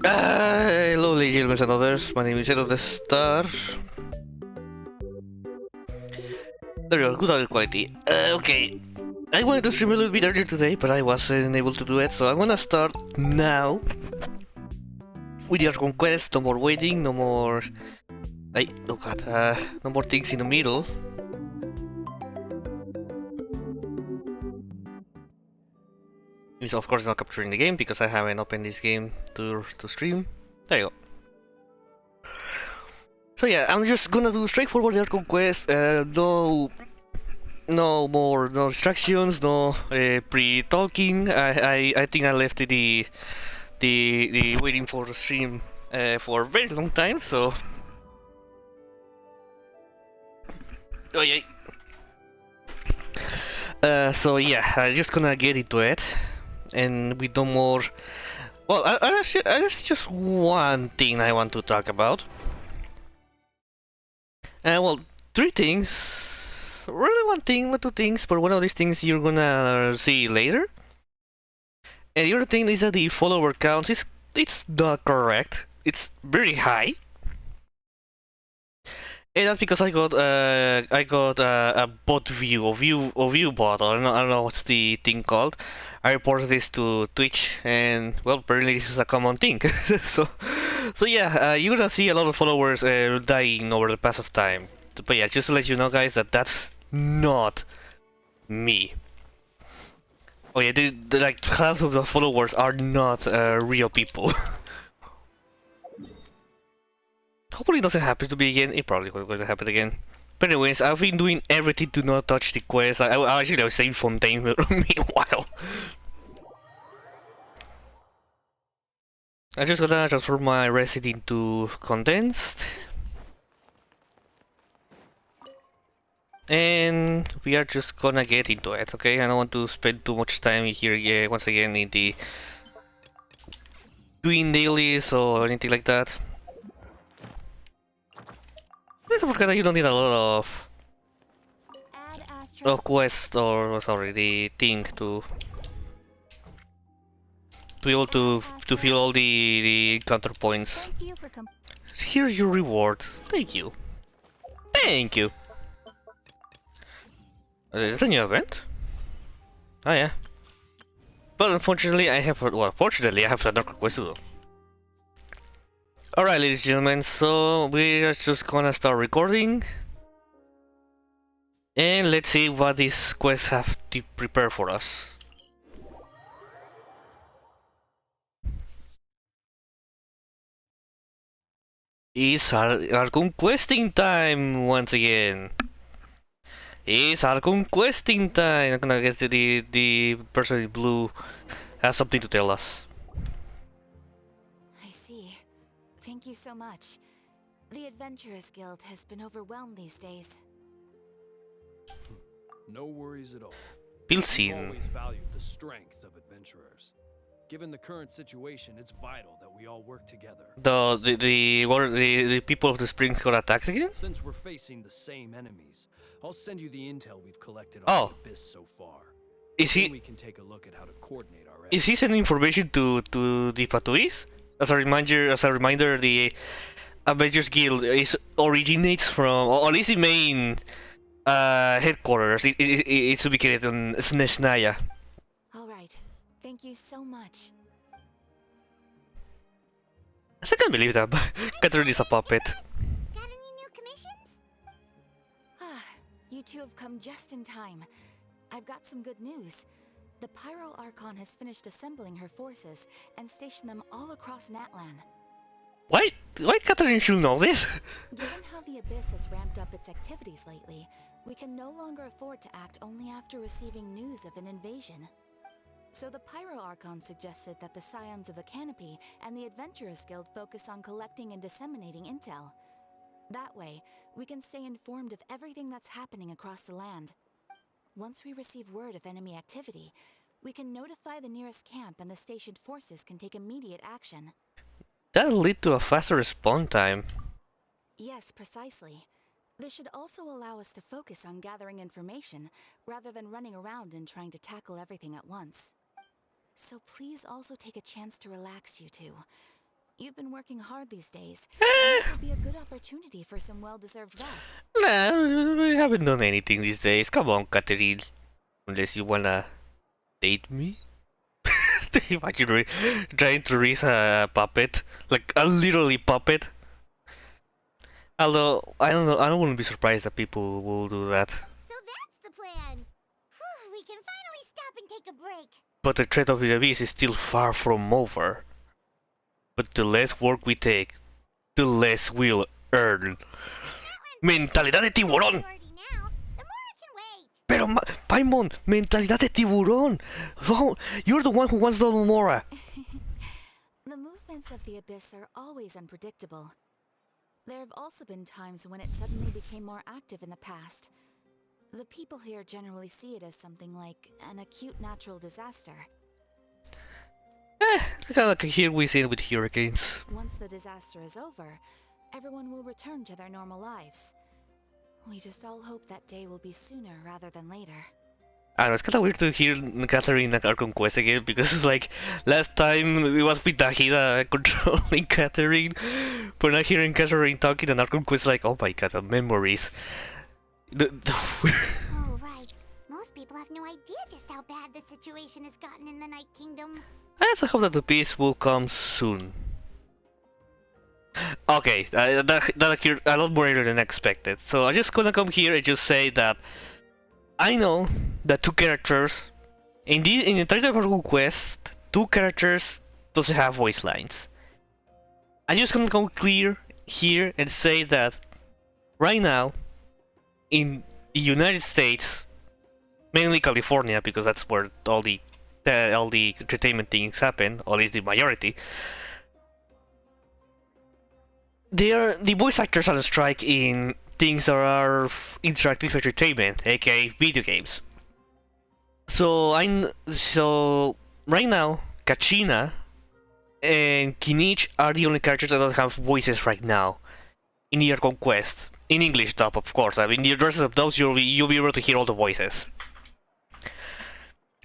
Hello ladies and others, my name is Edo the Star. There you go, good audio quality. Okay, I wanted to stream a little bit earlier today, but I wasn't able to do it, so I'm gonna start now with the Archon quest. No more waiting, no more... oh god, no more things in the middle. It's of course not capturing the game because I haven't opened this game to stream. There you go. So yeah, I'm just gonna do straightforward Archon quest. No distractions, no pre-talking. I think I left the waiting for the stream for a very long time. So oh yeah. So yeah, I'm just gonna get into it. And with no more... Well, there's just one thing I want to talk about. Well, three things. Really one thing, not two things, but one of these things you're gonna see later. And the other thing is that the follower count it's not correct. It's very high. And that's because I got a bot view, or view bot. I don't know what's the thing called. I reported this to Twitch, and well, apparently this is a common thing. so yeah, you're gonna see a lot of followers dying over the pass of time. But yeah, just to let you know, guys, that that's not me. Oh yeah, like half of the followers are not real people. Hopefully it doesn't happen to me again. It probably going to happen again. But anyways, I've been doing everything to not touch the quest. I actually was saving Fontaine meanwhile. I'm just gonna transform my resin into condensed. And we are just gonna get into it, okay? I don't want to spend too much time here once again in the doing dailies or anything like that. I forgot that you don't need a lot of quest or sorry, the thing to be able to feel all the counterpoints. Here's your reward. Thank you. Thank you. Is it a new event? Oh yeah. But unfortunately, fortunately, I have another quest to do. Alright, ladies and gentlemen, so we're just gonna start recording. And let's see what these quests have to prepare for us. It's Archon questing time once again. It's Archon questing time. I'm gonna guess the person in blue has something to tell us. Thank you so much. The Adventurers Guild has been overwhelmed these days. No worries at all. We've We've always valued the strength of adventurers. Given the current situation, it's vital that we all work together. The people of the Springs got attacked again? Since we're facing the same enemies, I'll send you the intel we've collected Oh. on the Abyss so far. Is Then he we can take a look at how to coordinate our is he sending information to the Patuis? As a reminder, the Avengers Guild originates from, or at least the main headquarters. It's ubicated on Snezhnaya. All right. Thank you so much. I can't believe that. Catherine is a puppet. Got any new commissions? Ah, you two have come just in time. I've got some good news. The Pyro Archon has finished assembling her forces and stationed them all across Natlan. Why Catherine should know this? Given how the Abyss has ramped up its activities lately, we can no longer afford to act only after receiving news of an invasion. So the Pyro Archon suggested that the Scions of the Canopy and the Adventurers Guild focus on collecting and disseminating intel. That way, we can stay informed of everything that's happening across the land. Once we receive word of enemy activity, we can notify the nearest camp and the stationed forces can take immediate action. That'll lead to a faster response time. Yes, precisely. This should also allow us to focus on gathering information rather than running around and trying to tackle everything at once. So please also take a chance to relax, you two. You've been working hard these days, and this will be a good opportunity for some well-deserved rest. Nah, we haven't done anything these days. Come on, Catherine. Unless you wanna date me? Imagine trying to raise a puppet. Like a literally puppet. Although, I don't know, I don't want to be surprised that people will do that. So that's the plan. Whew, we can finally stop and take a break. But the threat of the abyss is still far from over. But the less work we take, the less we'll earn. ¡Mentalidad de tiburón! Priority now. The more can wait. Pero, Paimon, mentalidad de tiburón! Oh, you're the one who wants the Mora. The movements of the Abyss are always unpredictable. There have also been times when it suddenly became more active in the past. The people here generally see it as something like an acute natural disaster. Kind of like here we see it with hurricanes. Once the disaster is over, everyone will return to their normal lives. We just all hope that day will be sooner rather than later. I know, it's kind of weird to hear Catherine in Archon Quest again, because it's like, last time it was with Nahida controlling Catherine, but now hearing Catherine talking in Archon Quest, like, oh my god, the memories. Oh, right. Most people have no idea just how bad the situation has gotten in the Night Kingdom. I just hope that the peace will come soon. Okay, that occurred a lot more earlier than expected, so I'm just gonna come here and just say that I know that two characters in the entirety of our quest, two characters doesn't have voice lines. I'm just gonna go clear here and say that right now in the United States, mainly California, because that's where all the entertainment things happen, or at least the majority. The voice actors are on strike in things that are interactive entertainment, aka video games. So right now, Kachina and Kinich are the only characters that don't have voices right now in the Archon Quest. In English dub, of course. I mean, the rest of those you'll be able to hear all the voices.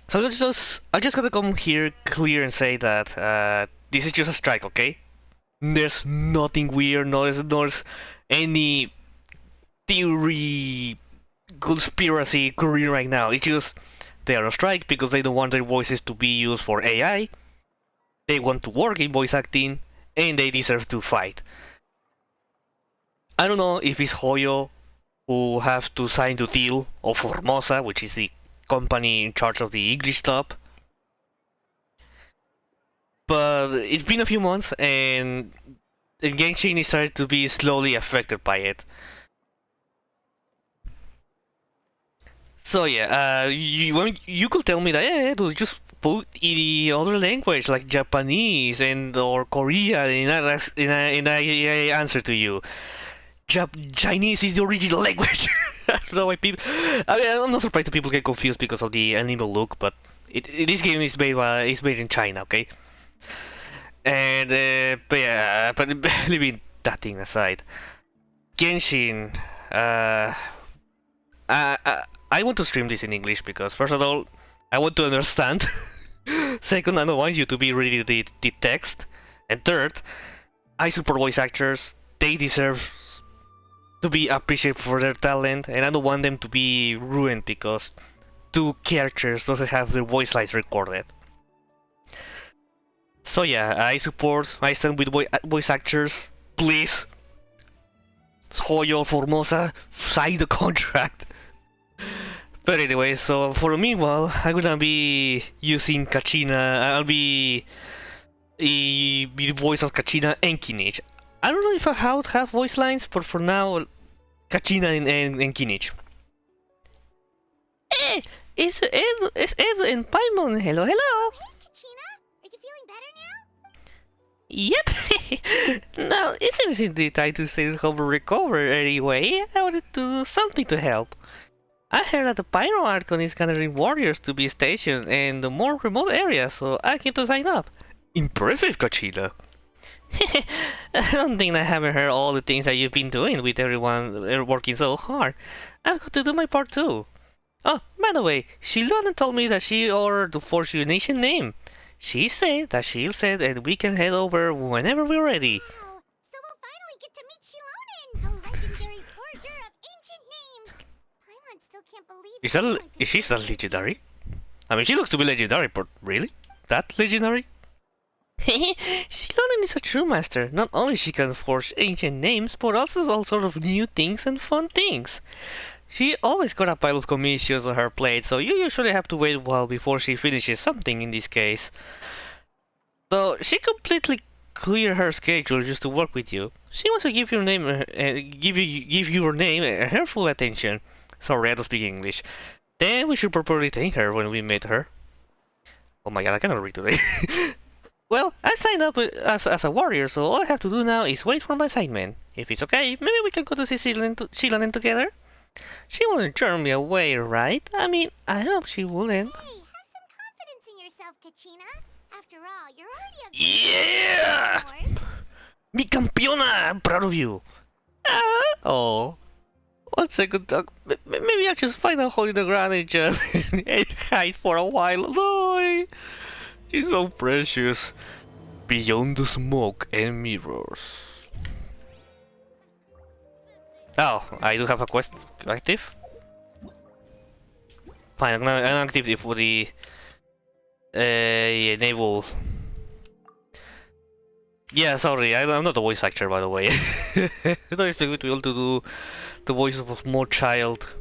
So I just gotta come here clear and say that this is just a strike, okay? There's nothing weird, there's any theory, conspiracy occurring right now. It's just they are on strike because they don't want their voices to be used for AI. They want to work in voice acting, and they deserve to fight. I don't know if it's Hoyo who have to sign the deal, or Formosa, which is the company in charge of the English dub. But it's been a few months, and Genshin is starting to be slowly affected by it. So yeah, you could tell me that, yeah, dude, just put in other language like Japanese and or Korean, and I answer to you. Chinese is the original language. I don't know why people. I mean, I'm not surprised that people get confused because of the anime look, but this game is made in China, okay? And but yeah, but leaving that thing aside, Genshin. I want to stream this in English because first of all, I want to understand. Second, I don't want you to be reading the text. And third, I support voice actors. They deserve to be appreciated for their talent, and I don't want them to be ruined because two characters doesn't have their voice lines recorded. So yeah, I stand with voice actors. Please, Hoyo Formosa, sign the contract. But anyway, so for the meanwhile, I'm gonna be using Kachina. I'll be the voice of Kachina and Kinich. I don't know if I have voice lines, but for now, Kachina and Kinich. Hey, it's Ed and Paimon. Hello, hello. Hey, Kachina! Are you feeling better now? Yep. Now, isn't the time to say recover anyway? I wanted to do something to help. I heard that the Pyro Archon is gathering warriors to be stationed in the more remote areas, so I came to sign up. Impressive, Kachina. I don't think I haven't heard all the things that you've been doing with everyone working so hard. I've got to do my part too. Oh, by the way, Shilona told me that she ordered to forge you a nation name. She said that she'll send and we can head over whenever we're ready. Wow! So we'll finally get to meet Shilonen, the legendary forger of ancient names! Paimon still can't believe Is she that legendary? I mean, she looks to be legendary, but really? That legendary? Shilonen is a true master. Not only she can forge ancient names, but also all sorts of new things and fun things. She always got a pile of commissions on her plate, so you usually have to wait a while before she finishes something in this case. So she completely cleared her schedule just to work with you. She wants to give your name, give your name her full attention. Sorry, I don't speak English. Then we should properly thank her when we meet her. Oh my god, I cannot read today. Well, I signed up as a warrior, so all I have to do now is wait for my assignment. If it's okay, maybe we can go to see Shilonen together? She wouldn't turn me away, right? I mean, I hope she wouldn't. Hey, have some confidence in yourself, Kachina. After all, you're already a Yeah! Mi campeona! I'm proud of you. Oh. 1 second, Doc. Maybe I'll just find a hole in the ground and jump and hide for a while. No, she's so precious. Beyond the smoke and mirrors. Oh, I do have a quest active. Fine, I'm active for the yeah, naval. Yeah, sorry, I'm not a voice actor, by the way. I don't expect me to be able to do the voice of a small child.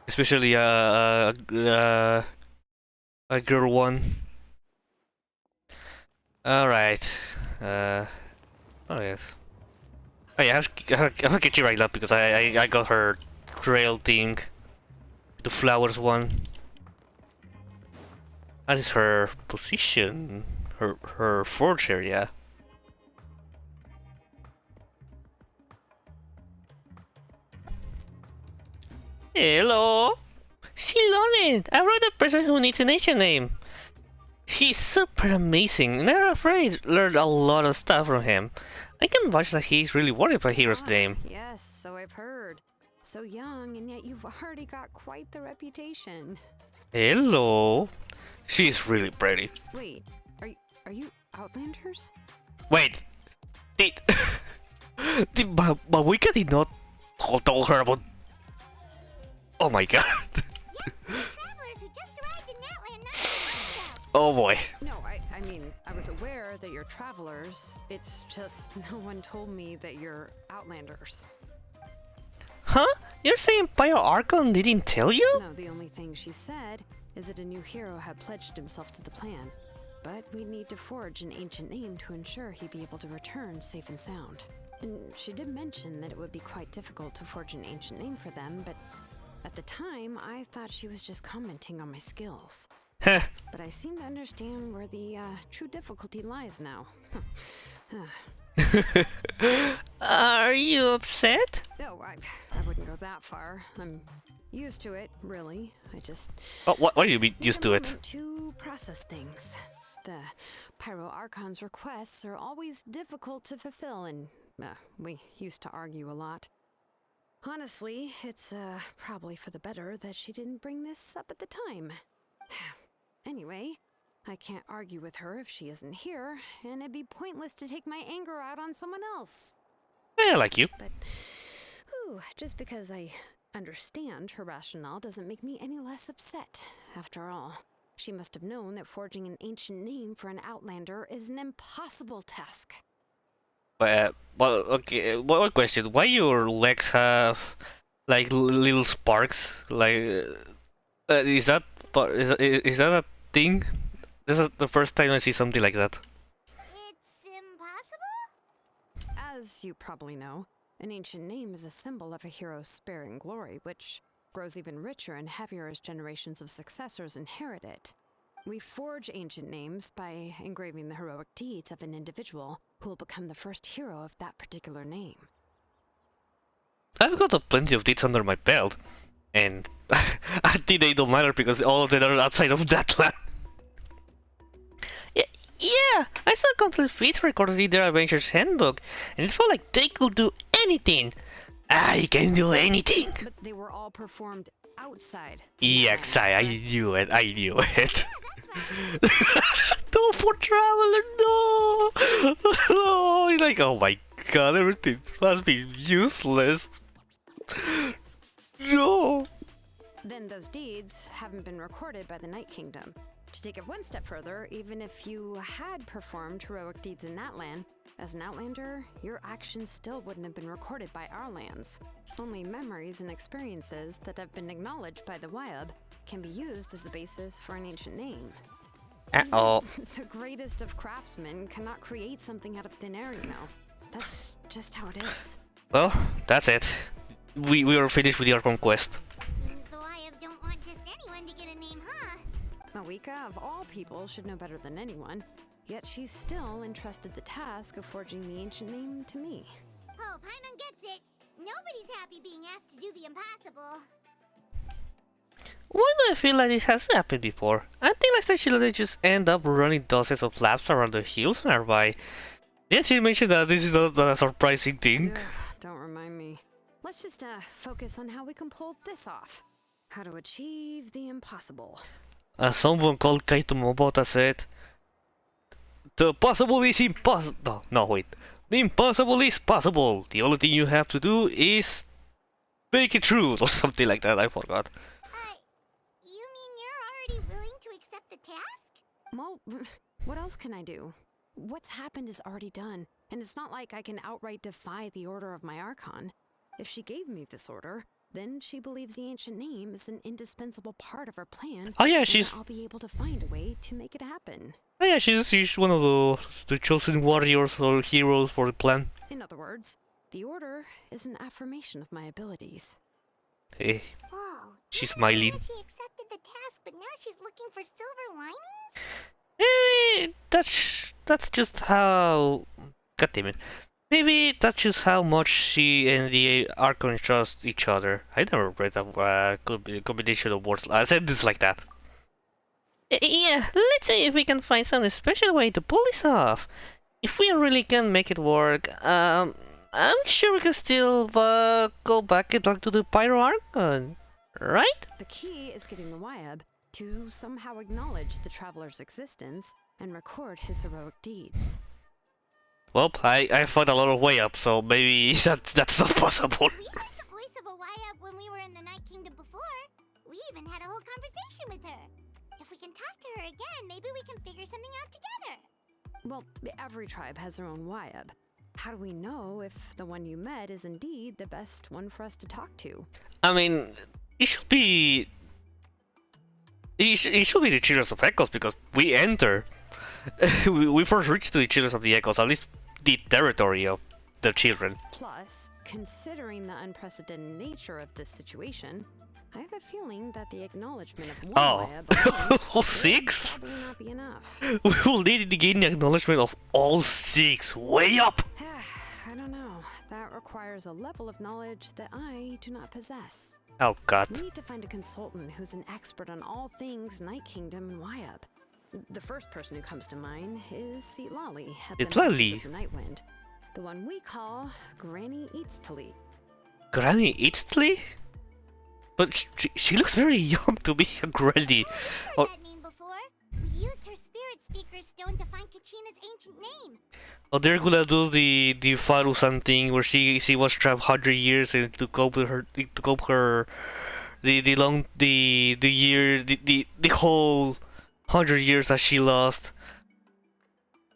Especially a girl one. Alright. Oh yes. Oh yeah, I'll get you right up because I got her trail thing. The flowers one. That is her position. Her forge area. Hello! Shilonen! I wrote the person who needs a nation name. He's super amazing, and I'm afraid learned a lot of stuff from him. I can vouch that he's really worried about Hero's name. Yes, so I've heard. So young, and yet you've already got quite the reputation. Hello. She's really pretty. Wait, are you Outlanders? Wait. Did Mawika did not told her about... Oh my god. travelers who just arrived in Natland not too long ago. Oh boy. No, I mean, I was aware that you're travelers. It's just no one told me that you're Outlanders. Huh? You're saying Pyro Archon didn't tell you? No, the only thing she said is that a new hero had pledged himself to the plan. But we'd need to forge an ancient name to ensure he'd be able to return safe and sound. And she did mention that it would be quite difficult to forge an ancient name for them, but at the time, I thought she was just commenting on my skills. Heh. But I seem to understand where the true difficulty lies now. Are you upset? No, I wouldn't go that far. I'm used to it, really. I just Oh, what do you mean need used a to it? moment to process things. The Pyro Archon's requests are always difficult to fulfill, and we used to argue a lot. Honestly, it's probably for the better that she didn't bring this up at the time. Anyway, I can't argue with her if she isn't here, and it'd be pointless to take my anger out on someone else. I like you. But, just because I understand her rationale doesn't make me any less upset. After all, she must have known that forging an ancient name for an Outlander is an impossible task. Well, okay. One question: why your legs have like little sparks? Like, is that is that a thing? This is the first time I see something like that. It's impossible? As you probably know, an ancient name is a symbol of a hero's spirit and glory, which grows even richer and heavier as generations of successors inherit it. We forge ancient names by engraving the heroic deeds of an individual who will become the first hero of that particular name. I've got plenty of deeds under my belt, and I think they don't matter because all of them are outside of that land. Yeah, I saw countless feats recorded in their adventure's handbook, and it felt like they could do anything. I can do anything. But they were all performed outside. Yes, I knew it. I knew it. No, for traveler, no. No, it's like, oh my god, everything must be useless. No. Then those deeds haven't been recorded by the Night Kingdom. To take it one step further, even if you had performed heroic deeds in that land, as an Outlander, your actions still wouldn't have been recorded by our lands. Only memories and experiences that have been acknowledged by the Wyab can be used as a basis for an ancient name. Uh-oh. The greatest of craftsmen cannot create something out of thin air, you know. That's just how it is. Well, that's it. We are finished with the Archon quest. Seems the Wyab don't want just anyone to get a name, huh? Mawika, of all people, should know better than anyone. Yet she's still entrusted the task of forging the ancient name to me. Oh, Paimon gets it. Nobody's happy being asked to do the impossible. Why do I feel like this has happened before? I think last time she let it just end up running dozens of laps around the hills nearby. Yes, she mentioned that this is not a surprising thing. Ugh, don't remind me. Let's just focus on how we can pull this off. How to achieve the impossible. As someone called Kaito Mobota said, the possible is impossible. No, wait. The impossible is possible. The only thing you have to do is make it true, or something like that. I forgot. You mean you're already willing to accept the task? Well, what else can I do? What's happened is already done, and it's not like I can outright defy the order of my Archon. If she gave me this order, then she believes the ancient name is an indispensable part of her plan. Oh yeah, and I'll be able to find a way to make it happen. Oh yeah, she's one of the chosen warriors or heroes for the plan. In other words, the order is an affirmation of my abilities. Hey, Whoa. she's Never smiling. thought she accepted the task, but now she's looking for silver linings? That's just how. God damn it. Maybe that's just how much she and the Archon trust each other. I never read a combination of words. I said this like that. Yeah, let's see if we can find some special way to pull this off. If we really can make it work, I'm sure we can still go back and talk to the Pyro Archon, right? The key is getting the Wyab to somehow acknowledge the traveler's existence and record his heroic deeds. Well, I found a lot of way up, so maybe that's not possible. We heard the voice of a Wyab when we were in the Night Kingdom before. We even had a whole conversation with her. If we can talk to her again, maybe we can figure something out together. Well, every tribe has their own Wyab. How do we know if the one you met is indeed the best one for us to talk to? I mean, it should be... It should be the Children of Echoes, because we enter... we first reached to the Children of the Echoes, at least the territory of their children. Plus, considering the unprecedented nature of this situation, I have a feeling that the acknowledgement of one Oh. Waya alone All 6? will probably not be enough. We will need to gain the acknowledgement of all 6. Way up! I don't know. That requires a level of knowledge that I do not possess. Oh god. We need to find a consultant who's an expert on all things Night Kingdom and Wayab. The first person who comes to mind is Lali at the Lali. Masters of the Nightwind, the one we call Granny Eatstali. Granny Eatstali? But she looks very young to be a granny. I've Oh, heard that name before. We used her spirit speaker stone to find Kachina's ancient name. oh, they're gonna do the Faru-san thing where she was trapped 100 years and to cope with her the whole 100 years that she lost.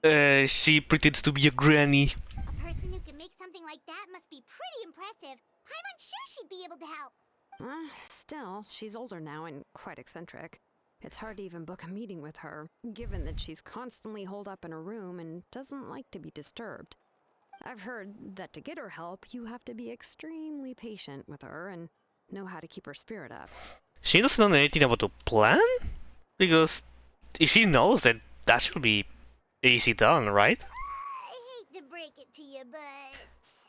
She pretends to be a granny. A person who can make something like that must be pretty impressive. I'm unsure she'd be able to help. Still, she's older now and quite eccentric. It's hard to even book a meeting with her, given that she's constantly holed up in her room and doesn't like to be disturbed. I've heard that to get her help, you have to be extremely patient with her and know how to keep her spirit up. She doesn't know anything about the plan? Because if she knows, then that should be easy done, right? I hate to break it to you, but...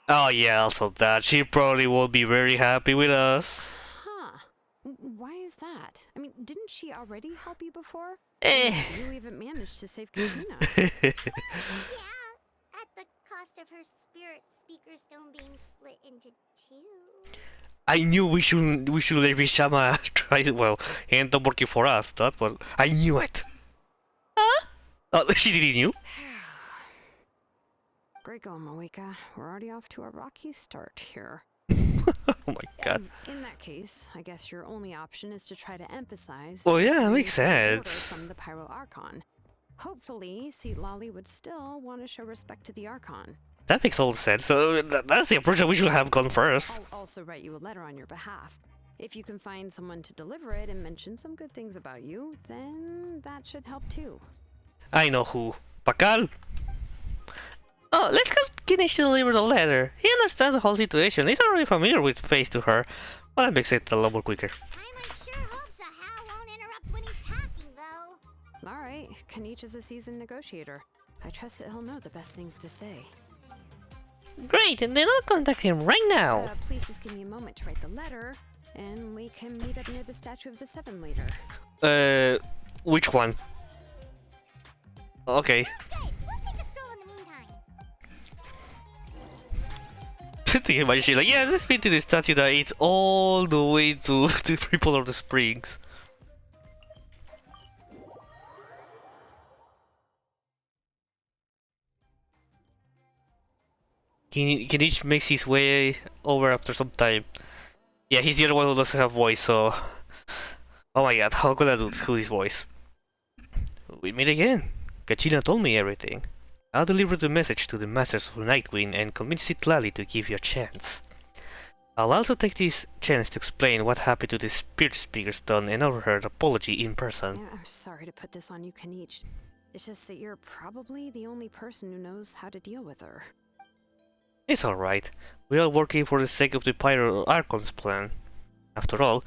Oh yeah, also that. She probably won't be very happy with us. Huh. Why is that? I mean, didn't she already help you before? Eh. You even managed to save Katrina. Yeah, at the cost of her spirit speaker stone being split into 2. I knew we should let Rishama try it. Well, he ended up working for us, that was... I knew it! Huh? Oh, she didn't knew? Great going, Moeka. We're already off to a rocky start here. Oh my god. In that case, I guess your only option is to try to emphasize... Oh yeah, that makes the order sense. ...from the Pyro Archon. Hopefully, Lali would still want to show respect to the Archon. That makes all sense. So that's the approach that we should have gone first. I'll also write you a letter on your behalf. If you can find someone to deliver it and mention some good things about you, then that should help too. I know who. Pakal! Oh, let's have Ganesh deliver the letter. He understands the whole situation. He's already familiar with face to her. Well, that makes it a lot more quicker. I'm unsure hopes a Hal won't interrupt when he's talking, though. Alright, Kanich is a seasoned negotiator. I trust that he'll know the best things to say. Great, and then I'll contact him right now. Please just give me a moment to write the letter, and we can meet up near the Statue of the Seven later. Which one? Okay. Good, we'll take a stroll in the meantime. Thinking about it, she's like, yeah, let's meet to the statue that it's all the way to the people of the springs. Kinich makes his way over after some time. Yeah, he's the other one who doesn't have voice, so... Oh my god, how could I do his voice? We meet again. Kachina told me everything. I'll deliver the message to the Masters of Nightwind and convince Lali to give you a chance. I'll also take this chance to explain what happened to the Spirit Speaker Stone and offer her an apology in person. Yeah, I'm sorry to put this on you, Kanich. It's just that you're probably the only person who knows how to deal with her. It's alright. We are working for the sake of the Pyro Archon's plan. After all,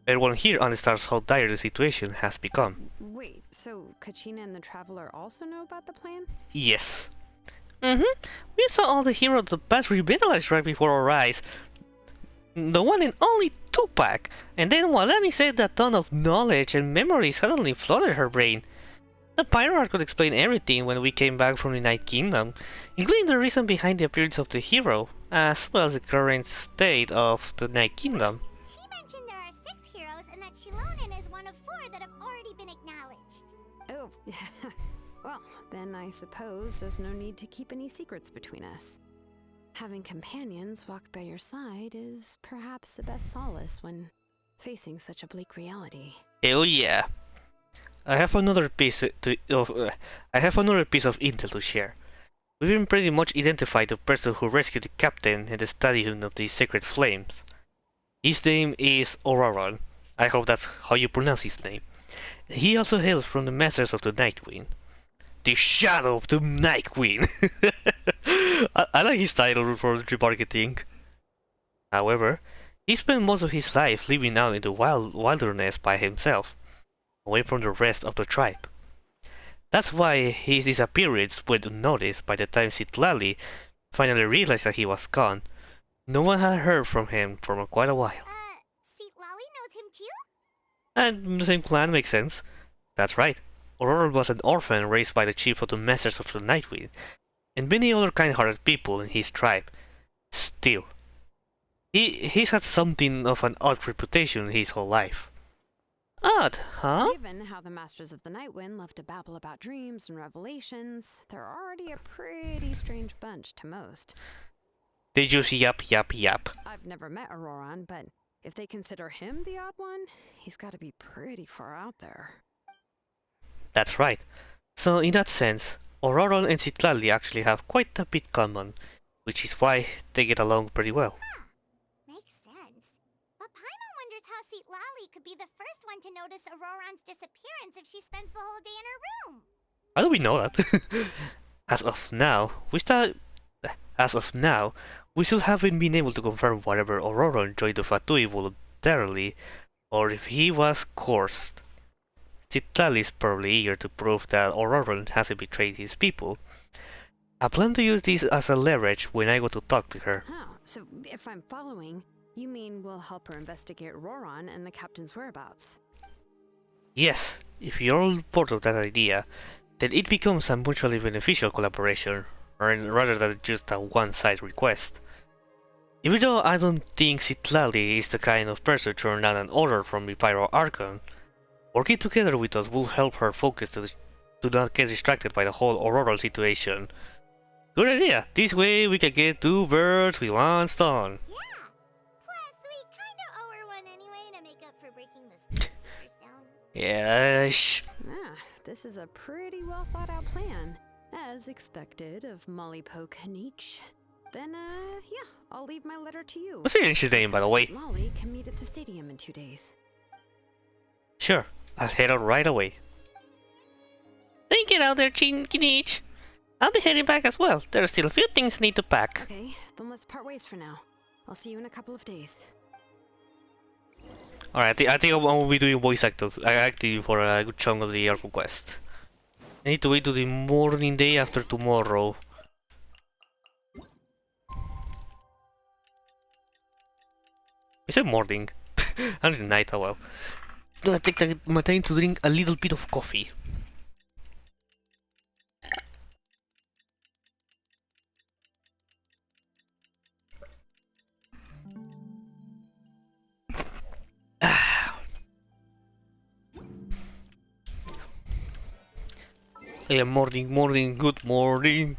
everyone here understands how dire the situation has become. Wait, so Kachina and the Traveler also know about the plan? Yes. We saw all the heroes of the past revitalized right before our eyes. The one and only Tupac. And then Walani said that ton of knowledge and memory suddenly flooded her brain. The Pyro Archon explained everything when we came back from the Night Kingdom, including the reason behind the appearance of the hero, as well as the current state of the Night Kingdom. She mentioned there are 6 heroes and that Shilonen is one of 4 that have already been acknowledged. Oh, well, then I suppose there's no need to keep any secrets between us. Having companions walk by your side is perhaps the best solace when facing such a bleak reality. Oh yeah. I have another piece of intel to share. We've been pretty much identified the person who rescued the captain and the stallion of the sacred flames. His name is Oraron. I hope that's how you pronounce his name. He also hails from the Masters of the Nightwind. The Shadow of the Nightwind! I like his title for remarketing. However, he spent most of his life living out in the wilderness by himself, away from the rest of the tribe. That's why his disappearance went unnoticed by the time Citlali finally realized that he was gone. No one had heard from him for quite a while. Seat Lolly knows him too? And the same clan makes sense. That's right. Aurora was an orphan raised by the chief of the Masters of the Nightwind, and many other kind-hearted people in his tribe. Still, he's had something of an odd reputation his whole life. Odd, huh? Given how the Masters of the Nightwind love to babble about dreams and revelations, they're already a pretty strange bunch to most. They just yap. I've never met Auroran, but if they consider him the odd one, he's got to be pretty far out there. That's right. So in that sense, Aurora and Citlali actually have quite a bit common, which is why they get along pretty well. Makes sense. But Paimon wonders how Seat Lolly could be the first one to notice Auroran's disappearance if she spends the whole day in her room. How do we know that? As of now, we still haven't been able to confirm whether Aurora joined the Fatui voluntarily or if he was coerced. Citlali is probably eager to prove that Aurora hasn't betrayed his people. I plan to use this as a leverage when I go to talk to her. Oh, so if I'm following, you mean we'll help her investigate Auroran and the captain's whereabouts? Yes, if you're on board of that idea, then it becomes a mutually beneficial collaboration, rather than just a one-side request. Even though I don't think Citlali is the kind of person to turn down an order from the Pyro Archon, working together with us will help her focus to not get distracted by the whole Auroral situation. Good idea! This way we can get 2 birds with 1 stone. Yeah. Plus, we kinda owe her one anyway to make up for breaking the speakers down. Yes. This is a pretty well thought out plan, as expected of Molly Poke Nietzsche. Then, yeah, I'll leave my letter to you. What's your ancient name, by the way? Molly can meet at the stadium in 2 days. Sure, I'll head out right away. Then get out there, Chinkinich. I'll be heading back as well. There are still a few things I need to pack. Okay, then let's part ways for now. I'll see you in a couple of days. Alright, I think I will be doing voice acting for a good chunk of the Archon quest. I need to wait to the morning day after tomorrow. Is it morning? I'm in night, oh well. Gonna take my time to drink a little bit of coffee. Yeah, morning, good morning.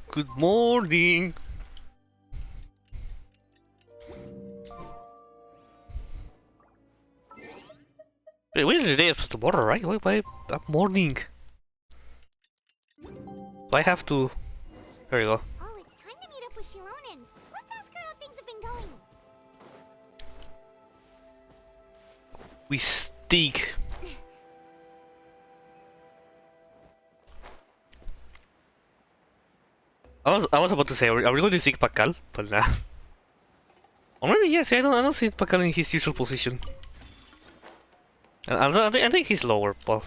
Wait, when is the day after tomorrow, right? Why morning? Do I have to... There you go. Oh, it's time to meet up with Shilonen. Let's ask her how things have been going. We stink. I was about to say, are we going to seek Pakal? But nah. Or maybe yes, I don't see Pakal in his usual position. I think he's lower, but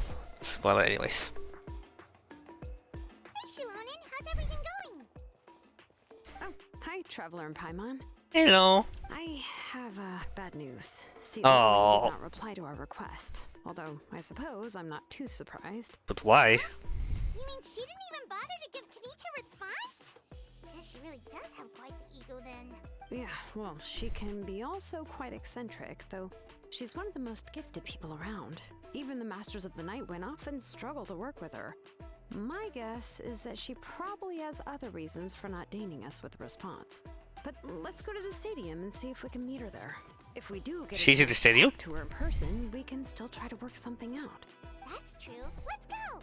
well, anyways. Hey, Shilonen, how's everything going? Oh, hi, Traveler and Paimon. Hello. I have bad news. See, Oh. did not reply to our request. Although, I suppose I'm not too surprised. But why? You mean she didn't even bother to give Kenichi a response? Guess she really does have quite the ego then. Yeah, well, she can be also quite eccentric, though she's one of the most gifted people around. Even the Masters of the Nightwind often struggle to work with her. My guess is that she probably has other reasons for not deigning us with a response. But let's go to the stadium and see if we can meet her there. If we do get She's in the stadium? to her in person, we can still try to work something out. That's true. Let's go.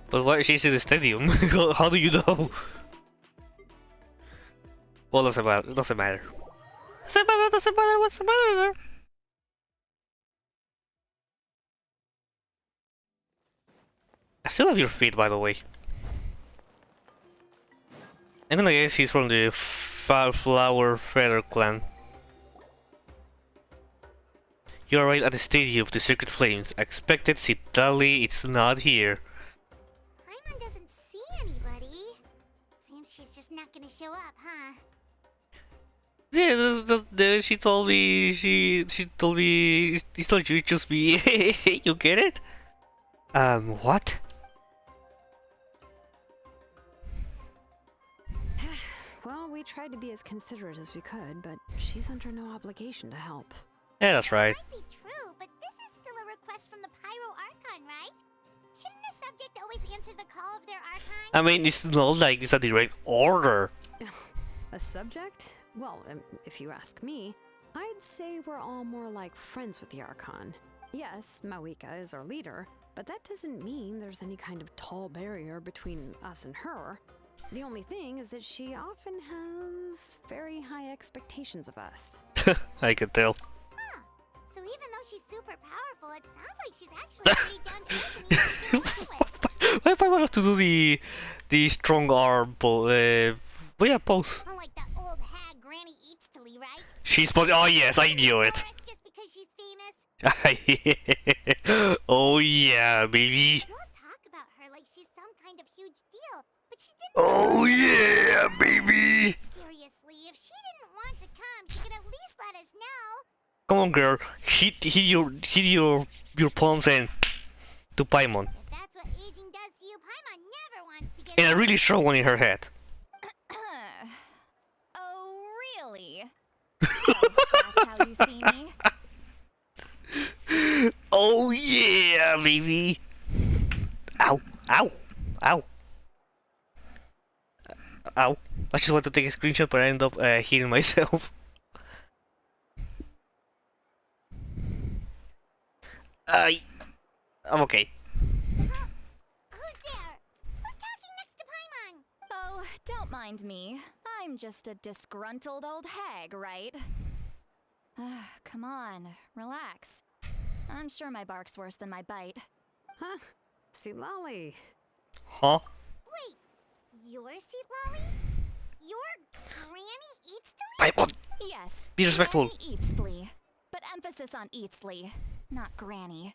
But why she's in the stadium? How do you know? Well, doesn't matter. Doesn't matter. What's the matter there? I still have your feet, by the way. I'm gonna guess he's from the Flower Feather clan. You're right at the stadium of the Circuit Flames. I expected Citali, it's not here. Paimon doesn't see anybody. Seems she's just not gonna show up, huh? Yeah, she told me, she told me, it's not you, just me. You get it? What? Well, we tried to be as considerate as we could, but she's under no obligation to help. Yeah, that's right. Might be true, but this is still a request from the Pyro Archon, right? Shouldn't the subject always answer the call of their Archon? I mean, it's not like it's a direct order. A subject? Well, if you ask me, I'd say we're all more like friends with the Archon. Yes, Mawika is our leader, but that doesn't mean there's any kind of tall barrier between us and her. The only thing is that she often has very high expectations of us. I can tell. Huh. So even though she's super powerful, it sounds like she's actually pretty down to earth and easy to get along with. What if I want to do the strong arm pose? Yeah, pose. Unlike that old hag Granny Eatstily, right? She's supposed. Oh yes, I knew it. Just because she's famous? Oh yeah, baby. We'll talk about her like she's some kind of huge deal, but she didn't. Oh yeah, baby. Seriously, if she didn't want to come, she could at least let us know. Come on, girl. Hit your palms and to Paimon. If that's what aging does to you, Paimon never wants to get. And a really strong one in her head. Oh, really? So that's how you see me? Oh yeah, baby. Ow, ow, ow. Ow. I just want to take a screenshot, but I end up hitting myself. I'm okay. Who's there? Who's talking next to Paimon? Oh, don't mind me. I'm just a disgruntled old hag, right? Come on, relax. I'm sure my bark's worse than my bite. Huh? See, Lolly. Huh? Wait, your seat, Lolly? Your Granny Eatstily? Paimon, Yes, be respectful. Granny Eatsley. But emphasis on Eatsley, not Granny.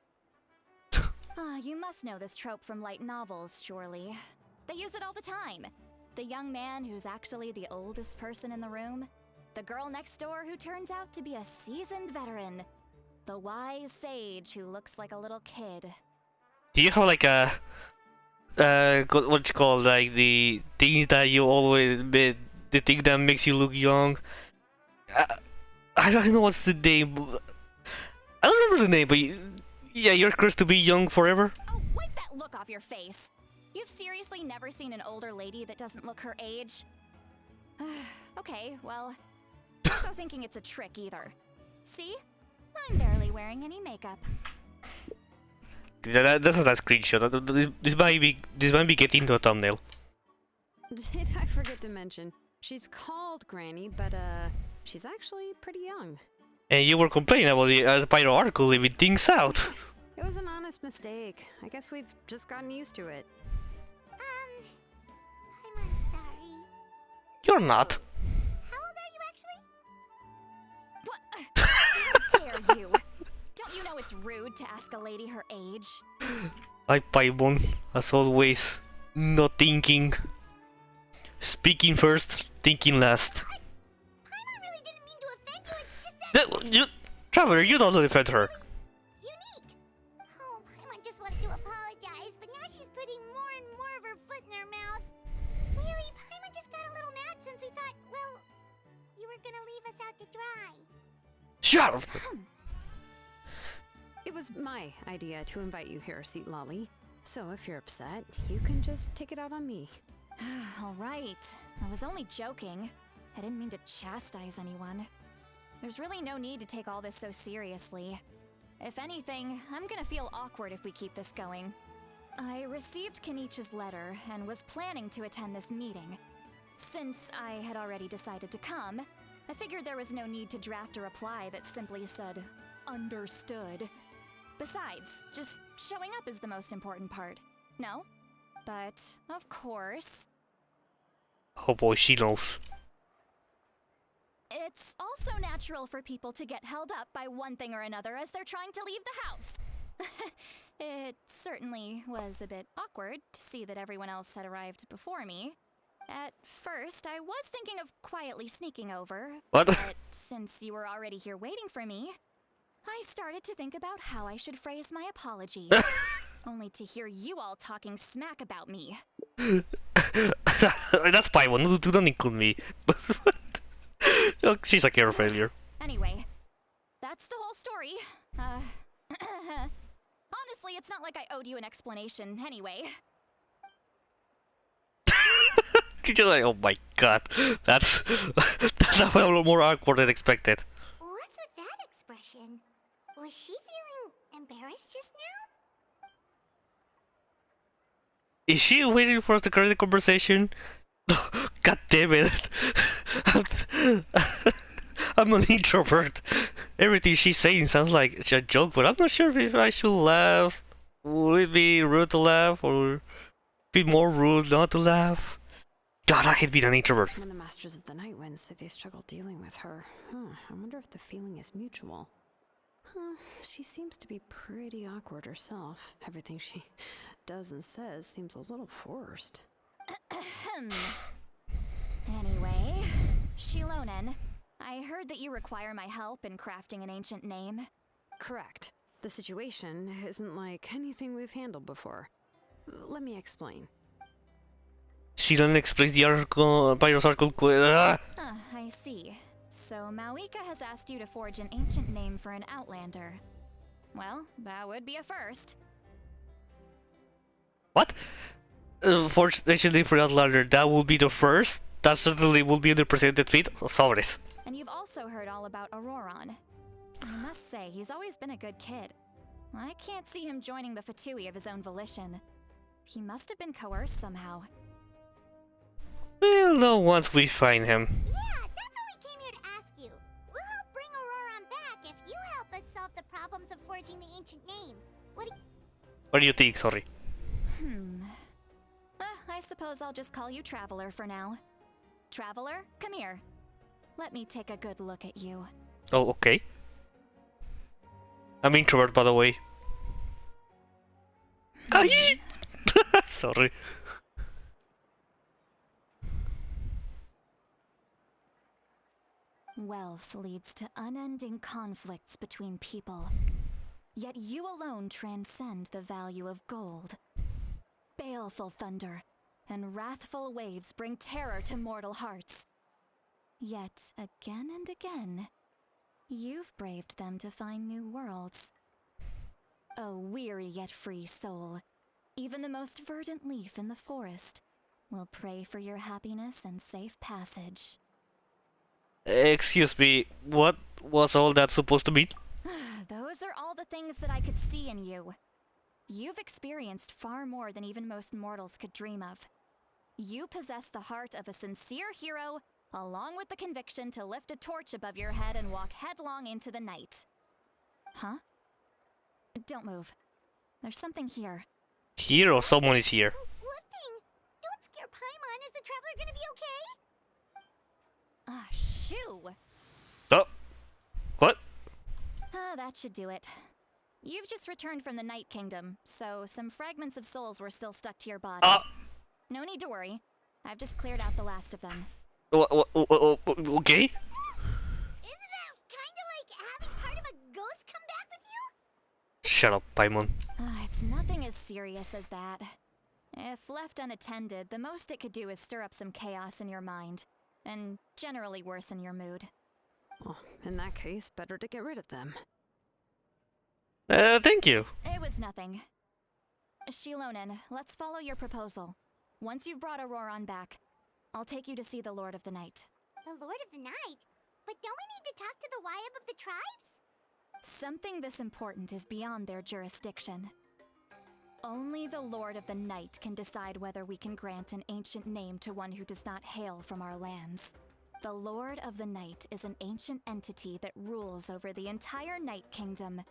You must know this trope from light novels, surely. They use it all the time. The young man who's actually the oldest person in the room. The girl next door who turns out to be a seasoned veteran. The wise sage who looks like a little kid. Do you have like a what you call like the things that you always the thing that makes you look young? I don't know what's the name. I don't remember the name, but yeah, you're cursed to be young forever. Oh, wipe that look off your face! You've seriously never seen an older lady that doesn't look her age? Okay, well, don't go thinking it's a trick either. See? I'm barely wearing any makeup. That's not a screenshot. This might be getting into a thumbnail. Did I forget to mention? She's called Granny, but she's actually pretty young. And you were complaining about the Pyro article leaving things out. It was an honest mistake. I guess we've just gotten used to it. I'm sorry. You're not. How old are you actually? What? How dare you? Don't you know it's rude to ask a lady her age? Like Paimon, as always, not thinking. Speaking first, thinking last. Paimon really didn't mean to offend you, it's just that... Traveler, you don't defend her. Unique! Oh, Paimon just wanted to apologize, but now she's putting more and more of her foot in her mouth. Really, Paimon just got a little mad since we thought, well, you were gonna leave us out to dry. Shut up! It was my idea to invite you here, Seat Lolly. So if you're upset, you can just take it out on me. All right. I was only joking. I didn't mean to chastise anyone. There's really no need to take all this so seriously. If anything, I'm gonna feel awkward if we keep this going. I received Kenichi's letter and was planning to attend this meeting. Since I had already decided to come, I figured there was no need to draft a reply that simply said, "Understood." Besides, just showing up is the most important part. No? But, of course... Oh boy, she knows. It's also natural for people to get held up by one thing or another as they're trying to leave the house. It certainly was a bit awkward to see that everyone else had arrived before me. At first, I was thinking of quietly sneaking over, What? but since you were already here waiting for me, I started to think about how I should phrase my apology. Only to hear you all talking smack about me. That's Paimon. Do not include me. Oh, she's a care failure. Anyway, that's the whole story. Honestly, it's not like I owed you an explanation anyway. You're like, oh my god, that's a little more awkward than expected. What's with that expression? Was she feeling embarrassed just now? Is she waiting for us to carry the conversation? God damn it. I'm an introvert. Everything she's saying sounds like a joke, but I'm not sure if I should laugh. Would it be rude to laugh, or be more rude not to laugh? God, I hate being an introvert. When the Masters of the Night Wind say they struggle dealing with her, I wonder if the feeling is mutual. She seems to be pretty awkward herself. Everything she does and says seems a little forced. Anyway, Shilonen, I heard that you require my help in crafting an ancient name. Correct. The situation isn't like anything we've handled before. Let me explain. She doesn't explain the Archon, Pyro's Archon. I see. So Mawika has asked you to forge an ancient name for an Outlander. Well, that would be a first. What? Fortunately for Outlander, that will be the first. That certainly will be the presented feat. Sorry. And you've also heard all about Auroron. I must say, he's always been a good kid. I can't see him joining the Fatui of his own volition. He must have been coerced somehow. We'll know once we find him. Yeah, that's what we came here to ask you. We'll help bring Auroron back if you help us solve the problems of forging the ancient name. What do you think? Sorry. I suppose I'll just call you Traveler for now. Traveler, come here. Let me take a good look at you. Oh, okay. I'm introvert, by the way. Sorry. Wealth leads to unending conflicts between people. Yet you alone transcend the value of gold. Baleful thunder and wrathful waves bring terror to mortal hearts. Yet again and again, you've braved them to find new worlds. A weary yet free soul, even the most verdant leaf in the forest will pray for your happiness and safe passage. Excuse me, what was all that supposed to mean? Those are all the things that I could see in you. You've experienced far more than even most mortals could dream of. You possess the heart of a sincere hero, along with the conviction to lift a torch above your head and walk headlong into the night. Huh? Don't move. There's something here. Here or someone is here? What thing? Don't scare Paimon. Is the Traveler gonna be okay? Shoo! Oh. What? That should do it. You've just returned from the Night Kingdom, so some fragments of souls were still stuck to your body. No need to worry. I've just cleared out the last of them. Okay. Isn't that kinda like having part of a ghost come back with you? Shut up, Paimon. It's nothing as serious as that. If left unattended, the most it could do is stir up some chaos in your mind, and generally worsen your mood. Well, in that case, better to get rid of them. Thank you. It was nothing. Shilonen, let's follow your proposal. Once you've brought Auroron back, I'll take you to see the Lord of the Night. The Lord of the Night? But don't we need to talk to the Wyab of the tribes? Something this important is beyond their jurisdiction. Only the Lord of the Night can decide whether we can grant an ancient name to one who does not hail from our lands. The Lord of the Night is an ancient entity that rules over the entire Night Kingdom,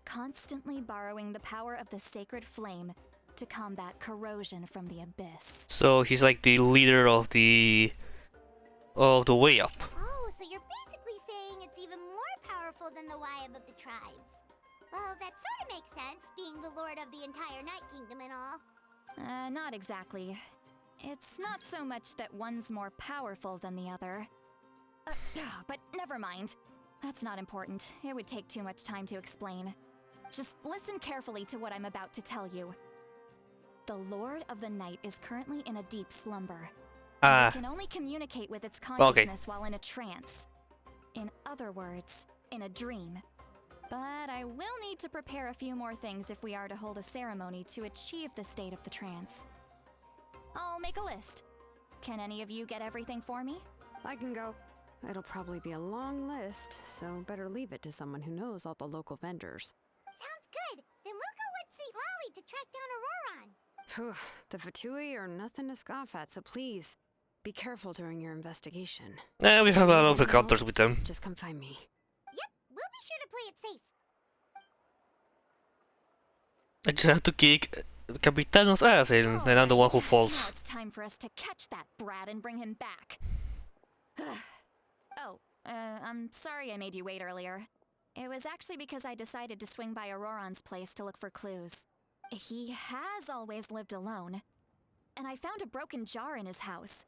constantly borrowing the power of the sacred flame to combat corrosion from the abyss. So he's like the leader of the way up. Oh, so you're basically saying it's even more powerful than the Wyab of the tribes. Well, that sort of makes sense, being the lord of the entire Night Kingdom and all. Not exactly. It's not so much that one's more powerful than the other. But never mind. That's not important. It would take too much time to explain. Just listen carefully to what I'm about to tell you. The Lord of the Night is currently in a deep slumber. It can only communicate with its consciousness while in a trance. In other words, in a dream. But I will need to prepare a few more things if we are to hold a ceremony to achieve the state of the trance. I'll make a list. Can any of you get everything for me? I can go. It'll probably be a long list, so better leave it to someone who knows all the local vendors. Sounds good. Then we'll go with St. Lolly to track down Auroron. Phew, the Fatui are nothing to scoff at, so please, be careful during your investigation. We have a lot of encounters with them. Just come find me. Yep, we'll be sure to play it safe. I just have to kick Capitano's ass and I'm the one who Now falls. it's time for us to catch that brat and bring him back. I'm sorry I made you wait earlier. It was actually because I decided to swing by Auroron's place to look for clues. He has always lived alone, and I found a broken jar in his house.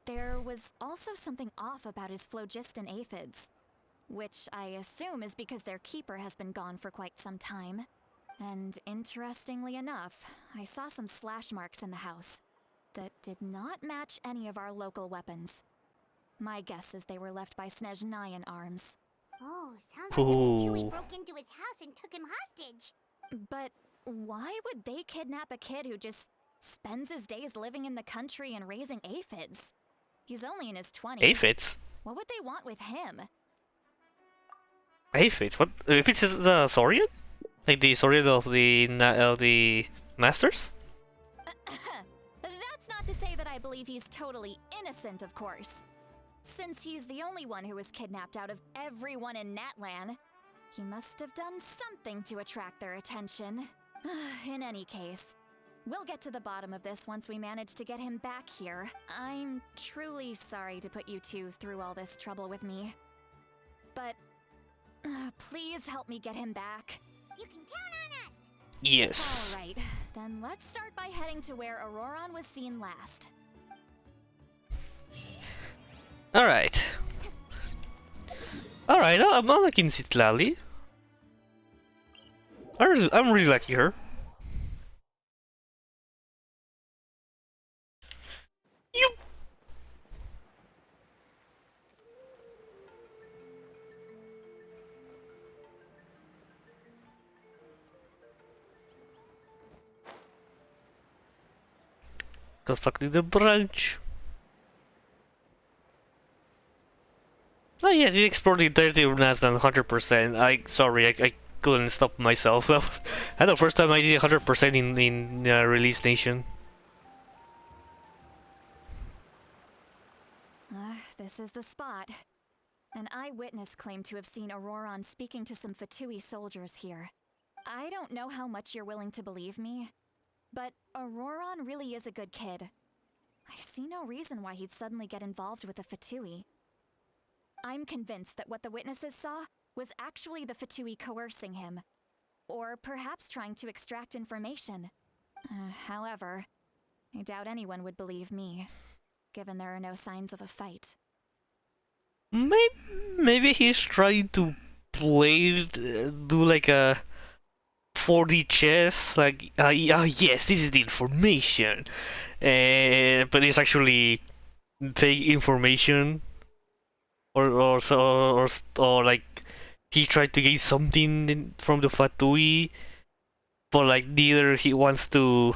There was also something off about his phlogiston aphids, which I assume is because their keeper has been gone for quite some time. And interestingly enough, I saw some slash marks in the house that did not match any of our local weapons. My guess is they were left by Snezhnayan arms. Oh, sounds like the Fatui Ooh. broke into his house and took him hostage. But why would they kidnap a kid who just spends his days living in the country and raising aphids? He's only in his 20s. Aphids? What would they want with him? Aphids? What? Aphids is the Saurian? Like the Saurian of the Masters? That's not to say that I believe he's totally innocent, of course. Since he's the only one who was kidnapped out of everyone in Natlan, he must have done something to attract their attention. In any case, we'll get to the bottom of this once we manage to get him back here. I'm truly sorry to put you two through all this trouble with me. But please help me get him back. You can count on us. Yes. Alright, then let's start by heading to where Auroron was seen last. Alright. Alright, I'm liking Citlali. I'm really liking her. You. Constructing the branch. Oh yeah, we explored the entirety of Nathan 100%. Sorry, I couldn't stop myself. That was the first time I did 100% in Release Nation. This is the spot. An eyewitness claimed to have seen Auroron speaking to some Fatui soldiers here. I don't know how much you're willing to believe me, but Auroron really is a good kid. I see no reason why he'd suddenly get involved with the Fatui. I'm convinced that what the witnesses saw was actually the Fatui coercing him, or perhaps trying to extract information. However, I doubt anyone would believe me, given there are no signs of a fight. Maybe he's trying to play, do like a 4D chess, like, yes, this is the information, but it's actually fake information, or like he tried to get something from the Fatui, but like neither he wants to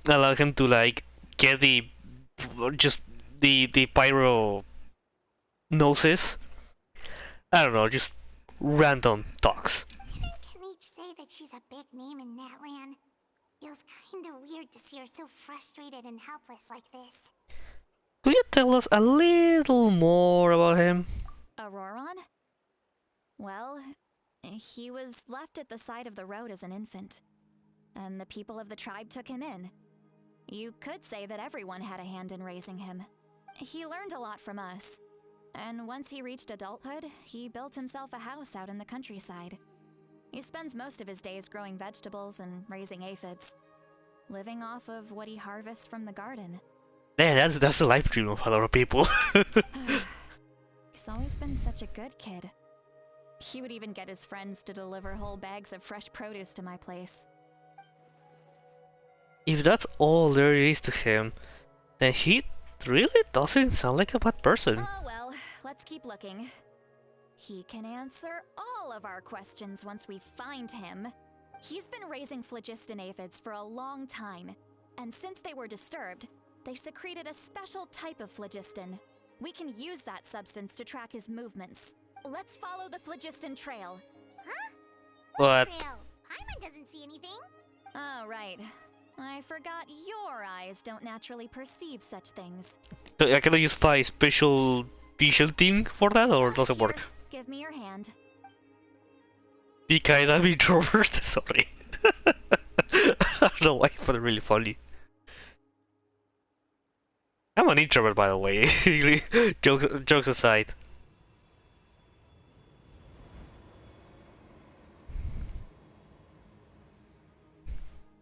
allow him to like get the pyro gnosis. I don't know, just random talks. Didn't Kaleech say that she's a big name in Natlan? Feels kinda weird to see her so frustrated and helpless like this. Could you tell us a little more about him? Auroron? Well, he was left at the side of the road as an infant. and the people of the tribe took him in. You could say that everyone had a hand in raising him. He learned a lot from us. And once he reached adulthood, he built himself a house out in the countryside. He spends most of his days growing vegetables and raising aphids, living off of what he harvests from the garden. Yeah, that's the life dream of a lot of people. He's always been such a good kid. He would even get his friends to deliver whole bags of fresh produce to my place. If that's all there is to him, then he really doesn't sound like a bad person. Oh well, let's keep looking. He can answer all of our questions once we find him. He's been raising phlogiston aphids for a long time, and since they were disturbed, they secreted a special type of phlogiston. We can use that substance to track his movements. Let's follow the phlogiston trail. Huh? What? Trail? Paimon doesn't see anything. Oh, right. I forgot your eyes don't naturally perceive such things. I can use my special vision thing for that, or does it Here, work? give me your hand. Be kind of introvert. Sorry. I don't know why I found it really funny. I'm an introvert, by the way. Jokes aside.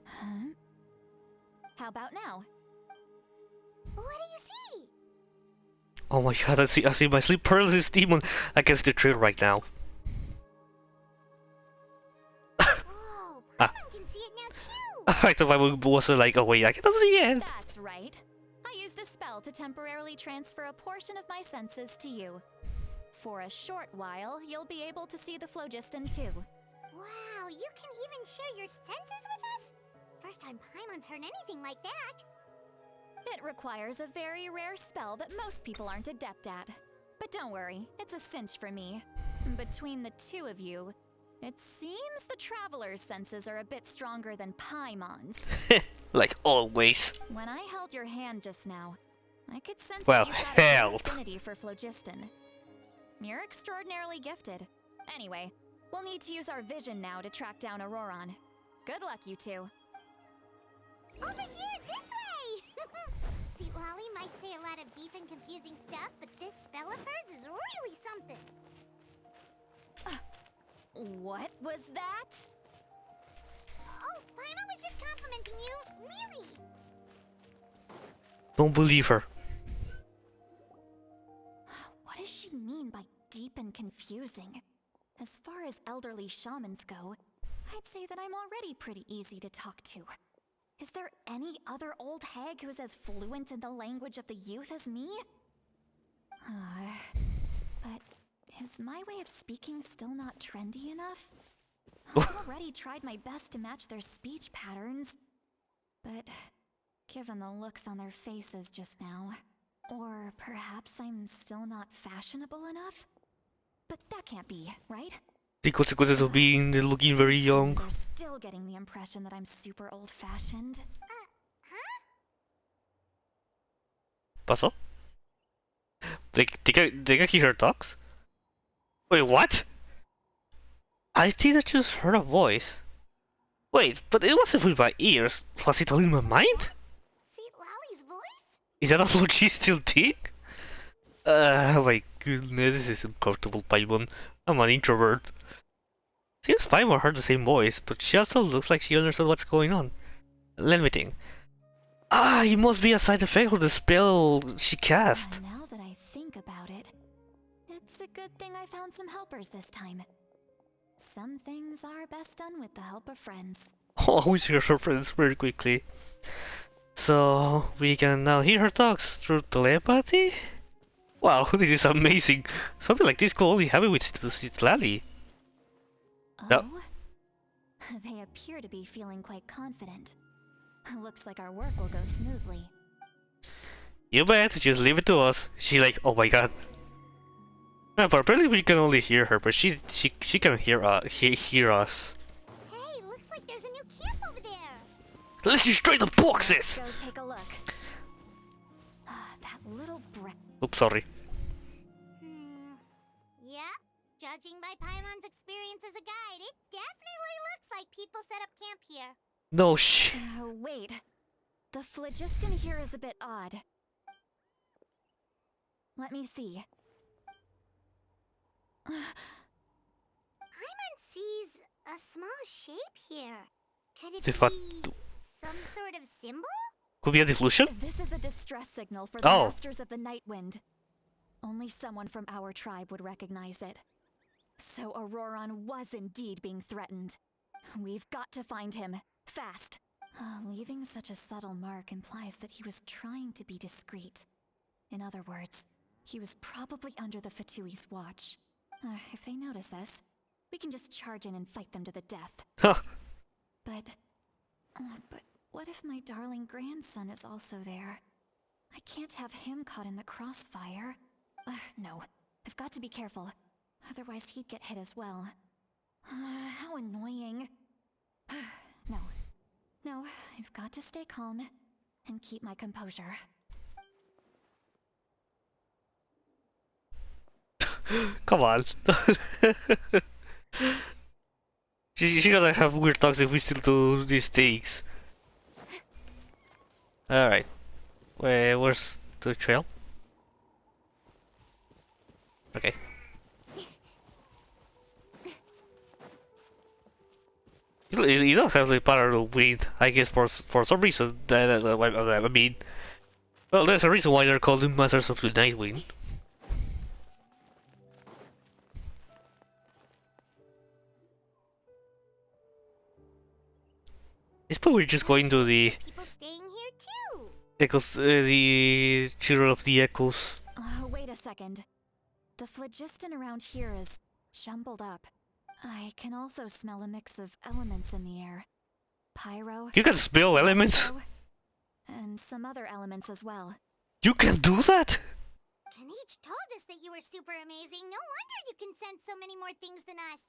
Huh? How about now? What do you see? Oh my god, I see my sleep paralysis demon against the trail right now. Whoa, Ah. Paimon can see it now too. I thought I was like, oh wait, I cannot see it. That's right. I used a spell to temporarily transfer a portion of my senses to you. For a short while, you'll be able to see the phlogiston too. Wow, you can even share your senses with us? First time Paimon's heard anything like that. It requires a very rare spell that most people aren't adept at. But don't worry, it's a cinch for me. Between the two of you, it seems the Traveler's senses are a bit stronger than Paimon's. Like always. When I held your hand just now, I could sense Well, that you've got a held. good affinity for phlogiston. You're extraordinarily gifted. Anyway, we'll need to use our vision now to track down Auroron. Good luck, you two. Over here, this way! See, Lolly might say a lot of deep and confusing stuff, but this spell of hers is really something. What was that? Oh, Paimon was just complimenting you. Really? Don't believe her. What does she mean by deep and confusing? As far as elderly shamans go, I'd say that I'm already pretty easy to talk to. Is there any other old hag who's as fluent in the language of the youth as me? But is my way of speaking still not trendy enough? I've already tried my best to match their speech patterns, but given the looks on their faces just now, or perhaps I'm still not fashionable enough? But that can't be, right? The consequences of being looking very young. They're still getting the impression that I'm super old-fashioned. Huh? Pasó? They can hear her talks? Wait, what? I think I just heard a voice. Wait, but it wasn't with my ears. Was it all in my mind? See Lolly's voice? Is that a logistical thing? My goodness, this is uncomfortable, Paimon. I'm an introvert. Seems Paimon heard the same voice, but she also looks like she understood what's going on. Let me think. Ah, it must be a side effect of the spell she cast. Now that I think about it, it's a good thing I found some helpers this time. Some things are best done with the help of friends. Always hear her friends very quickly. So, we can now hear her talks through telepathy? Wow, this is amazing. Something like this could only happen with Citlali. No. Oh? They appear to be feeling quite confident. Looks like our work will go smoothly. You bet, just leave it to us. She's like, oh my god. But apparently we can only hear her, but she can hear us. Hey, looks like there's a new camp over there. Let's destroy the boxes! Go take a look. That little brat. Oops, sorry. Yep. Judging by Paimon's experience as a guide, it definitely looks like people set up camp here. No shit. Wait. The phlogiston here is a bit odd. Let me see. Paimon sees a small shape here. Could it The be fat some sort of symbol? could be a delusion. This is a distress signal for the Oh. Masters of the Night Wind. Only someone from our tribe would recognize it. So Auroron was indeed being threatened. We've got to find him. Fast. Leaving such a subtle mark implies that he was trying to be discreet. In other words, he was probably under the Fatui's watch. If they notice us, we can just charge in and fight them to the death. Huh. But what if my darling grandson is also there? I can't have him caught in the crossfire. No, I've got to be careful. Otherwise he'd get hit as well. How annoying. No, I've got to stay calm and keep my composure. Come on. she gonna have weird talks if we still do these things. Alright. Where's the trail? Okay. He does have the power to wind, I guess, for some reason. I mean, well, there's a reason why they're called the Masters of the Night Wind. It's probably just going to the People staying here too. echoes, the children of the echoes. Wait a second. The phlogiston around here is jumbled up. I can also smell a mix of elements in the air. Pyro. You can smell elements. electro, and some other elements as well. You can do that. Kanich told us that you were super amazing. No wonder you can sense so many more things than us.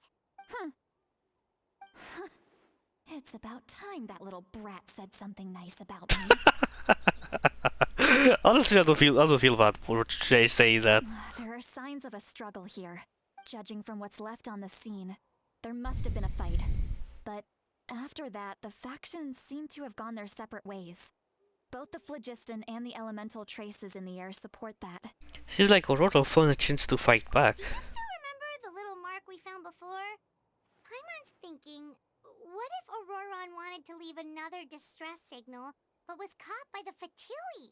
It's about time that little brat said something nice about me. Honestly, I don't feel bad for saying that. There are signs of a struggle here. Judging from what's left on the scene, there must have been a fight. But after that, the factions seem to have gone their separate ways. Both the phlogiston and the elemental traces in the air support that. Seems like Aurora found a chance to fight back. Do you still remember the little mark we found before? Paimon's thinking, what if Auroron wanted to leave another distress signal, but was caught by the Fatui?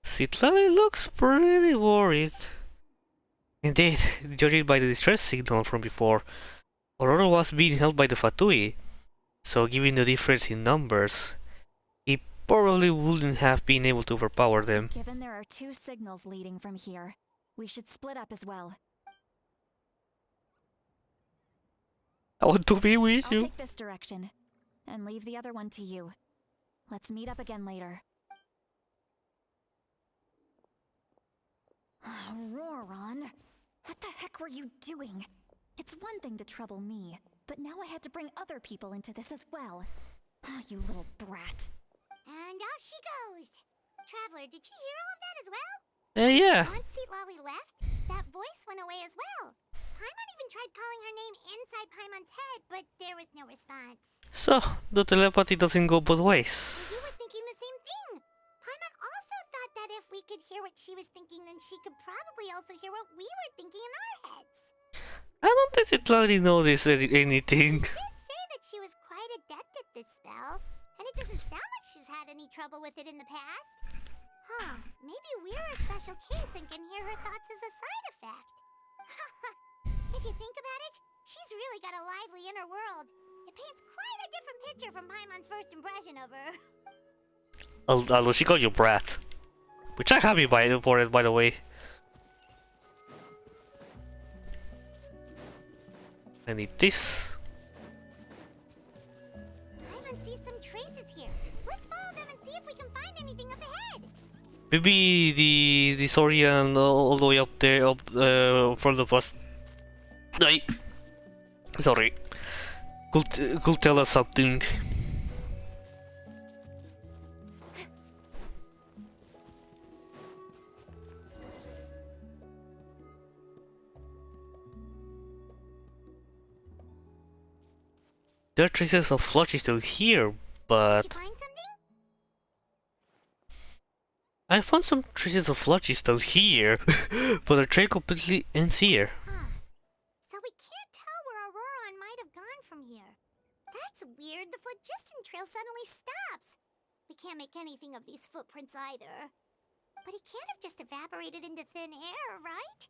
Citlali looks pretty worried. Indeed, judging by the distress signal from before, Aurora was being held by the Fatui, so given the difference in numbers, he probably wouldn't have been able to overpower them. Given there are two signals leading from here, we should split up as well. I want to be with I'll you. take this direction, and leave the other one to you. Let's meet up again later. Auroron, what the heck were you doing? It's one thing to trouble me, but now I had to bring other people into this as well. You little brat. And off she goes. Traveler, did you hear all of that as well? Yeah. Once Citlali left, that voice went away as well. Paimon even tried calling her name inside Paimon's head, but there was no response. So, the telepathy doesn't go both ways. We were thinking the same thing. Paimon also thought that if we could hear what she was thinking, then she could probably also hear what we were thinking in our heads. I don't think Citlali noticed anything. She did say that she was quite adept at this spell, and it doesn't sound like she's had any trouble with it in the past. Maybe we're a special case and can hear her thoughts as a side effect. If you think about it, she's really got a lively inner world. It paints quite a different picture from Paimon's first impression of her. Although she called you brat. Which I'm happy for it, by the way. I need this. Paimon sees some traces here. Let's follow them and see if we can find anything up ahead. Maybe the Saurian all the way up there, up front of us. Sorry. Could tell us something. There are traces of flotchy still here, Did but you find something? I found some traces of flotchy still here, but the trail completely ends here. Huh. So we can't tell where Auroron might have gone from here. That's weird. The phlogiston trail suddenly stops. We can't make anything of these footprints either. But he can't have just evaporated into thin air, right?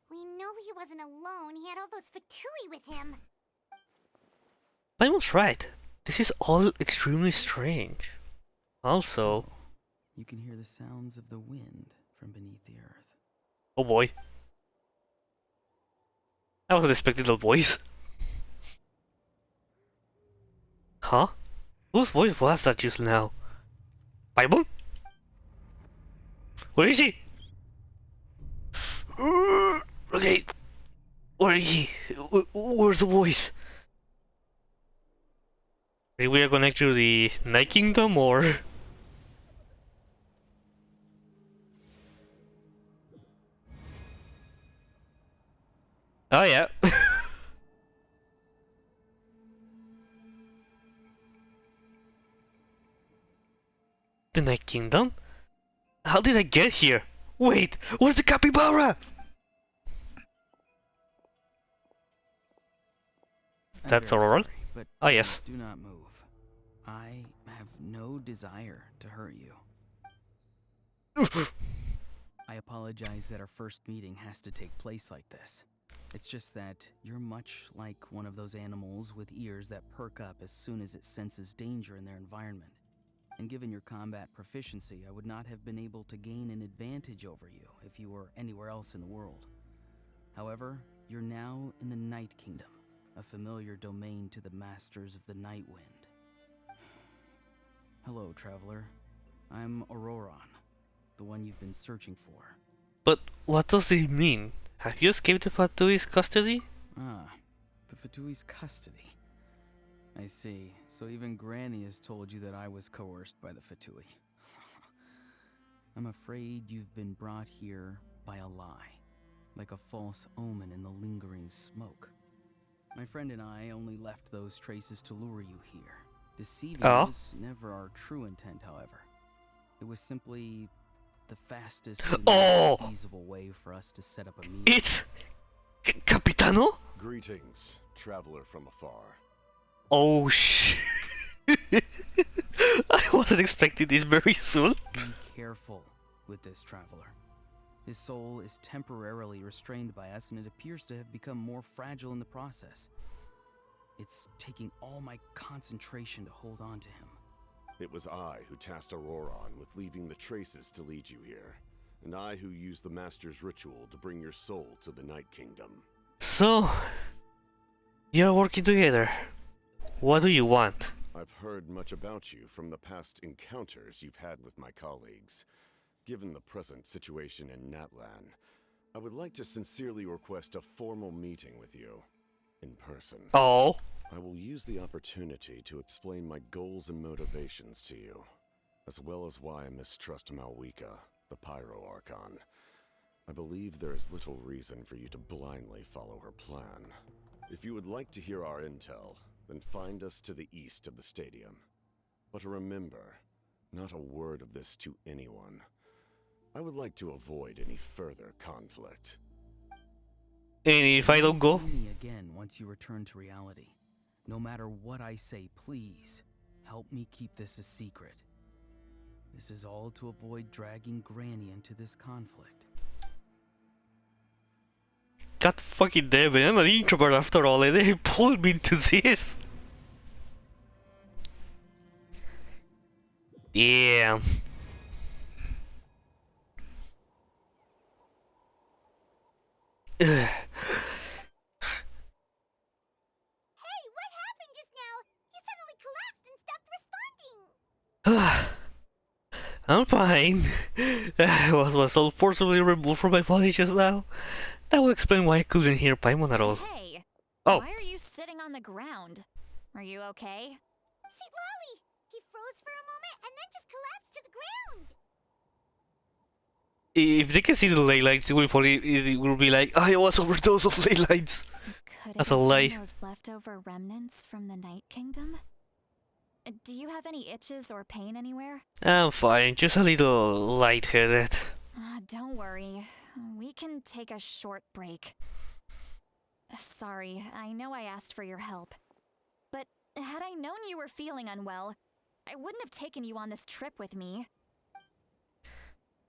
We know he wasn't alone. He had all those Fatui with him. Paimon's right. This is all extremely strange. Also, You can hear the sounds of the wind from beneath the earth. oh boy. I wasn't expecting the voice. Huh? Whose voice was that just now? Paimon? Where is he? Okay. Where is he? Where's the voice? Are we connected to the Night Kingdom or? Oh yeah. The Night Kingdom? How did I get here? Wait, where's the capybara? That's very Auroron? sorry, but Oh, yes. please do not move. I have no desire to hurt you. I apologize that our first meeting has to take place like this. It's just that you're much like one of those animals with ears that perk up as soon as it senses danger in their environment. And given your combat proficiency, I would not have been able to gain an advantage over you if you were anywhere else in the world. However, you're now in the Night Kingdom, a familiar domain to the masters of the Night Wind. Hello, traveler. I'm Auroron, the one you've been searching for. But what does this mean? Have you escaped the Fatui's custody? Ah, the Fatui's custody. I see. So even Granny has told you that I was coerced by the Fatui. I'm afraid you've been brought here by a lie, like a false omen in the lingering smoke. My friend and I only left those traces to lure you here. Deceiving you was never our true intent, however. It was simply the fastest and most feasible way for us to set up a meeting. It's Capitano? Greetings, traveler from afar. Oh shit. I wasn't expecting this very soon. Be careful with this traveler. His soul is temporarily restrained by us, and it appears to have become more fragile in the process. It's taking all my concentration to hold on to him. It was I who tasked Auroron with leaving the traces to lead you here, and I who used the Master's ritual to bring your soul to the Night Kingdom. So, you're working together. What do you want? I've heard much about you from the past encounters you've had with my colleagues. Given the present situation in Natlan, I would like to sincerely request a formal meeting with you, in person. Oh. I will use the opportunity to explain my goals and motivations to you, as well as why I mistrust Malwika, the Pyro Archon. I believe there is little reason for you to blindly follow her plan. If you would like to hear our intel, then find us to the east of the stadium. But remember, not a word of this to anyone. I would like to avoid any further conflict. And if I don't go? See me again once you return to reality. No matter what I say, please help me keep this a secret. This is all to avoid dragging Granny into this conflict. God fucking damn it, I'm an introvert after all, and they pulled me into this. Damn. Hey, what happened just now? You suddenly collapsed and stopped responding. I'm fine. I was my soul forcibly removed from my body just now. That will explain why I couldn't hear Paimon at all. Hey, Oh. why are you sitting on the ground? Are you okay? See, Lolly! He froze for a moment and then just collapsed to the ground. If they can see the ley lines, it will be like, I was overdose of ley lines. Could That's it a have lie. been those leftover remnants from the Night Kingdom? Do you have any itches or pain anywhere? I'm fine, just a little lightheaded. Don't worry. We can take a short break. Sorry, I know I asked for your help. But had I known you were feeling unwell, I wouldn't have taken you on this trip with me.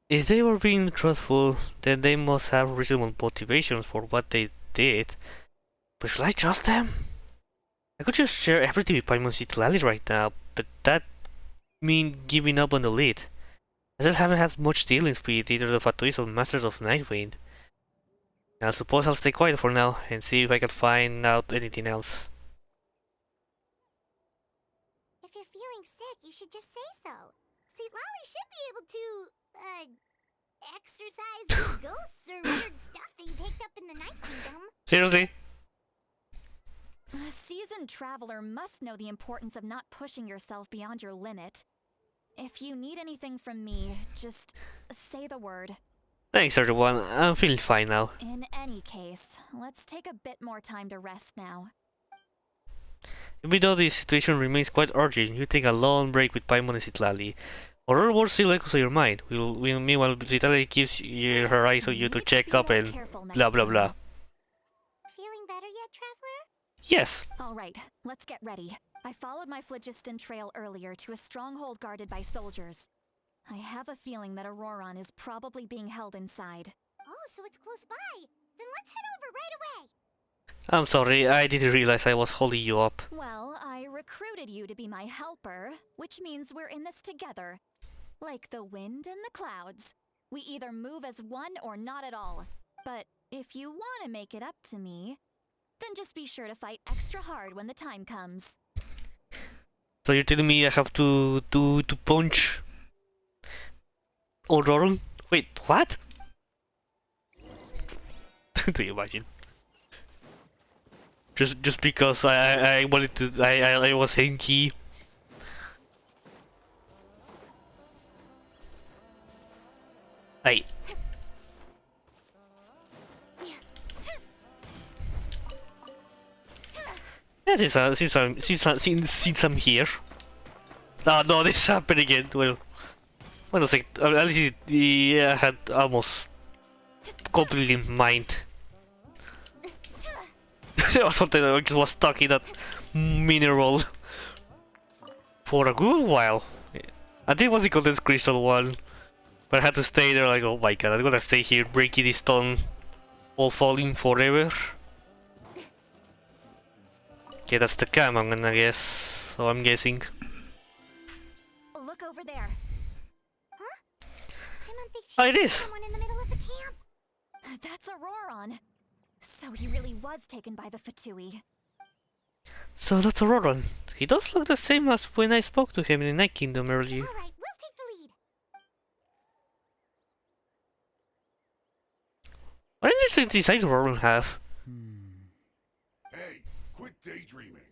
If they were being truthful, then they must have reasonable motivations for what they did. But should I trust them? I could just share everything with Paimon Citlali right now, but that mean giving up on the lead. I still haven't had much dealings with either the Fatuis or Masters of Nightwind. I suppose I'll stay quiet for now and see if I can find out anything else. If you're feeling sick, you should just say so. See, Lolly should be able to, exercise these ghosts or weird stuff that you picked up in the Night Kingdom. Seriously? A seasoned traveler must know the importance of not pushing yourself beyond your limit. If you need anything from me, just say the word. Thanks everyone, I'm feeling fine now. In any case, let's take a bit more time to rest now. Even though this situation remains quite urgent, you take a long break with Paimon and Citlali. Or words still echoes in your mind. Meanwhile, Citlali gives you her eyes on you to check up and blah blah blah. Feeling better yet, Traveler? Yes. Alright, let's get ready. I followed my phlogiston trail earlier to a stronghold guarded by soldiers. I have a feeling that Auroron is probably being held inside. Oh, so it's close by. Then let's head over right away. I'm sorry, I didn't realize I was holding you up. Well, I recruited you to be my helper, which means we're in this together. Like the wind and the clouds. We either move as one or not at all. But if you want to make it up to me, then just be sure to fight extra hard when the time comes. So you're telling me I have to punch Auroron? Wait, what? Do you imagine? Just because I wanted to I was saying key. Hey. Yeah, since I'm here. Oh no, this happened again. Well, wait a sec. At least I had almost completely mind. I thought that I just was stuck in that mineral for a good while. I think it was the condensed crystal one, but I had to stay there. Like, oh my god, I'm gonna stay here breaking this stone, all falling forever. Okay, that's the cam, I'm gonna guess. So I'm guessing. Look over there. Huh? Paimon thinks Oh, it she's is. someone in the middle of the camp. That's Auroron. So he really was taken by the Fatui. So that's Auroron. He does look the same as when I spoke to him in the Night Kingdom earlier. All right, we'll take the lead. What interesting designs Auroron have? Hey, quit daydreaming.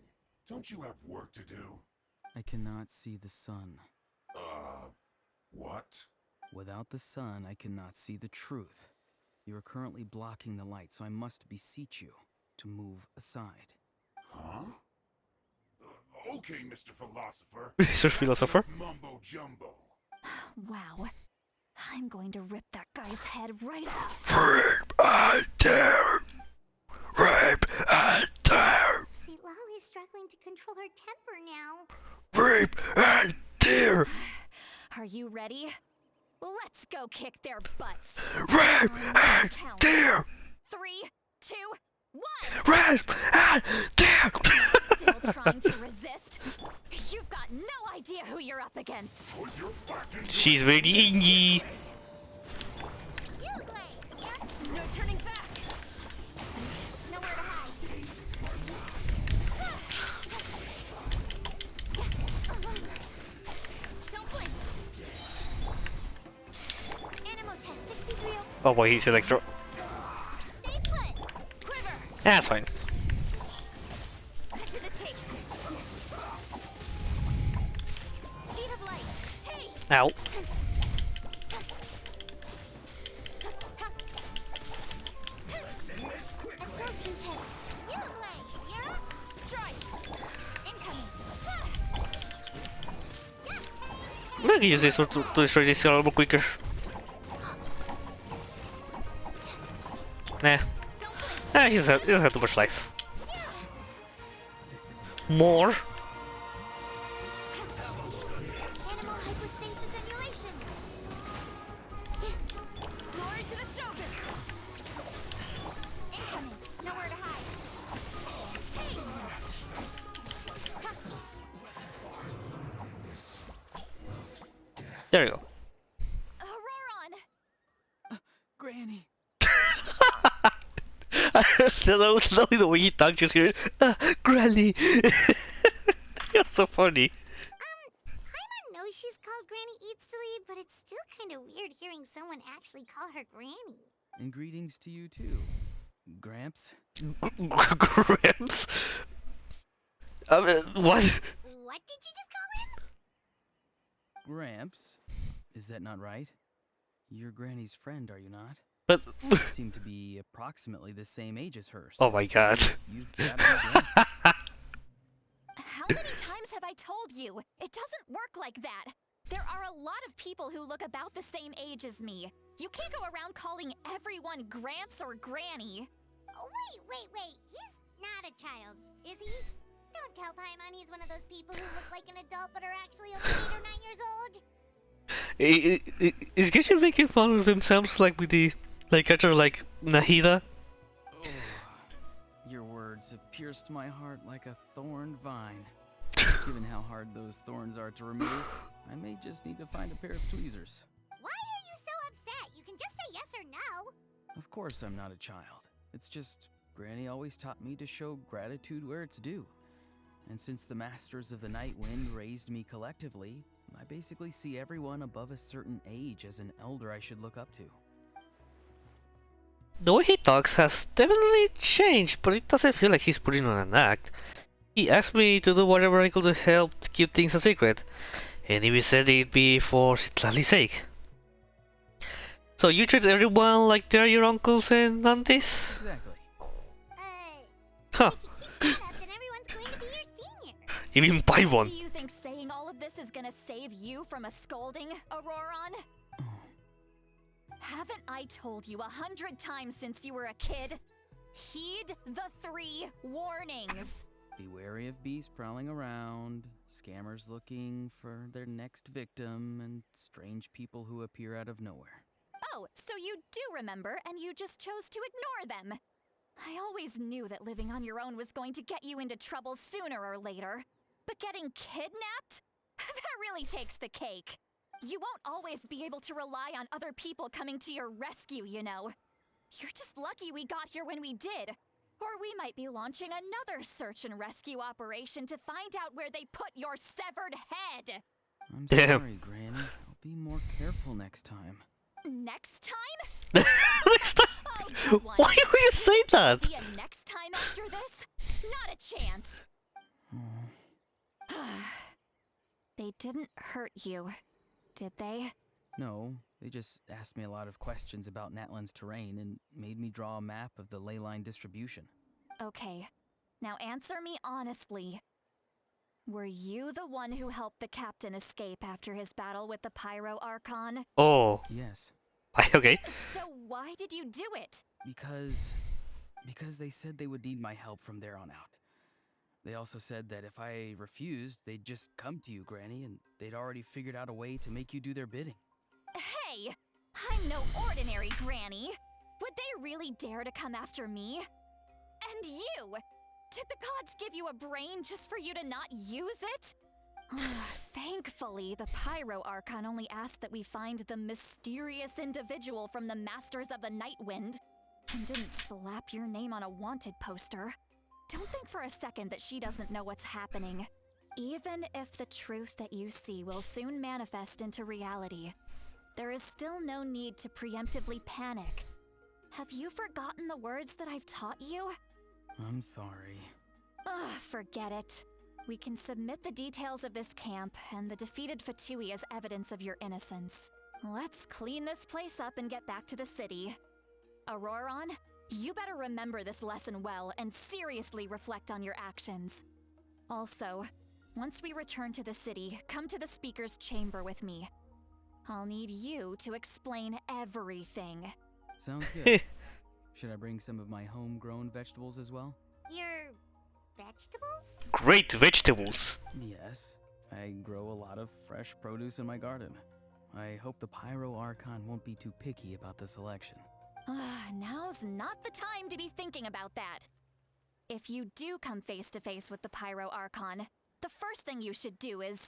Don't you have work to do? I cannot see the sun. What? Without the sun, I cannot see the truth. You are currently blocking the light, so I must beseech you to move aside. Huh? Okay, Mr. Philosopher. Mr. Philosopher? Mumbo jumbo. Wow. I'm going to rip that guy's head right off. Rape and dare! Rape and dare! See, Lolly's struggling to control her temper now. Rape and dare! Are you ready? Let's go kick their butts. Rape and Count. dare! 3, 2, 1. Rape and dare! Still trying to resist? You've got no idea who you're up against. Put your back into She's very ingy. You, Blade. Yeah. No turning back. Nowhere to hide. Don't blink. Animal test 63. Oh boy, he's electro. Stay put. Quiver. That's fine. Cut to the chase. Speed of light. Hey. Ow. Absorption test. You, Blade. I'm gonna use this one to destroy this a little more quicker. Nah. He doesn't have too much life. More? Animal hypostasis emulation. Glory to the Shogun. Incoming. Nowhere to hide. Hey. There you go. Auroron! Granny! That was lovely the way he talked just here. Granny! You're so funny. Paimon knows she's called Granny Eatsley, but it's still kind of weird hearing someone actually call her Granny. And greetings to you too, Gramps. Gramps? What? What did you just call him? Gramps? Is that not right? You're Granny's friend, are you not? But You seem to be approximately the same age as her. oh my god. You've got to be Gramps. How many times have I told you? It doesn't work like that. There are a lot of people who look about the same age as me. You can't go around calling everyone Gramps or Granny. Oh, wait. He's not a child, is he? Don't tell Paimon he's one of those people who look like an adult but are actually only 8 or 9 years old. Is Genshin making fun of themselves like with the character like Nahida? Oh, your words have pierced my heart like a thorn vine. Given how hard those thorns are to remove, I may just need to find a pair of tweezers. Why are you so upset? You can just say yes or no. Of course I'm not a child. It's just Granny always taught me to show gratitude where it's due. And since the Masters of the Night Wind raised me collectively, I basically see everyone above a certain age as an elder I should look up to. The way he talks has definitely changed, but it doesn't feel like he's putting on an act. He asked me to do whatever I could to help keep things a secret, and he said it'd be for Citlali's sake. So you treat everyone like they're your uncles and aunties? Exactly. Huh. If you keep that up, then everyone's going to be your senior. Even buy one. Do you think saying all of this is gonna save you from a scolding, Auroron? Haven't I told you 100 times since you were a kid? Heed the 3 warnings. Be wary of beasts prowling around, scammers looking for their next victim, and strange people who appear out of nowhere. Oh, so you do remember, and you just chose to ignore them. I always knew that living on your own was going to get you into trouble sooner or later. But getting kidnapped? That really takes the cake. You won't always be able to rely on other people coming to your rescue, you know. You're just lucky we got here when we did. Or we might be launching another search and rescue operation to find out where they put your severed head. I'm Damn. sorry, Granny. I'll be more careful next time. Next time? Next time. Oh, good one. Why would you say that? Be a next time after this? Not a chance. They didn't hurt you, did they? No, they just asked me a lot of questions about Natlan's terrain and made me draw a map of the ley line distribution. Okay, now answer me honestly. Were you the one who helped the captain escape after his battle with the Pyro Archon? Oh. Yes, Okay. So why did you do it? because they said they would need my help from there on out. They also said that if I refused, they'd just come to you, Granny, and they'd already figured out a way to make you do their bidding. Hey, I'm no ordinary Granny. Would they really dare to come after me? And you! Did the gods give you a brain just for you to not use it? Thankfully, the Pyro Archon only asked that we find the mysterious individual from the Masters of the Night Wind, and didn't slap your name on a wanted poster. Don't think for a second that she doesn't know what's happening. Even if the truth that you see will soon manifest into reality, there is still no need to preemptively panic. Have you forgotten the words that I've taught you? I'm sorry. Ugh, forget it. We can submit the details of this camp and the defeated Fatui as evidence of your innocence. Let's clean this place up and get back to the city. Auroron, you better remember this lesson well and seriously reflect on your actions. Also, Once we return to the city, come to the speaker's chamber with me. I'll need you to explain everything. Sounds good. Should I bring some of my homegrown vegetables as well? Your vegetables? Great vegetables. Yes. I grow a lot of fresh produce in my garden. I hope the Pyro Archon won't be too picky about the selection. Now's not the time to be thinking about that. If you do come face to face with the Pyro Archon, the first thing you should do is...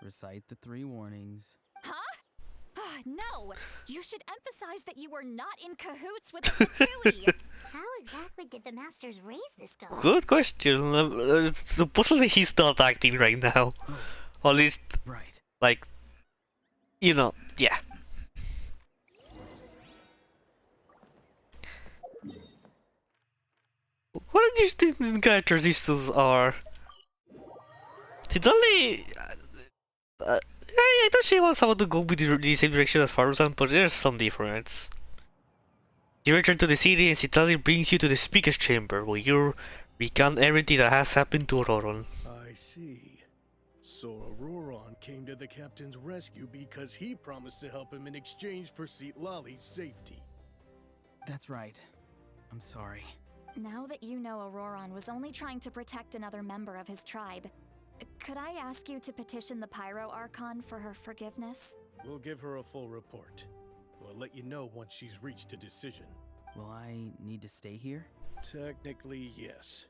Recite the 3 warnings. Huh? No! You should emphasize that you were not in cahoots with the Fatui! How exactly did the masters raise this guy? Good question. Supposedly he's not acting right now. Or at least, Right. like, you know, yeah. What do you think the characters these are? Sidali, I thought she was about to go with the same direction as Faruzan, but there's some difference. You return to the city and Sidali brings you to the speaker's chamber, where you recount everything that has happened to Auroron. I see. So Auroron came to the captain's rescue because he promised to help him in exchange for Lali's safety. That's right. I'm sorry. Now that you know Auroron was only trying to protect another member of his tribe, could I ask you to petition the Pyro Archon for her forgiveness? We'll give her a full report. We'll let you know once she's reached a decision. Will I need to stay here? Technically, yes.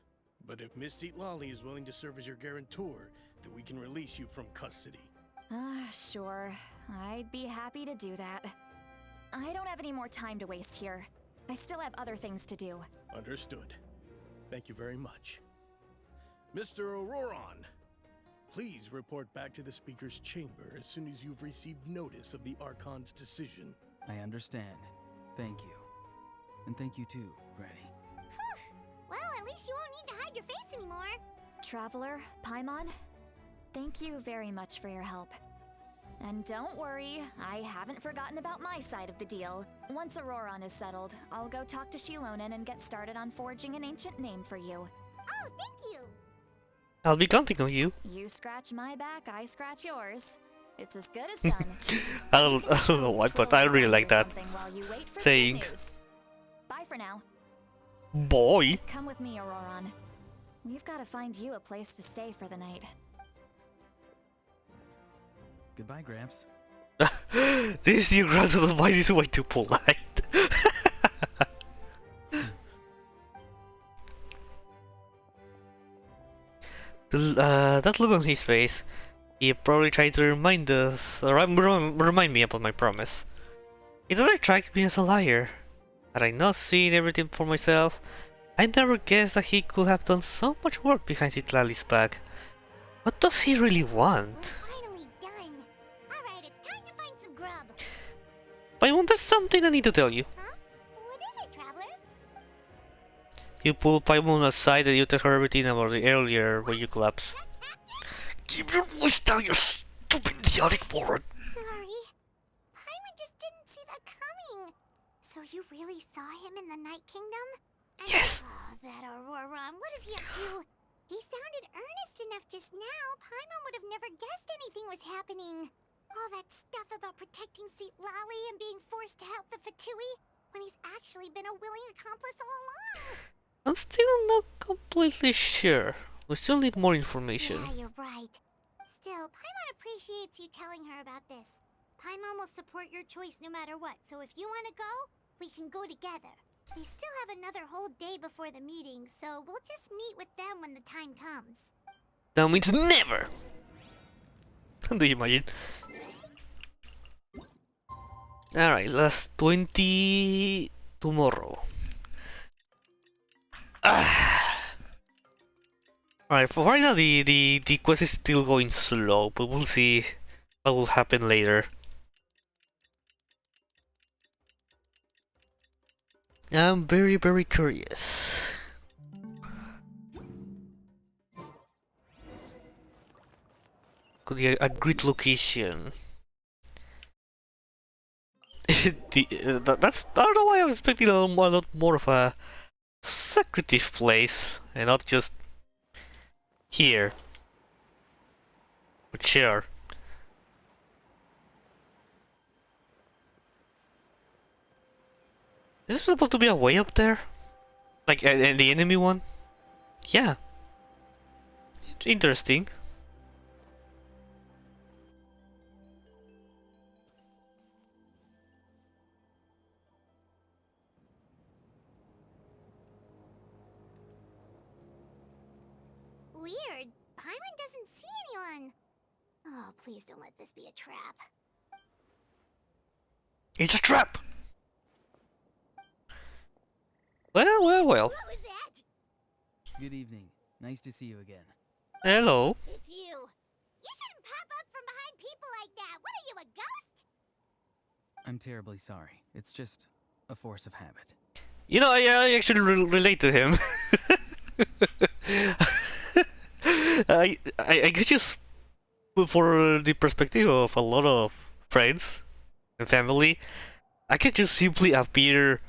But if Miss Lali is willing to serve as your guarantor, then we can release you from custody. Sure. I'd be happy to do that. I don't have any more time to waste here. I still have other things to do. Understood. Thank you very much. Mr. Auroron, please report back to the speaker's chamber as soon as you've received notice of the Archon's decision. I understand. Thank you. And thank you too, Granny. Well, at least you won't need to hide your face anymore. Traveler, Paimon, thank you very much for your help. And don't worry, I haven't forgotten about my side of the deal. Once Auroron is settled, I'll go talk to Shilonen and get started on forging an ancient name for you. Oh, thank you. I'll be counting on you. You scratch my back, I scratch yours. It's as good as done. I don't know why, but I really like that While you wait for the saying. news. Bye for now. Boy. Come with me, Auroron. We've got to find you a place to stay for the night. Goodbye, Gramps. This new grandson of mine is way too polite. That look on his face, he probably tried to remind us, or remind me about my promise. It doesn't strike me as a liar. Had I not seen everything for myself, I never guessed that he could have done so much work behind Citlali's back. What does he really want? We're finally done. Alright, it's time to find some grub. Paimon, there's something I need to tell you. Huh? What is it, Traveler? You pull Paimon aside and you tell her everything about the earlier when you collapsed. Keep your voice down, you stupid idiotic moron! Sorry. Paimon just didn't see that coming. So you really saw him in the Night Kingdom? Yes. Oh, that Auroron. What is he up to? He sounded earnest enough just now. Paimon would have never guessed anything was happening. All that stuff about protecting Lali and being forced to help the Fatui, when he's actually been a willing accomplice all along. I'm still not completely sure. We still need more information. Yeah, you're right. Still, Paimon appreciates you telling her about this. Paimon will support your choice no matter what, so if you want to go, we can go together. We still have another whole day before the meeting, so we'll just meet with them when the time comes. That means never! Do you imagine? Alright, last 20 tomorrow. Alright, for right now the quest is still going slow, but we'll see what will happen later. I'm very, very curious. Could be a great location. That's, I don't know why I was expecting a lot more of a secretive place and not just here. chair. Is this supposed to be a way up there? Like, and the enemy one? Yeah. It's interesting. Weird. Paimon doesn't see anyone. Oh, please don't let this be a trap. It's a trap! Well, well, well. What was that? Good evening. Nice to see you again. Hello. It's you. You shouldn't pop up from behind people like that. What are you, a ghost? I'm terribly sorry. It's just a force of habit. You know, I actually relate to him. I guess just for the perspective of a lot of friends and family, I can just simply appear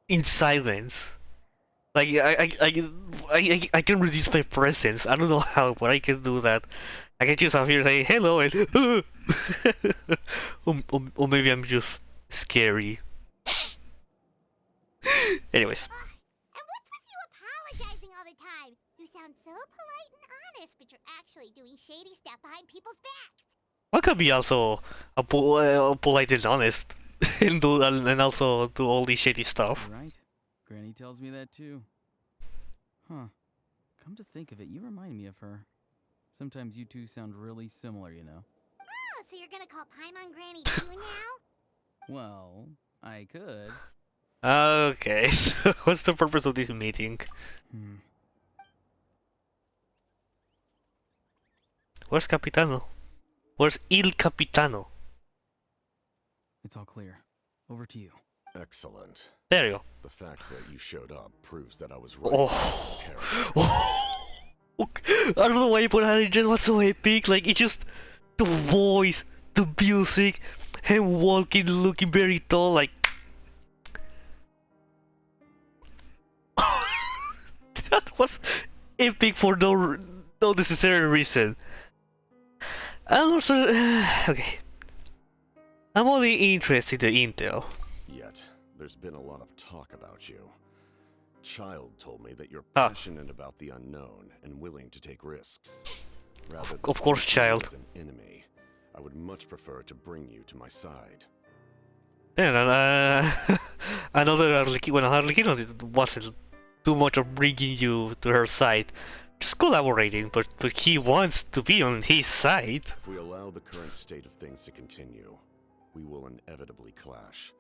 in silence. Like I can reduce my presence. I don't know how, but I can do that. I can just appear and say hello and or maybe I'm just scary. Anyways. And what's with you apologizing all the time? You sound so polite and honest, but you're actually doing shady stuff behind people's backs. One can be also polite and honest, and also do all this shady stuff. You're right. Granny tells me that too. Huh. Come to think of it, you remind me of her. Sometimes you two sound really similar, you know. Oh, so you're gonna call Paimon Granny too now? Well, I could. Okay, so what's the purpose of this meeting? Where's Capitano? Where's Il Capitano? It's all clear. Over to you. Excellent. There you go. The fact that you showed up proves that I was right. I don't know why you put that in, just was so epic. Like, it's just the voice, the music, him walking, looking very tall, like. That was epic for no necessary reason. And also, okay. I'm only interested in the intel. Yet, there's been a lot of talk about you. Child told me that you're passionate about the unknown and willing to take risks. Rather than of course, seeing you Child. as an enemy, I would much prefer to bring you to my side. Then, another Arlequino wasn't too much of bringing you to her side, just collaborating, but he wants to be on his side. If we allow the current state of things to continue, we will inevitably clash.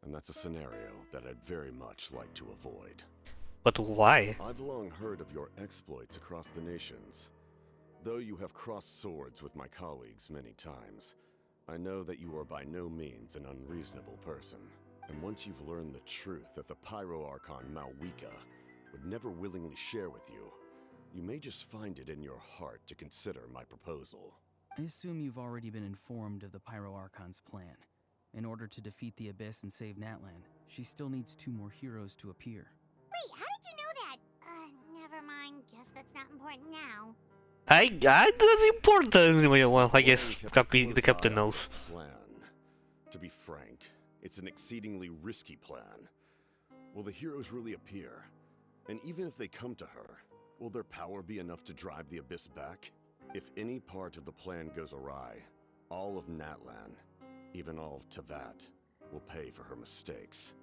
And that's a scenario that I'd very much like to avoid. But why? I've long heard of your exploits across the nations. Though you have crossed swords with my colleagues many times, I know that you are by no means an unreasonable person. And once you've learned the truth that the Pyro Archon Malwika would never willingly share with you, you may just find it in your heart to consider my proposal. I assume you've already been informed of the Pyro Archon's plan. In order to defeat the Abyss and save Natlan, she still needs 2 more heroes to appear. Wait, how did you know that? Never mind. Guess that's not important now. That's important anyway. Well, I guess the captain knows. Plan. To be frank, it's an exceedingly risky plan. Will the heroes really appear? And even if they come to her, will their power be enough to drive the Abyss back? If any part of the plan goes awry, all of Natlan, even all of Tevat, will pay for her mistakes.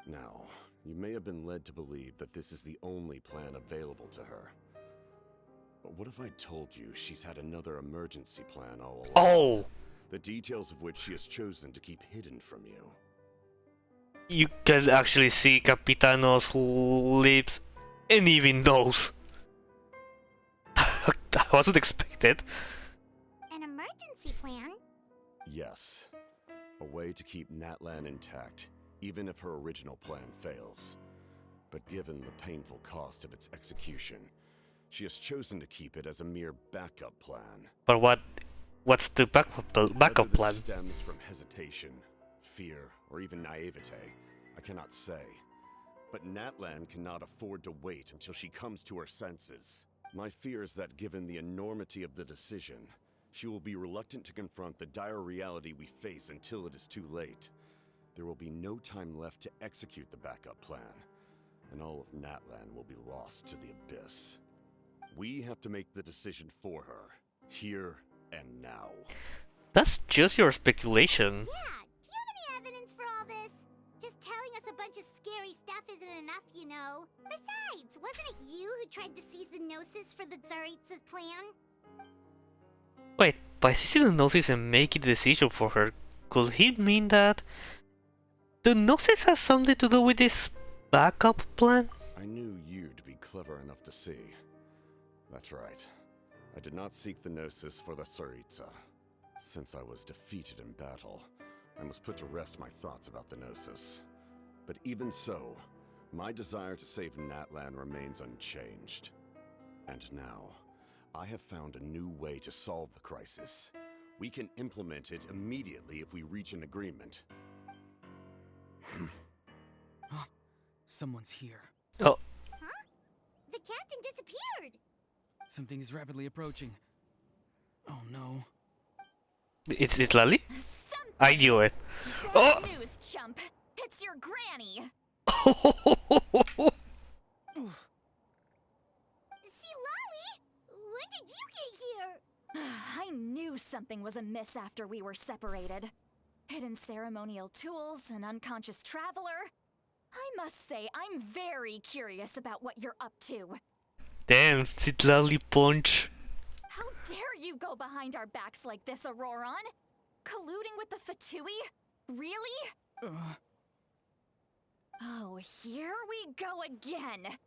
Now, you may have been led to believe that this is the only plan available to her. But what if I told you she's had another emergency plan all along? Oh! The details of which she has chosen to keep hidden from you. You can actually see Capitano's lips and even nose. That wasn't expected. An emergency plan? Yes. A way to keep Natlan intact, even if her original plan fails. But given the painful cost of its execution, she has chosen to keep it as a mere backup plan. But what's the backup Whether plan? this stems from hesitation, fear, or even naivete, I cannot say. But Natlan cannot afford to wait until she comes to her senses. My fear is that given the enormity of the decision, She will be reluctant to confront the dire reality we face until it is too late. There will be no time left to execute the backup plan, and all of Natlan will be lost to the abyss. We have to make the decision for her, here and now. That's just your speculation. Yeah, do you have any evidence for all this? Just telling us a bunch of scary stuff isn't enough, you know. Besides, wasn't it you who tried to seize the Gnosis for the Tsaritsa plan? Wait, by seizing the Gnosis and making the decision for her, could he mean that the Gnosis has something to do with this backup plan? I knew you'd be clever enough to see. That's right. I did not seek the Gnosis for the Tsaritsa. Since I was defeated in battle, I must put to rest my thoughts about the Gnosis. But even so, my desire to save Natlan remains unchanged. And now, I have found a new way to solve the crisis. We can implement it immediately if we reach an agreement. Someone's here. Oh, Huh? The captain disappeared! Something is rapidly approaching. Oh no. it's Lali? Some I knew it. bad Oh! news, chump. It's your granny. See, Lolly? When did you get here? I knew something was amiss after we were separated. Hidden ceremonial tools, an unconscious traveler. I must say, I'm very curious about what you're up to. Damn, Lali punch. How dare you go behind our backs like this, Auroron? Colluding with the Fatui? Really? Oh, here we go again.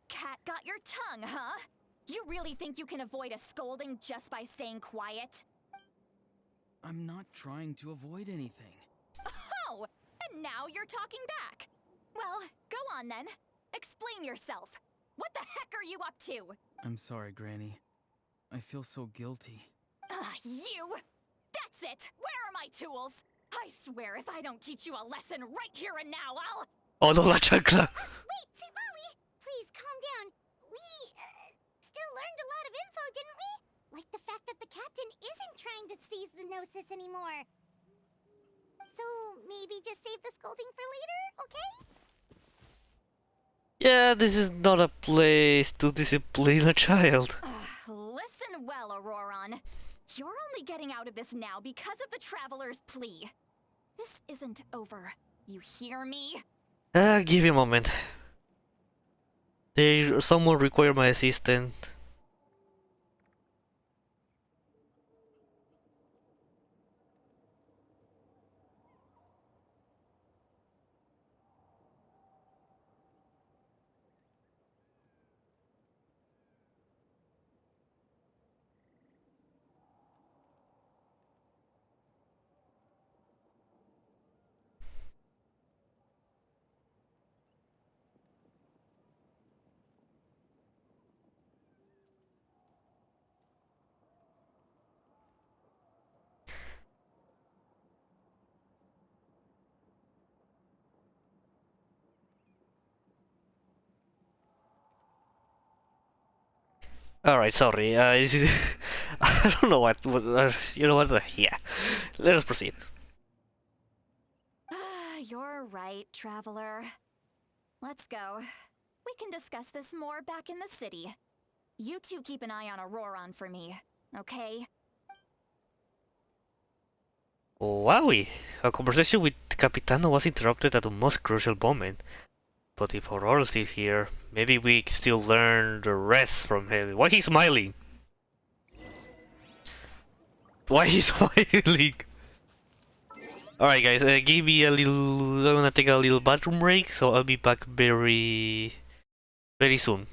Cat got your tongue, huh? You really think you can avoid a scolding just by staying quiet? I'm not trying to avoid anything. Oh, and now you're talking back. Well, go on then. Explain yourself. What the heck are you up to? I'm sorry, Granny. I feel so guilty. You! That's it! Where are my tools? I swear if I don't teach you a lesson right here and now, I'll... Oh no, la chancla. Wait, see, Lolly! Please, calm down. We, still learned a lot of info, didn't we? Like the fact that the captain isn't trying to seize the Gnosis anymore. So, maybe just save the scolding for later, okay? Yeah, this is not a place to discipline a child. Listen well, Auroron. You're only getting out of this now because of the Traveler's plea. This isn't over. You hear me? Give me a moment. Someone require my assistant. Alright, sorry. I don't know you know what? Yeah. Let us proceed. You're right, Traveler. Let's go. We can discuss this more back in the city. You two keep an eye on Auroron for me, okay? Wowie! Our conversation with Capitano was interrupted at the most crucial moment. But if Aurora's still here, maybe we can still learn the rest from him. Why he's smiling? Why he's smiling? Alright guys, give me a little... I'm gonna take a little bathroom break, so I'll be back very soon.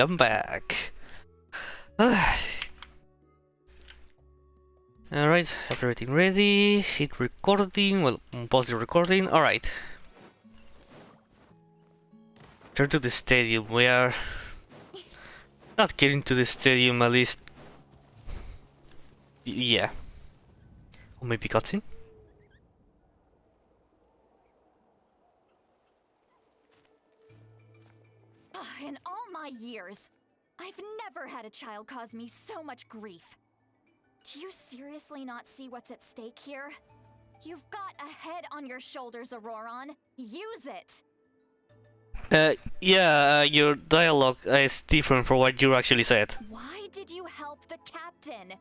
I'm back. Alright, have everything ready. Hit recording. Well, pause the recording. Alright. Turn to the stadium. We are not getting to the stadium, at least. Yeah. Or maybe cutscene? In all my years, I've never had a child cause me so much grief. Do you seriously not see what's at stake here? You've got a head on your shoulders, Auroron. Use it! Your dialogue is different from what you actually said. Why did you help the captain?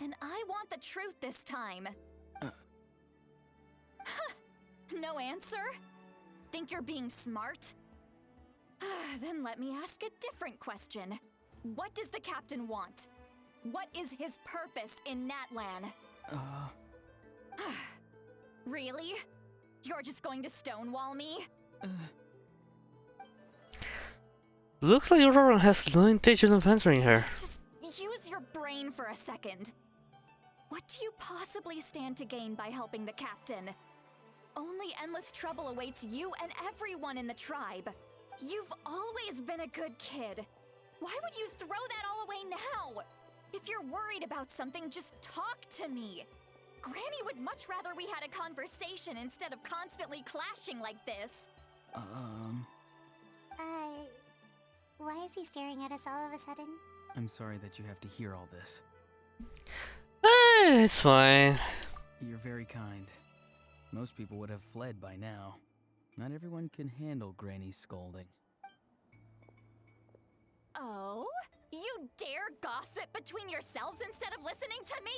And I want the truth this time. No answer? Think you're being smart? Then let me ask a different question. What does the captain want? What is his purpose in Natlan? Really? You're just going to stonewall me? Looks like Aurora has no intention of answering her. Just use your brain for a second. What do you possibly stand to gain by helping the captain? Only endless trouble awaits you and everyone in the tribe. You've always been a good kid. Why would you throw that all away now? If you're worried about something, just talk to me. Granny would much rather we had a conversation instead of constantly clashing like this. Why is he staring at us all of a sudden? I'm sorry that you have to hear all this. It's fine. You're very kind. Most people would have fled by now. Not everyone can handle Granny's scolding. Oh? You dare gossip between yourselves instead of listening to me?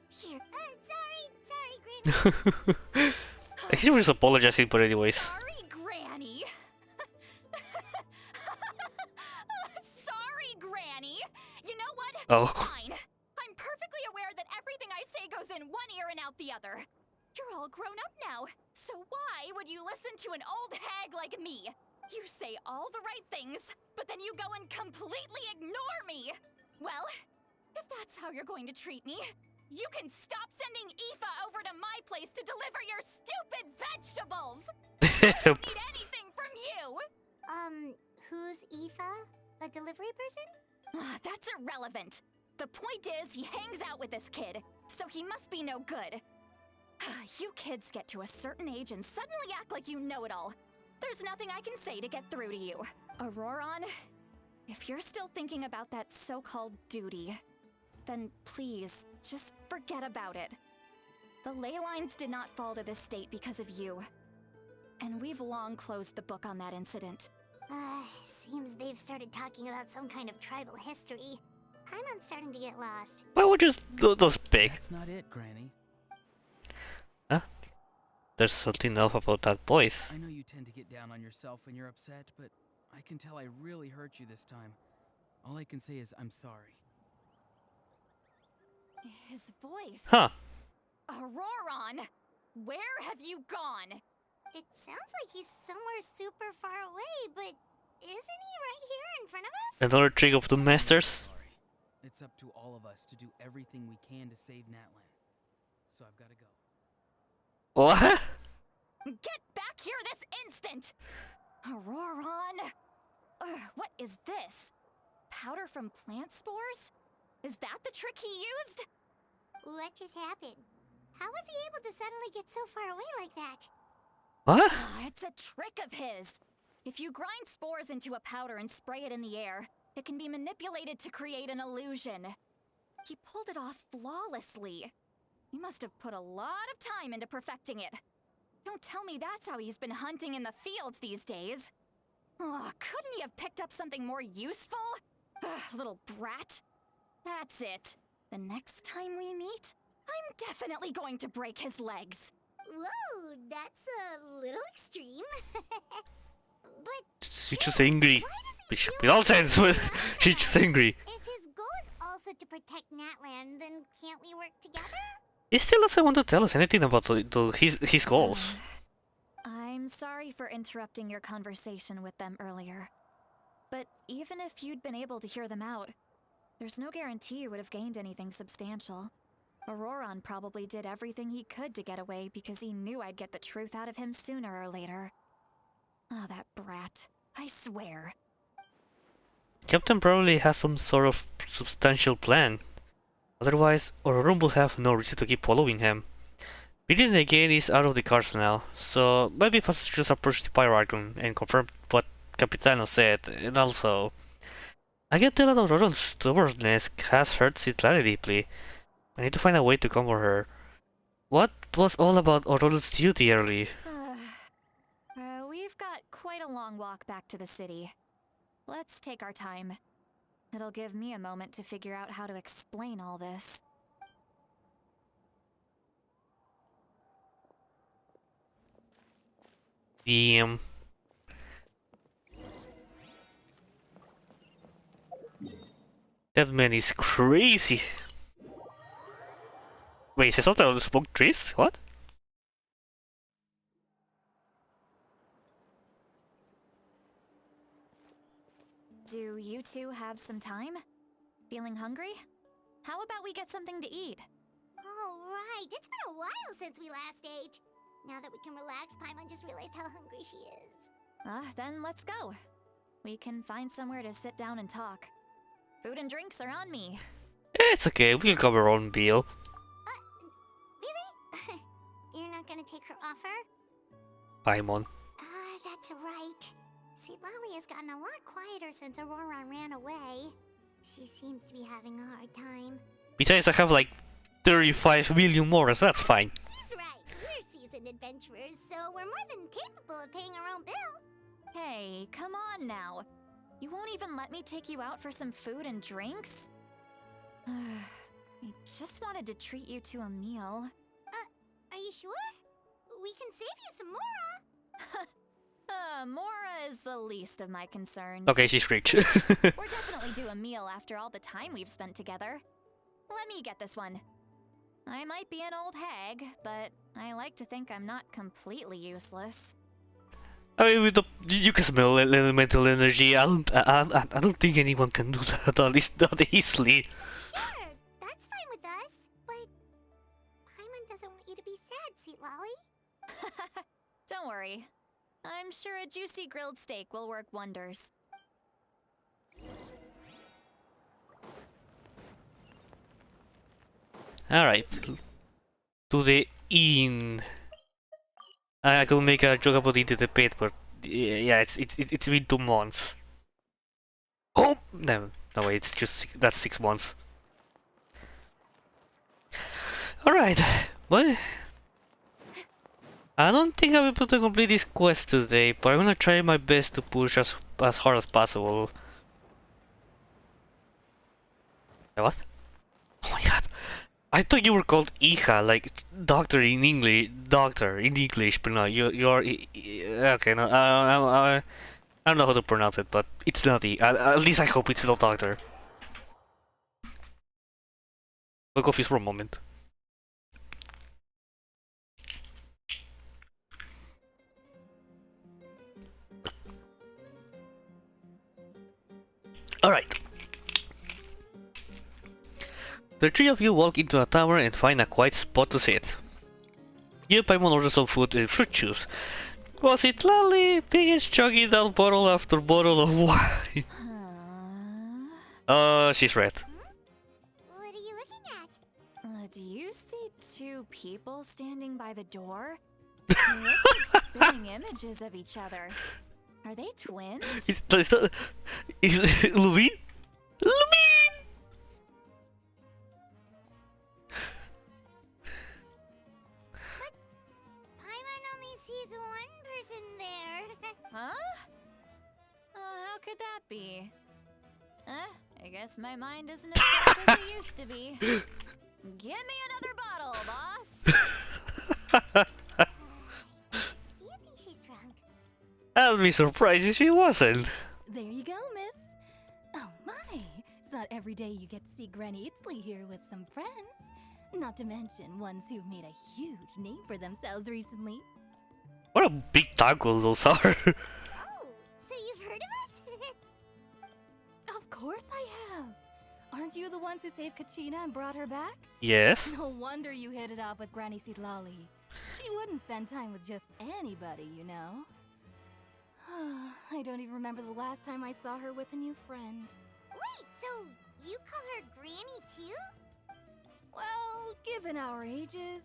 Here. Sorry, Granny. I guess we're just apologizing, but anyways. Sorry, Granny. Sorry, Granny. You know what? Oh. Fine. I'm perfectly aware that everything I say goes in one ear and out the other. You're all grown up now, so why would you listen to an old hag like me? You say all the right things, but then you go and completely ignore me. Well, if that's how you're going to treat me, you can stop sending Aoife over to my place to deliver your stupid vegetables! I don't need anything from you! Who's Aoife? A delivery person? That's irrelevant. The point is, he hangs out with this kid, so he must be no good. You kids get to a certain age and suddenly act like you know it all. There's nothing I can say to get through to you. Auroron, if you're still thinking about that so-called duty, then please, just forget about it. The ley lines did not fall to this state because of you. And we've long closed the book on that incident. Seems they've started talking about some kind of tribal history. I'm starting to get lost. Why would you do those big? That's not it, Granny. Huh? There's something off about that voice. I know you tend to get down on yourself when you're upset, but I can tell I really hurt you this time. All I can say is I'm sorry. His voice. Huh. Auroron! Where have you gone? It sounds like he's somewhere super far away, but isn't he right here in front of us? Another trick of the masters. Sorry. It's up to all of us to do everything we can to save Natlan. So I've got to go. What? Get back here this instant! Auroron! What is this? Powder from plant spores? Is that the trick he used? What just happened? How was he able to suddenly get so far away like that? What? It's a trick of his. If you grind spores into a powder and spray it in the air, it can be manipulated to create an illusion. He pulled it off flawlessly. He must have put a lot of time into perfecting it. Don't tell me that's how he's been hunting in the fields these days. Oh, couldn't he have picked up something more useful? Little brat. That's it. The next time we meet, I'm definitely going to break his legs. Whoa, that's a little extreme. But She's just angry. why does he Which feel with all like sense, he's but not she's just angry. If his goal is also to protect Natlan, then can't we work together? He still doesn't want to tell us anything about his goals. I'm sorry. sorry for interrupting your conversation with them earlier. But even if you'd been able to hear them out, there's no guarantee you would have gained anything substantial. Auroron probably did everything he could to get away because he knew I'd get the truth out of him sooner or later. Ah, that brat. I swear. Captain probably has some sort of substantial plan. Otherwise, Auroron will have no reason to keep following him. Beating again is out of the cards now, so maybe let's just approach the Pyro Archon and confirm what Capitano said, and also... I can tell that Auroron's stubbornness has hurt Citlali deeply. I need to find a way to comfort her. What was all about Auroron's duty early? We've got quite a long walk back to the city. Let's take our time. It'll give me a moment to figure out how to explain all this. Damn. That man is crazy. Wait, is there something on the smoke trees? What? Do you two have some time? Feeling hungry? How about we get something to eat? All right, it's been a while since we last ate. Now that we can relax, Paimon just realized how hungry she is. Then let's go. We can find somewhere to sit down and talk. Food and drinks are on me. It's okay, we'll cover our own bill. Really? You're not gonna take her offer? Paimon. That's right. See, Lolly has gotten a lot quieter since Aurora ran away. She seems to be having a hard time. Besides, I have like 35 million more, so that's fine. She's right. We're seasoned adventurers, so we're more than capable of paying our own bill. Hey, come on now. You won't even let me take you out for some food and drinks? I just wanted to treat you to a meal. Are you sure? We can save you some Mora. Mora is the least of my concerns. Okay, she's rich. We're definitely due a meal after all the time we've spent together. Let me get this one. I might be an old hag, but I like to think I'm not completely useless. I mean, you can smell elemental energy. I don't think anyone can do that at least not easily. Sure, that's fine with us. But Paimon doesn't want you to be sad, Sweet Lolly. Don't worry. I'm sure a juicy grilled steak will work wonders. Alright. To the inn. I could make a joke about it in the pit, but yeah, it's been 2 months. Oh no, wait, it's just that's 6 months. All right, well, I don't think I'll be able to complete this quest today, but I'm gonna try my best to push as hard as possible. What? Oh my god. I thought you were called Iha, like doctor in English, but no, you're okay. No, I don't know how to pronounce it, but it's not at least I hope it's not doctor. I'll confuse for a moment. All right. The three of you walk into a tower and find a quiet spot to sit. You and Paimon order some food and fruit juice. Was it Lolly begins chugging down bottle after bottle of wine? She's red. What are you looking at? Do you see 2 people standing by the door? They look like spinning images of each other. Are they twins? Is Lubin? Lubin! Paimon only sees one person there. Huh? How could that be? I guess my mind isn't as sharp as it used to be. Give me another bottle, boss! Do you think she's drunk? I'll be surprised if she wasn't. There you go, miss. Oh my, it's not every day you get to see Granny Itzley here with some friends. Not to mention ones who've made a huge name for themselves recently. What a big tacos those are. Oh, so you've heard of us? Of course I have. Aren't you the ones who saved Kachina and brought her back? Yes. No wonder you hit it off with Granny Sitlali. She wouldn't spend time with just anybody, you know. I don't even remember the last time I saw her with a new friend. Wait, so you call her Granny too? Well, given our ages,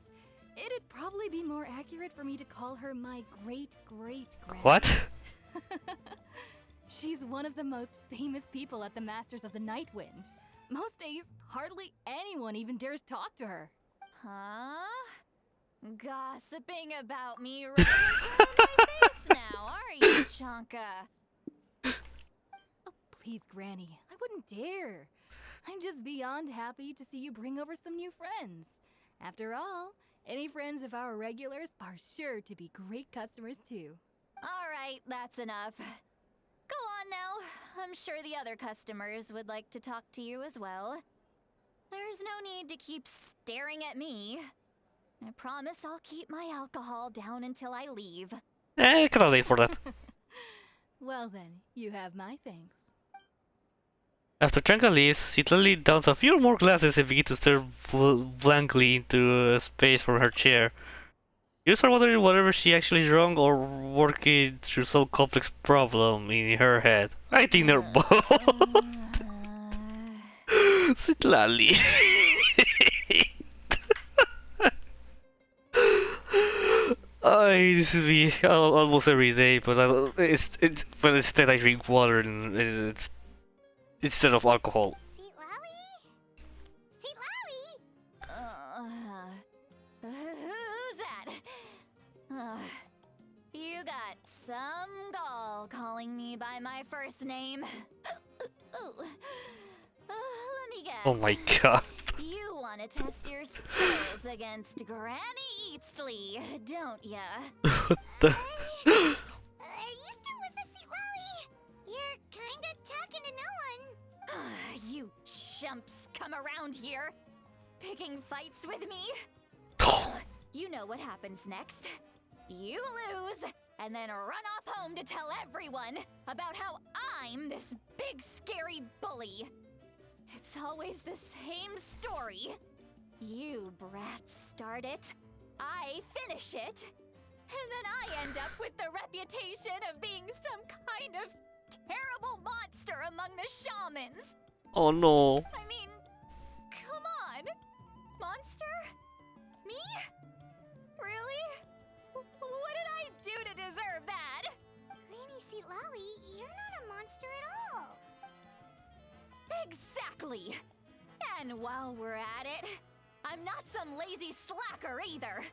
it'd probably be more accurate for me to call her my great-great-granny. What? She's one of the most famous people at the Masters of the Night Wind. Most days, hardly anyone even dares talk to her. Huh? Gossiping about me right in front of my face now, are you, Chanka? Oh, please, Granny, I wouldn't dare. I'm just beyond happy to see you bring over some new friends. After all, any friends of our regulars are sure to be great customers too. All right, that's enough. Go on now. I'm sure the other customers would like to talk to you as well. There's no need to keep staring at me. I promise I'll keep my alcohol down until I leave. Kinda late for that. Well then, you have my thanks. After Chanka leaves, Citlali downs a few more glasses and begins to stare blankly into space from her chair. You start wondering whether she actually is wrong or working through some complex problem in her head. I think they're both. Citlali. This is me almost every day, but instead I drink water and it's instead of alcohol. Who's that? You got some gall calling me by my first name. Let me guess. Oh my god. You want to test your skills against Granny Eatsley, don't ya? What the? Are you still with us, Citlali? You're kinda talking to no one. You chumps come around here, picking fights with me. You know what happens next. You lose, and then run off home to tell everyone about how I'm this big scary bully. It's always the same story. You brats start it, I finish it, and then I end up with the reputation of being some kind of terrible monster among the shamans. Oh no. I mean, come on. Monster? Me? Really? What did I do to deserve that? Granny Citlali, you're not a monster at all. Exactly! And while we're at it, I'm not some lazy slacker either.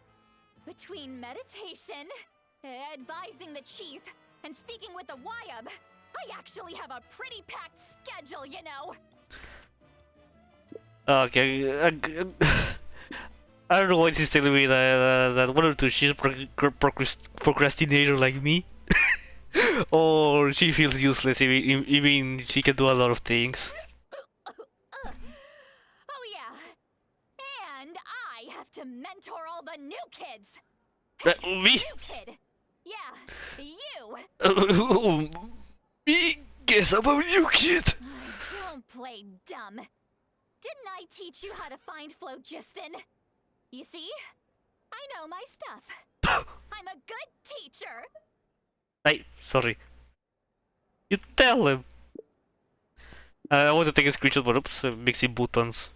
Between meditation, advising the chief, and speaking with the Wyab, I actually have a pretty packed schedule, you know. Okay, I don't know why she's telling me that one or two she's procrastinator like me. Or she feels useless, even she can do a lot of things. Oh yeah, and I have to mentor all the new kids. Me? New kid. Yeah, you. Me? Guess I'm a new kid. Don't play dumb. Didn't I teach you how to find phlogiston? You see? I know my stuff. I'm a good teacher. Hey, sorry. You tell him. I want to take a screenshot, but oops, mixing buttons.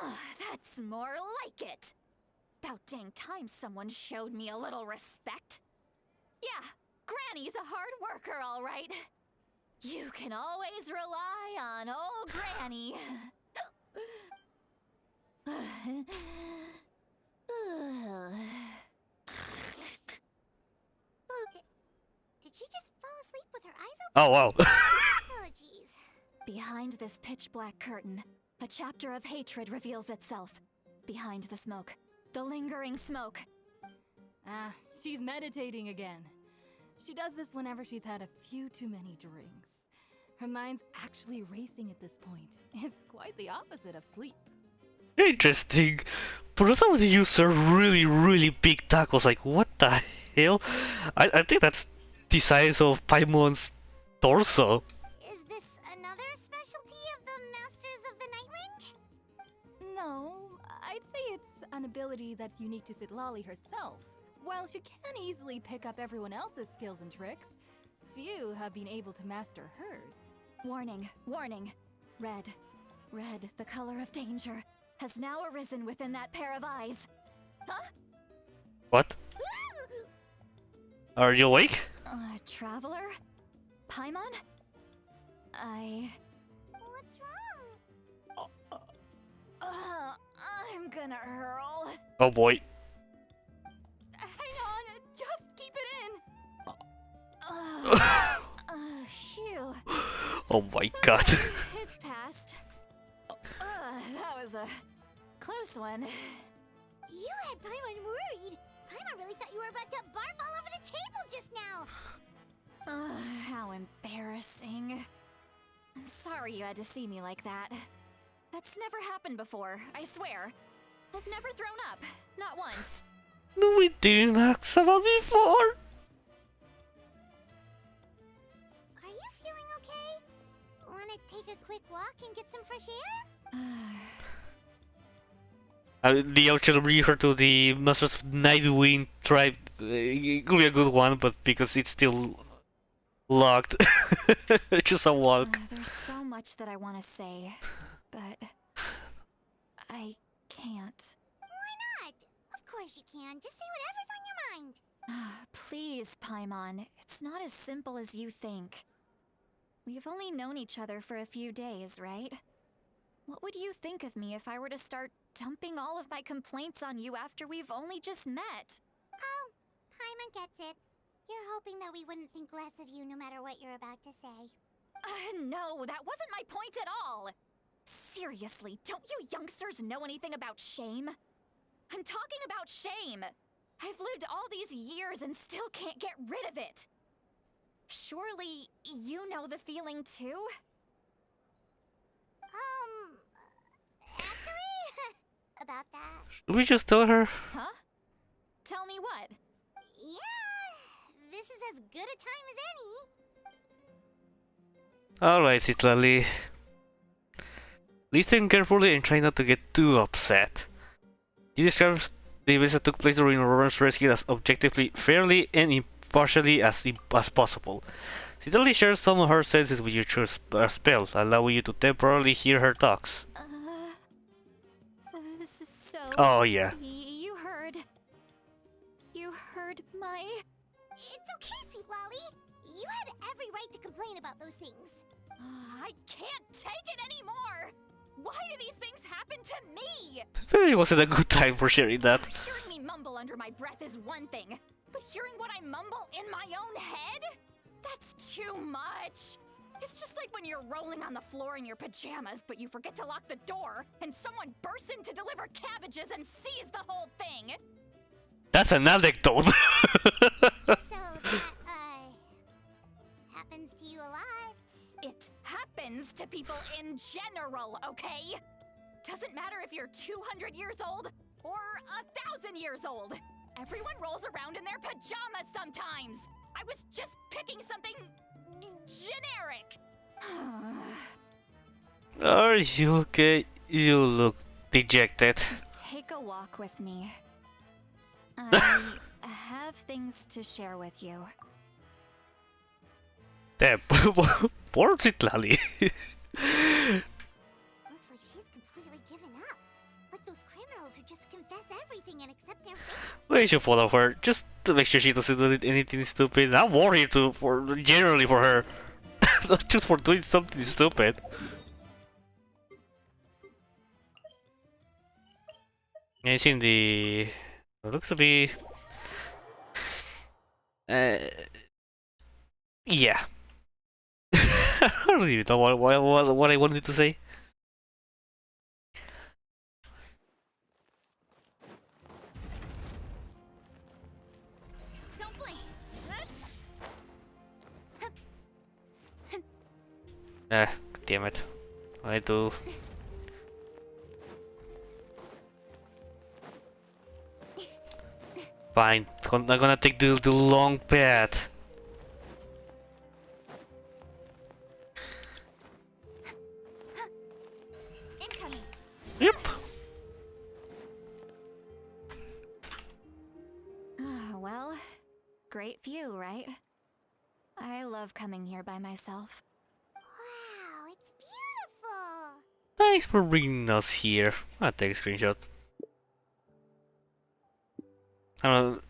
That's more like it. About dang time someone showed me a little respect. Yeah, Granny's a hard worker, all right. You can always rely on old Granny. Did she just fall asleep with her eyes open? Oh wow. Oh jeez. Behind this pitch-black curtain, a chapter of hatred reveals itself. Behind the smoke, the lingering smoke. Ah, she's meditating again. She does this whenever she's had a few too many drinks. Her mind's actually racing at this point. It's quite the opposite of sleep. Interesting. For some use a really big tacos. Like, what the hell? I think that's the size of Paimon's torso. Is this another specialty of the Masters of the Nightwind? No, I'd say it's an ability that's unique to Citlali herself. While she can easily pick up everyone else's skills and tricks, few have been able to master hers. Warning, warning. Red, the color of danger, has now arisen within that pair of eyes. Huh? What? Are you awake? Traveler? Paimon? What's wrong? I'm gonna hurl. Oh boy. Hang on, just keep it in. Phew. Oh my god. It's passed. That was a close one. You had Paimon worried. Paimon really thought you were about to barf all over the table just now. How embarrassing. I'm sorry you had to see me like that. That's never happened before, I swear. I've never thrown up, not once. No, we didn't ask about before. Are you feeling okay? Wanna take a quick walk and get some fresh air? The Archon refer to the Masters of Nightwind tribe. It could be a good one, but because it's still locked. Just a walk. There's so much that I want to say, but I can't. Why not? Of course you can. Just say whatever's on your mind. Please, Paimon, it's not as simple as you think. We've only known each other for a few days, right? What would you think of me if I were to start dumping all of my complaints on you after we've only just met? Oh, Paimon gets it. You're hoping that we wouldn't think less of you no matter what you're about to say. No, that wasn't my point at all. Seriously, don't you youngsters know anything about shame? I'm talking about shame. I've lived all these years and still can't get rid of it. Surely, you know the feeling too? Actually, about that. Should we just tell her? Huh? Tell me what? Yeah, this is as good a time as any. Alright, Citlali. Listen carefully and try not to get too upset. You described the events that took place during Aurora's rescue as objectively, fairly, and impartially as possible. Citlali shares some of her senses with your choice spell, allowing you to temporarily hear her talks. So... Oh yeah. You heard... You heard my... It's okay, Citlali. You had every right to complain about those things. I can't take it anymore! Why do these things happen to me? Maybe it wasn't a good time for sharing that. Hearing me mumble under my breath is one thing, but hearing what I mumble in my own head? That's too much! It's just like when you're rolling on the floor in your pajamas, but you forget to lock the door, and someone bursts in to deliver cabbages and sees the whole thing! That's an anecdote. So that, happens to you a lot. It happens to people in general, okay? Doesn't matter if you're 200 years old or 1,000 years old. Everyone rolls around in their pajamas sometimes. I was just picking something generic. Are you okay? You look dejected. Take a walk with me. I have things to share with you. Damn, poor Citlali. Looks like she's completely given up. Like those criminals who just confess everything and accept their fate. We should follow her, just to make sure she doesn't do anything stupid. I'm worried generally for her. Not just for doing something stupid. It's in the... It looks to be... Yeah. I don't even know what I wanted to say. Don't blink. Damn it. I do. Fine, I'm gonna take the long path. Incoming. Yep. Well, great view, right? I love coming here by myself. Wow, it's beautiful. Thanks for bringing us here. I'll take a screenshot. I don't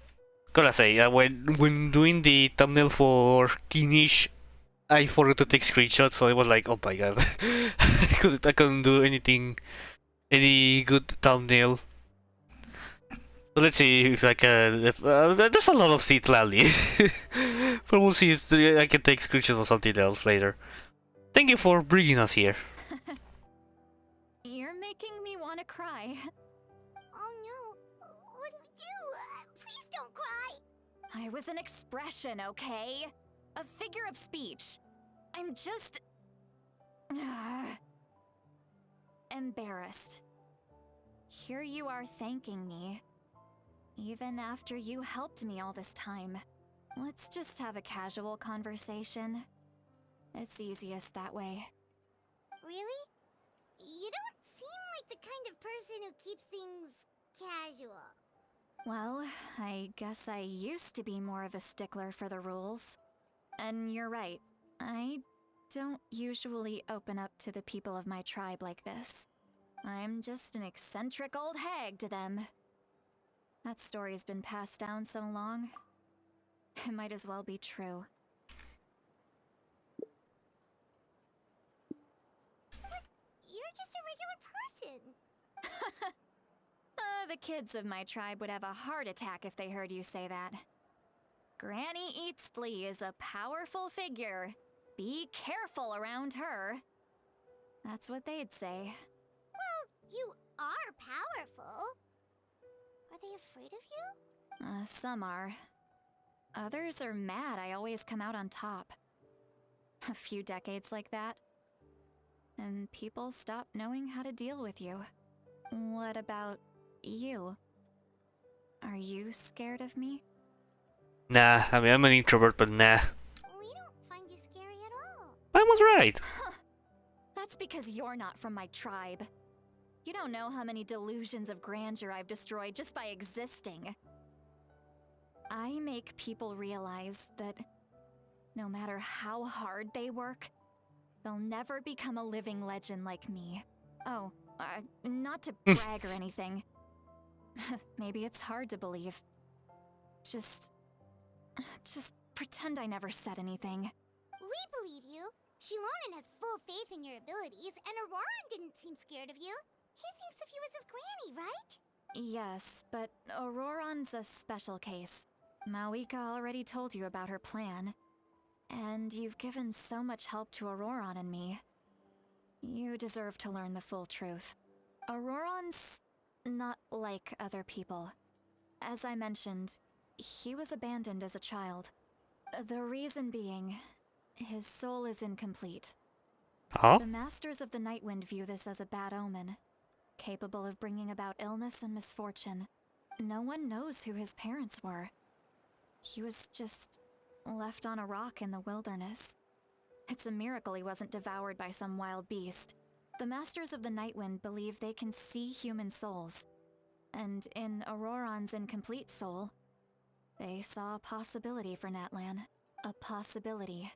gotta say, when doing the thumbnail for Kinish, I forgot to take screenshots, so I was like, oh my god, I couldn't do any good thumbnail. So let's see if I can. There's a lot of seat lally, but we'll see if I can take screenshots or something else later. Thank you for bringing us here. You're making me want to cry. Oh no, what do we do? Please don't cry. I was an expression, okay? A figure of speech. I'm just... embarrassed. Here you are thanking me. Even after you helped me all this time. Let's just have a casual conversation. It's easiest that way. Really? You don't seem like the kind of person who keeps things casual. Well, I guess I used to be more of a stickler for the rules. And you're right, I don't usually open up to the people of my tribe like this. I'm just an eccentric old hag to them. That story's been passed down so long, it might as well be true. But you're just a regular person. The kids of my tribe would have a heart attack if they heard you say that. Granny Eastley is a powerful figure. Be careful around her. That's what they'd say. Well, you are powerful. Are they afraid of you? Some are. Others are mad I always come out on top. A few decades like that, and people stop knowing how to deal with you. What about you? Are you scared of me? Nah, I mean, I'm an introvert, but nah. We don't find you scary at all. I was right. That's because you're not from my tribe. You don't know how many delusions of grandeur I've destroyed just by existing. I make people realize that no matter how hard they work, they'll never become a living legend like me. Oh, not to brag or anything. Maybe it's hard to believe. Just pretend I never said anything. We believe you. Shilonen has full faith in your abilities, and Auroran didn't seem scared of you. He thinks of you as his granny, right? Yes, but Auroran's a special case. Mawika already told you about her plan. And you've given so much help to Auroran and me. You deserve to learn the full truth. Auroran's not like other people. As I mentioned, he was abandoned as a child. The reason being, his soul is incomplete. Huh? The Masters of the Nightwind view this as a bad omen, capable of bringing about illness and misfortune. No one knows who his parents were. He was just left on a rock in the wilderness. It's a miracle he wasn't devoured by some wild beast. The Masters of the Nightwind believe they can see human souls. And in Auroran's incomplete soul, they saw a possibility for Natlan. A possibility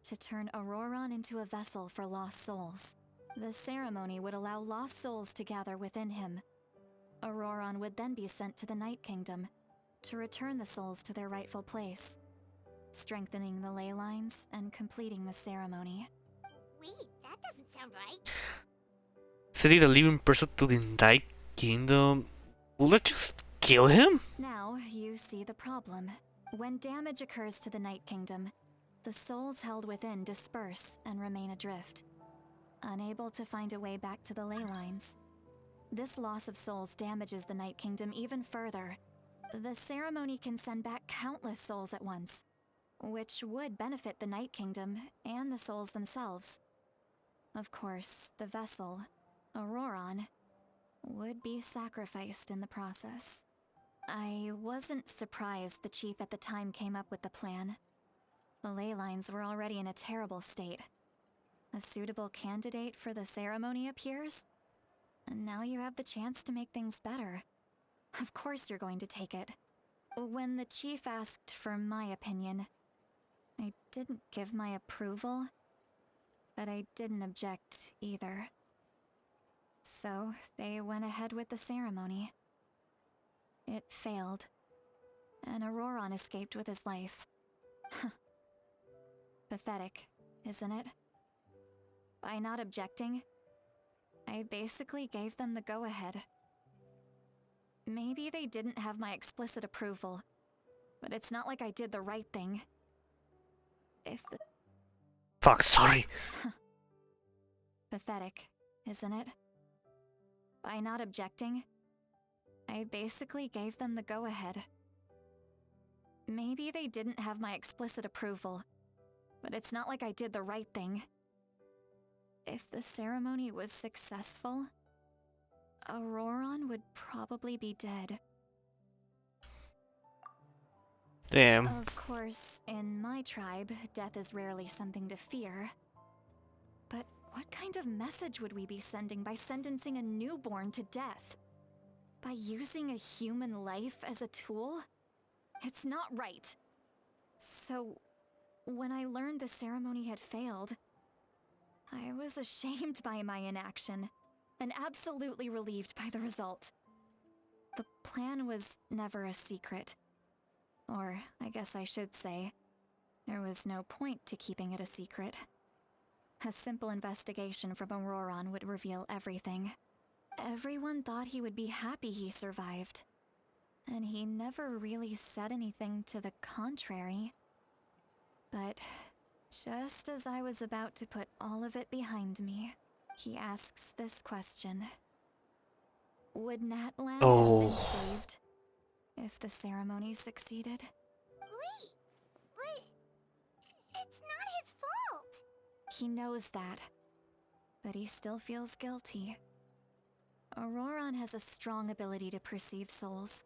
to turn Auroran into a vessel for lost souls. The ceremony would allow lost souls to gather within him. Auroran would then be sent to the Night Kingdom to return the souls to their rightful place, strengthening the ley lines and completing the ceremony. Wait, that doesn't sound right. Sending a living person to the Night Kingdom. Will I just kill him? Now you see the problem. When damage occurs to the Night Kingdom, the souls held within disperse and remain adrift, unable to find a way back to the ley lines. This loss of souls damages the Night Kingdom even further. The ceremony can send back countless souls at once, which would benefit the Night Kingdom and the souls themselves. Of course, the vessel, Auroran, would be sacrificed in the process. I wasn't surprised the chief at the time came up with the plan. The ley lines were already in a terrible state. A suitable candidate for the ceremony appears, and now you have the chance to make things better. Of course you're going to take it. When the chief asked for my opinion, I didn't give my approval, but I didn't object either. So they went ahead with the ceremony. It failed, and Auroron escaped with his life. Pathetic, isn't it? By not objecting, I basically gave them the go-ahead. Maybe they didn't have my explicit approval, but it's not like I did the right thing. If the... Fuck, sorry. Pathetic, isn't it? By not objecting, I basically gave them the go-ahead. Maybe they didn't have my explicit approval, but it's not like I did the right thing. If the ceremony was successful, Auroron would probably be dead. Damn. Of course, in my tribe, death is rarely something to fear. But what kind of message would we be sending by sentencing a newborn to death? By using a human life as a tool? It's not right. So, when I learned the ceremony had failed, I was ashamed by my inaction, and absolutely relieved by the result. The plan was never a secret. Or, I guess I should say, there was no point to keeping it a secret. A simple investigation from Auroron would reveal everything. Everyone thought he would be happy he survived. And he never really said anything to the contrary. But just as I was about to put all of it behind me, he asks this question. Would Natlan have been saved if the ceremony succeeded? Wait, but it's not his fault. He knows that, but he still feels guilty. Auroron has a strong ability to perceive souls,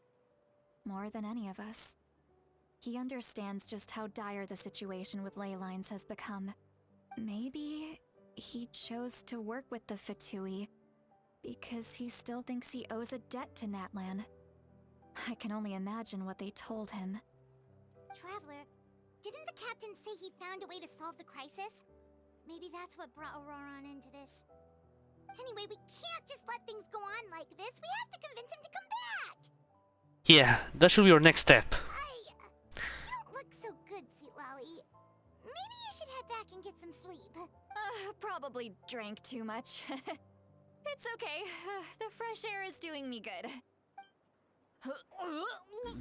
more than any of us. He understands just how dire the situation with ley lines has become. Maybe he chose to work with the Fatui because he still thinks he owes a debt to Natlan. I can only imagine what they told him. Traveler, didn't the captain say he found a way to solve the crisis? Maybe that's what brought Auroron into this. Anyway, we can't just let things go on like this. We have to convince him to come back. Yeah, that should be our next step. You don't look so good, Lolly. Maybe you should head back and get some sleep. Probably drank too much. It's okay. The fresh air is doing me good.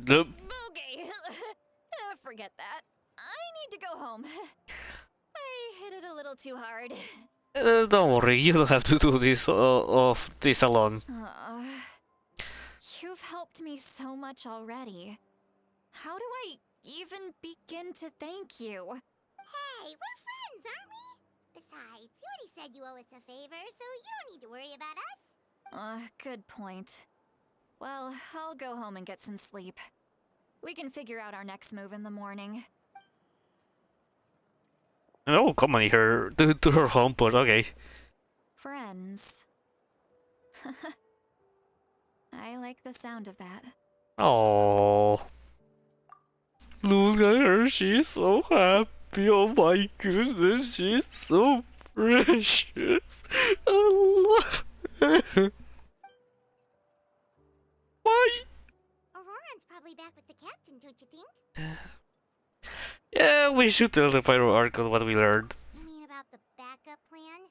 Nope. Okay. Forget that. I need to go home. I hit it a little too hard. Don't worry, you don't have to do this of this alone. You've helped me so much already. How do I even begin to thank you? Hey, we're friends, aren't we? Besides, you already said you owe us a favor, so you don't need to worry about us. Good point. Well, I'll go home and get some sleep. We can figure out our next move in the morning. Oh, come on here to her home, but okay. Friends. I like the sound of that. Oh, look at her, she's so happy. Oh my goodness, she's so precious. I love her. Why? Auroron's probably back with the captain, don't you think? Yeah, we should tell the Pyro Archon what we learned. You mean about the backup plan?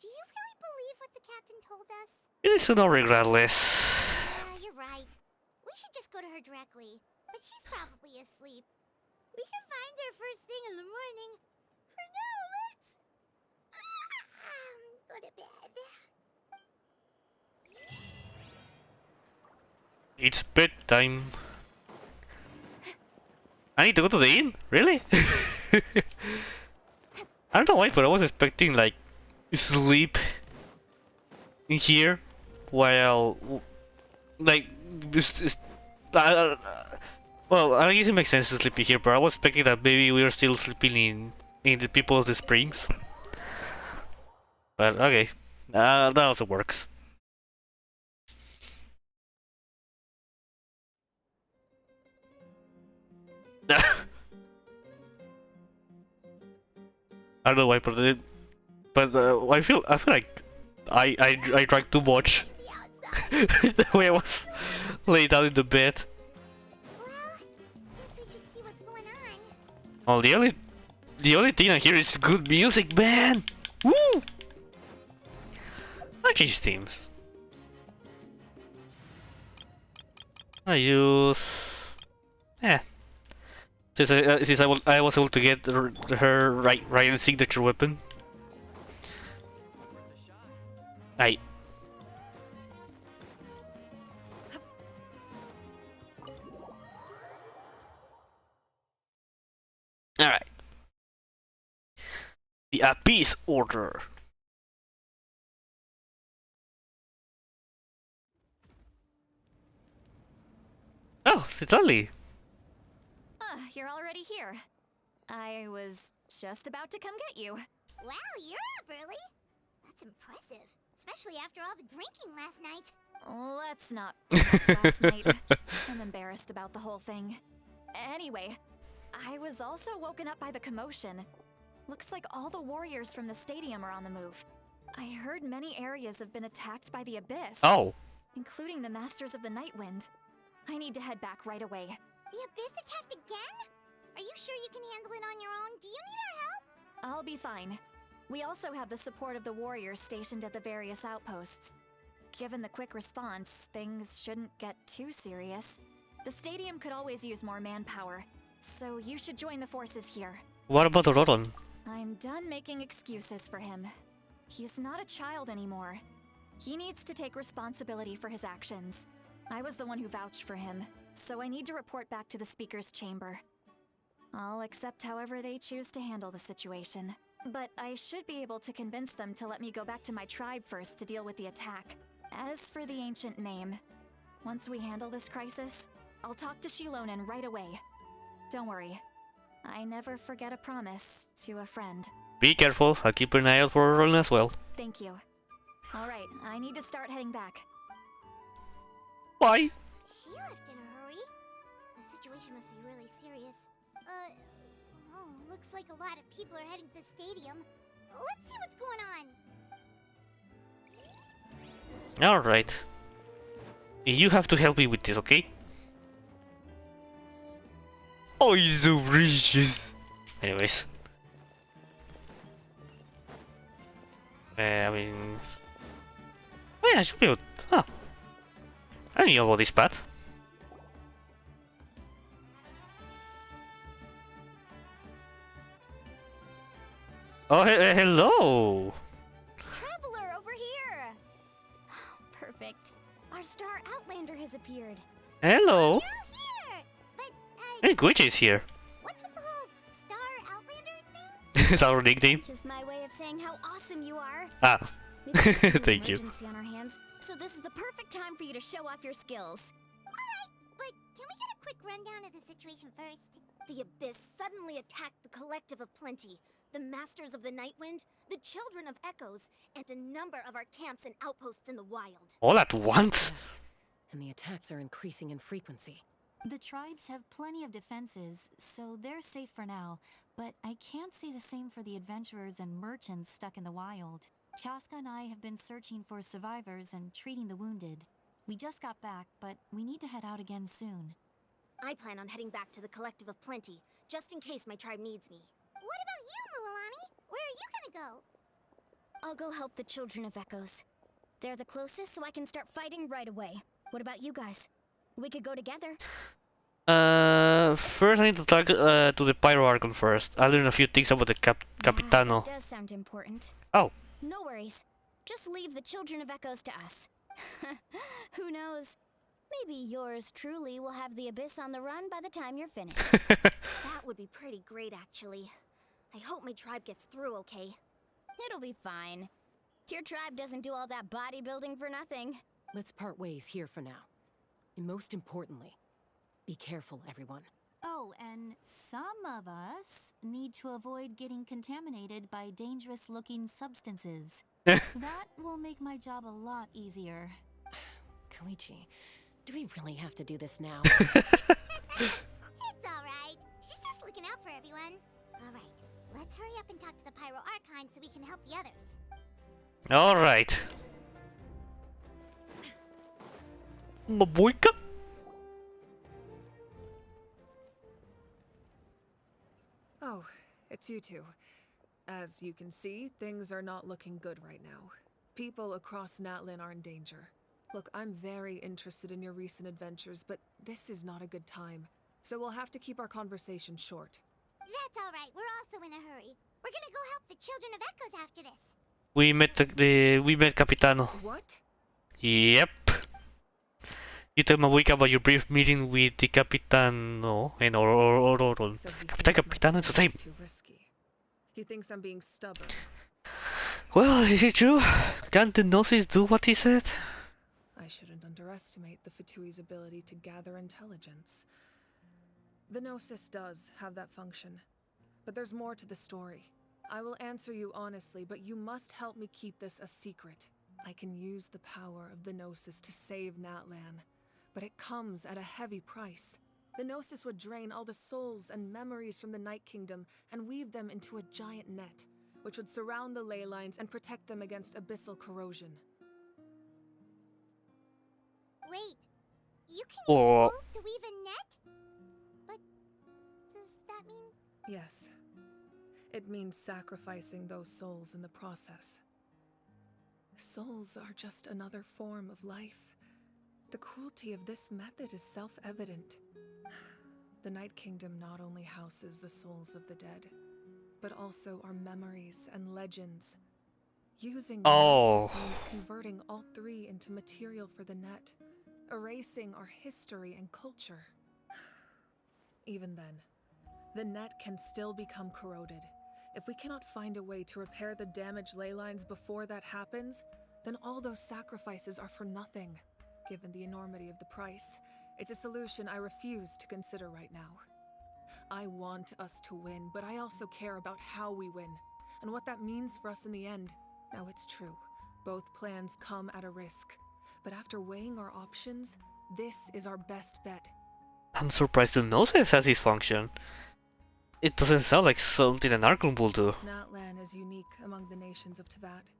Do you really believe what the captain told us? It is no regretless. Yeah, you're right. We should just go to her directly. But she's probably asleep. We can find her first thing in the morning. For now, let's... go to bed. It's bedtime. I need to go to the inn? Really? I don't know why, but I was expecting like sleep in here while like Well, I guess it makes sense to sleep here, but I was expecting that maybe we are still sleeping in the People of the Springs. But okay, that also works. I don't know why, but I feel like I drank too much the way I was laid down in the bed. Well, guess we should see what's going on. Well, the only thing I hear is good music, man. Woo! I change themes. I use since I was able to get her right signature weapon. I. All right. The Abyss Order. Oh, Citali. Ah, you're already here. I was just about to come get you. Wow, you're up early. That's impressive, especially after all the drinking last night. Let's not talk last night. I'm embarrassed about the whole thing. Anyway, I was also woken up by the commotion. Looks like all the warriors from the stadium are on the move. I heard many areas have been attacked by the Abyss. Oh. Including the Masters of the Nightwind. I need to head back right away. The Abyss attacked again? Are you sure you can handle it on your own? Do you need our help? I'll be fine. We also have the support of the warriors stationed at the various outposts. Given the quick response, things shouldn't get too serious. The stadium could always use more manpower, so you should join the forces here. What about Roron? I'm done making excuses for him. He's not a child anymore. He needs to take responsibility for his actions. I was the one who vouched for him, so I need to report back to the Speaker's chamber. I'll accept however they choose to handle the situation. But I should be able to convince them to let me go back to my tribe first to deal with the attack. As for the ancient name, once we handle this crisis, I'll talk to Shilonen right away. Don't worry, I never forget a promise to a friend. Be careful, I'll keep an eye out for Roron as well. Thank you. Alright, I need to start heading back. Bye! She left in a hurry. The situation must be really serious. Oh, looks like a lot of people are heading to the stadium. Let's see what's going on. Alright. You have to help me with this, okay? Oh, he's so precious. Anyways. I mean... Oh yeah, I should be able... Huh. I knew about this path. Oh, hello! Traveler, over here! Perfect. Our star Outlander has appeared. Hello! You're all here! But, Hey, Glitch is here. what's with the whole Star Outlander thing? Is our nickname? Just my way of saying how awesome you are. Ah. We've got a real Thank you. emergency on our hands, so this is the perfect time for you to show off your skills. Alright, but can we get a quick rundown of the situation first? The Abyss suddenly attacked the Collective of Plenty, the Masters of the Nightwind, the Children of Echoes, and a number of our camps and outposts in the wild. All at once? Yes, and the attacks are increasing in frequency. The tribes have plenty of defenses, so they're safe for now, but I can't say the same for the adventurers and merchants stuck in the wild. Chaska and I have been searching for survivors and treating the wounded. We just got back, but we need to head out again soon. I plan on heading back to the Collective of Plenty, just in case my tribe needs me. What about you, Mulalani? Where are you gonna go? I'll go help the Children of Echoes. They're the closest, so I can start fighting right away. What about you guys? We could go together. First I need to talk to the Pyro Archon first. I learned a few things about the Capitano. That does sound important. Oh. No worries. Just leave the Children of Echoes to us. Who knows? Maybe yours truly will have the Abyss on the run by the time you're finished. That would be pretty great, actually. I hope my tribe gets through okay. It'll be fine. Your tribe doesn't do all that bodybuilding for nothing. Let's part ways here for now. And most importantly, Be careful, everyone. Oh, and some of us need to avoid getting contaminated by dangerous-looking substances. That will make my job a lot easier. Koichi, do we really have to do this now? It's alright. She's just looking out for everyone. Alright, let's hurry up and talk to the Pyro Archon so we can help the others. Alright. Mabuika? Oh, it's you two. As you can see, things are not looking good right now. People across Natlin are in danger. Look, I'm very interested in your recent adventures, but this is not a good time. So we'll have to keep our conversation short. That's alright, we're also in a hurry. We're gonna go help the Children of Echoes after this. We met Capitano. What? Yep. You tell Mabuika about your brief meeting with the Capitano and Auroron. Capitano, it's the same. Too risky. He thinks I'm being stubborn. Well, is it true? Can't the Gnosis do what he said? I shouldn't underestimate the Fatui's ability to gather intelligence. The Gnosis does have that function, but there's more to the story. I will answer you honestly, but you must help me keep this a secret. I can use the power of the Gnosis to save Natlan, but it comes at a heavy price. The Gnosis would drain all the souls and memories from the Night Kingdom and weave them into a giant net, which would surround the ley lines and protect them against abyssal corrosion. Wait, you can use souls to weave a net? But does that mean... Yes. It means sacrificing those souls in the process. Souls are just another form of life. The cruelty of this method is self-evident. The Night Kingdom not only houses the souls of the dead, but also our memories and legends. Using Gnosis means converting all three into material for the net, erasing our history and culture. Even then, the net can still become corroded. If we cannot find a way to repair the damaged ley lines before that happens, then all those sacrifices are for nothing. Given the enormity of the price, it's a solution I refuse to consider right now. I want us to win, but I also care about how we win, and what that means for us in the end. Now it's true, both plans come at a risk, but after weighing our options, this is our best bet. I'm surprised the Gnosis has this function. It doesn't sound like something an Archon will do. Natlan is unique among the nations of Teyvat.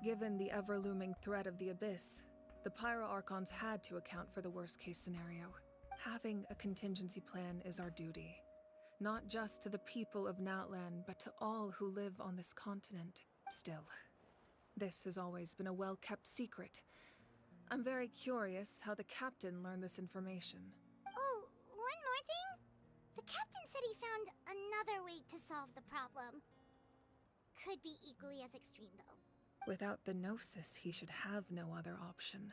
Given the ever-looming threat of the Abyss, the Pyro Archons had to account for the worst-case scenario. Having a contingency plan is our duty. Not just to the people of Natlan, but to all who live on this continent. Still, this has always been a well-kept secret. I'm very curious how the captain learned this information. Oh, one more thing? The captain said he found another way to solve the problem. Could be equally as extreme, though. Without the Gnosis, he should have no other option.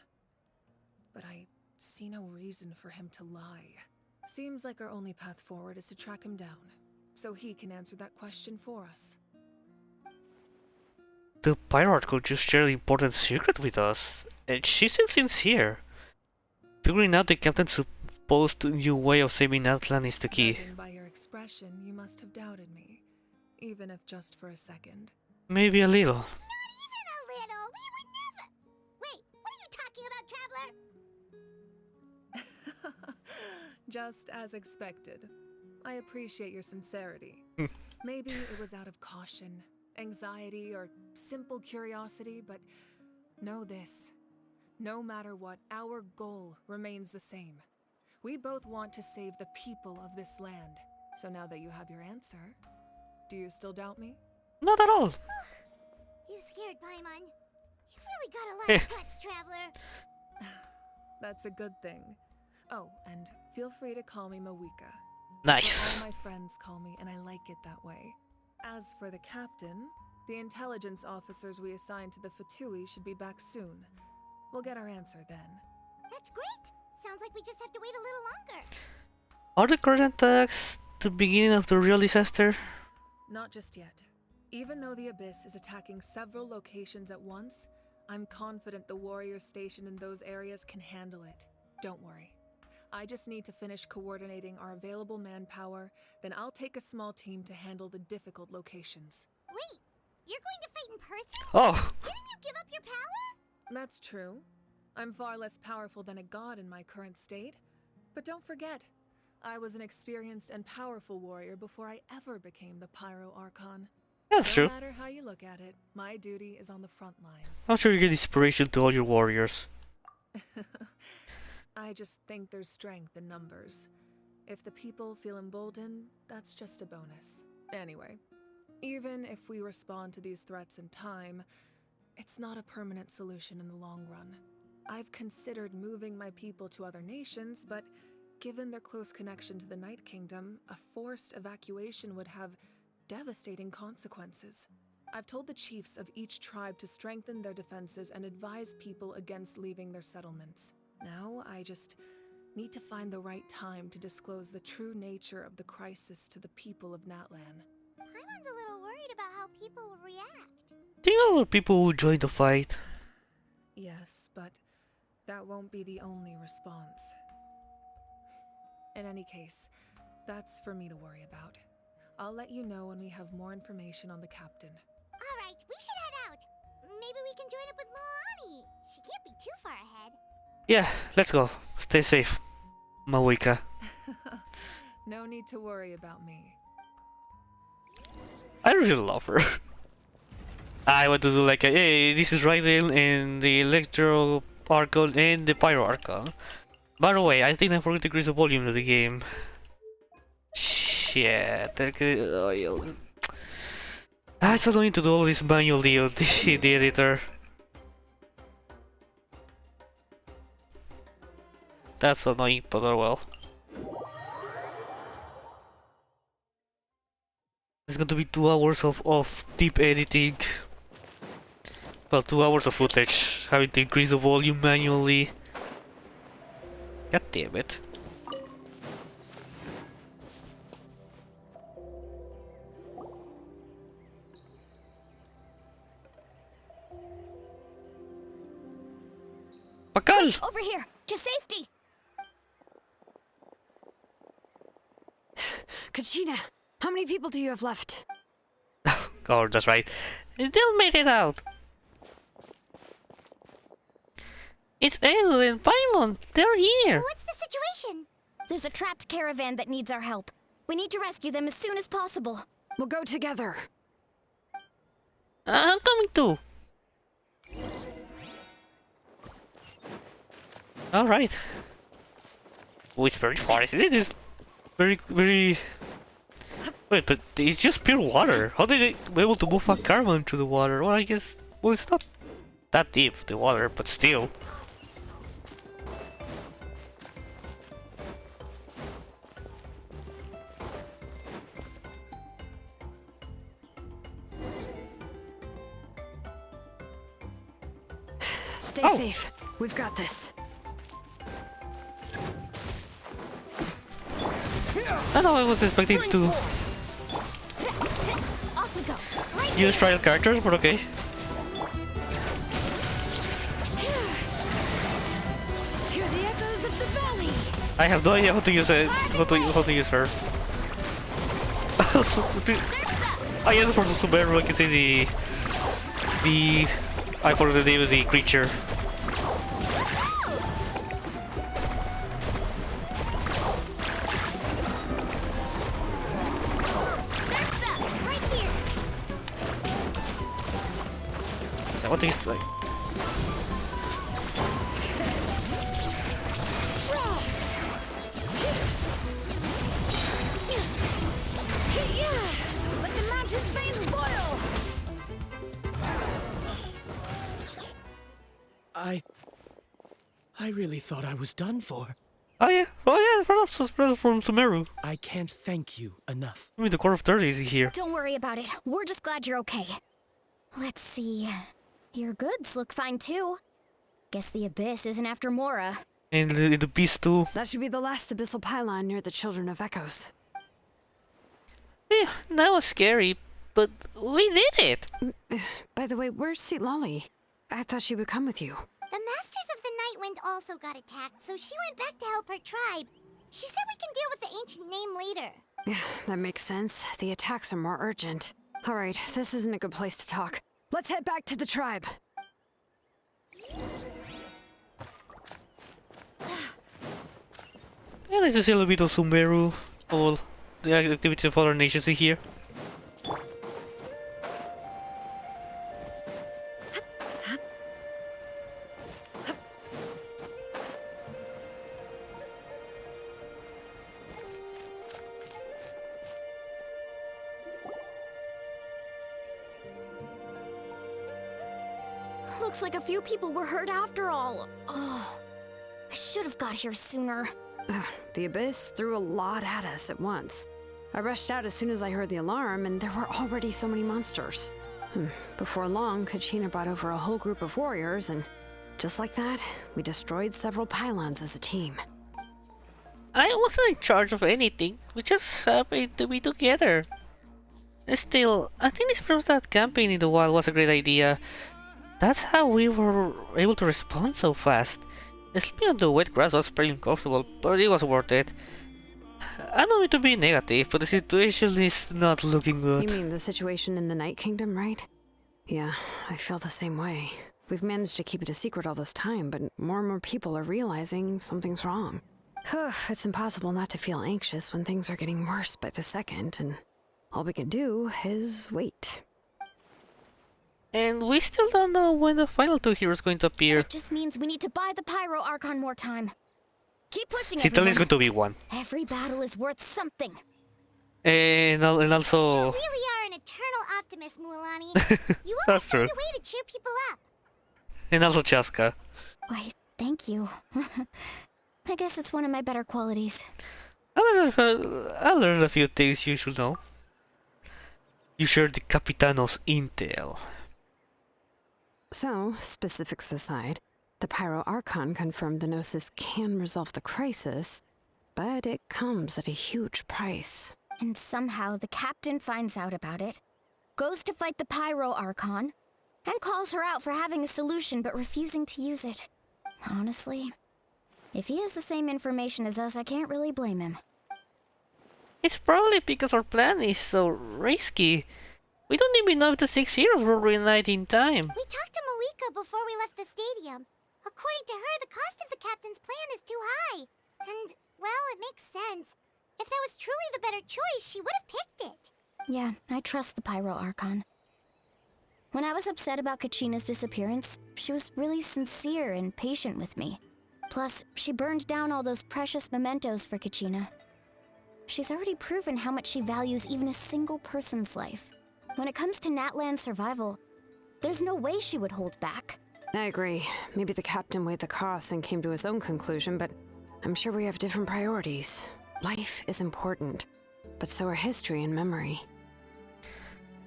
But I see no reason for him to lie. Seems like our only path forward is to track him down, so he can answer that question for us. The pirate could just share the important secret with us, and she seems sincere. Figuring out the captain's supposed new way of saving Atlan is the key. Judging by your expression, you must have doubted me, even if just for a second. Maybe a little. Not even a little! We would never... Wait, what are you talking about, Traveler? Just as expected. I appreciate your sincerity. Maybe it was out of caution, anxiety, or simple curiosity, but know this. No matter what, our goal remains the same. We both want to save the people of this land. So now that you have your answer, do you still doubt me? Not at all. You scared Paimon. You've really got a lot of guts, Traveler. That's a good thing. Oh, and feel free to call me Mawika. Nice. All my friends call me, and I like it that way. As for the captain, the intelligence officers we assigned to the Fatui should be back soon. We'll get our answer then. That's great. Sounds like we just have to wait a little longer. Are the current attacks the beginning of the real disaster? Not just yet. Even though the Abyss is attacking several locations at once, I'm confident the warriors stationed in those areas can handle it. Don't worry. I just need to finish coordinating our available manpower, then I'll take a small team to handle the difficult locations. Wait, you're going to fight in person? Oh. Didn't you give up your power? That's true. I'm far less powerful than a god in my current state. But don't forget, I was an experienced and powerful warrior before I ever became the Pyro Archon. That's true. No matter how you look at it, my duty is on the front lines. I'm sure you get inspiration to all your warriors. I just think there's strength in numbers. If the people feel emboldened, that's just a bonus. Anyway, even if we respond to these threats in time, it's not a permanent solution in the long run. I've considered moving my people to other nations, but given their close connection to the Night Kingdom, a forced evacuation would have devastating consequences. I've told the chiefs of each tribe to strengthen their defenses and advise people against leaving their settlements. Now, I just need to find the right time to disclose the true nature of the crisis to the people of Natlan. Paimon's a little worried about how people will react. Do you know other people who join the fight? Yes, but that won't be the only response. In any case, that's for me to worry about. I'll let you know when we have more information on the captain. Alright, we should head out. Maybe we can join up with Milani. She can't be too far ahead. Yeah, let's go. Stay safe, Mawika. No need to worry about me. I really love her. I want to do like a, hey, this is Raiden and the Electro Archon and the Pyro Archon. By the way, I think I forgot to increase the volume of the game. Shit. It's annoying to do all this manually on the editor. That's annoying, but oh well. It's going to be 2 hours of deep editing. Well, 2 hours of footage, having to increase the volume manually. God damn it. Pakal! Over here, to safety! Kachina, how many people do you have left? Oh, that's right. They'll make it out. It's Edu and Paimon. They're here. What's the situation? There's a trapped caravan that needs our help. We need to rescue them as soon as possible. We'll go together. I'm coming too. Alright. Oh, it's very fast. It is very... Wait, but it's just pure water. How did they be able to move a caravan through the water? Well, I guess... Well, it's not that deep, the water, but still. Stay safe. We've got this. I know I was expecting to use trial characters, but okay. Hear the echoes of the valley. I have no idea how to use it. How to use her. I guess for the Sumeru I can see the I forgot the name of the creature. What is like? Let the mountain's veins boil! I really thought I was done for. Oh yeah, from Sumeru. I can't thank you enough. I mean, the core of 30 is here. Don't worry about it. We're just glad you're okay. Let's see. Your goods look fine too. Guess the Abyss isn't after Mora. And the beast too. That should be the last abyssal pylon near the Children of Echoes. Yeah, that was scary, but we did it. By the way, where's Seat Lolly? I thought she would come with you. The Masters of the Night Wind also got attacked, so she went back to help her tribe. She said we can deal with the ancient name later. Yeah, that makes sense. The attacks are more urgent. Alright, this isn't a good place to talk. Let's head back to the tribe. Yeah, nice to see a little bit of Sumeru, all the activity of other nations in here. Looks like a few people were hurt after all. Oh, I should have got here sooner. The Abyss threw a lot at us at once. I rushed out as soon as I heard the alarm, and there were already so many monsters. Before long, Kachina brought over a whole group of warriors, and just like that, we destroyed several pylons as a team. I wasn't in charge of anything. We just happened to be together. Still, I think this proves that camping in the wild was a great idea. That's how we were able to respond so fast. Sleeping on the wet grass was pretty uncomfortable, but it was worth it. I don't mean to be negative, but the situation is not looking good. You mean the situation in the Night Kingdom, right? Yeah, I feel the same way. We've managed to keep it a secret all this time, but more and more people are realizing something's wrong. It's impossible not to feel anxious when things are getting worse by the second, and all we can do is wait. And we still don't know when the final two heroes are going to appear. It just means we need to buy the Pyro Archon more time. Keep pushing it. Citadel is going to be one. Every battle is worth something. And also... You really are an eternal optimist, Mualani. You always find a way to cheer people up. And also Chaska. Why, thank you. I guess it's one of my better qualities. I learned a few things you should know. You shared the Capitano's intel. So, specifics aside, the Pyro Archon confirmed the Gnosis can resolve the crisis, but it comes at a huge price. And somehow the captain finds out about it, goes to fight the Pyro Archon, and calls her out for having a solution but refusing to use it. Honestly, if he has the same information as us, I can't really blame him. It's probably because our plan is so risky. We don't even know if the 6 heroes will reunite in time. We talked to Moika before we left the stadium. According to her, the cost of the captain's plan is too high. And, well, it makes sense. If that was truly the better choice, she would have picked it. Yeah, I trust the Pyro Archon. When I was upset about Kachina's disappearance, she was really sincere and patient with me. Plus, she burned down all those precious mementos for Kachina. She's already proven how much she values even a single person's life. When it comes to Natlan's survival, there's no way she would hold back. I agree. Maybe the captain weighed the costs and came to his own conclusion, but I'm sure we have different priorities. Life is important, but so are history and memory.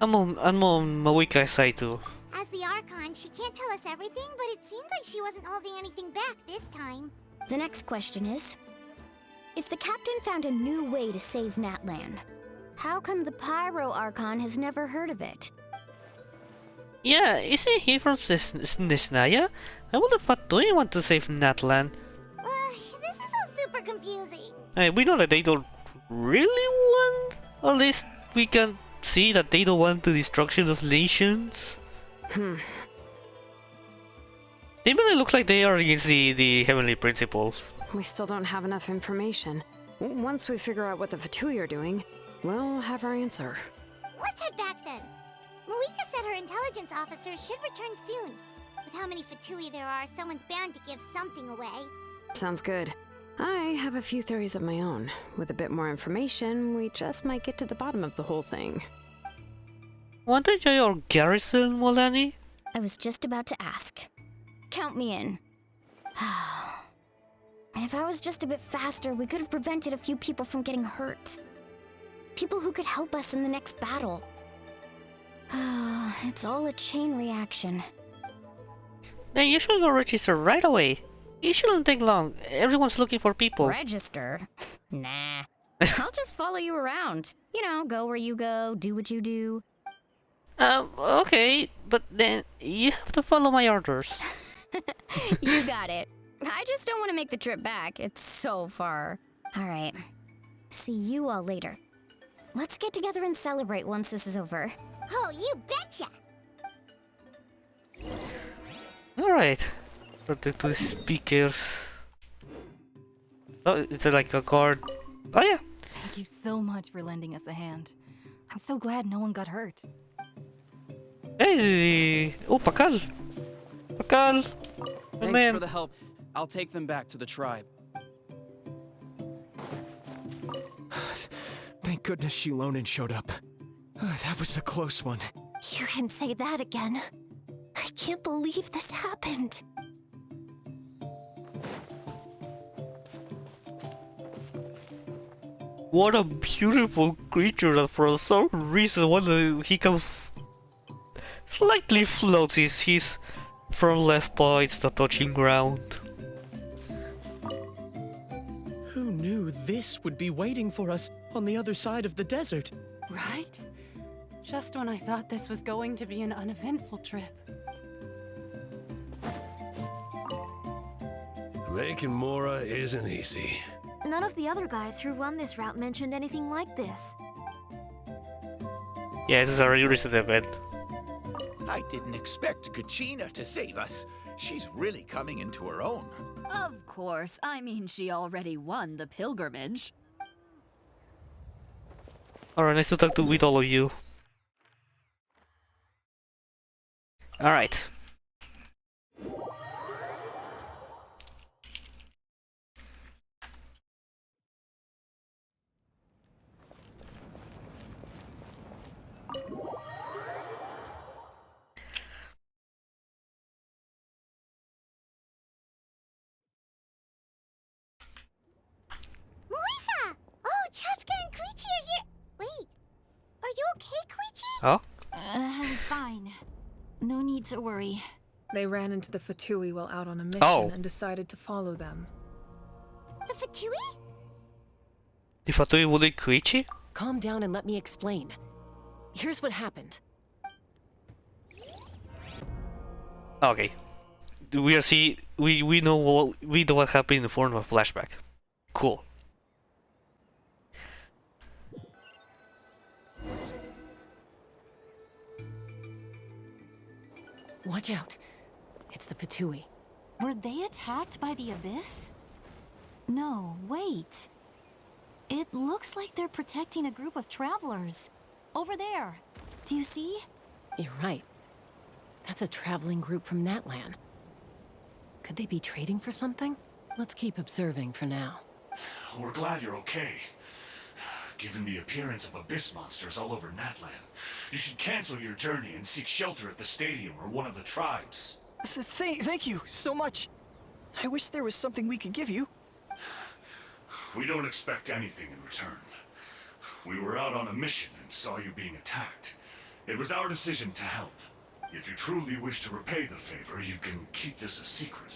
I'm on Mawika's side too. As the Archon, she can't tell us everything, but it seemed like she wasn't holding anything back this time. The next question is, if the captain found a new way to save Natlan, how come the Pyro Archon has never heard of it? Yeah, isn't he from Snezhnaya? I would have thought they want to save Natlan. This is all super confusing. We know that they don't really want. At least we can see that they don't want the destruction of nations. They really look like they are against the heavenly principles. We still don't have enough information. Once we figure out what the Fatui are doing, we'll have our answer. Let's head back then. Moika said her intelligence officers should return soon. With how many Fatui there are, someone's bound to give something away. Sounds good. I have a few theories of my own. With a bit more information, we just might get to the bottom of the whole thing. Want to join our garrison, Mualani? I was just about to ask. Count me in. If I was just a bit faster, we could have prevented a few people from getting hurt. People who could help us in the next battle. It's all a chain reaction. Then you should go register right away. It shouldn't take long. Everyone's looking for people. Register? Nah. I'll just follow you around. You know, go where you go, do what you do. Okay, but then you have to follow my orders. You got it. I just don't want to make the trip back. It's so far. Alright. See you all later. Let's get together and celebrate once this is over. Oh, you betcha! Alright. Protect the speakers. Oh, it's like a guard. Oh yeah. Thank you so much for lending us a hand. I'm so glad no one got hurt. Hey! Oh, Pakal! Pakal! Oh, Thanks man. for the help. I'll take them back to the tribe. Thank goodness Shilonen showed up. That was a close one. You can say that again. I can't believe this happened. What a beautiful creature that for some reason when he can slightly floats his front left paw, it's not touching ground. Who knew this would be waiting for us on the other side of the desert? Right? Just when I thought this was going to be an uneventful trip. Making Mora isn't easy. None of the other guys who run this route mentioned anything like this. Yeah, this is a really recent event. I didn't expect Kachina to save us. She's really coming into her own. Of course. I mean, she already won the pilgrimage. Alright, nice to talk with all of you. Alright. Moika! Oh, Chatsuka and Koichi are here! Wait, are you okay, Koichi? Oh? I'm fine. No need to worry. They ran into the Fatui while out on a mission and decided to follow them. The Fatui? The Fatui wouldn't Koichi? Calm down and let me explain. Here's what happened. Okay. We know what happened in the form of a flashback. Cool. Watch out. It's the Fatui. Were they attacked by the Abyss? No, wait. It looks like they're protecting a group of travelers. Over there. Do you see? You're right. That's a traveling group from Natlan. Could they be trading for something? Let's keep observing for now. We're glad you're okay. Given the appearance of abyss monsters all over Natlan, you should cancel your journey and seek shelter at the stadium or one of the tribes. Thank you so much. I wish there was something we could give you. We don't expect anything in return. We were out on a mission and saw you being attacked. It was our decision to help. If you truly wish to repay the favor, you can keep this a secret.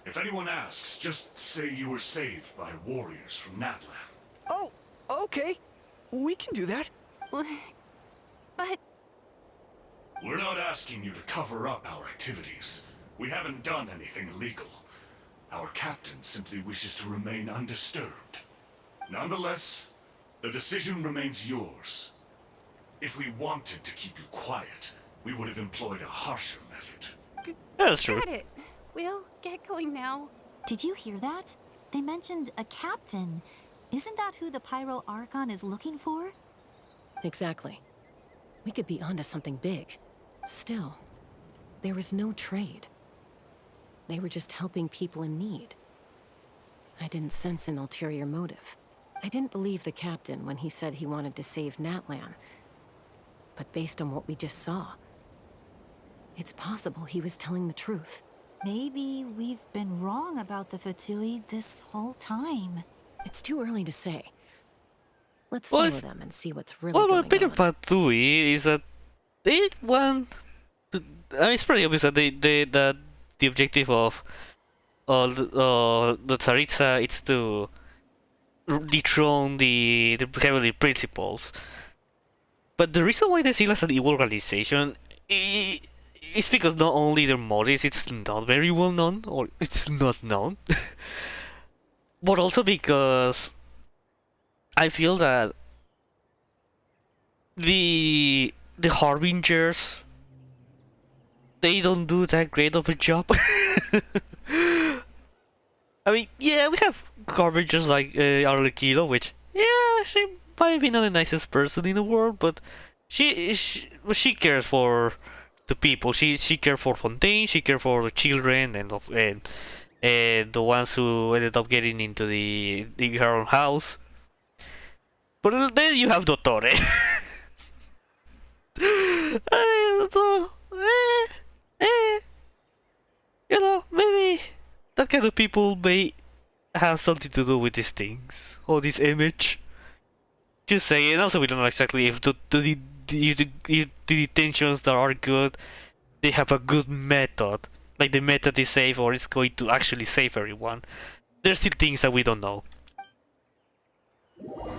If anyone asks, just say you were saved by warriors from Natlan. Oh, okay. We can do that. But... We're not asking you to cover up our activities. We haven't done anything illegal. Our captain simply wishes to remain undisturbed. Nonetheless, the decision remains yours. If we wanted to keep you quiet, we would have employed a harsher method. That's true. Got it. We'll get going now. Did you hear that? They mentioned a captain. Isn't that who the Pyro Archon is looking for? Exactly. We could be onto something big. Still, there was no trade. They were just helping people in need. I didn't sense an ulterior motive. I didn't believe the captain when he said he wanted to save Natlan. But based on what we just saw, it's possible he was telling the truth. Maybe we've been wrong about the Fatui this whole time. It's too early to say. Let's follow them and see what's really going Well, on. my opinion about Fatui is that they want... I mean, it's pretty obvious that that the objective of the Tsaritsa is to dethrone the heavenly principles. But the reason why they see it as an evil organization, it's because not only their motives, it's not very well known, or it's not known, but also because I feel that the harbingers, they don't do that great of a job. I mean, yeah, we have harbingers like Arlecchino, which, yeah, she might be not the nicest person in the world, but she cares for the people. She cares for Fontaine, she cares for the children and the ones who ended up getting into her own house. But then you have Dottore. So, you know, maybe that kind of people may have something to do with these things or this image. Just saying. Also, we don't know exactly if if the intentions that are good, they have a good method. Like the method is safe or it's going to actually save everyone. There's still things that we don't know.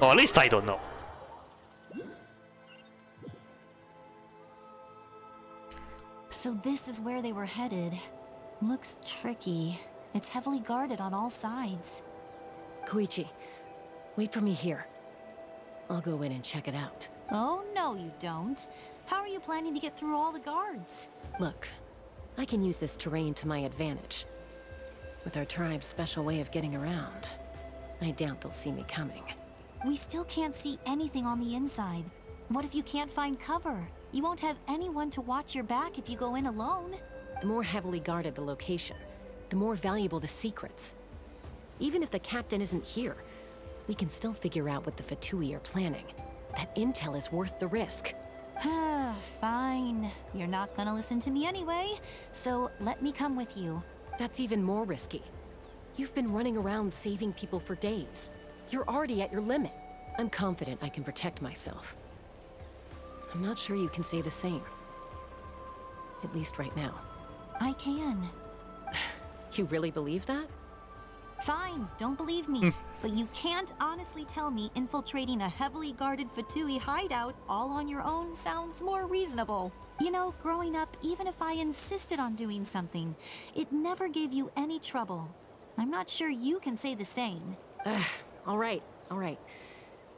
Or at least I don't know. So this is where they were headed. Looks tricky. It's heavily guarded on all sides. Koichi, wait for me here. I'll go in and check it out. Oh, no you don't. How are you planning to get through all the guards? Look, I can use this terrain to my advantage. With our tribe's special way of getting around, I doubt they'll see me coming. We still can't see anything on the inside. What if you can't find cover? You won't have anyone to watch your back if you go in alone. The more heavily guarded the location, the more valuable the secrets. Even if the captain isn't here, we can still figure out what the Fatui are planning. That intel is worth the risk. Fine. You're not gonna listen to me anyway, so let me come with you. That's even more risky. You've been running around saving people for days. You're already at your limit. I'm confident I can protect myself. I'm not sure you can say the same. At least right now. I can. You really believe that? Fine, don't believe me. But you can't honestly tell me infiltrating a heavily guarded Fatui hideout all on your own sounds more reasonable. You know, growing up, even if I insisted on doing something, it never gave you any trouble. I'm not sure you can say the same. All right.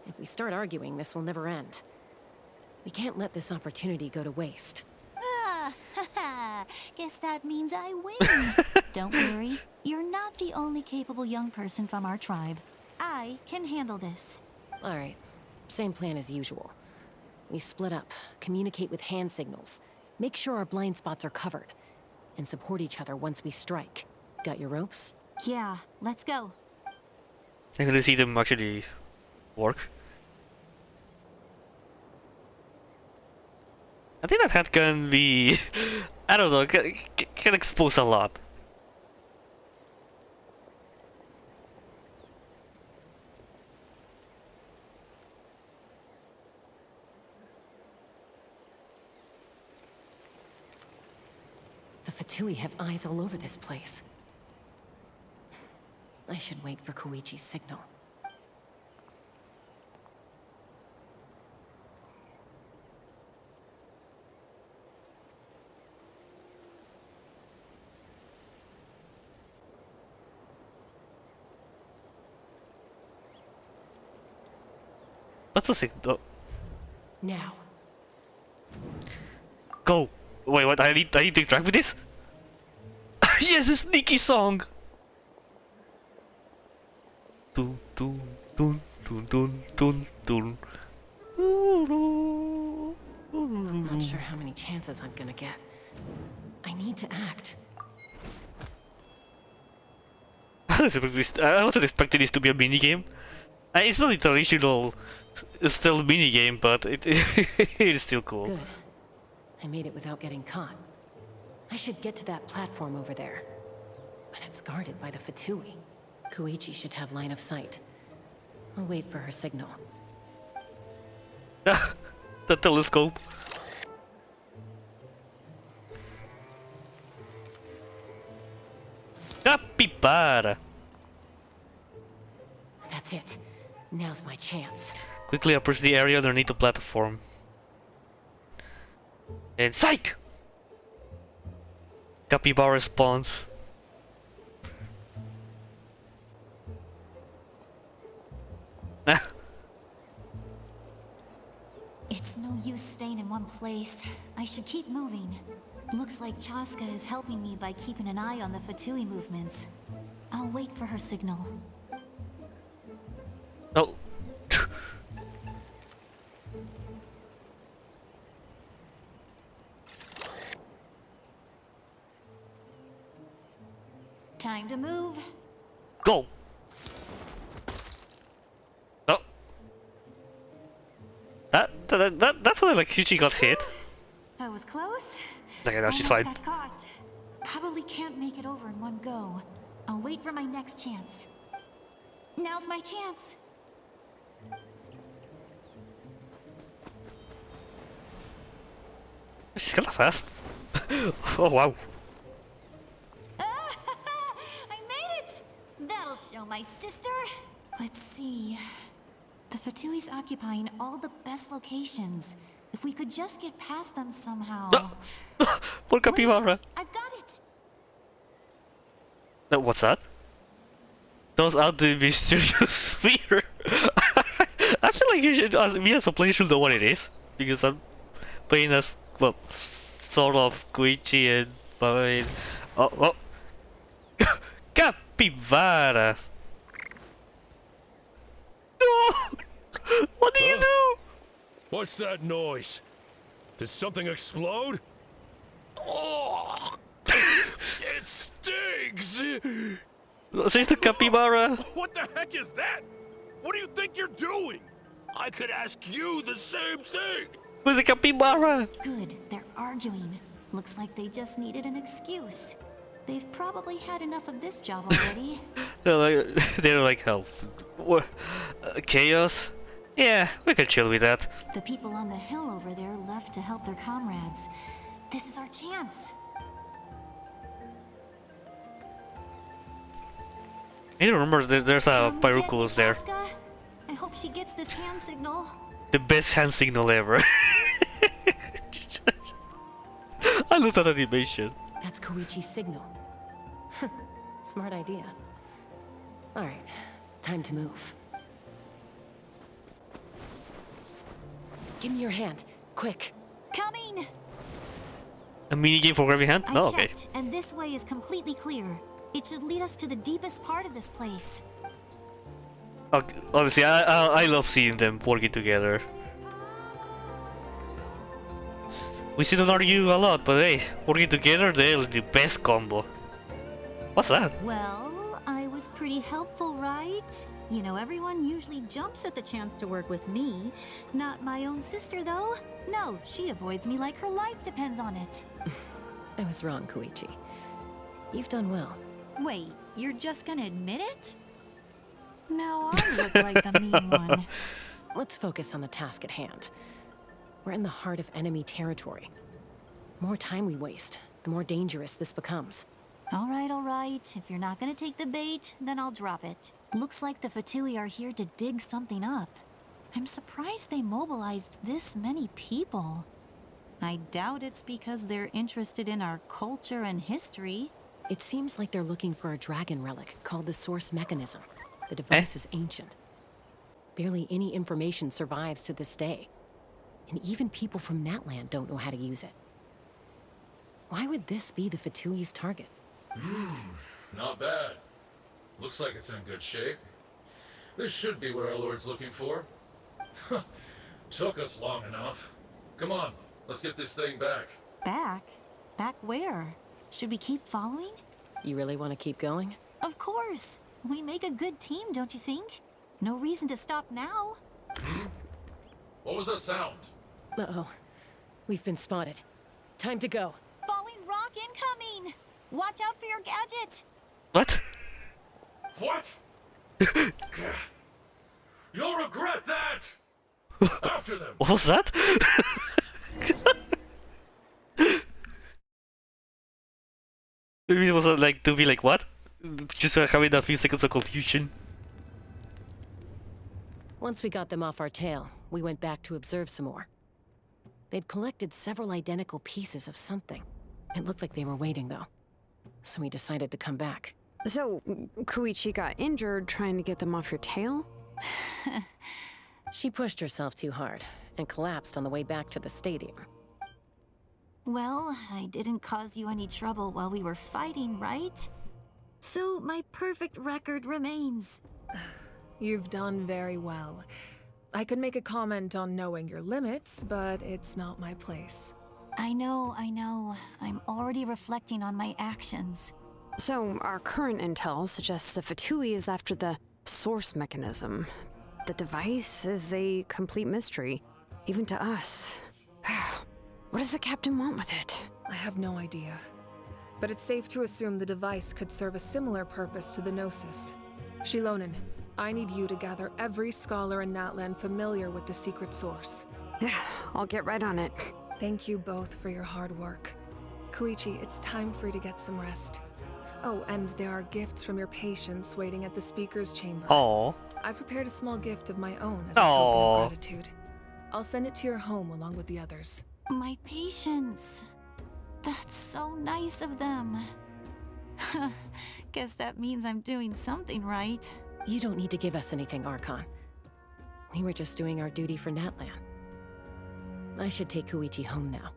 If we start arguing, this will never end. We can't let this opportunity go to waste. Guess that means I win. Don't worry, you're not the only capable young person from our tribe. I can handle this. All right, same plan as usual. We split up, communicate with hand signals, make sure our blind spots are covered, and support each other once we strike. Got your ropes? Yeah, let's go. I'm gonna see them actually work. I think that hat can be, I don't know, can expose a lot. The Fatui have eyes all over this place. I should wait for Koichi's signal. What's the signal? Now. Go! Wait, what? I need to interact with this? Yes, a sneaky song! Dun dun dun dun dun dun dun. Not sure how many chances I'm gonna get. I need to act. I wasn't expecting this to be a minigame. It's not a traditional stealth minigame, but it is still cool. Good. I made it without getting caught. I should get to that platform over there. But it's guarded by the Fatui. Koichi should have line of sight. I'll wait for her signal. The telescope. Capybara. That's it. Now's my chance. Quickly approach the area underneath the platform. And psych! Capybara spawns. It's no use staying in one place. I should keep moving. Looks like Chaska is helping me by keeping an eye on the Fatui movements. I'll wait for her signal. Oh. Time to move. Go! Oh. That's something like Hichi got hit. That was close. Okay, now she's Almost fine. got caught. Probably can't make it over in one go. I'll wait for my next chance. Now's my chance. She's kinda fast. Oh wow. I made it! That'll show my sister. Let's see. The Fatui's occupying all the best locations. If we could just get past them somehow. Poor Capybara. I've got it! What's that? Those are the mysterious sphere. I feel like you should, as me as a player, should know what it is, because I'm playing as well, sort of Koichi and oh, capybaras. No! What do you do? What's that noise? Did something explode? Oh! It stinks! Save the capybara. What the heck is that? What do you think you're doing? I could ask you the same thing! With the capybara. Good, they're arguing. Looks like they just needed an excuse. They've probably had enough of this job already. They're like, hell, chaos? Yeah, we can chill with that. The people on the hill over there left to help their comrades. This is our chance. I remember there's a Pyroculus there. I hope she gets this hand signal. The best hand signal ever. I love that animation. That's Koichi's signal. Smart idea. Alright, time to move. Give me your hand, quick. Coming! A minigame for grabbing hand? I No, okay. checked, and this way is completely clear. It should lead us to the deepest part of this place. Okay, honestly, I love seeing them working together. We see them argue a lot, but hey, working together, they're the best combo. What's that? Well, I was pretty helpful, right? You know, everyone usually jumps at the chance to work with me. Not my own sister, though. No, she avoids me like her life depends on it. I was wrong, Koichi. You've done well. Wait, you're just gonna admit it? Now I look like the mean one. Let's focus on the task at hand. We're in the heart of enemy territory. The more time we waste, the more dangerous this becomes. All right. If you're not gonna take the bait, then I'll drop it. Looks like the Fatui are here to dig something up. I'm surprised they mobilized this many people. I doubt it's because they're interested in our culture and history. It seems like they're looking for a dragon relic called the Source Mechanism. The device is ancient. Barely any information survives to this day. And even people from Natland don't know how to use it. Why would this be the Fatui's target? Not bad. Looks like it's in good shape. This should be what our Lord's looking for. Took us long enough. Come on, let's get this thing back. Back? Back where? Should we keep following? You really want to keep going? Of course. We make a good team, don't you think? No reason to stop now. What was that sound? Uh-oh. We've been spotted. Time to go. Falling rock incoming! Watch out for your gadget! What? What? You'll regret that! After them! What was that? Maybe it was like to be like what? Just having a few seconds of confusion. Once we got them off our tail, we went back to observe some more. They'd collected several identical pieces of something. It looked like they were waiting, though. so we decided to come back. So, Koichi got injured trying to get them off your tail? She pushed herself too hard and collapsed on the way back to the stadium. Well, I didn't cause you any trouble while we were fighting, right? So my perfect record remains. You've done very well. I could make a comment on knowing your limits, but it's not my place. I know. I'm already reflecting on my actions. So, our current intel suggests the Fatui is after the source mechanism. The device is a complete mystery, even to us. What does the captain want with it? I have no idea. But it's safe to assume the device could serve a similar purpose to the Gnosis. Shilonen, I need you to gather every scholar in Natlan familiar with the secret source. I'll get right on it. Thank you both for your hard work. Koichi, it's time for you to get some rest. Oh, and there are gifts from your patients waiting at the speaker's chamber. Aww. I've prepared a small gift of my own as a token of gratitude. I'll send it to your home along with the others. My patience. That's so nice of them. Guess that means I'm doing something right. You don't need to give us anything, Archon. We were just doing our duty for Natlan. I should take Koichi home now.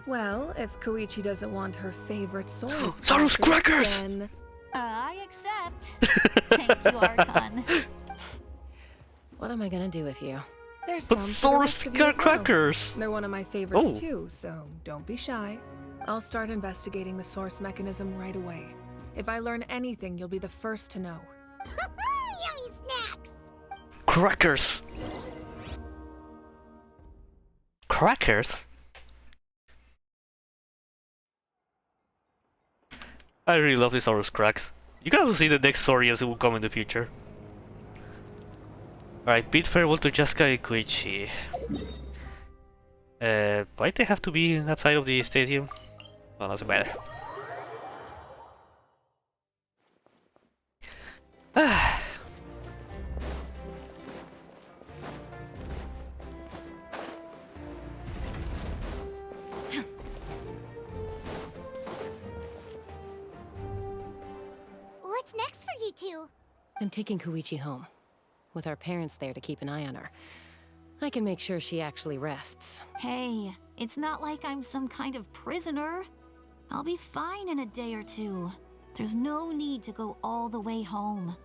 Well, if Koichi doesn't want her favorite Source crackers! Then... I accept. Thank you, Archon. What am I gonna do with you? There's But some source crackers! They're one of my favorites too, so don't be shy. I'll start investigating the source mechanism right away. If I learn anything, you'll be the first to know. Yummy snacks! Crackers! Crackers? I really love these Horus cracks. You can also see the next story as it will come in the future. Alright, bid farewell to Jaska and Koichi. Why they have to be in that side of the stadium? Well, doesn't matter. What's next for you two? I'm taking Koichi home, with our parents there to keep an eye on her. I can make sure she actually rests. Hey, it's not like I'm some kind of prisoner. I'll be fine in a day or two. There's no need to go all the way home.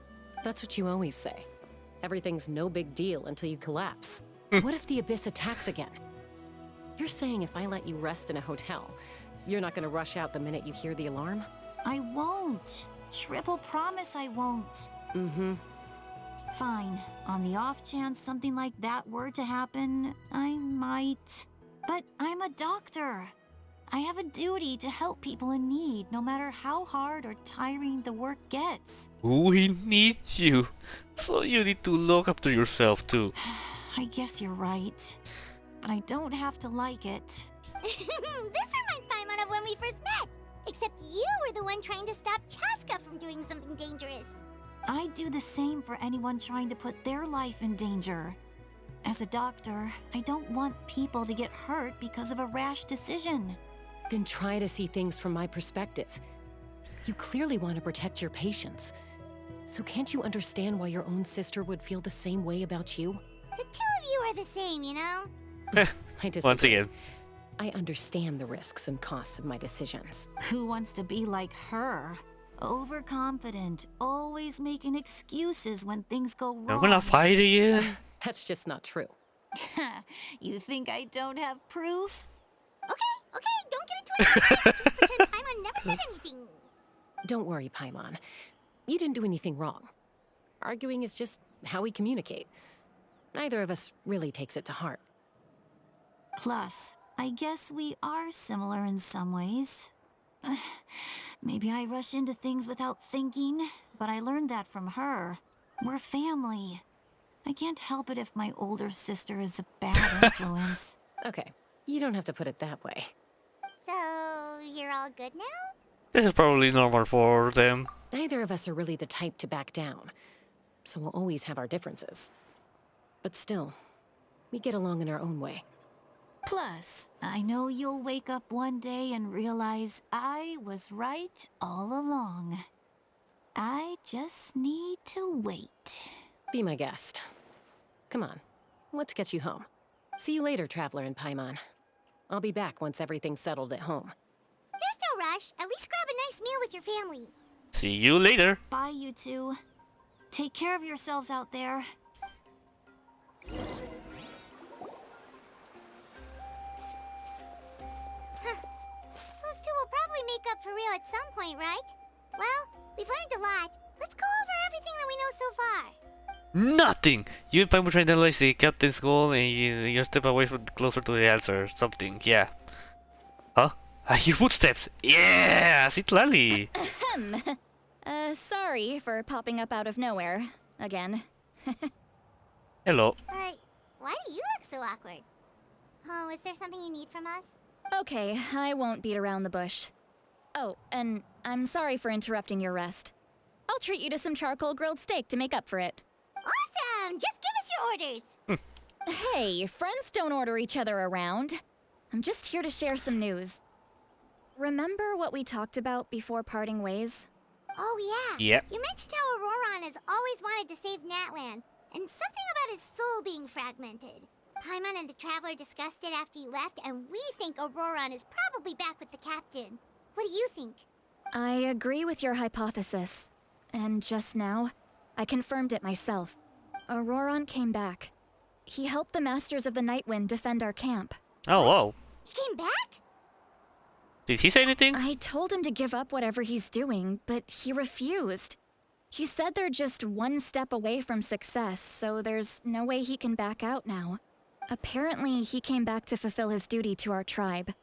That's what you always say. Everything's no big deal until you collapse. What if the Abyss attacks again? You're saying if I let you rest in a hotel, you're not gonna rush out the minute you hear the alarm? I won't. Triple promise I won't. Mm-hmm. Fine. On the off chance something like that were to happen, I might. But I'm a doctor. I have a duty to help people in need, no matter how hard or tiring the work gets. We need you. So you need to look after yourself too. I guess you're right. But I don't have to like it. This reminds Paimon of when we first met. Except you were the one trying to stop Chaska from doing something dangerous. I'd do the same for anyone trying to put their life in danger. As a doctor, I don't want people to get hurt because of a rash decision. Then try to see things from my perspective. You clearly want to protect your patients. So can't you understand why your own sister would feel the same way about you? The two of you are the same, you know? I disagree. Once again. I understand the risks and costs of my decisions. Who wants to be like her? Overconfident, always making excuses when things go wrong. I'm gonna fight again. That's just not true. You think I don't have proof? Okay, don't get into it. Just pretend Paimon never said anything. Don't worry, Paimon. You didn't do anything wrong. Arguing is just how we communicate. Neither of us really takes it to heart. Plus, I guess we are similar in some ways. Maybe I rush into things without thinking, but I learned that from her. We're family. I can't help it if my older sister is a bad influence. Okay, you don't have to put it that way. So, you're all good now? This is probably normal for them. Neither of us are really the type to back down, so we'll always have our differences. But still, we get along in our own way. Plus, I know you'll wake up one day and realize I was right all along. I just need to wait. Be my guest. Come on, let's get you home. See you later, Traveler in Paimon. I'll be back once everything's settled at home. There's no rush. At least grab a nice meal with your family. See you later. Bye, you two. Take care of yourselves out there. Those two will probably make up for real at some point, right? Well, we've learned a lot. Let's go over everything that we know so far. Nothing! You and Paimon try to analyze the captain's goal and you step away from closer to the answer. Something, yeah. Huh? I hear footsteps! Yeah! Citlali! Ahem. Sorry for popping up out of nowhere. Again. Hello. Why do you look so awkward? Oh, is there something you need from us? Okay, I won't beat around the bush. Oh, and I'm sorry for interrupting your rest. I'll treat you to some charcoal grilled steak to make up for it. Awesome! Just give us your orders. Hey, friends don't order each other around. I'm just here to share some news. Remember what we talked about before parting ways? Oh, yeah. Yep. You mentioned how Auroron has always wanted to save Natlan, and something about his soul being fragmented. Paimon and the Traveler discussed it after you left, and we think Auroron is probably back with the captain. What do you think? I agree with your hypothesis. And just now, I confirmed it myself. Auroron came back. He helped the Masters of the Nightwind defend our camp. Oh, whoa. He came back? Did he say anything? I told him to give up whatever he's doing, but he refused. He said they're just one step away from success, so there's no way he can back out now. Apparently, he came back to fulfill his duty to our tribe.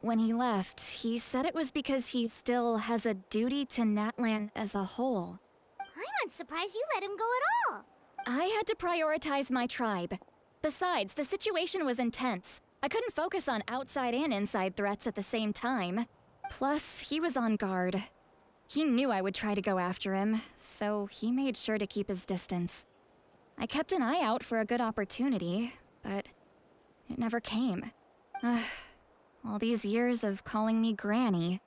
When he left, he said it was because he still has a duty to Natlan as a whole. I'm unsurprised you let him go at all. I had to prioritize my tribe. Besides, the situation was intense. I couldn't focus on outside and inside threats at the same time. Plus, he was on guard. He knew I would try to go after him, so he made sure to keep his distance. I kept an eye out for a good opportunity, but it never came. All these years of calling me Granny,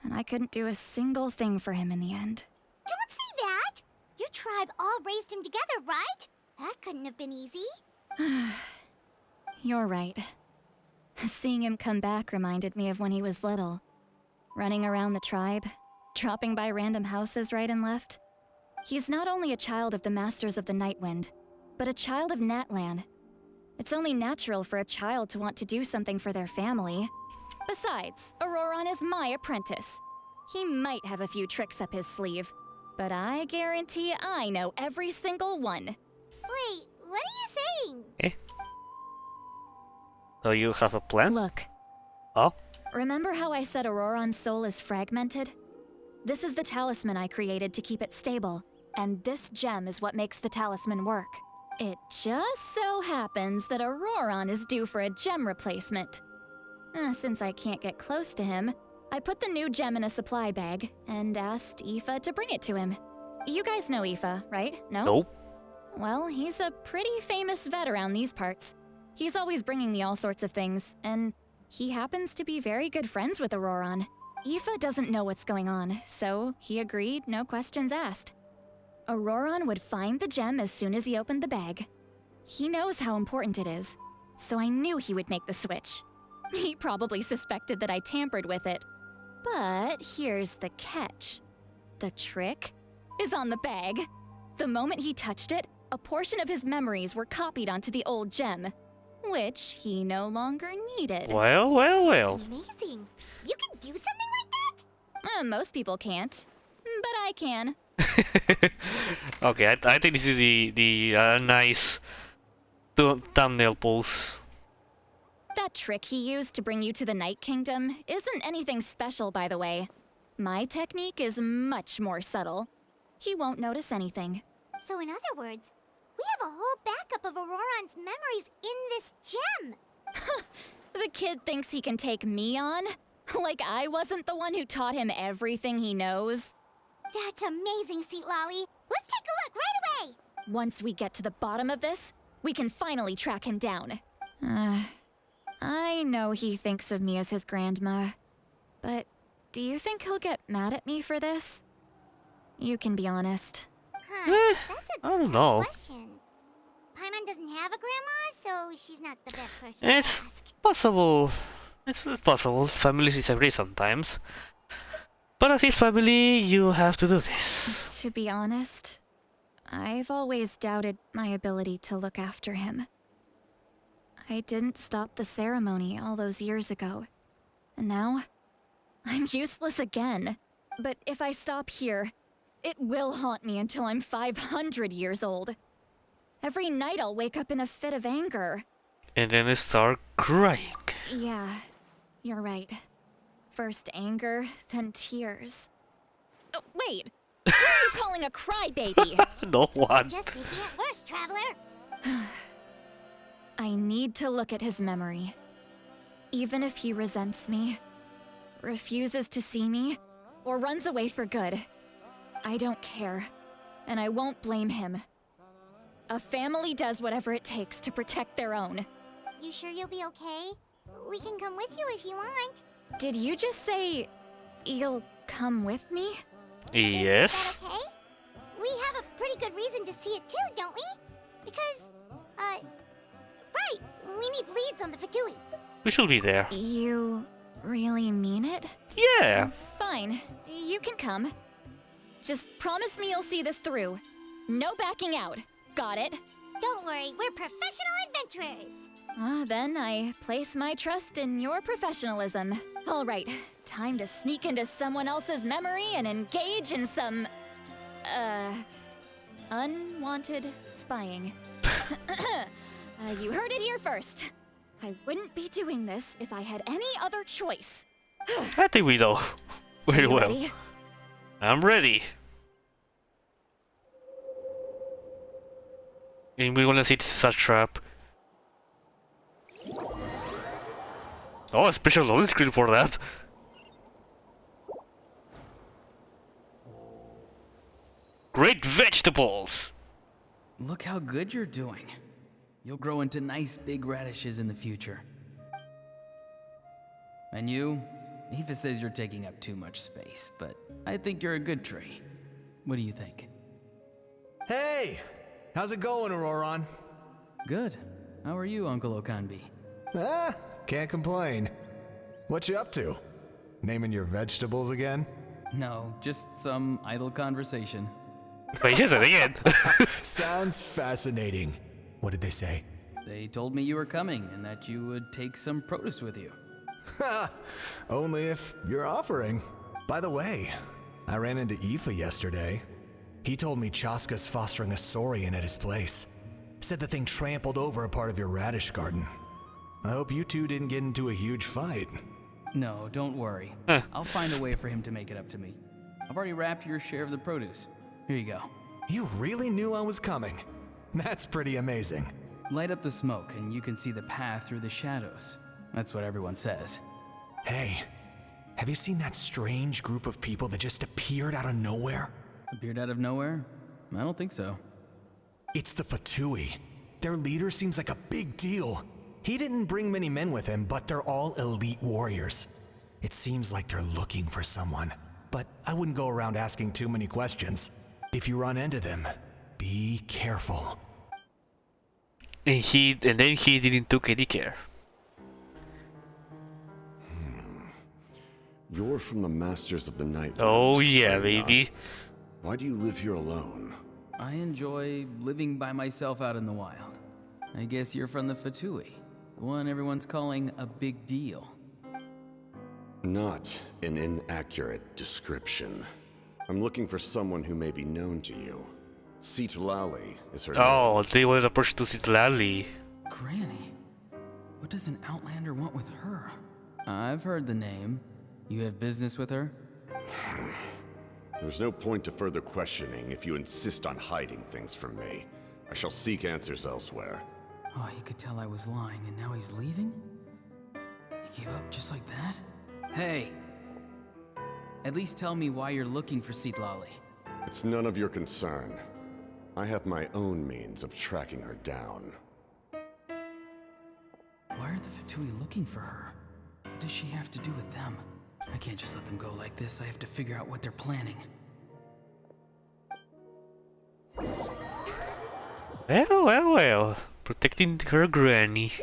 and I couldn't do a single thing for him in the end. Don't say that! Your tribe all raised him together, right? That couldn't have been easy. You're right. Seeing him come back reminded me of when he was little. Running around the tribe, dropping by random houses right and left. He's not only a child of the Masters of the Nightwind, but a child of Natlan. It's only natural for a child to want to do something for their family. Besides, Auroron is my apprentice. He might have a few tricks up his sleeve, but I guarantee I know every single one. Wait, what are you saying? So you have a plan? Look. Oh? Remember how I said Auroron's soul is fragmented? This is the talisman I created to keep it stable, and this gem is what makes the talisman work. It just so happens that Auroron is due for a gem replacement. Since I can't get close to him, I put the new gem in a supply bag and asked Aoife to bring it to him. You guys know Aoife, right? No? Nope. Well, he's a pretty famous vet around these parts. He's always bringing me all sorts of things, and he happens to be very good friends with Auroron. Aoife doesn't know what's going on, so he agreed, no questions asked. Auroron would find the gem as soon as he opened the bag. He knows how important it is, so I knew he would make the switch. He probably suspected that I tampered with it. But here's the catch. The trick is on the bag. The moment he touched it, a portion of his memories were copied onto the old gem, which he no longer needed. Well. That's amazing. You can do something like that? Most people can't, but I can. Okay, I think this is the nice thumbnail pose. That trick he used to bring you to the Night Kingdom isn't anything special, by the way. My technique is much more subtle. He won't notice anything. So in other words, we have a whole backup of Auroron's memories in this gem. The kid thinks he can take me on? Like I wasn't the one who taught him everything he knows? That's amazing, Seat Lolly. Let's take a look right away. Once we get to the bottom of this, we can finally track him down. I know he thinks of me as his grandma, but do you think he'll get mad at me for this? You can be honest. Huh, that's a I don't tough know. question. Paimon doesn't have a grandma, so she's not the best person It's to ask. possible. It's possible. Family disagree sometimes. But as his family, you have to do this. To be honest, I've always doubted my ability to look after him. I didn't stop the ceremony all those years ago. And now, I'm useless again. But if I stop here, it will haunt me until I'm 500 years old. Every night I'll wake up in a fit of anger. And then I start crying. Yeah, you're right. First anger, then tears. Oh, wait! Who are you calling a crybaby? No one. Just making it worse, traveler. I need to look at his memory. Even if he resents me, refuses to see me, or runs away for good, I don't care, and I won't blame him. A family does whatever it takes to protect their own. You sure you'll be okay? We can come with you if you want. Did you just say you'll come with me? Yes. Okay? We have a pretty good reason to see it too, don't we? Because, right, we need leads on the Fatui. We should be there. You really mean it? Yeah. Fine, you can come. Just promise me you'll see this through. No backing out. Got it? Don't worry, we're professional adventurers. Then I place my trust in your professionalism. All right, time to sneak into someone else's memory and engage in some, unwanted spying. You heard it here first. I wouldn't be doing this if I had any other choice. I think we know very You well. ready? I'm ready. And we're gonna see this is a trap. Oh, a special loading screen for that. Great vegetables! Look how good you're doing. You'll grow into nice big radishes in the future. And you? Aoife says you're taking up too much space, but I think you're a good tree. What do you think? Hey! How's it going, Auroron? Good. How are you, Uncle Okanbi? Can't complain. What you up to? Naming your vegetables again? No, just some idle conversation. Wait, is it again? Sounds fascinating. What did they say? They told me you were coming and that you would take some produce with you. Ha! Only if you're offering. By the way, I ran into Aoife yesterday. He told me Chaska's fostering a saurian at his place. Said the thing trampled over a part of your radish garden. I hope you two didn't get into a huge fight. No, don't worry. I'll find a way for him to make it up to me. I've already wrapped your share of the produce. Here you go. You really knew I was coming. That's pretty amazing. Light up the smoke and you can see the path through the shadows. That's what everyone says. Hey, have you seen that strange group of people that just appeared out of nowhere? Appeared out of nowhere? I don't think so. It's the Fatui. Their leader seems like a big deal. He didn't bring many men with him, but they're all elite warriors. It seems like they're looking for someone, but I wouldn't go around asking too many questions. If you run into them, be careful. And then he didn't took any care. You're from the Masters of the Night. Oh yeah, are you baby. not? Why do you live here alone? I enjoy living by myself out in the wild. I guess you're from the Fatui, the one everyone's calling a big deal. Not an inaccurate description. I'm looking for someone who may be known to you. Citlali is her name. Oh, they wanted to push to Citlali. Granny? What does an Outlander want with her? I've heard the name. You have business with her? There's no point to further questioning if you insist on hiding things from me. I shall seek answers elsewhere. Oh, he could tell I was lying and now he's leaving? He gave up just like that? Hey! At least tell me why you're looking for Citlali. It's none of your concern. I have my own means of tracking her down. Why are the Fatui looking for her? What does she have to do with them? I can't just let them go like this. I have to figure out what they're planning. Well. Protecting her granny.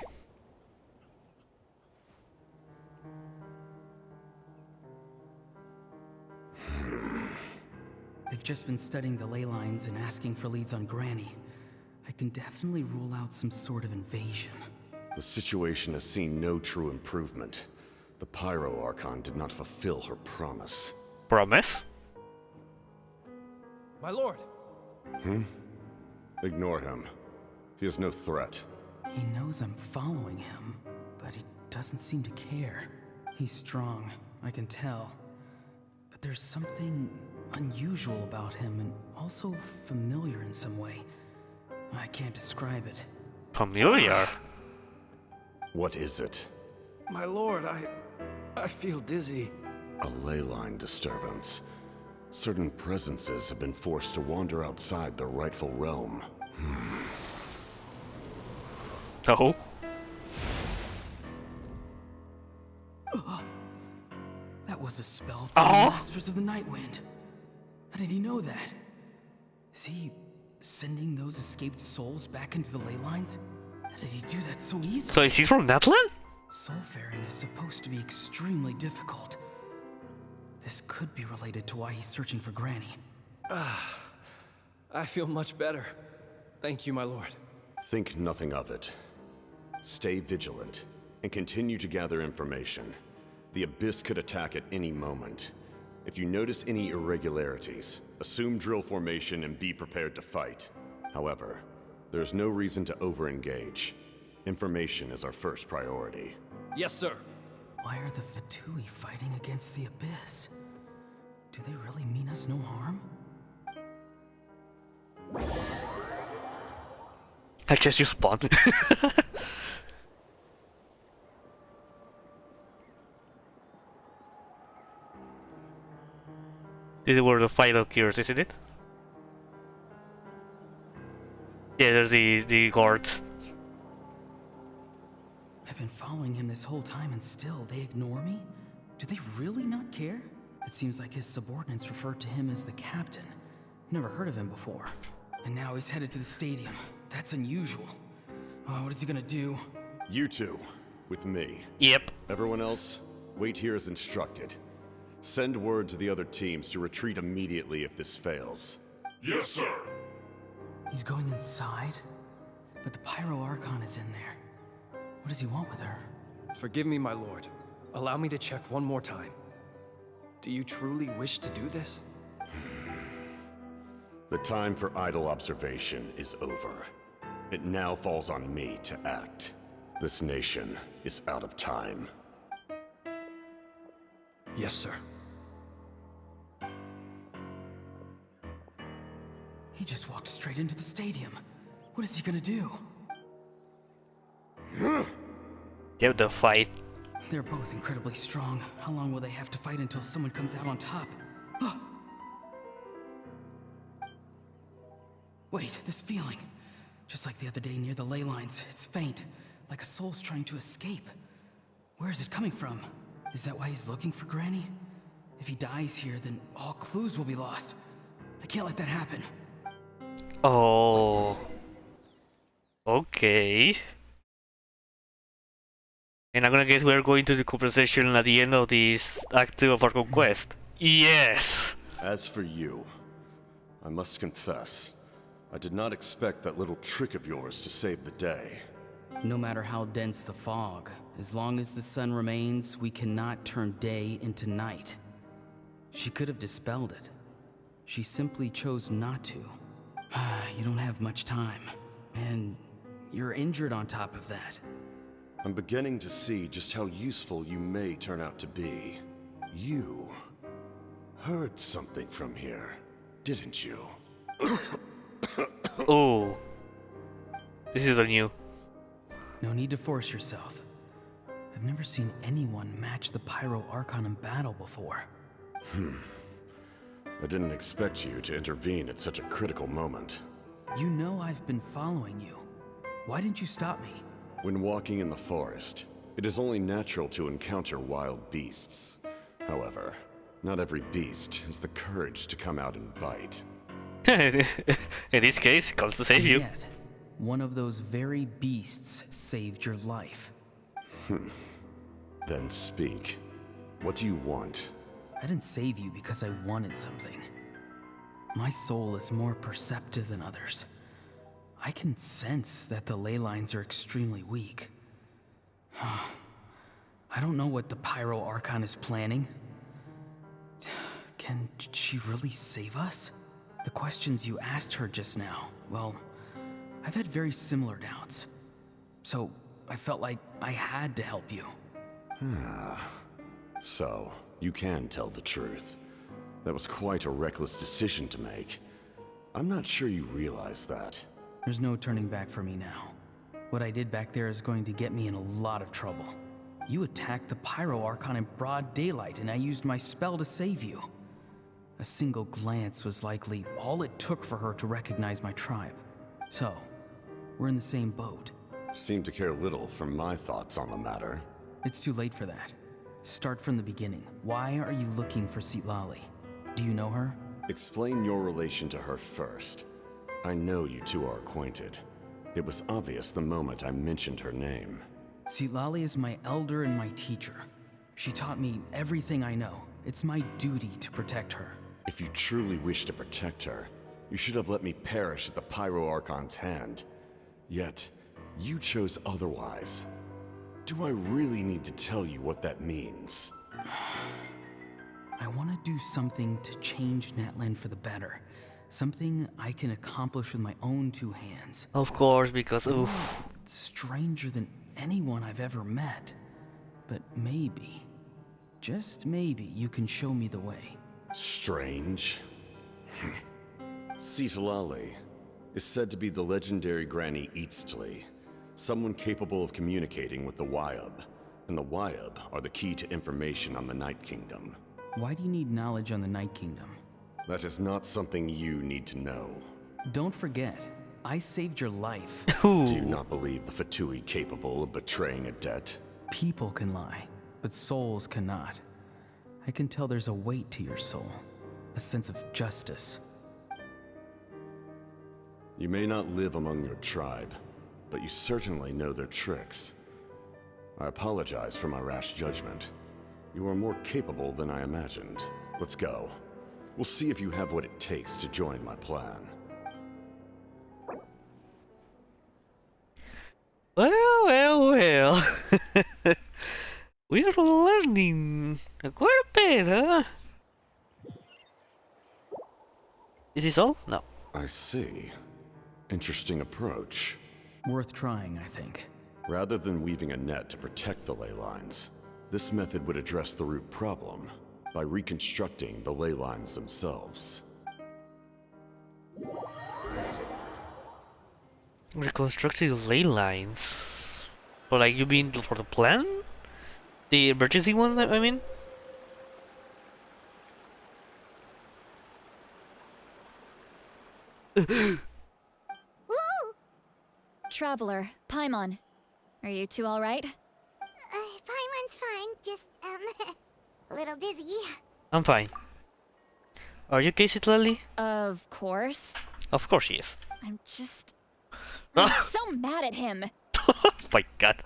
They've just been studying the ley lines and asking for leads on Granny. I can definitely rule out some sort of invasion. The situation has seen no true improvement. The Pyro Archon did not fulfill her promise. Promise? My lord! Ignore him. He is no threat. He knows I'm following him, but he doesn't seem to care. He's strong, I can tell. But there's something unusual about him and also familiar in some way. I can't describe it. Familiar? What is it? My lord, I feel dizzy. A ley line disturbance. Certain presences have been forced to wander outside their rightful realm. No. That was a spell from the Masters of the Nightwind. How did he know that? Is he sending those escaped souls back into the ley lines? How did he do that so easily? So is he from Natlan? Soulfaring is supposed to be extremely difficult. This could be related to why he's searching for Granny. I feel much better. Thank you, my lord. Think nothing of it. Stay vigilant, and continue to gather information. The Abyss could attack at any moment. If you notice any irregularities, assume drill formation and be prepared to fight. However, there's no reason to over-engage. Information is our first priority. Yes, sir. Why are the Fatui fighting against the Abyss? Do they really mean us no harm? I just use spawn. These were the final cures, isn't it? Yeah, there's the guards. I've been following him this whole time and still they ignore me? Do they really not care? It seems like his subordinates refer to him as the captain. Never heard of him before. And now he's headed to the stadium. That's unusual. Oh, what is he gonna do? You two, with me. Yep. Everyone else, wait here as instructed. Send word to the other teams to retreat immediately if this fails. Yes, sir. He's going inside? But the Pyro Archon is in there. What does he want with her? Forgive me, my lord. Allow me to check one more time. Do you truly wish to do this? The time for idle observation is over. It now falls on me to act. This nation is out of time. Yes, sir. He just walked straight into the stadium. What is he gonna do? Yep, the fight. They're both incredibly strong. How long will they have to fight until someone comes out on top? Wait, this feeling. Just like the other day near the ley lines, it's faint, like a soul's trying to escape. Where is it coming from? Is that why he's looking for Granny? If he dies here, then all clues will be lost. I can't let that happen. Oh. Okay. And I'm gonna guess we're going to the conversation at the end of this Act 2 of our conquest. Yes! As for you, I must confess, I did not expect that little trick of yours to save the day. No matter how dense the fog, as long as the sun remains, we cannot turn day into night. She could have dispelled it. She simply chose not to. You don't have much time, and you're injured on top of that. I'm beginning to see just how useful you may turn out to be. You heard something from here, didn't you? Oh. This is new. No need to force yourself. I've never seen anyone match the Pyro Archon in battle before. I didn't expect you to intervene at such a critical moment. You know I've been following you. Why didn't you stop me? When walking in the forest, it is only natural to encounter wild beasts. However, not every beast has the courage to come out and bite. In this case, it comes to save you. Yet, one of those very beasts saved your life. Then speak. What do you want? I didn't save you because I wanted something. My soul is more perceptive than others. I can sense that the ley lines are extremely weak. I don't know what the Pyro Archon is planning. Can she really save us? The questions you asked her just now, well, I've had very similar doubts. So, I felt like I had to help you. So, you can tell the truth. That was quite a reckless decision to make. I'm not sure you realize that. There's no turning back for me now. What I did back there is going to get me in a lot of trouble. You attacked the Pyro Archon in broad daylight, and I used my spell to save you. A single glance was likely all it took for her to recognize my tribe. So, we're in the same boat. Seem to care little for my thoughts on the matter. It's too late for that. Start from the beginning. Why are you looking for Citlali? Do you know her? Explain your relation to her first. I know you two are acquainted. It was obvious the moment I mentioned her name. Citlali is my elder and my teacher. She taught me everything I know. It's my duty to protect her. If you truly wish to protect her, you should have let me perish at the Pyro Archon's hand. Yet, you chose otherwise. Do I really need to tell you what that means? I want to do something to change Natlan for the better. Something I can accomplish with my own two hands. Of course, because stranger than anyone I've ever met. But maybe, just maybe, you can show me the way. Strange? Citlali is said to be the legendary Granny Eastli, someone capable of communicating with the Wyab, and the Wyab are the key to information on the Night Kingdom. Why do you need knowledge on the Night Kingdom? That is not something you need to know. Don't forget, I saved your life. Do you not believe the Fatui capable of betraying a debt? People can lie, but souls cannot. I can tell there's a weight to your soul, a sense of justice. You may not live among your tribe, but you certainly know their tricks. I apologize for my rash judgment. You are more capable than I imagined. Let's go. We'll see if you have what it takes to join my plan. Well. We are learning quite a bit, huh? Is this all? No. I see. Interesting approach. Worth trying, I think. Rather than weaving a net to protect the ley lines, this method would address the root problem by reconstructing the ley lines themselves. Reconstructing ley lines? But like, you mean for the plan? The emergency one, I mean? Traveler, Paimon. Are you two alright? Paimon's fine, just, a little dizzy. I'm fine. Are you okay, Citlali? Of course. Of course she is. I'm so mad at him. Oh my god.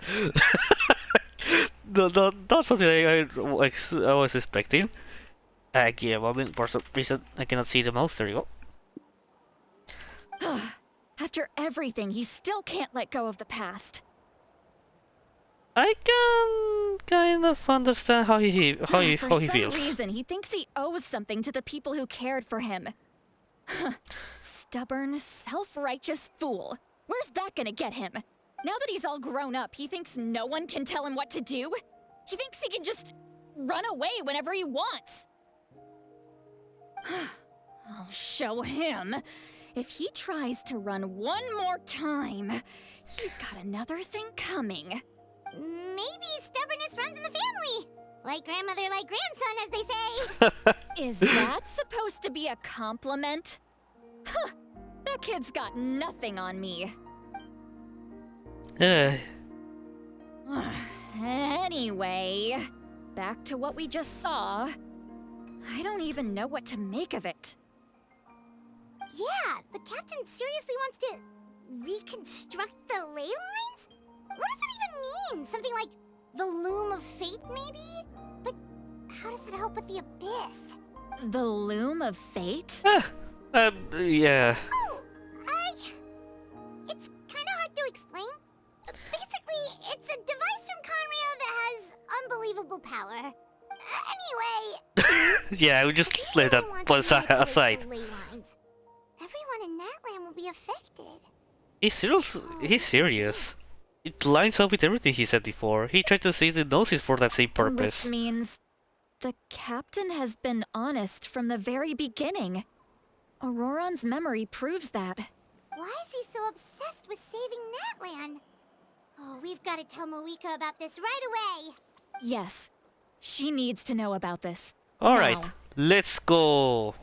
Not something I was expecting. Give me a moment, for some reason I cannot see the mouse. There you go. After everything, he still can't let go of the past. I can kind of understand how he For feels. some reason, he thinks he owes something to the people who cared for him. Stubborn, self-righteous fool. Where's that gonna get him? Now that he's all grown up, he thinks no one can tell him what to do? He thinks he can just run away whenever he wants. I'll show him. If he tries to run one more time, he's got another thing coming. Maybe stubbornness runs in the family. Like grandmother, like grandson, as they say. Is that supposed to be a compliment? That kid's got nothing on me. Anyway, back to what we just saw. I don't even know what to make of it. Yeah, the captain seriously wants to reconstruct the ley lines? What does that even mean? Something like the loom of fate, maybe? But how does that help with the abyss? The loom of fate? Yeah. Oh, it's kind of hard to explain. Basically, it's a device from Conrio that has unbelievable power. Anyway... Yeah, we just let that one aside. Everyone in that land will be affected. He's serious. It lines up with everything he said before. He tried to save the Gnosis for that same purpose. Which means the captain has been honest from the very beginning. Auroron's memory proves that. Why is he so obsessed with saving that land? Oh, we've got to tell Moika about this right away. Yes, she needs to know about this. Alright, now. let's go.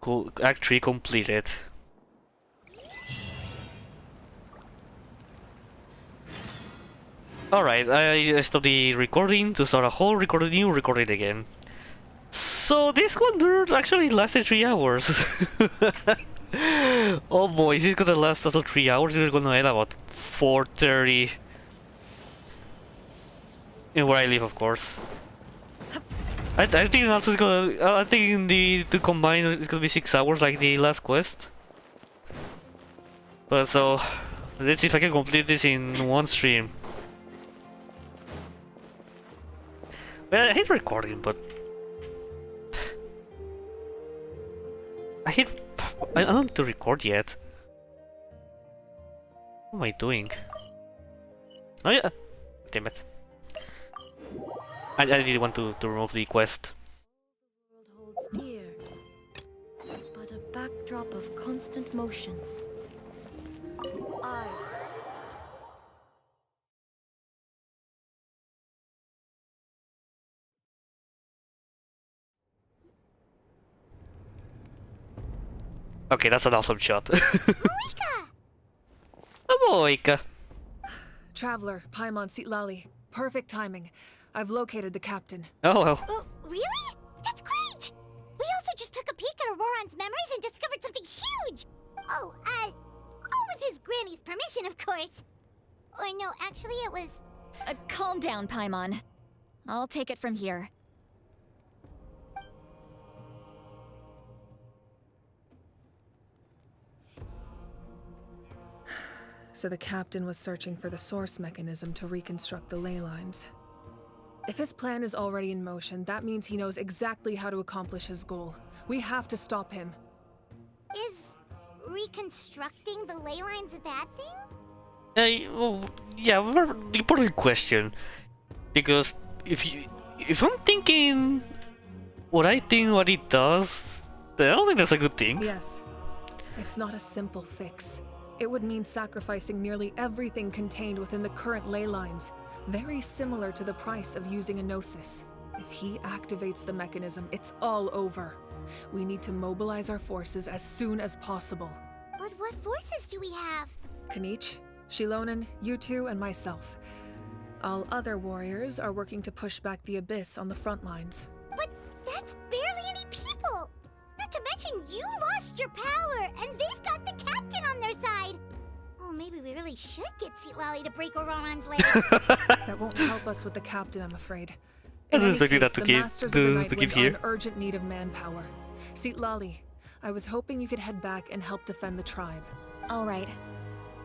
Cool. Act 3 completed. Alright, I stopped the recording to start a whole new recording again. So this one actually lasted 3 hours. Oh boy, this is gonna last also 3 hours. We're gonna end about 4:30. In where I live, of course. I think also is gonna. I think the combine is gonna be 6 hours like the last quest. But so, let's see if I can complete this in one stream. Well, I hate recording, but I don't want to record yet. What am I doing? Oh yeah, damn it. I didn't want to remove the quest. Holds dear is but a backdrop of constant motion. Eyes. Okay, that's an awesome shot. Moika! Traveler, Paimon Sitlali. Perfect timing. I've located the captain. Oh well. Oh, really? That's great! We also just took a peek at Auroron's memories and discovered something huge! Oh, all with his granny's permission, of course. Or no, actually it was... Calm down, Paimon. I'll take it from here. So the captain was searching for the source mechanism to reconstruct the ley lines. If his plan is already in motion, that means he knows exactly how to accomplish his goal. We have to stop him. Is reconstructing the ley lines a bad thing? Well, yeah, very important question. Because if I'm thinking what I think what it does, then I don't think that's a good thing. Yes. It's not a simple fix. It would mean sacrificing nearly everything contained within the current ley lines. Very similar to the price of using a Gnosis. If he activates the mechanism, it's all over. We need to mobilize our forces as soon as possible. But what forces do we have? Kanich, Shilonen, you two, and myself. All other warriors are working to push back the Abyss on the front lines. But that's barely any people! Not to mention you lost your power, and they've got the captain on their side! Oh, maybe we really should get Sitlali to break Auroron's legs. That won't help us with the captain, I'm afraid. I was expecting that to the give Masters of the Night to give Winds are here. in urgent need of manpower. Sitlali, I was hoping you could head back and help defend the tribe. All right.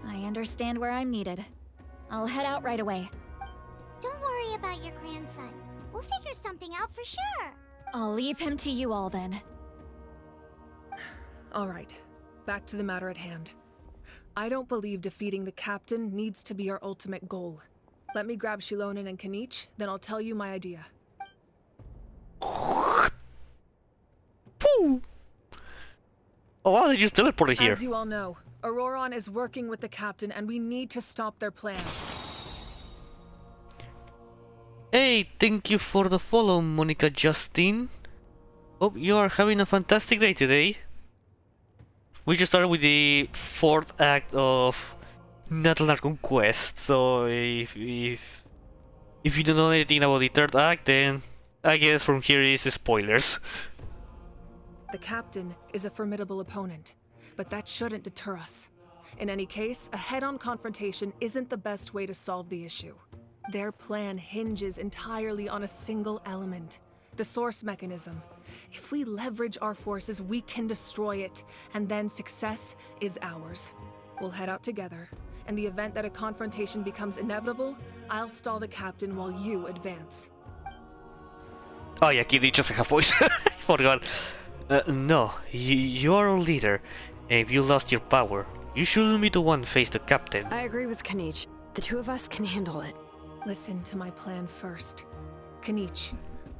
I understand where I'm needed. I'll head out right away. Don't worry about your grandson. We'll figure something out for sure. I'll leave him to you all then. All right, back to the matter at hand. I don't believe defeating the captain needs to be our ultimate goal. Let me grab Shilonen and Kanich, then I'll tell you my idea. Pooh! Oh wow, they just teleported here. As you all know, Auroron is working with the captain and we need to stop their plan. Hey, thank you for the follow, Monica Justine. Hope you are having a fantastic day today. we just started with the fourth act of Natal Archon Quest, so if you don't know anything about the third act, then I guess from here is spoilers. The captain is a formidable opponent, but that shouldn't deter us. In any case, a head-on confrontation isn't the best way to solve the issue. Their plan hinges entirely on a single element, the source mechanism. If we leverage our forces, we can destroy it, and then success is ours. We'll head out together. In the event that a confrontation becomes inevitable, I'll stall the captain while you advance. Oh yeah, Kid just have voice. I forgot. No, you are our leader. If you lost your power, you shouldn't be the one face the captain. I agree with Kanich. The two of us can handle it. Listen to my plan first. Kanich,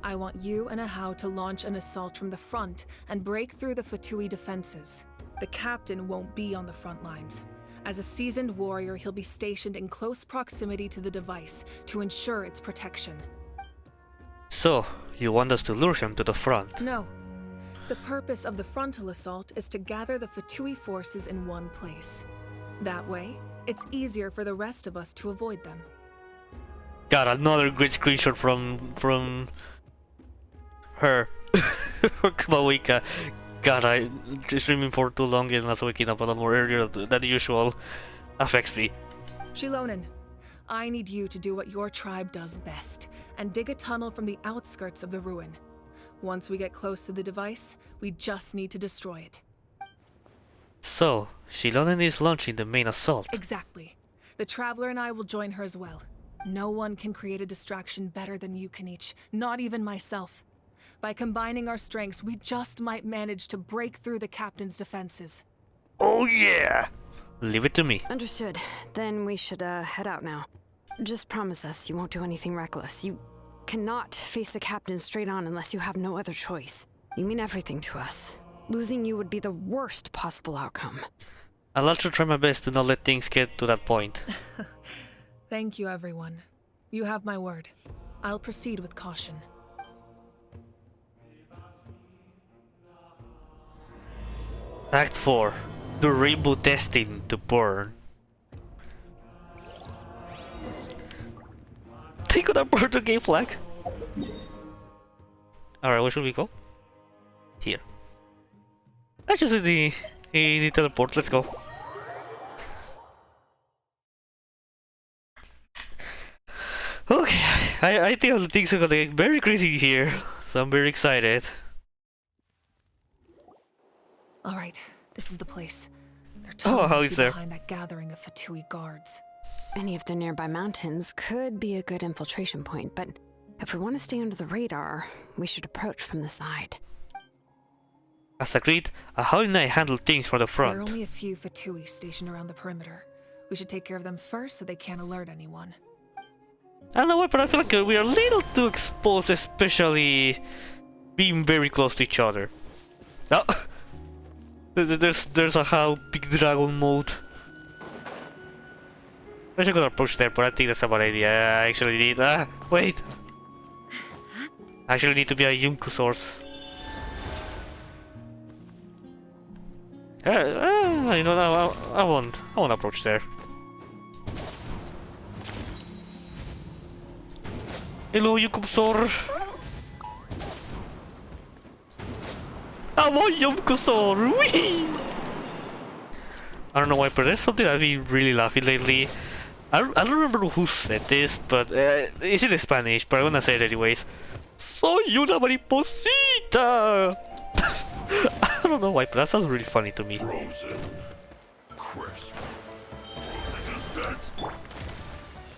I want you and Ahau to launch an assault from the front and break through the Fatui defenses. The captain won't be on the front lines. As a seasoned warrior, he'll be stationed in close proximity to the device to ensure its protection. So, you want us to lure him to the front? No. The purpose of the frontal assault is to gather the Fatui forces in one place. That way, it's easier for the rest of us to avoid them. Got another great screenshot from her. Kawika. God, I streaming for too long and also waking up a lot more earlier than usual affects me. Shilonen, I need you to do what your tribe does best, and dig a tunnel from the outskirts of the ruin. Once we get close to the device, we just need to destroy it. So, Shilonen is launching the main assault. Exactly. The Traveler and I will join her as well. No one can create a distraction better than you, Kanich, not even myself. By combining our strengths, we just might manage to break through the captain's defenses. Oh yeah! Leave it to me. Understood. Then we should head out now. Just promise us you won't do anything reckless. You cannot face the captain straight on unless you have no other choice. You mean everything to us. Losing you would be the worst possible outcome. I'll also try my best to not let things get to that point. Thank you, everyone. You have my word. I'll proceed with caution. Act 4. The rainbow destined to burn. They could have burned the gay flag. Alright, where should we go? Here. Let's just do the teleport, let's go. Okay, I think things are gonna get very crazy here, so I'm very excited. All right, this is the place. Oh, how is there? Behind that gathering of Fatui guards. Any of the nearby mountains could be a good infiltration point, but if we want to stay under the radar, we should approach from the side. As agreed, how did I handle things from the front? There are only a few Fatui stationed around the perimeter. We should take care of them first so they can't alert anyone. I don't know why, but I feel like we are a little too exposed, especially being very close to each other. Oh! There's a how big dragon mode. I should go approach there, but I think that's a bad idea. I actually need. Wait! I actually need to be a Yunku source. You know, I won't approach there. Hello, Yunkusor. I'm on Yunkusor. Whee! I don't know why, but there's something I've been really laughing lately. I don't remember who said this, but it's in Spanish, but I'm gonna say it anyways. Soy una mariposita! I don't know why, but that sounds really funny to me. Frozen. Crisp.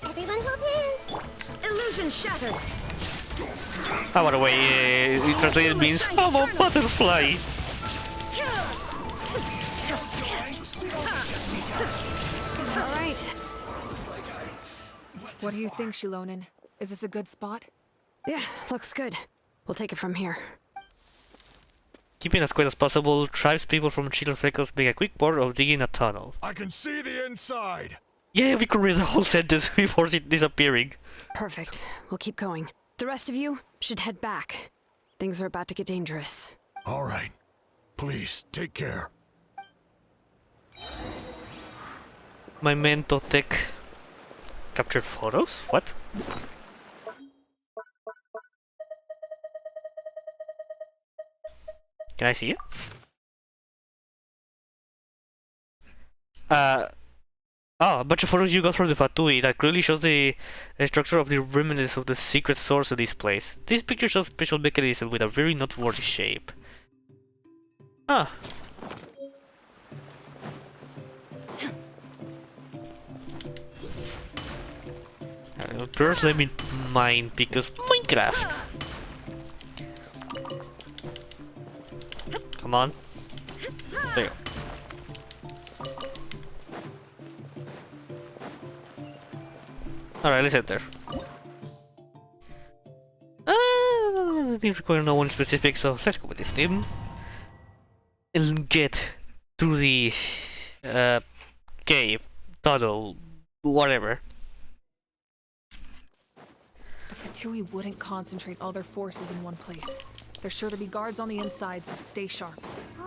Everyone hold hands! Illusion shattered! By the way, it translated means I'm a butterfly. All right. What do you think, Shilonen? Is this a good spot? Yeah, looks good. We'll take it from here. Keeping as quiet as possible, tribespeople from Cheetor Freckles make a quick board of digging a tunnel. I can see the inside. Yeah, we could read the whole sentence before it disappearing. Perfect. We'll keep going. The rest of you should head back. Things are about to get dangerous. All right. Please, take care. My Mento Tech captured photos? What? Can I see it? Oh, a bunch of photos you got from the Fatui that clearly shows the structure of the remnants of the secret source of this place. These pictures show special mechanism with a very noteworthy shape. Ah. First let me mine because Minecraft. Come on. There. Alright, let's enter. I didn't require no one specific, so let's go with this team. And get through the cave, tunnel, whatever. The Fatui wouldn't concentrate all their forces in one place. There's sure to be guards on the inside, so stay sharp.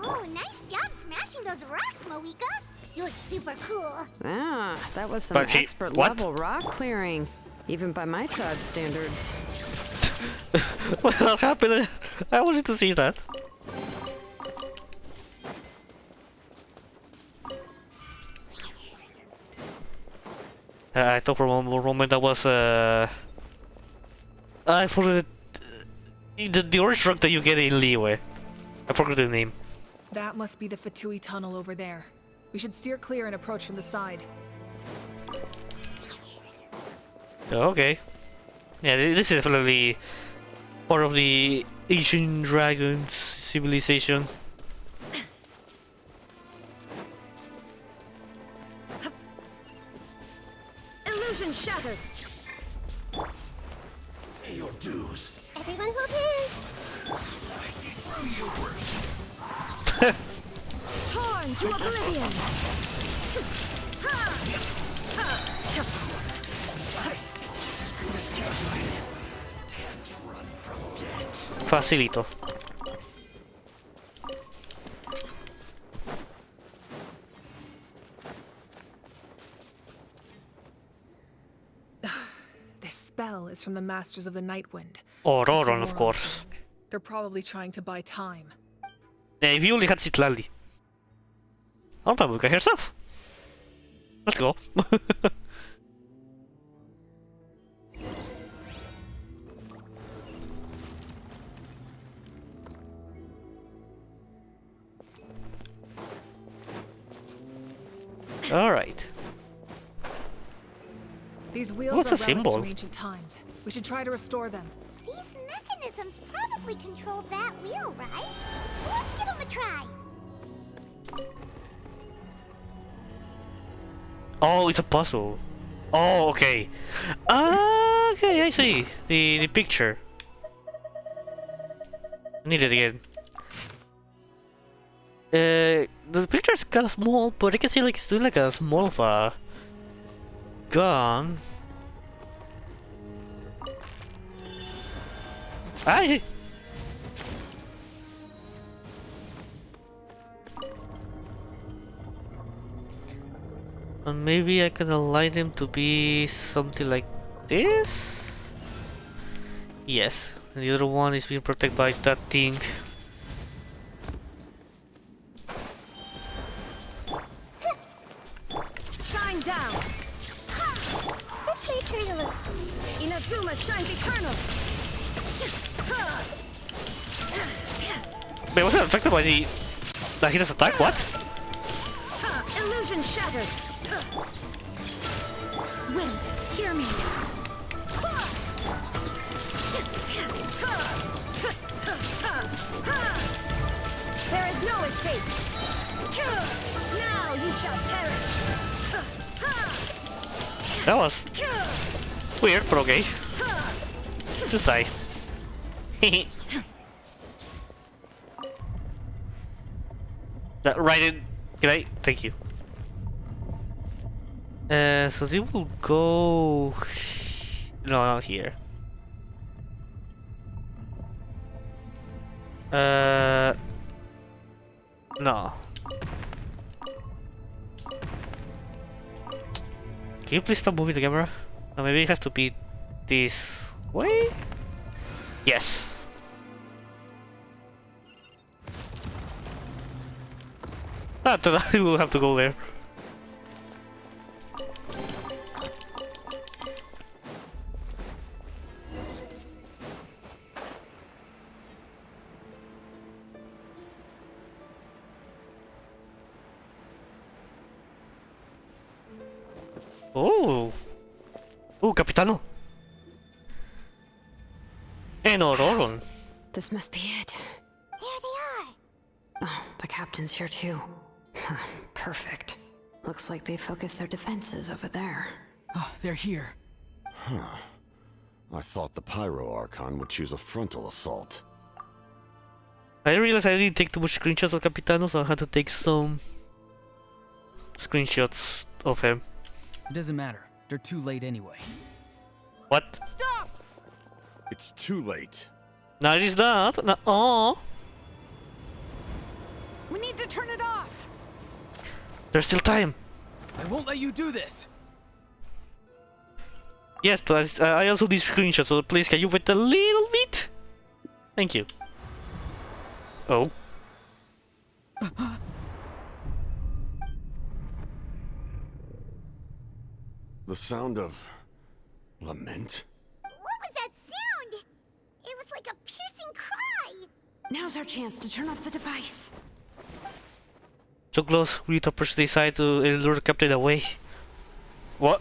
Oh, nice job smashing those rocks, Moeka. You look super cool. Ah, that was some expert level rock clearing, even by my tribe standards. What happened? I wanted to see that. I thought for one moment that was I forgot the orange rock that you get in Liyue. I forgot the name. That must be the Fatui tunnel over there. We should steer clear and approach from the side. Okay. Yeah, this is definitely part of the ancient dragons civilization. Illusion shattered. Your dues. Everyone hold hands. I see through you worst. Torn to oblivion. Can't run from death. Facilito. This spell is from the Masters of the Nightwind. Auroron, of course. They're probably trying to buy time. Yeah, if you only had Citlali. Oh, Pabuka herself. Let's go. Alright. These wheels What's are a relics symbol? from ancient times. We should try to restore them. These mechanisms probably control that wheel, right? Let's give them a try. Oh, it's a puzzle. Oh, okay. Okay, I see. The picture. I need it again. The picture is kind of small, but I can see like it's doing like a small of a gun. I. And maybe I can align them to be something like this? Yes. And the other one is being protected by that thing. Shine down. This way, Kurilu. Inazuma shines eternal. Wait, was that affected by the Hina's attack? What? Illusion shattered. Wind, hear me. There is no escape. Now you shall perish. That was weird, but okay. Just die. That right in. Can I? Thank you. So they will go. No, not here. No. Can you please stop moving the camera? No, maybe it has to be this way? Yes. Ah, then I will have to go there. Oh! Oh, Capitano! And Auroron. This must be it. There they are! Oh, the captain's here too. Perfect. Looks like they focused their defenses over there. Oh, they're here. Huh. I thought the Pyro Archon would choose a frontal assault. I didn't realize I didn't take too much screenshots of Capitano, so I had to take some screenshots of him. It doesn't matter. They're too late anyway. What? Stop! It's too late. No, it is not. No. Oh. We need to turn it off! There's still time. I won't let you do this. Yes, but I also need screenshots, so please can you wait a little bit? Thank you. Oh. The sound of lament? What was that sound? It was like a piercing cry! Now's our chance to turn off the device. So close, we need to push the side to lure the captain away. What?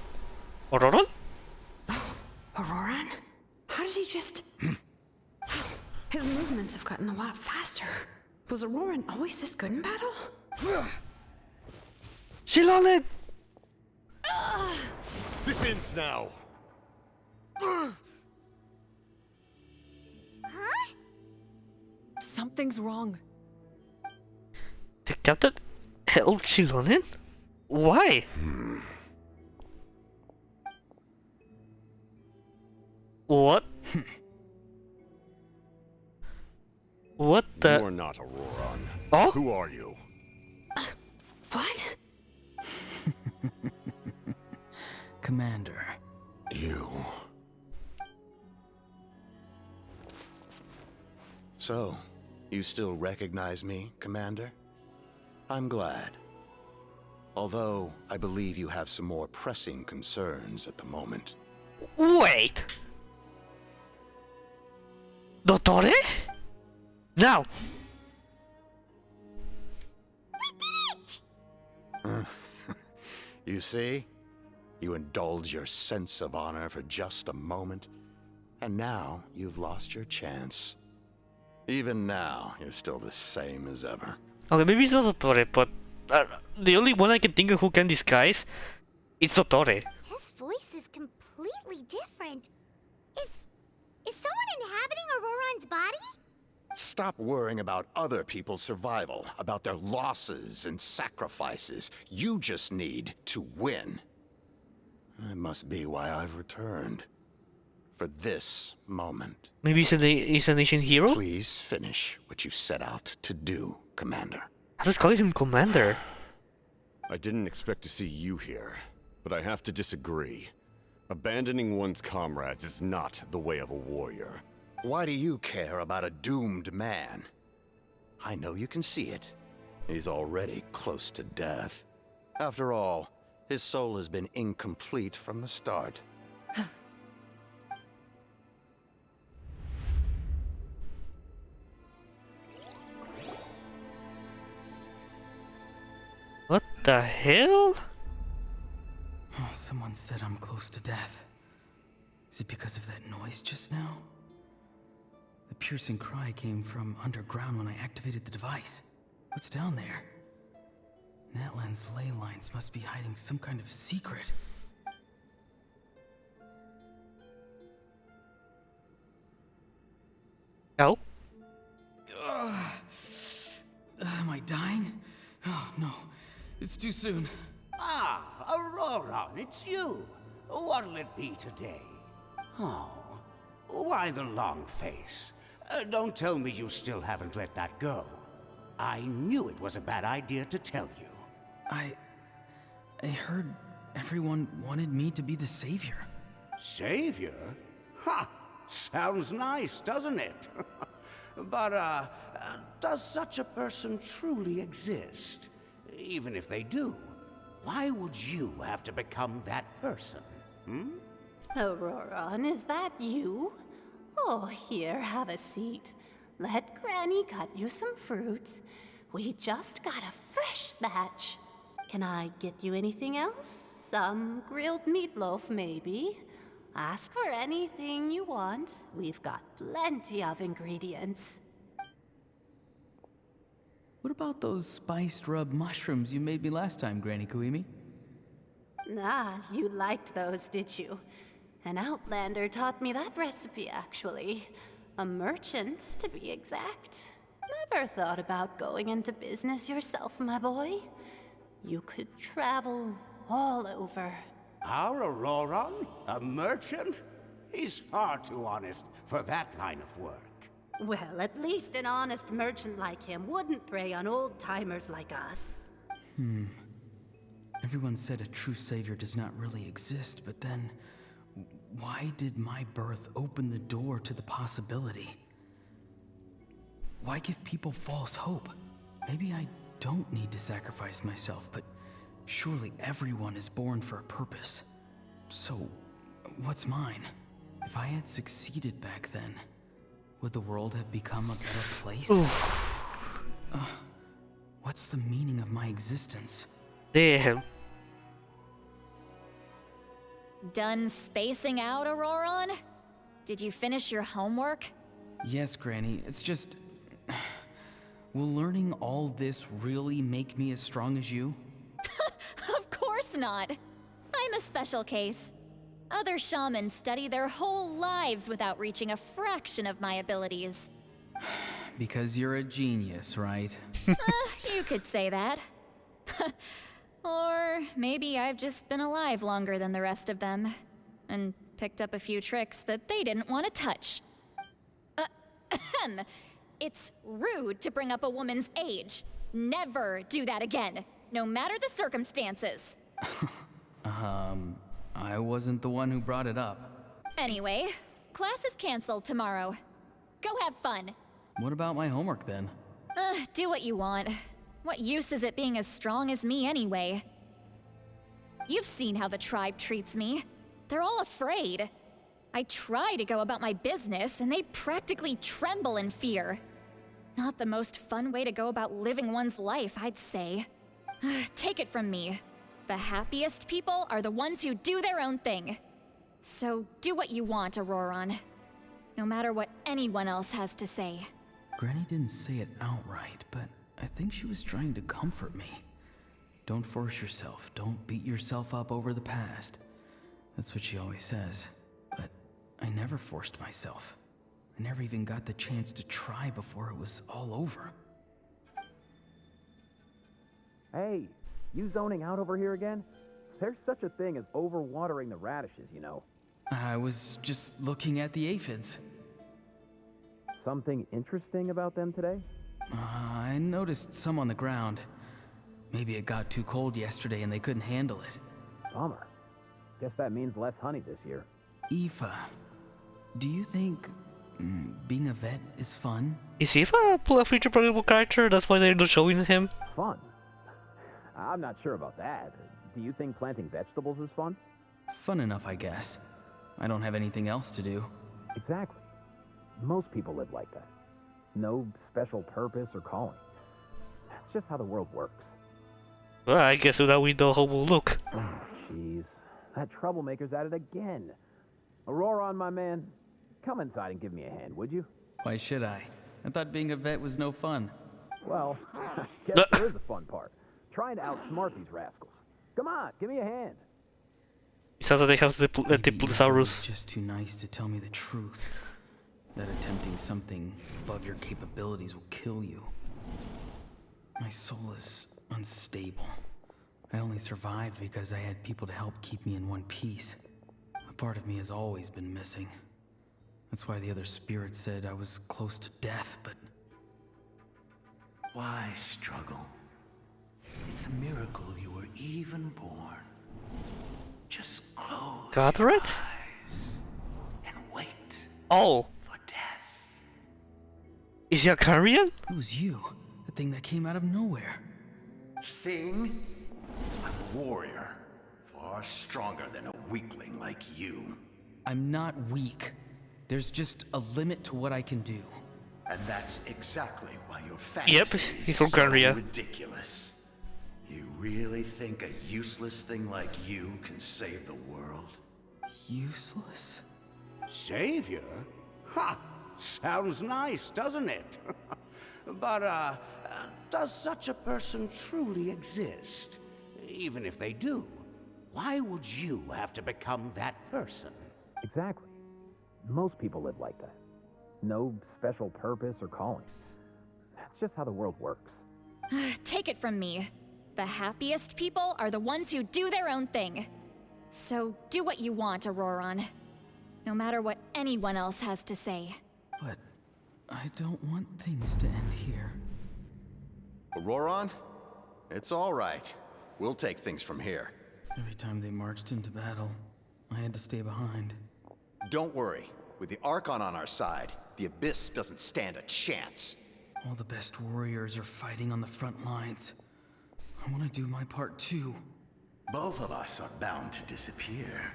Auroron? Auroron? How did he just... His movements have gotten a lot faster. Was Auroron always this good in battle? Shilolet! This ends now. Huh? Something's wrong. The captain held Shilolet? Why? What? What the? You are not Auroron. Oh? Who are you? What? Commander. You. So, you still recognize me, Commander? I'm glad. Although, I believe you have some more pressing concerns at the moment. Wait! Dottore? Now! You see? You indulge your sense of honor for just a moment, and now you've lost your chance. Even now, you're still the same as ever. Okay, maybe it's not Dottore, but the only one I can think of who can disguise, it's Dottore. His voice is completely different. Is someone inhabiting Auroron's body? Stop worrying about other people's survival, about their losses and sacrifices. You just need to win. That must be why I've returned. For this moment. Maybe he's an ancient hero? Please finish what you set out to do, Commander. I was calling him Commander. I didn't expect to see you here, but I have to disagree. Abandoning one's comrades is not the way of a warrior. Why do you care about a doomed man? I know you can see it. He's already close to death. After all, his soul has been incomplete from the start. What the hell? Oh, someone said I'm close to death. Is it because of that noise just now? The piercing cry came from underground when I activated the device. What's down there? Natlan's ley lines must be hiding some kind of secret. Oh? Am I dying? Oh, no. It's too soon. Ah, Auroron, it's you. What'll it be today? Oh, why the long face? Don't tell me you still haven't let that go. I knew it was a bad idea to tell you. I heard everyone wanted me to be the savior. Savior? Ha! Sounds nice, doesn't it? But, does such a person truly exist? Even if they do, why would you have to become that person? Auroron, is that you? Oh, here, have a seat. Let Granny cut you some fruit. We just got a fresh batch. Can I get you anything else? Some grilled meatloaf, maybe? Ask for anything you want. We've got plenty of ingredients. What about those spiced rub mushrooms you made me last time, Granny Kuimi? Ah, you liked those, did you? An outlander taught me that recipe, actually. A merchant, to be exact. Never thought about going into business yourself, my boy. You could travel all over. Our Auroron? A merchant? He's far too honest for that line of work. Well, at least an honest merchant like him wouldn't prey on old-timers like us. Everyone said a true savior does not really exist, but then why did my birth open the door to the possibility? Why give people false hope? Maybe I don't need to sacrifice myself, but surely everyone is born for a purpose. So, what's mine? If I had succeeded back then, would the world have become a better place? What's the meaning of my existence? Damn. Done spacing out, Auroron? Did you finish your homework? Yes, Granny. It's just... Will learning all this really make me as strong as you? Of course not. I'm a special case. Other shamans study their whole lives without reaching a fraction of my abilities. Because you're a genius, right? You could say that. Or maybe I've just been alive longer than the rest of them, and picked up a few tricks that they didn't want to touch. It's rude to bring up a woman's age. Never do that again, no matter the circumstances. I wasn't the one who brought it up. Anyway, class is canceled tomorrow. Go have fun. What about my homework then? Do what you want. What use is it being as strong as me anyway? You've seen how the tribe treats me. They're all afraid. I try to go about my business, and they practically tremble in fear. Not the most fun way to go about living one's life, I'd say. Take it from me. The happiest people are the ones who do their own thing. So do what you want, Auroron. No matter what anyone else has to say. Granny didn't say it outright, but I think she was trying to comfort me. Don't force yourself. Don't beat yourself up over the past. That's what she always says. But I never forced myself. I never even got the chance to try before it was all over. Hey, you zoning out over here again? There's such a thing as overwatering the radishes, you know. I was just looking at the aphids. Something interesting about them today? I noticed some on the ground. Maybe it got too cold yesterday and they couldn't handle it. Bummer. Guess that means less honey this year. Aoife, do you think being a vet is fun? Is Eva a future playable character? That's why they're not showing him? Fun? I'm not sure about that. Do you think planting vegetables is fun? Fun enough, I guess. I don't have anything else to do. Exactly. Most people live like that. No special purpose or calling. That's just how the world works. Well, I guess now we know how we'll look. Jeez. That troublemaker's at it again. Auroron, my man, come inside and give me a hand, would you? Why should I? I thought being a vet was no fun. Well, I guess there is a fun part. Trying to outsmart these rascals. Come on, give me a hand. It sounds like they have the Diplosaurus. Just too nice to tell me the truth. That attempting something above your capabilities will kill you. My soul is unstable. I only survived because I had people to help keep me in one piece. A part of me has always been missing. That's why the other spirits said I was close to death, but... Why struggle? It's a miracle you were even born. gather it? Oh. Is he a Carrion? It was you, the thing that came out of nowhere. Thing? I'm a warrior. Far stronger than a weakling like you. I'm not weak. There's just a limit to what I can do. And that's exactly why your Yep, fantasy he's is from so Granria. ridiculous. You really think a useless thing like you can save the world? Useless? Savior? Ha! Sounds nice, doesn't it? But, does such a person truly exist? Even if they do, why would you have to become that person? Exactly. Most people live like that. No special purpose or calling. That's just how the world works. Take it from me. The happiest people are the ones who do their own thing. So do what you want, Auroron. No matter what anyone else has to say. But I don't want things to end here. Auroron? It's all right. We'll take things from here. Every time they marched into battle, I had to stay behind. Don't worry. With the Archon on our side, the Abyss doesn't stand a chance. All the best warriors are fighting on the front lines. I want to do my part too. Both of us are bound to disappear.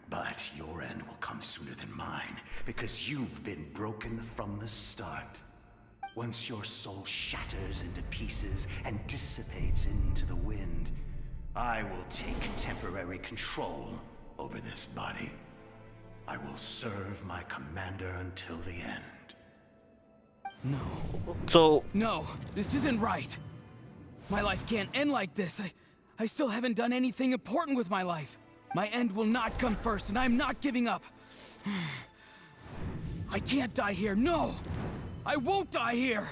But your end will come sooner than mine, because you've been broken from the start. Once your soul shatters into pieces and dissipates into the wind, I will take temporary control over this body. I will serve my commander until the end. No. So... No, this isn't right. My life can't end like this. I still haven't done anything important with my life. My end will not come first, and I'm not giving up. I can't die here, no! I won't die here!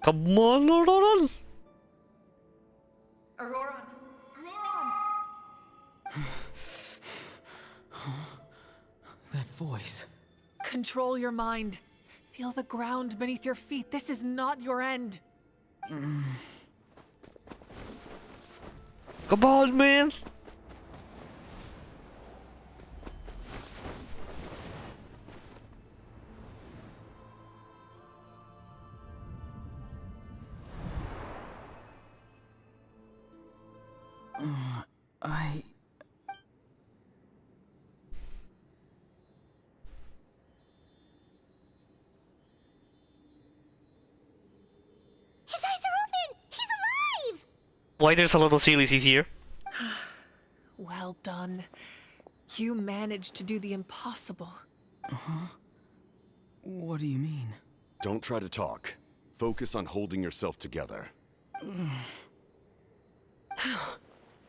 Come on, Auroron! Auroron! That voice. Control your mind. Feel the ground beneath your feet. This is not your end. Come on, man! His eyes are open! He's alive! Why there's a lot of sillies here? Well done. You managed to do the impossible. Uh-huh. What do you mean? Don't try to talk. Focus on holding yourself together.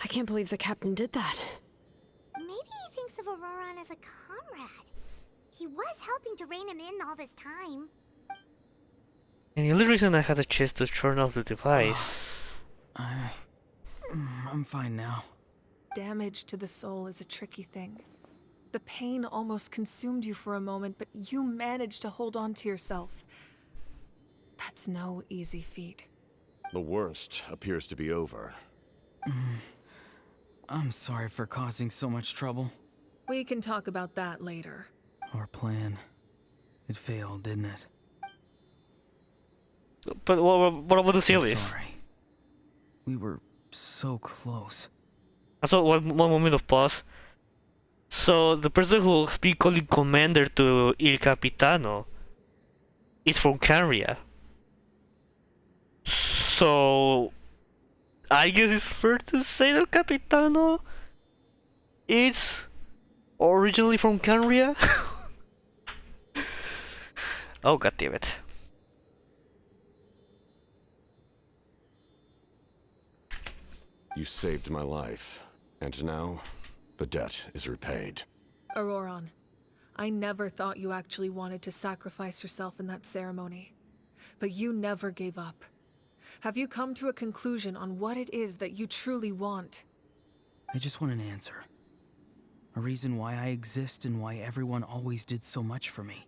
I can't believe the captain did that. Maybe he thinks of Auroron as a comrade. He was helping to rein him in all this time. And the only reason I had a chance to turn off the device... I'm fine now. Damage to the soul is a tricky thing. The pain almost consumed you for a moment, but you managed to hold on to yourself. That's no easy feat. The worst appears to be over. I'm sorry for causing so much trouble. We can talk about that later. Our plan. It failed, didn't it? But what about the sillies? Sorry. We were so close. I saw one moment of pause. So the person who'll be calling commander to Il Capitano is from Canria. So I guess it's fair to say that Capitano is originally from Canria? Oh, god damn it. You saved my life, and now the debt is repaid. Auroron, I never thought you actually wanted to sacrifice yourself in that ceremony. But you never gave up. Have you come to a conclusion on what it is that you truly want? I just want an answer. A reason why I exist and why everyone always did so much for me.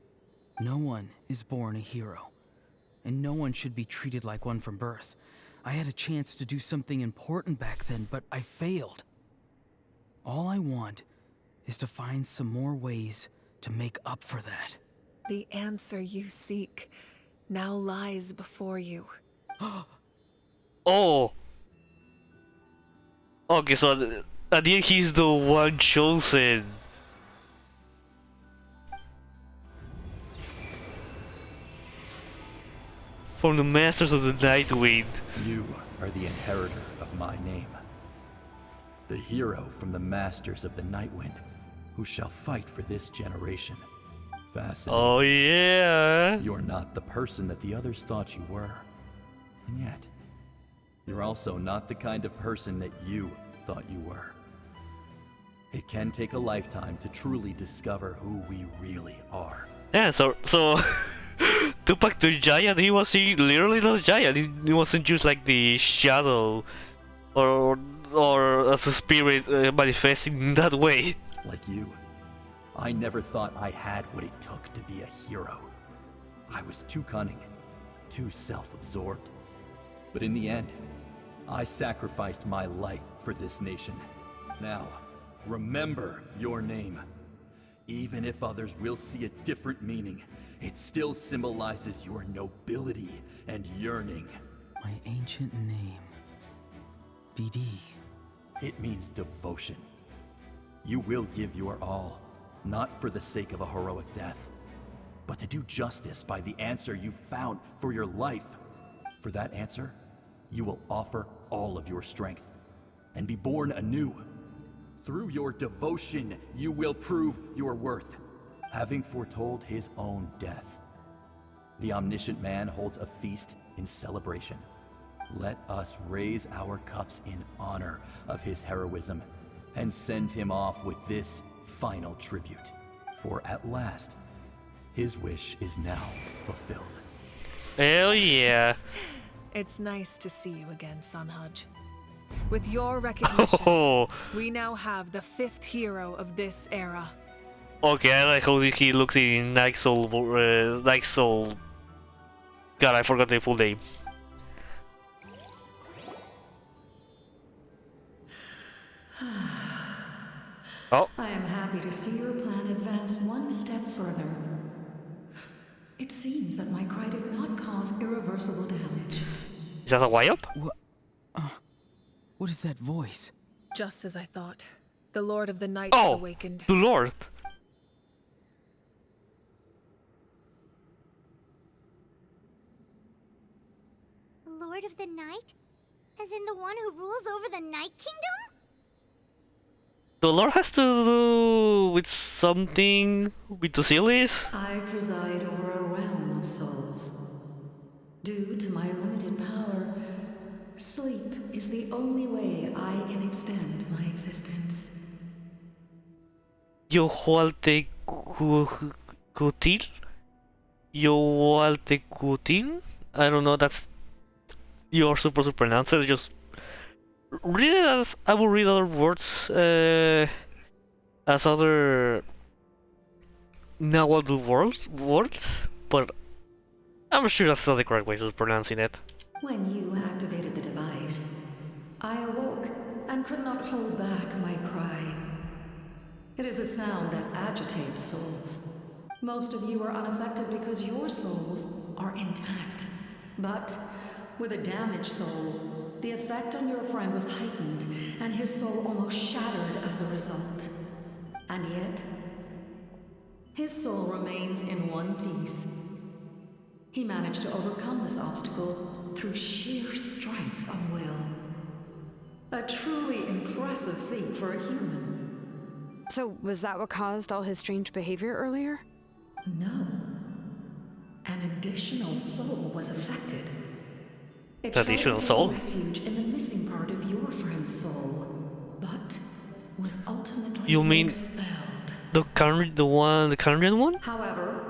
No one is born a hero. And no one should be treated like one from birth. I had a chance to do something important back then, but I failed. All I want is to find some more ways to make up for that. The answer you seek now lies before you. Oh! Okay, so at the end he's the one chosen. From the Masters of the Nightwind. You are the inheritor of my name. The hero from the Masters of the Nightwind, who shall fight for this generation. Fascinating. Oh yeah! You're not the person that the others thought you were. And yet, you're also not the kind of person that you thought you were. It can take a lifetime to truly discover who we really are. Yeah, so Tupac the giant, he was literally the giant. He wasn't just like the shadow or as a spirit manifesting in that way. Like you, I never thought I had what it took to be a hero. I was too cunning, too self-absorbed. But in the end, I sacrificed my life for this nation. Now, remember your name. Even if others will see a different meaning, it still symbolizes your nobility and yearning. My ancient name. BD. It means devotion. You will give your all, not for the sake of a heroic death, but to do justice by the answer you found for your life. For that answer, you will offer all of your strength and be born anew. Through your devotion, you will prove your worth, having foretold his own death. The omniscient man holds a feast in celebration. Let us raise our cups in honor of his heroism and send him off with this final tribute. For at last, his wish is now fulfilled. Hell yeah. It's nice to see you again, Sunhudge. With your recognition, we now have the 5th hero of this era. Okay, I like how he looks in Night Soul. God, I forgot the full name. Oh. I am happy to see your plan advance one step further. It seems that my cry did not cause irreversible damage. Is that a Wyop? What is that voice? Just as I thought. The Lord of the Night has awakened. The Lord! The Lord of the Night? As in the one who rules over the Night Kingdom? The Lord has to do with something with the Sealies? I preside over a realm of souls. Due to my limited power, sleep is the only way I can extend my existence. Yohualtecutil? Yohualtecutil? I don't know, that's... You're supposed to pronounce it, just... Read it as... I will read other words, as other... Nahuatl words, but... I'm sure that's not the correct way to pronouncing it. When you activated the device, I awoke and could not hold back my cry. It is a sound that agitates souls. Most of you are unaffected because your souls are intact. But with a damaged soul, the effect on your friend was heightened, and his soul almost shattered as a result. And yet, his soul remains in one piece. He managed to overcome this obstacle through sheer strength of will. A truly impressive feat for a human. So, was that what caused all his strange behavior earlier? No. An additional soul was affected. It Additional tried to soul? take refuge in the missing part of your friend's soul, but was ultimately You mean expelled. the Kandrian one? However,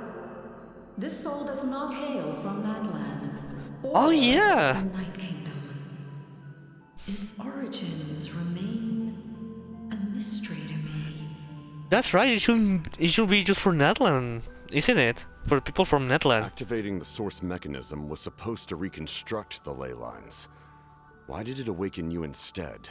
this soul does not hail from that land. Oh yeah! The Night Kingdom. Its origins remain a mystery to me. That's right, it should be just for Natlan, isn't it? For people from Natlan. Activating the source mechanism was supposed to reconstruct the ley lines. Why did it awaken you instead?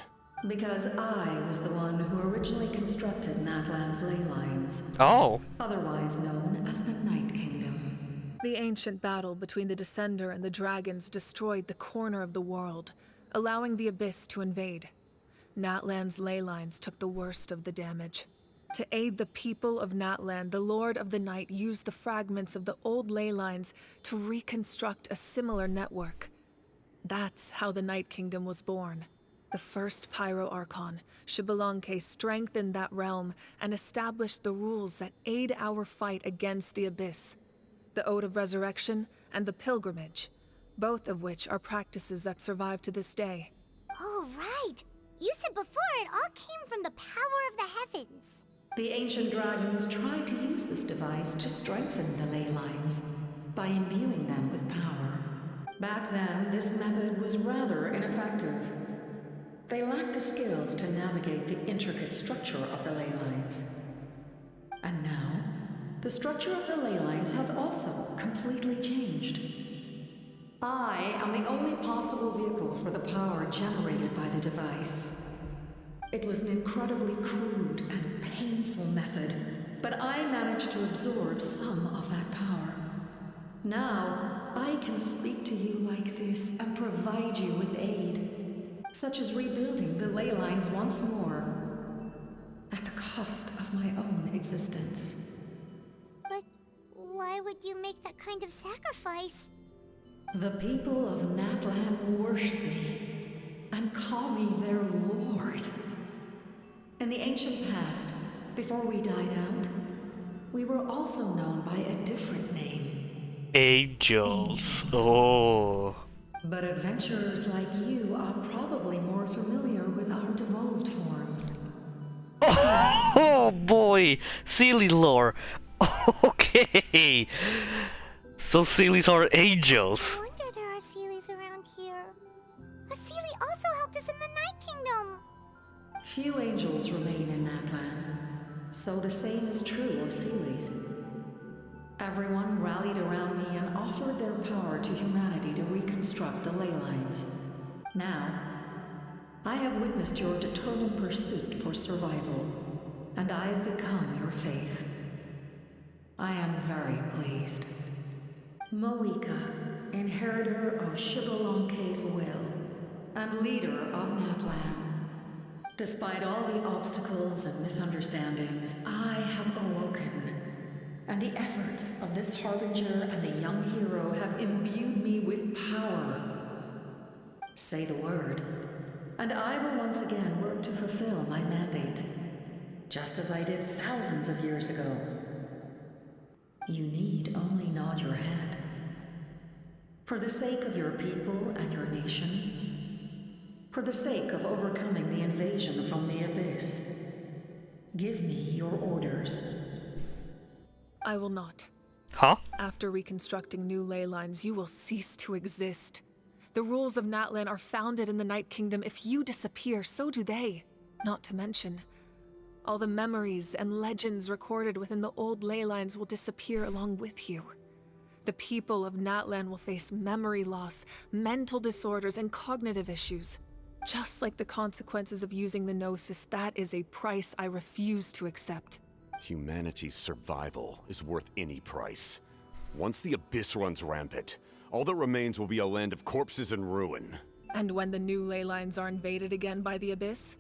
Because I was the one who originally constructed Natlan's ley lines. Oh. Otherwise known as the Night Kingdom. The ancient battle between the Descender and the dragons destroyed the corner of the world, allowing the Abyss to invade. Natlan's ley lines took the worst of the damage. To aid the people of Natlan, the Lord of the Night used the fragments of the old ley lines to reconstruct a similar network. That's how the Night Kingdom was born. The first Pyro Archon, Xbalanque, strengthened that realm and established the rules that aid our fight against the Abyss. The Ode of Resurrection and the Pilgrimage, both of which are practices that survive to this day. Oh, right! You said before it all came from the power of the heavens. The ancient dragons tried to use this device to strengthen the ley lines by imbuing them with power. Back then, this method was rather ineffective. They lacked the skills to navigate the intricate structure of the ley lines. And now, the structure of the ley lines has also completely changed. I am the only possible vehicle for the power generated by the device. It was an incredibly crude and painful method, but I managed to absorb some of that power. Now, I can speak to you like this and provide you with aid, such as rebuilding the ley lines once more, at the cost of my own existence. But why would you make that kind of sacrifice? The people of Natlan worship me and call me their lord. In the ancient past, before we died out, we were also known by a different name. Angels. Oh. But adventurers like you are probably more familiar with our devolved form. Oh boy! Silly lore. Okay. So Seelies are angels. No wonder there are Seelies around here. A Seelie also helped us in the Night Kingdom. Few angels remain in Natlan, so the same is true of Seelies. Everyone rallied around me and offered their power to humanity to reconstruct the ley lines. Now, I have witnessed your determined pursuit for survival, and I have become your faith. I am very pleased. Moika, inheritor of Xbalanque's will, and leader of Natlan. Despite all the obstacles and misunderstandings, I have awoken. And the efforts of this harbinger and the young hero have imbued me with power. Say the word, and I will once again work to fulfill my mandate, just as I did thousands of years ago. You need only nod your head. For the sake of your people and your nation, for the sake of overcoming the invasion from the Abyss, give me your orders. I will not. Huh? After reconstructing new ley lines, you will cease to exist. The rules of Natlan are founded in the Night Kingdom. If you disappear, so do they. Not to mention, all the memories and legends recorded within the old ley lines will disappear along with you. The people of Natlan will face memory loss, mental disorders, and cognitive issues. Just like the consequences of using the Gnosis, that is a price I refuse to accept. Humanity's survival is worth any price. Once the Abyss runs rampant, all that remains will be a land of corpses and ruin. And when the new ley lines are invaded again by the Abyss?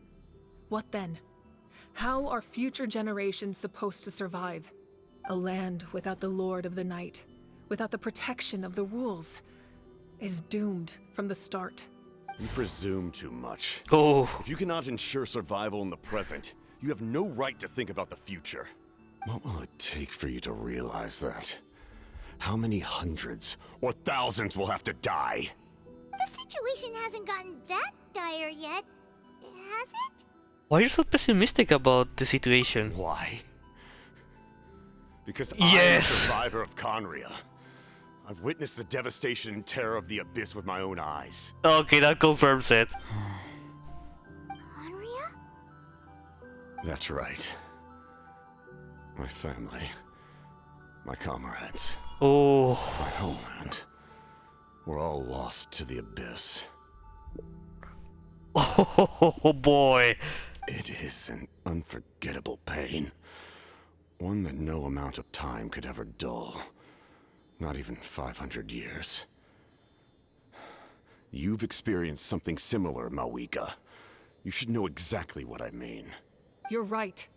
What then? How are future generations supposed to survive? A land without the Lord of the Night, without the protection of the rules, is doomed from the start. You presume too much. Oh. If you cannot ensure survival in the present, you have no right to think about the future. What will it take for you to realize that? How many hundreds or thousands will have to die? The situation hasn't gotten that dire yet, has it? Why are you so pessimistic about the situation? Why? Because Yes! I am a survivor of Conria. I've witnessed the devastation and terror of the Abyss with my own eyes. Okay, that confirms it. Conria? That's right. My family. My comrades. Oh. My homeland. We're all lost to the Abyss. Oh boy. It is an unforgettable pain. One that no amount of time could ever dull. Not even 500 years. You've experienced something similar, Mawika. You should know exactly what I mean. You're right.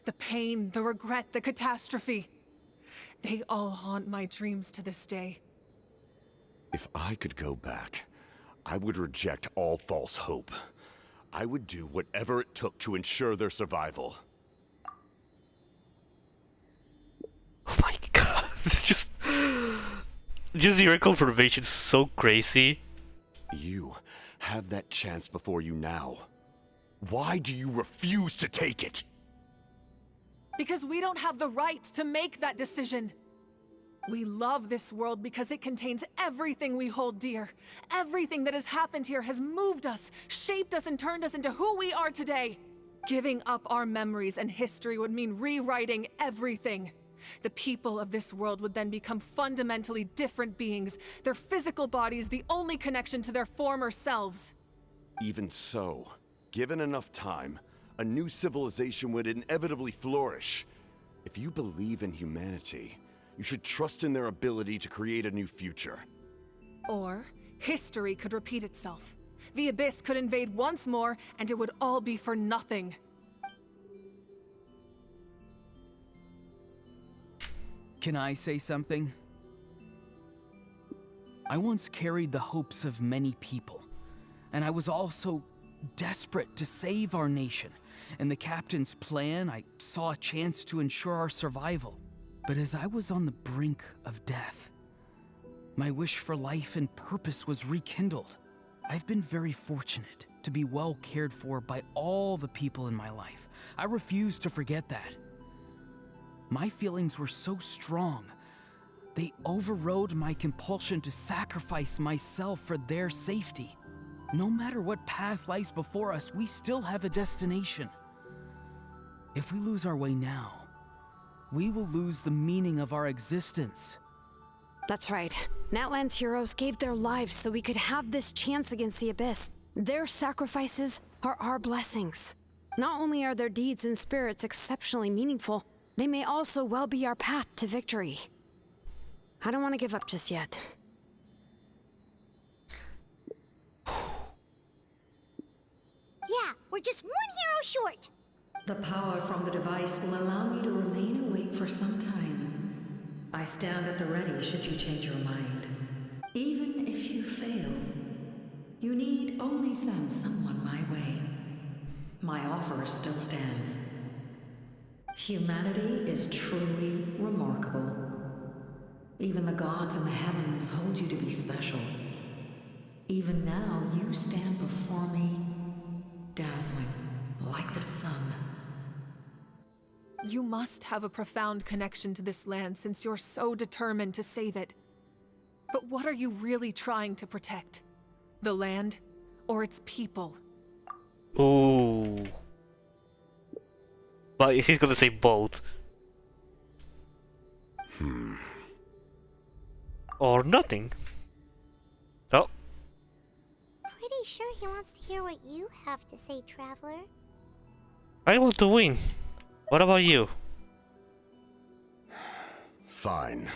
The pain, the regret, the catastrophe. They all haunt my dreams to this day. If I could go back, I would reject all false hope. I would do whatever it took to ensure their survival. Oh my god, it's just your confirmation is so crazy. You have that chance before you now. Why do you refuse to take it? Because we don't have the right to make that decision. We love this world because it contains everything we hold dear. Everything that has happened here has moved us, shaped us, and turned us into who we are today. Giving up our memories and history would mean rewriting everything. The people of this world would then become fundamentally different beings, their physical bodies the only connection to their former selves. Even so, given enough time, a new civilization would inevitably flourish. If you believe in humanity, you should trust in their ability to create a new future. Or, history could repeat itself. The Abyss could invade once more, and it would all be for nothing. Can I say something? I once carried the hopes of many people, and I was also desperate to save our nation. In the captain's plan, I saw a chance to ensure our survival. But as I was on the brink of death, my wish for life and purpose was rekindled. I've been very fortunate to be well cared for by all the people in my life. I refuse to forget that. My feelings were so strong, they overrode my compulsion to sacrifice myself for their safety. No matter what path lies before us, we still have a destination. If we lose our way now, we will lose the meaning of our existence. That's right. Natlan's heroes gave their lives so we could have this chance against the Abyss. Their sacrifices are our blessings. Not only are their deeds and spirits exceptionally meaningful, they may also well be our path to victory. I don't want to give up just yet. Yeah, we're just one hero short. The power from the device will allow me to remain awake for some time. I stand at the ready should you change your mind. Even if you fail, you need only send someone my way. My offer still stands. Humanity is truly remarkable. Even the gods in the heavens hold you to be special. Even now, you stand before me, dazzling like the sun. You must have a profound connection to this land since you're so determined to save it. But what are you really trying to protect? The land or its people? Ooh. But he's gonna say both. Or nothing. Oh. Pretty sure he wants to hear what you have to say, Traveler. I want to win. What about you? Fine.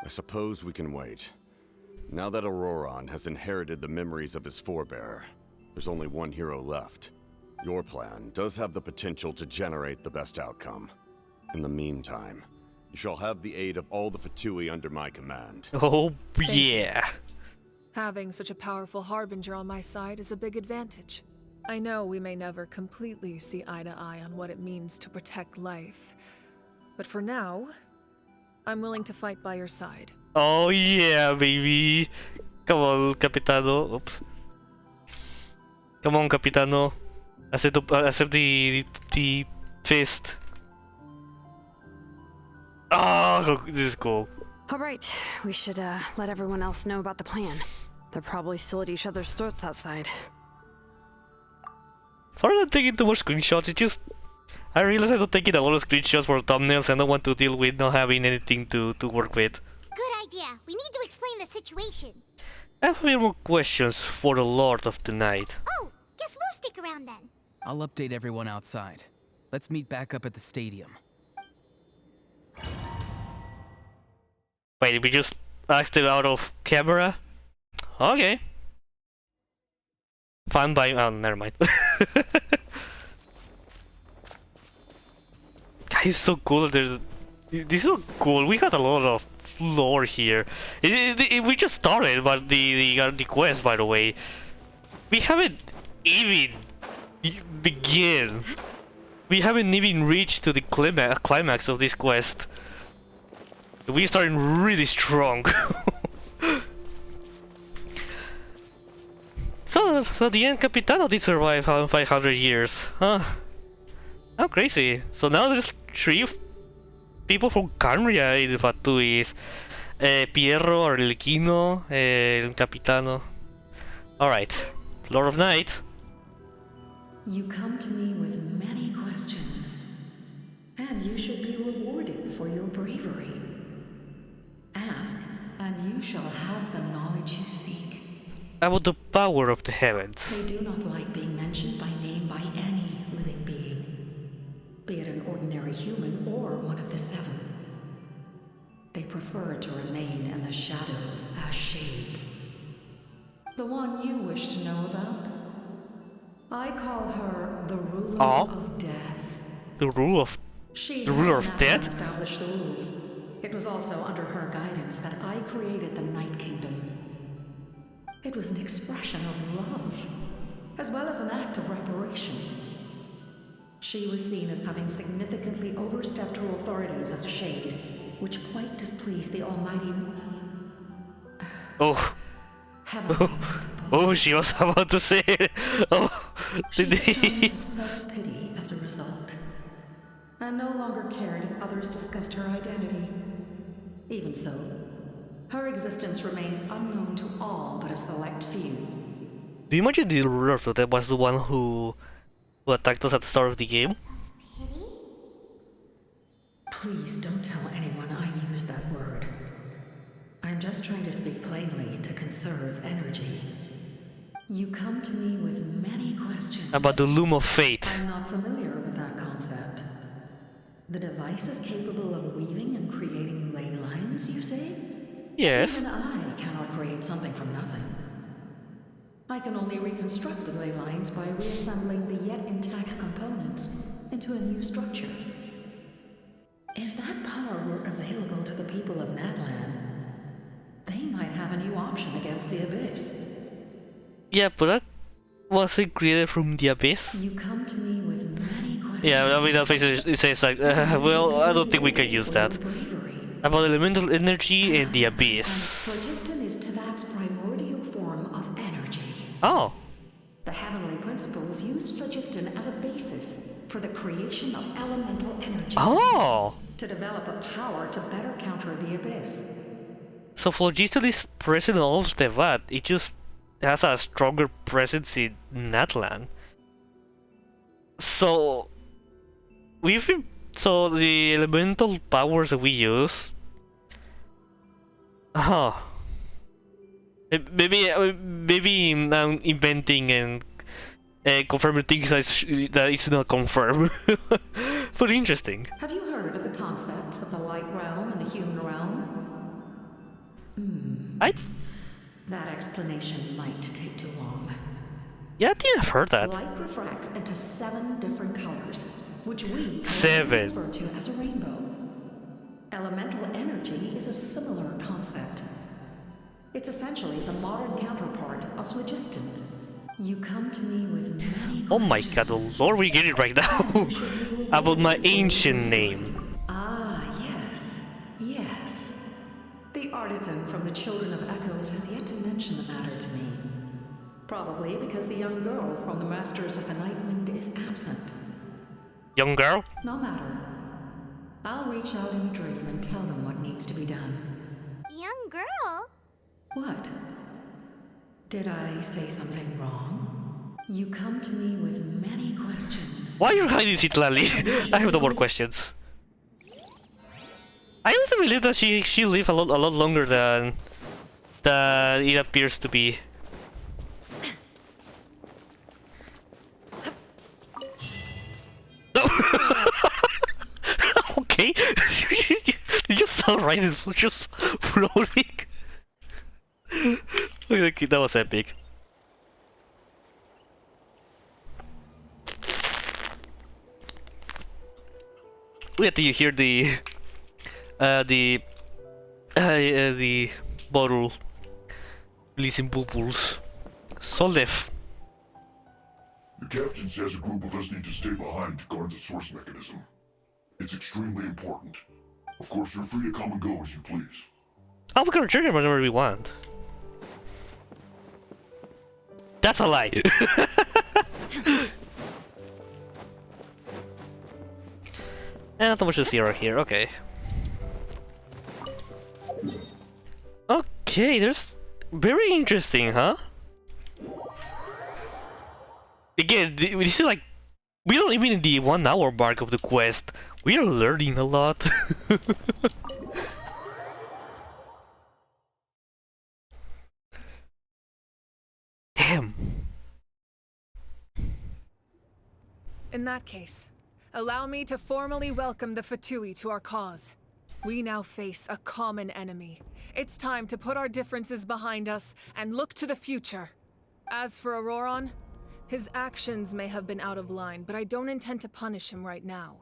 I suppose we can wait. Now that Auroron has inherited the memories of his forebearer, there's only one hero left. Your plan does have the potential to generate the best outcome. In the meantime, you shall have the aid of all the Fatui under my command. Oh, yeah. Having such a powerful harbinger on my side is a big advantage. I know we may never completely see eye to eye on what it means to protect life. But for now, I'm willing to fight by your side. Oh yeah, baby. Come on, Capitano. Oops. Come on, Capitano. Accept the fist. Oh, this is cool. All right, we should let everyone else know about the plan. They're probably still at each other's throats outside. Sorry, I'm taking too much screenshots. It's just I realize I'm not taking a lot of screenshots for thumbnails. I don't want to deal with not having anything to work with. Good idea. We need to explain the situation. I have a few more questions for the Lord of the Night. Oh, guess we'll stick around then. I'll update everyone outside. Let's meet back up at the stadium. Wait, we just asked him out of camera? Okay. Fine by... oh, never mind. Guys, it's so cool. This is so cool. We got a lot of lore here. We just started, but the quest, by the way, we haven't even begin. We haven't even reached to the climax of this quest. We're starting really strong. So the end Capitano did survive 500 years. Huh? How crazy. So now there's 3 people from Canria in the Fatuis. Pierro, Arlequino, El Capitano. Alright. Lord of Night. You come to me with many questions, and you should be rewarded for your bravery. Ask, and you shall have the knowledge you seek. About the power of the heavens. They do not like being mentioned by name by any living being, be it an ordinary human or one of the 7. They prefer to remain in the shadows as shades. The one you wish to know about? I call her the ruler of death. The ruler of death? Established the rules. It was also under her guidance that I created the Night Kingdom. It was an expression of love, as well as an act of reparation. She was seen as having significantly overstepped her authorities as a shade, which quite displeased the Almighty. Oh. Oh, she was about to say it. Oh, did he? To self-pity as a result, and no longer cared if others discussed her identity. Even so, her existence remains unknown to all but a select few. Do you imagine the ruler that was the one who attacked us at the start of the game? Please don't tell anyone I used that word. I'm just trying to speak plainly to conserve energy. You come to me with many questions. About the Loom of Fate. I'm not familiar with that concept. The device is capable of weaving and creating ley lines, you say? Yes. Even I cannot create something from nothing. I can only reconstruct the ley lines by reassembling the yet intact components into a new structure. If that power were available to the people of Natlan, they might have a new option against the Abyss. Yeah, but that wasn't created from the Abyss. You come to me with many questions. Yeah, I mean, that it says like, well, I don't think we can use that. About elemental energy and the Abyss. Phlogiston is Teyvat's primordial form of energy. Oh. The heavenly principles used phlogiston as a basis for the creation of elemental energy. Oh. To develop a power to better counter the Abyss. So phlogiston is present in all of Teyvat. It just has a stronger presence in Natlan. So so the elemental powers that we use. Maybe I'm inventing and confirming things that it's not confirmed. But interesting. Have you heard of the concepts of the light realm and the human realm? That explanation might take too long. Yeah, I think I've heard that. Light refracts into 7 different colors, which we refer to as a rainbow. Elemental energy is a similar concept. It's essentially the modern counterpart of phlogiston. You come to me with many questions. Oh my god, the lore we get it right now. About my ancient name. Ah, yes. Yes. The artisan from the Children of Echoes has yet to mention the matter to me. Probably because the young girl from the Masters of the Nightwind is absent. Young girl? No matter. I'll reach out in a dream and tell them what needs to be done. Young girl? What? Did I say something wrong? You come to me with many questions. Why are you hiding it, Lally? I have no more questions. I also believe that she lived a lot longer than it appears to be. Okay, you just saw right, it's just floating. Okay, that was epic. Wait till you hear the bottle releasing bubbles. Soldef. The captain says a group of us need to stay behind to guard the source mechanism. It's extremely important. Of course, you're free to come and go as you please. Oh, we can return it whenever we want. That's a lie. Not much to see right here. Okay. Okay, there's very interesting, huh? Again, this is like we don't even in the 1 hour mark of the quest. We are learning a lot. Damn. In that case, allow me to formally welcome the Fatui to our cause. We now face a common enemy. It's time to put our differences behind us and look to the future. As for Auroron, his actions may have been out of line, but I don't intend to punish him right now.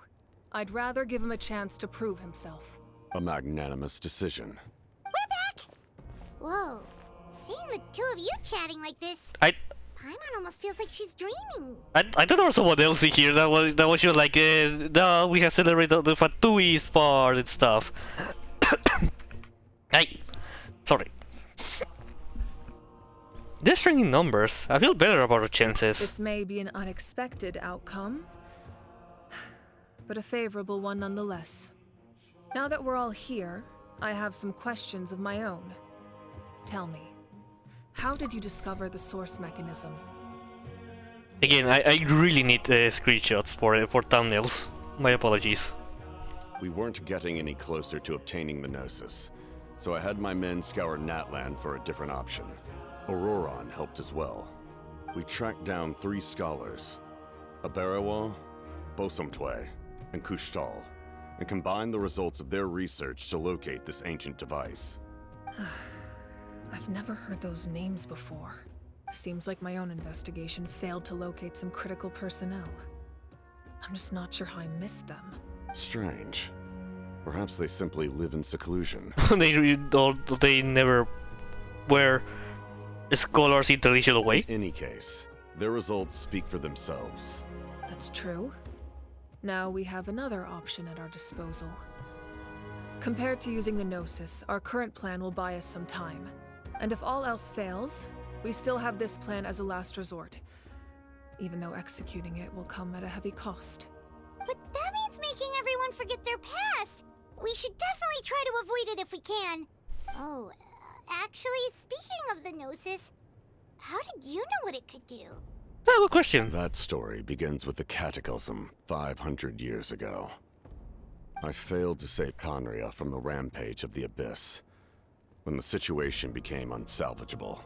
I'd rather give him a chance to prove himself. A magnanimous decision. We're back! Whoa, seeing the two of you chatting like this, Paimon almost feels like she's dreaming. I thought there was someone else in here that was just like, no, we have celebrated the Fatui's part and stuff. Hey, sorry. They're stringing numbers. I feel better about our chances. This may be an unexpected outcome, but a favorable one nonetheless. Now that we're all here, I have some questions of my own. Tell me, how did you discover the source mechanism? Again, I really need screenshots for thumbnails. My apologies. We weren't getting any closer to obtaining the Gnosis, so I had my men scour Natlan for a different option. Auroron helped as well. We tracked down 3 scholars, Aberawa, Bosomtwe, and Kushtal, and combined the results of their research to locate this ancient device. I've never heard those names before. Seems like my own investigation failed to locate some critical personnel. I'm just not sure how I missed them. Strange. Perhaps they simply live in seclusion. they never were scholars in traditional way. In any case, their results speak for themselves. That's true. Now we have another option at our disposal. Compared to using the Gnosis, our current plan will buy us some time. And if all else fails, we still have this plan as a last resort. Even though executing it will come at a heavy cost. But that means making everyone forget their past! We should definitely try to avoid it if we can. Oh, actually, speaking of the Gnosis, how did you know what it could do? Oh, good question. That story begins with the Cataclysm 500 years ago. I failed to save Conria from the rampage of the Abyss. When the situation became unsalvageable,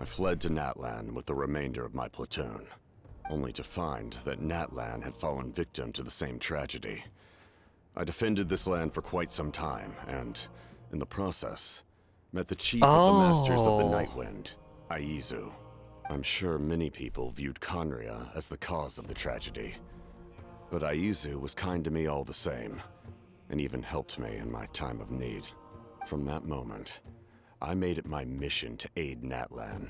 I fled to Natlan with the remainder of my platoon, only to find that Natlan had fallen victim to the same tragedy. I defended this land for quite some time, and, in the process, met the chief of the Masters of the Nightwind, Aizu. I'm sure many people viewed Conria as the cause of the tragedy, but Aizu was kind to me all the same, and even helped me in my time of need. From that moment, I made it my mission to aid Natlan.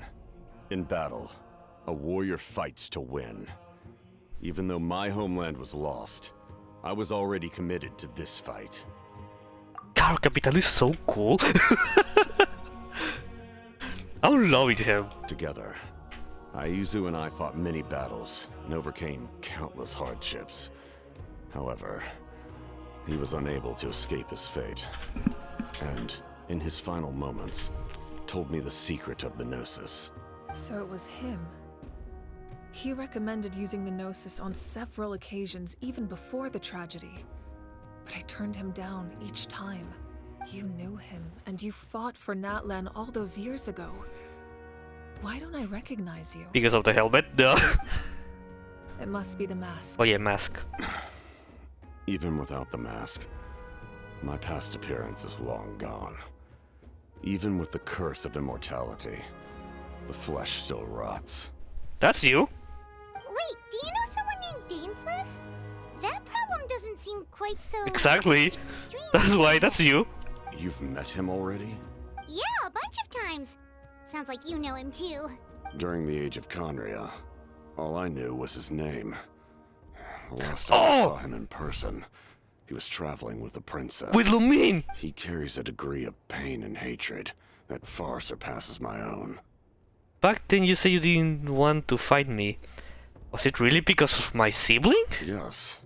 In battle, a warrior fights to win. Even though my homeland was lost, I was already committed to this fight. God, Capital is so cool. I'm loving him. Together, Aizu and I fought many battles and overcame countless hardships. However, he was unable to escape his fate. And, in his final moments, told me the secret of the Gnosis. So it was him. He recommended using the Gnosis on several occasions, even before the tragedy. but I turned him down each time. You knew him, and you fought for Natlan all those years ago. Why don't I recognize you? Because of the helmet? Duh. It must be the mask. Oh yeah, mask. Even without the mask, my past appearance is long gone. Even with the curse of immortality, the flesh still rots. That's you? Wait, do you know someone named Dainsleif? That problem doesn't seem quite so... Exactly. extreme. That's why, that's you. You've met him already? Yeah, a bunch of times. Sounds like you know him too. During the age of Conria, all I knew was his name. The last time I saw him in person, he was traveling with the princess. With Lumine! He carries a degree of pain and hatred that far surpasses my own. Back then you said you didn't want to fight me. Was it really because of my sibling? Yes.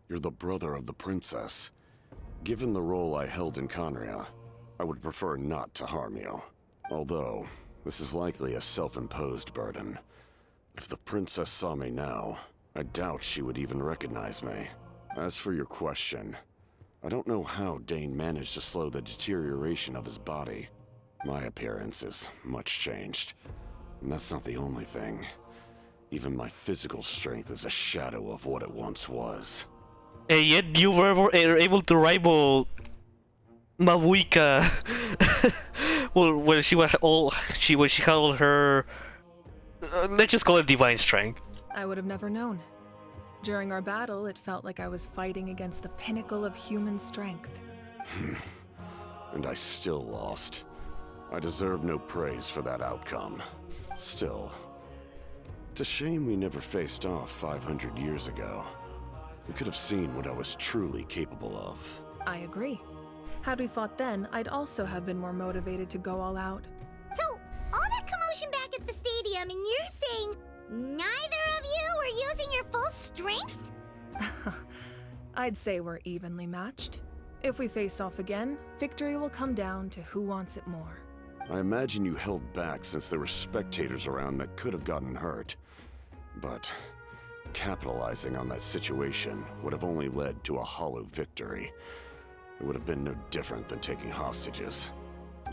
You're the brother of the princess. Given the role I held in Conria, I would prefer not to harm you. Although, this is likely a self-imposed burden. If the princess saw me now, I doubt she would even recognize me. As for your question, I don't know how Dane managed to slow the deterioration of his body. My appearance is much changed, and that's not the only thing. Even my physical strength is a shadow of what it once was. And yet you were able to rival Mabuika. Well, when she had all her, let's just call it divine strength. I would have never known. During our battle, it felt like I was fighting against the pinnacle of human strength. And I still lost. I deserve no praise for that outcome. Still, it's a shame we never faced off 500 years ago. We could have seen what I was truly capable of. I agree. Had we fought then, I'd also have been more motivated to go all out. So, all that commotion back at the stadium, and you're saying neither of you were using your full strength? I'd say we're evenly matched. If we face off again, victory will come down to who wants it more. I imagine you held back since there were spectators around that could have gotten hurt. But capitalizing on that situation would have only led to a hollow victory. It would have been no different than taking hostages.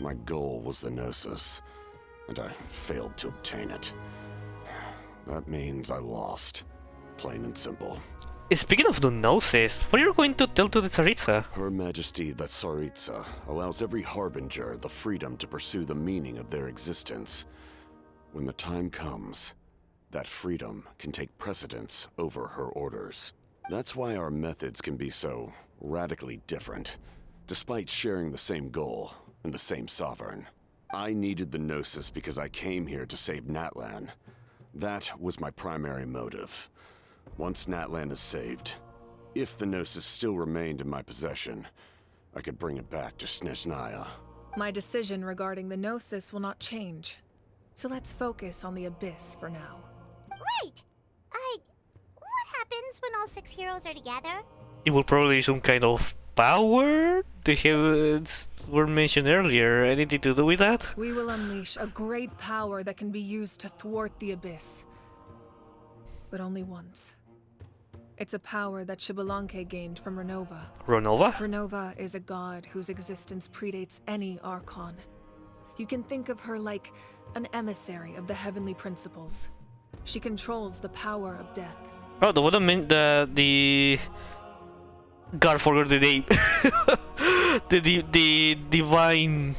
My goal was the Gnosis, and I failed to obtain it. That means I lost. Plain and simple. Speaking of the Gnosis, what are you going to tell to the Tsaritsa? Her Majesty the Tsaritsa allows every Harbinger the freedom to pursue the meaning of their existence. When the time comes, that freedom can take precedence over her orders. That's why our methods can be so radically different, despite sharing the same goal and the same sovereign. I needed the Gnosis because I came here to save Natlan. That was my primary motive. Once Natlan is saved, if the Gnosis still remained in my possession, I could bring it back to Snezhnaya. My decision regarding the Gnosis will not change. So let's focus on the Abyss for now. Right! What happens when all 6 heroes are together? It will probably be some kind of power? The heavens were mentioned earlier. Anything to do with that? We will unleash a great power that can be used to thwart the Abyss. But only once. It's a power that Xbalanque gained from Renova. Renova? Renova is a god whose existence predates any Archon. You can think of her like an emissary of the heavenly principles. She controls the power of death. Oh, the one meant the God, forgot the name. the divine,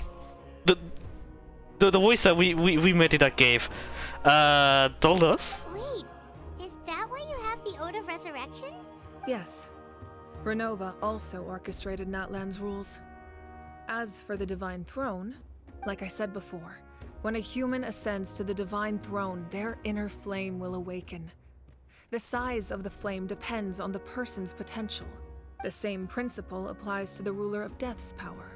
the voice that we met in that cave, told us. Wait, is that why you have the Ode of Resurrection? Yes. Renova also orchestrated Natlan's rules. As for the Divine Throne, like I said before, when a human ascends to the Divine Throne, their inner flame will awaken. The size of the flame depends on the person's potential. The same principle applies to the Ruler of Death's power.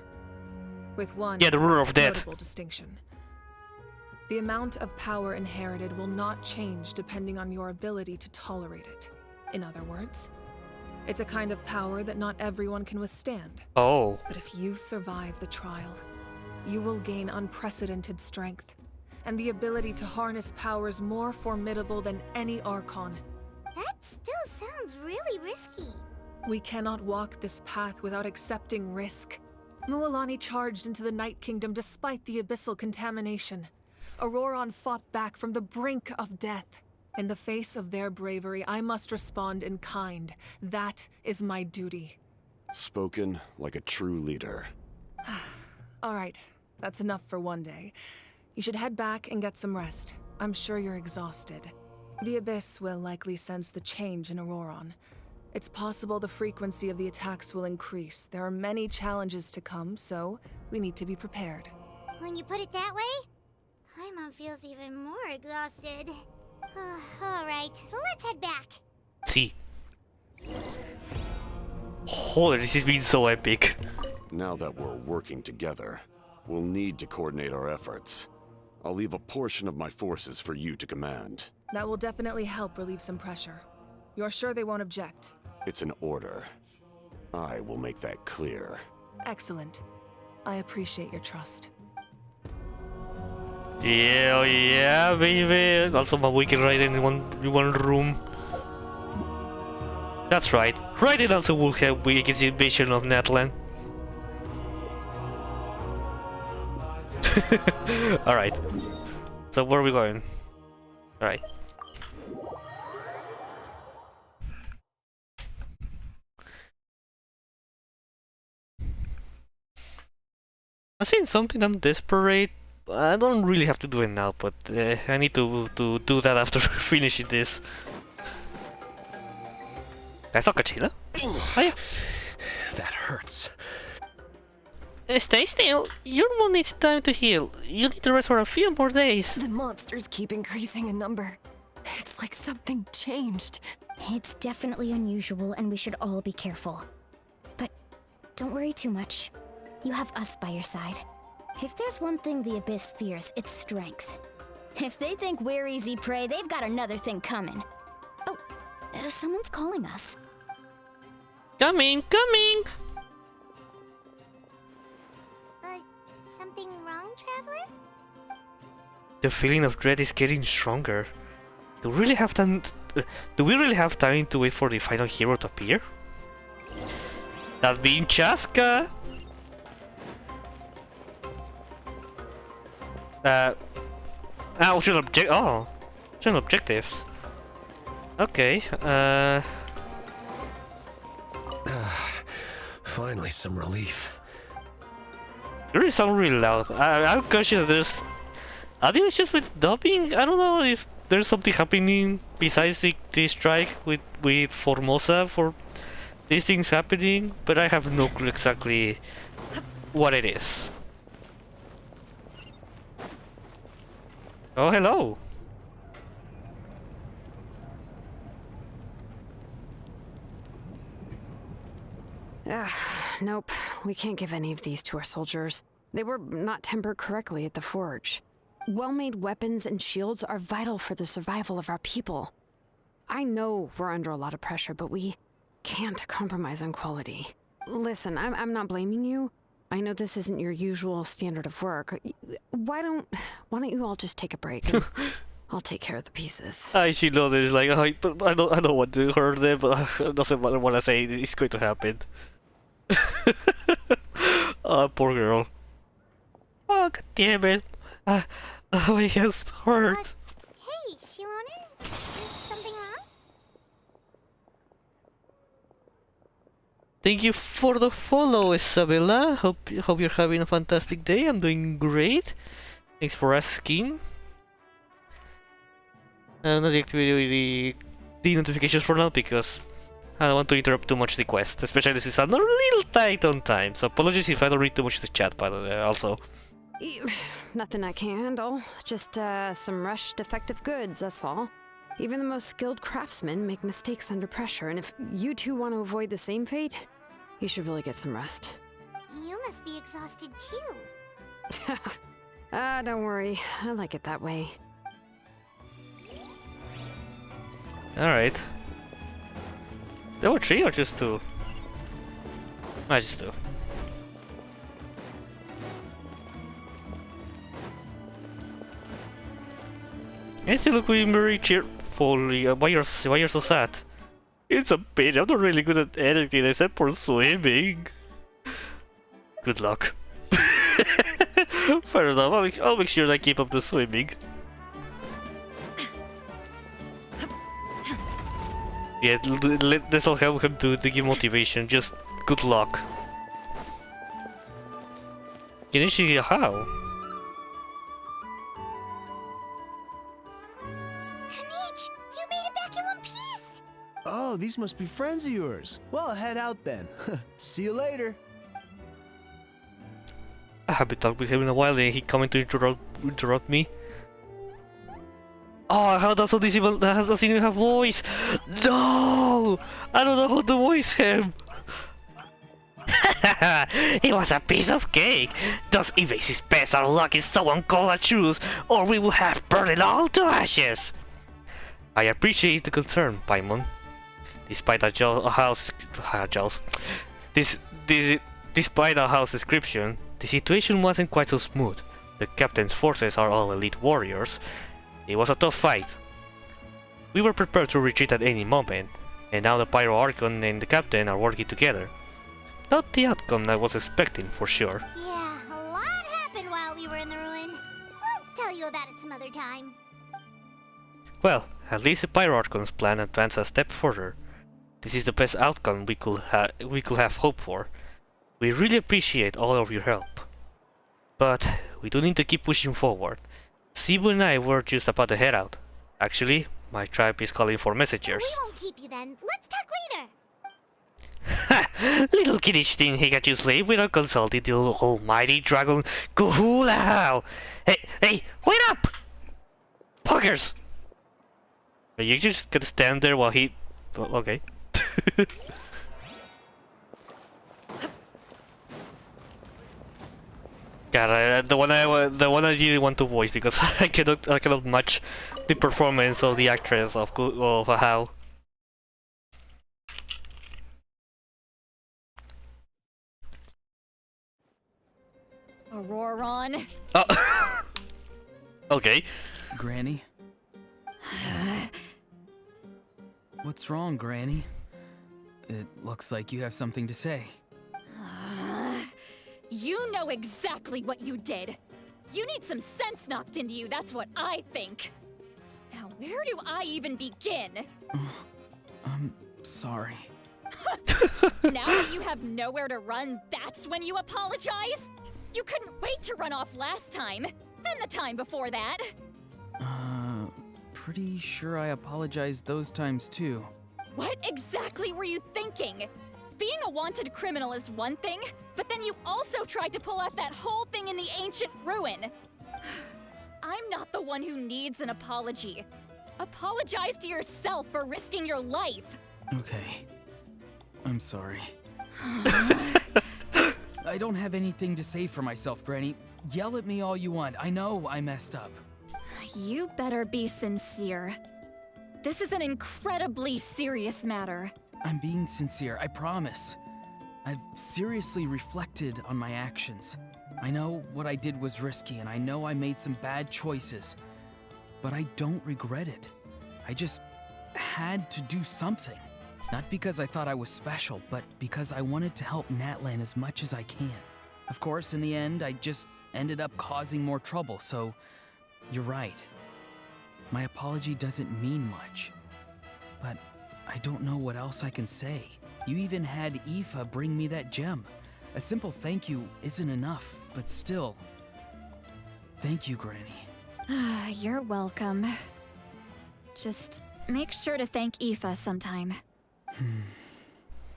With one the Ruler of Death. notable distinction. The amount of power inherited will not change depending on your ability to tolerate it. In other words, it's a kind of power that not everyone can withstand. Oh. But if you survive the trial, you will gain unprecedented strength, and the ability to harness powers more formidable than any Archon. That still sounds really risky. We cannot walk this path without accepting risk. Mualani charged into the Night Kingdom despite the abyssal contamination. Auroron fought back from the brink of death. In the face of their bravery, I must respond in kind. That is my duty. Spoken like a true leader. All right, that's enough for one day. You should head back and get some rest. I'm sure you're exhausted. The Abyss will likely sense the change in Auroron. It's possible the frequency of the attacks will increase. There are many challenges to come, so we need to be prepared. When you put it that way, Paimon feels even more exhausted. Alright, let's head back. See. Oh, this has been so epic. Now that we're working together, we'll need to coordinate our efforts. I'll leave a portion of my forces for you to command. That will definitely help relieve some pressure. You're sure they won't object? It's an order. I will make that clear. Excellent. I appreciate your trust. Yeah, oh yeah, baby. Also, we can ride in one room. That's right. Raiden also will help with the invasion of Natlan. Alright. So where are we going? Alright. I seen something I'm desperate. I don't really have to do it now, but I need to do that after finishing this. That's not Kachila. Oh yeah. That hurts. Stay still. Your wound needs time to heal. You need to rest for a few more days. The monsters keep increasing in number. It's like something changed. It's definitely unusual and we should all be careful. But don't worry too much. You have us by your side. If there's one thing the Abyss fears, it's strength. If they think we're easy prey, they've got another thing coming. Oh, someone's calling us. Coming, coming! Something wrong, Traveler? The feeling of dread is getting stronger. Do we really have time to wait for the final hero to appear? That being Chaska! Optional objectives. Okay, Finally, some relief. there is sound really loud. I'm conscious that there's audio issues with dubbing. I don't know if there's something happening besides the strike with Formosa for these things happening, but I have no clue exactly what it is. Oh, hello. Nope. We can't give any of these to our soldiers. They were not tempered correctly at the forge. Well-made weapons and shields are vital for the survival of our people. I know we're under a lot of pressure, but we can't compromise on quality. Listen, I'm not blaming you. I know this isn't your usual standard of work. Why don't you all just take a break? And I'll take care of the pieces. I should know this. Like, I don't want to hurt them, but doesn't matter what I say. It's going to happen. Oh, poor girl. Oh, God damn it. My hands hurt. Hey, Shilonen? Is something wrong? Thank you for the follow, Isabella. Hope you're having a fantastic day. I'm doing great. Thanks for asking. I'm not deactivating the notifications for now because I don't want to interrupt too much the quest, especially since I'm a little tight on time. So apologies if I don't read too much of the chat, but also. Nothing I can handle. Just some rushed defective goods, that's all. Even the most skilled craftsmen make mistakes under pressure, and if you two want to avoid the same fate, you should really get some rest. You must be exhausted too. Don't worry. I like it that way. Alright. There were 3 or just 2? Just 2. You still look very cheerful. Why you're so sad? It's a pity. I'm not really good at anything except for swimming. Good luck. Fair enough. I'll make sure I keep up the swimming. Yeah, this'll help him to give motivation. Just good luck. Initially, how? Kanich, you made it back in one piece! Oh, these must be friends of yours. Well, head out then. See you later. I haven't talked with him in a while and he coming to interrupt me. Oh, how does this even doesn't even have voice? No! I don't know how to voice him. It was a piece of cake. Those evasive pests are lucky someone called a truce, or we will have burned it all to ashes. I appreciate the concern, Paimon. Despite despite our house description, the situation wasn't quite so smooth. The captain's forces are all elite warriors. It was a tough fight. We were prepared to retreat at any moment, and now the Pyro Archon and the captain are working together. Not the outcome I was expecting, for sure. Yeah, a lot happened while we were in the ruin. We'll tell you about it some other time. Well, at least the Pyro Archon's plan advanced a step further. This is the best outcome we could have hoped for. We really appreciate all of your help. But we do need to keep pushing forward. Sibu and I were just about to head out. Actually, my tribe is calling for messengers. We won't keep you then. Let's talk later. Ha! Little kiddish thing he got you slave without consulting the almighty dragon Kuhulao! Hey, wait up! Poggers! Are you just gonna stand there while he... Well, okay. God, the one I really want to voice because I cannot match the performance of the actress of how. Auroron. Oh. Okay. Granny? What's wrong, Granny? It looks like you have something to say. You know exactly what you did. You need some sense knocked into you, that's what I think. Now, where do I even begin? I'm sorry. Now that you have nowhere to run, that's when you apologize? You couldn't wait to run off last time, and the time before that. Pretty sure I apologized those times too. What exactly were you thinking? Being a wanted criminal is one thing, but then you also tried to pull off that whole thing in the ancient ruin. I'm not the one who needs an apology. Apologize to yourself for risking your life. Okay. I'm sorry. I don't have anything to say for myself, Granny. Yell at me all you want. I know I messed up. You better be sincere. This is an incredibly serious matter. I'm being sincere, I promise. I've seriously reflected on my actions. I know what I did was risky, and I know I made some bad choices. But I don't regret it. I just had to do something. Not because I thought I was special, but because I wanted to help Natlan as much as I can. Of course, in the end, I just ended up causing more trouble, so you're right. My apology doesn't mean much. But I don't know what else I can say. You even had Aoife bring me that gem. A simple thank you isn't enough, but still. Thank you, Granny. You're welcome. Just make sure to thank Aoife sometime.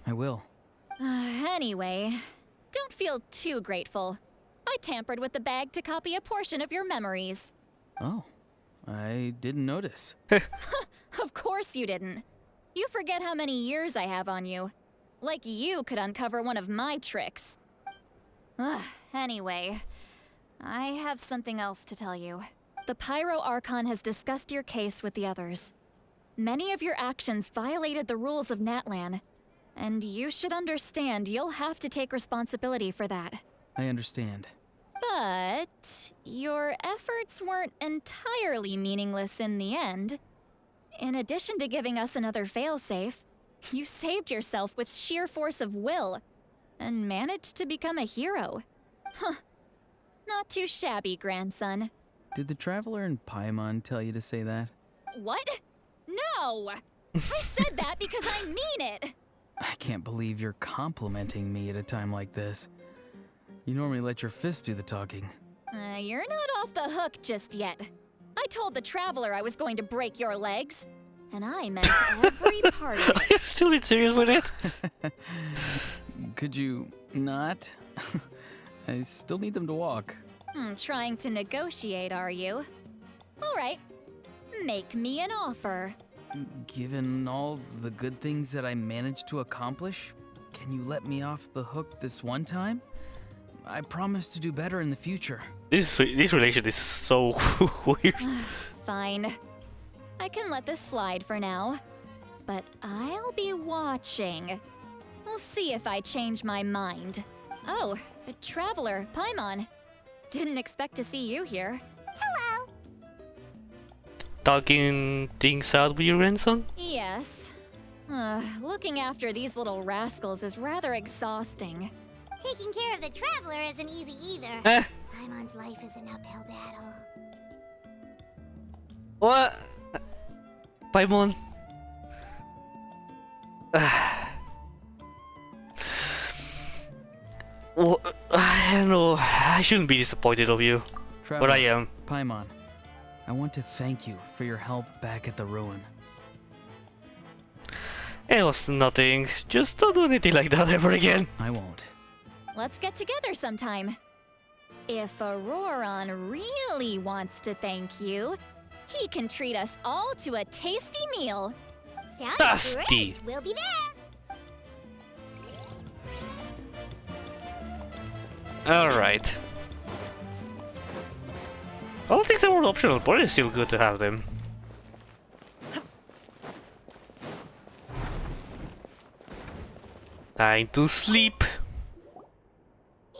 I will. Anyway, don't feel too grateful. I tampered with the bag to copy a portion of your memories. Oh, I didn't notice. Of course you didn't. You forget how many years I have on you. Like you could uncover one of my tricks. Anyway, I have something else to tell you. The Pyro Archon has discussed your case with the others. Many of your actions violated the rules of Natlan, and you should understand you'll have to take responsibility for that. I understand. But your efforts weren't entirely meaningless in the end. In addition to giving us another failsafe, You saved yourself with sheer force of will, and managed to become a hero. Huh. Not too shabby, grandson. Did the Traveler in Paimon tell you to say that? What? No! I said that because I mean it! I can't believe you're complimenting me at a time like this. You normally let your fists do the talking. You're not off the hook just yet. I told the Traveler I was going to break your legs, and I meant every part of Are you it. still serious with it? Could you not? I still need them to walk. Trying to negotiate, are you? All right. Make me an offer. Given all the good things that I managed to accomplish, can you let me off the hook this one time? I promise to do better in the future. This relation is so weird. Fine. I can let this slide for now. But I'll be watching. We'll see if I change my mind. Oh, a Traveler, Paimon. Didn't expect to see you here. Hello! Talking things out with your grandson? Yes. Looking after these little rascals is rather exhausting. Taking care of the Traveler isn't easy either. Eh? Paimon's life is an uphill battle. What? Paimon? Well, I don't know. I shouldn't be disappointed of you. Traveler, But I am. Paimon, I want to thank you for your help back at the ruin. It was nothing. Just don't do anything like that ever again. I won't. Let's get together sometime. If Auroron really wants to thank you, he can treat us all to a tasty meal. Sounds Tasty. great! We'll be there! Alright. All things that were optional, but it's still good to have them. Time to sleep.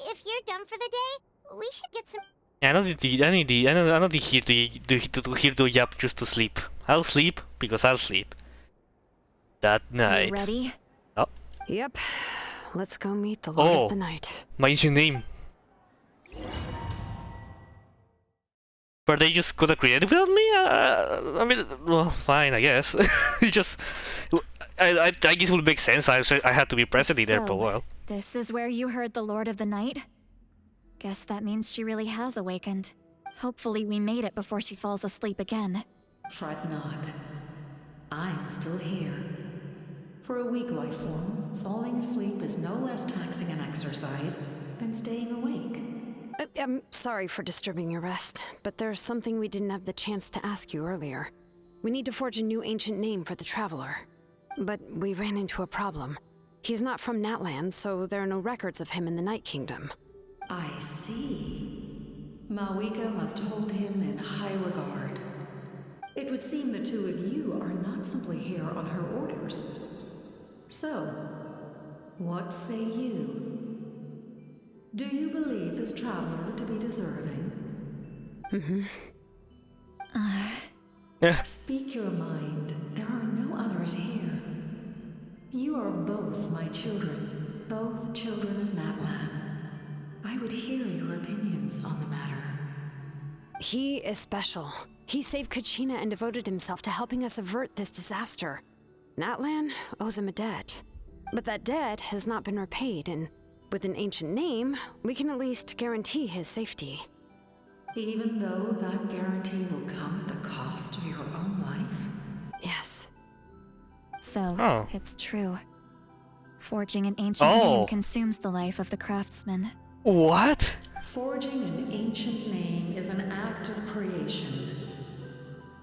If you're done for the day, we should get some... I'm not here to yap just to sleep. I'll sleep because I'll sleep. That night. You ready? Oh. Yep. Let's go meet the Lord Oh, of the Night. my ancient name. Were they just gonna create it without me? I mean, well, fine, I guess. It just, I guess it would make sense. I had to be present in there for a while. This is where you heard the Lord of the Night? Guess that means she really has awakened. Hopefully we made it before she falls asleep again. Fret not. I'm still here. For a weak life form, falling asleep is no less taxing an exercise than staying awake. I'm sorry for disturbing your rest, but there's something we didn't have the chance to ask you earlier. We need to forge a new ancient name for the Traveler. But we ran into a problem. He's not from Natland, so there are no records of him in the Night Kingdom. I see. Malwika must hold him in high regard. It would seem the two of you are not simply here on her orders. So, what say you? Do you believe this Traveler to be deserving? Speak your mind. There are no others here. You are both my children, both children of Natlan. I would hear your opinions on the matter. He is special. He saved Kachina and devoted himself to helping us avert this disaster. Natlan owes him a debt. But that debt has not been repaid, and with an ancient name, we can at least guarantee his safety. Even though that guarantee will come at the cost of your own life? Yes. So, it's true. Forging an ancient name consumes the life of the craftsman. What? Forging an ancient name is an act of creation.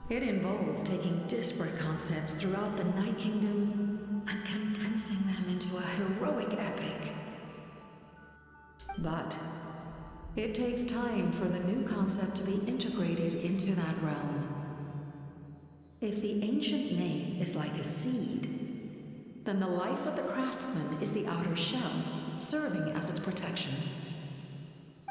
It involves taking disparate concepts throughout the Night Kingdom and condensing them into a heroic epic. But it takes time for the new concept to be integrated into that realm. If the ancient name is like a seed, then the life of the craftsman is the outer shell, serving as its protection.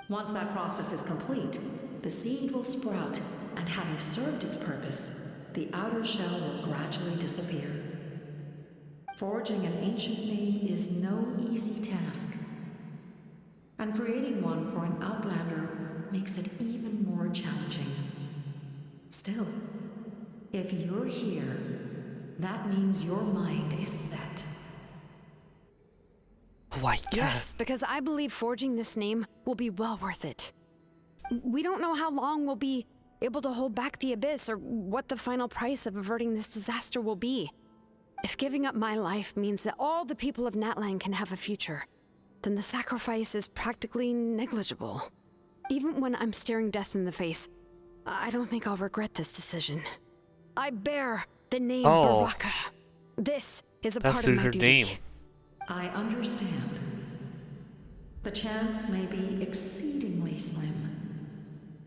Once that process is complete, the seed will sprout, and having served its purpose, the outer shell will gradually disappear. Forging an ancient name is no easy task. And creating one for an outlander makes it even more challenging. Still, if you're here, that means your mind is set. Why? Yes, because I believe forging this name will be well worth it. We don't know how long we'll be able to hold back the Abyss or what the final price of averting this disaster will be. If giving up my life means that all the people of Natlan can have a future, then the sacrifice is practically negligible. Even when I'm staring death in the face, I don't think I'll regret this decision. I bear the name Baraka. This is a part of my duty. Name. I understand. The chance may be exceedingly slim,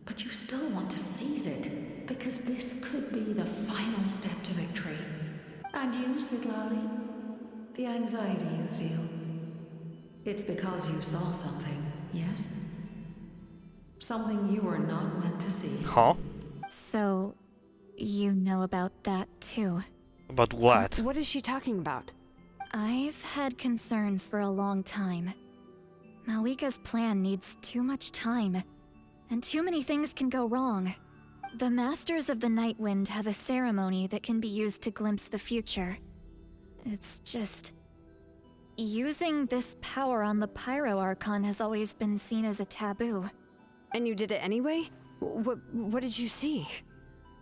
but you still want to seize it, because this could be the final step to victory. And you, Sidlali, the anxiety you feel, it's because you saw something, yes? Something you were not meant to see. Huh? So, you know about that too? About what? What is she talking about? I've had concerns for a long time. Malika's plan needs too much time, and too many things can go wrong. The Masters of the Night Wind have a ceremony that can be used to glimpse the future. It's just... using this power on the Pyro Archon has always been seen as a taboo. And you did it anyway? What did you see?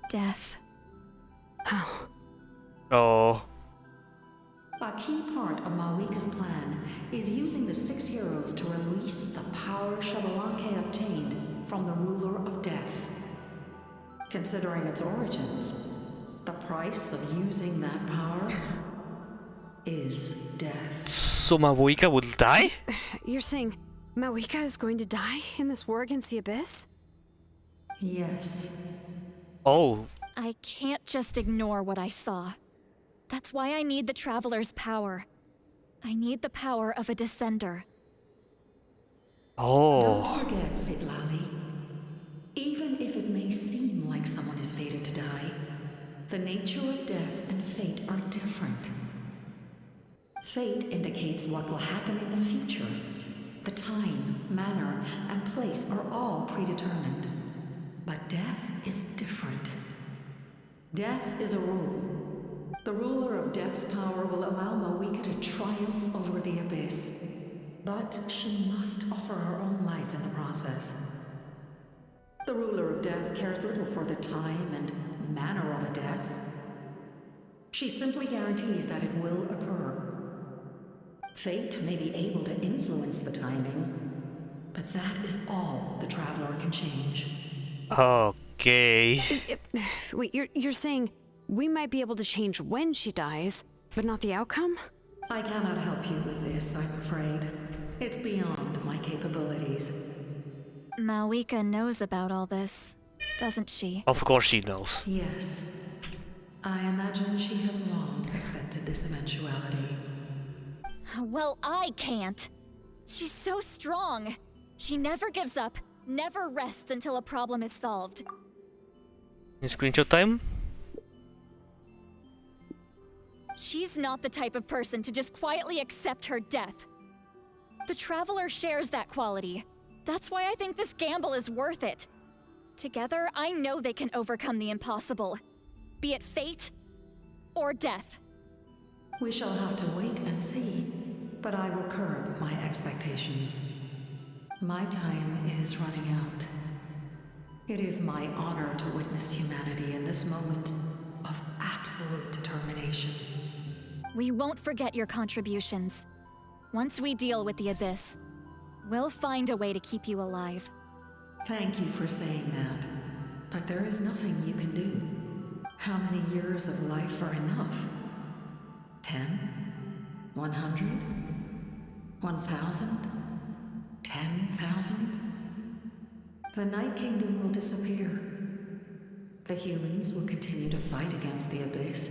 Death. How? Oh. A key part of Malika's plan is using the 6 heroes to release the power Xbalanque obtained from the ruler of death. Considering its origins, the price of using that power is death. So Malika will die? You're saying Malika is going to die in this war against the Abyss? Yes. Oh. I can't just ignore what I saw. That's why I need the Traveler's power. I need the power of a Descender. Oh. Don't forget, Sidlali. Even if it may seem like someone is fated to die, the nature of death and fate are different. Fate indicates what will happen in the future. The time, manner, and place are all predetermined. But death is different. Death is a rule. The ruler of death's power will allow Malika to triumph over the Abyss. But she must offer her own life in the process. The ruler of death cares little for the time and manner of a death. She simply guarantees that it will occur. Fate may be able to influence the timing, but that is all the Traveler can change. Okay. Wait, you're saying we might be able to change when she dies, but not the outcome? I cannot help you with this, I'm afraid. It's beyond my capabilities. Malika knows about all this, doesn't she? Of course she knows. Yes. I imagine she has long accepted this eventuality. Well, I can't. She's so strong. She never gives up, never rests until a problem is solved. Screenshot time? She's not the type of person to just quietly accept her death. The Traveler shares that quality. That's why I think this gamble is worth it. Together, I know they can overcome the impossible. Be it fate or death. We shall have to wait and see, but I will curb my expectations. My time is running out. It is my honor to witness humanity in this moment of absolute determination. We won't forget your contributions. Once we deal with the Abyss, we'll find a way to keep you alive. Thank you for saying that, but there is nothing you can do. How many years of life are enough? 10? 100? 1,000? 10,000? The Night Kingdom will disappear. The humans will continue to fight against the Abyss,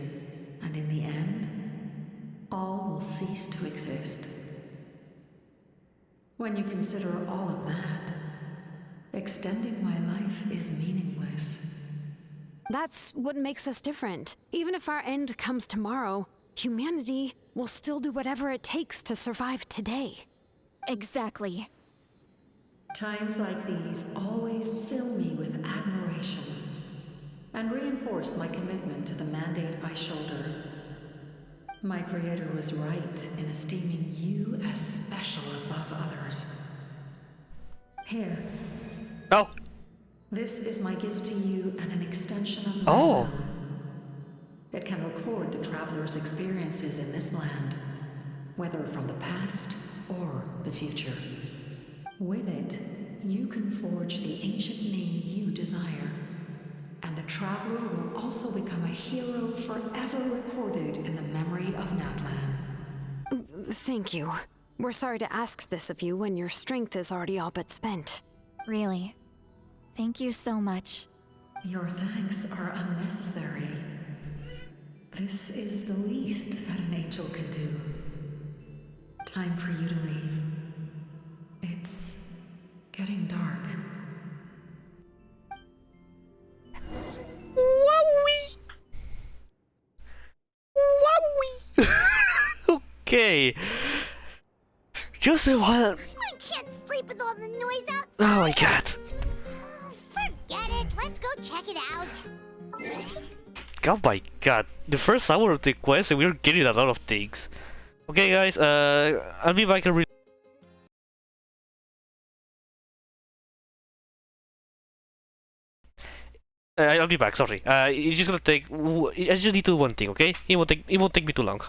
and in the end, all will cease to exist. When you consider all of that, extending my life is meaningless. That's what makes us different. Even if our end comes tomorrow, humanity will still do whatever it takes to survive today. Exactly. Times like these always fill me with admiration and reinforce my commitment to the mandate I shoulder. My creator was right in esteeming you as special above others. Here. Oh. This is my gift to you and an extension of my Oh. will. It can record the traveler's experiences in this land, whether from the past or the future. With it, you can forge the ancient name you desire, and the traveler will also become a hero forever recorded in the memory of Natlan. Thank you. We're sorry to ask this of you when your strength is already all but spent. Really. Thank you so much. Your thanks are unnecessary. This is the least that an angel can do. Time for you to leave. It's getting dark. Wowie! Wowie! Okay. Just a while. I can't sleep with all the noise outside. Oh my god. Forget it. Let's go check it out. Oh my god. The first hour of the quest and we're getting a lot of things. Okay guys, I'll be back in I'll be back, sorry. It's just gonna take I just need to do one thing, okay? It won't take me too long.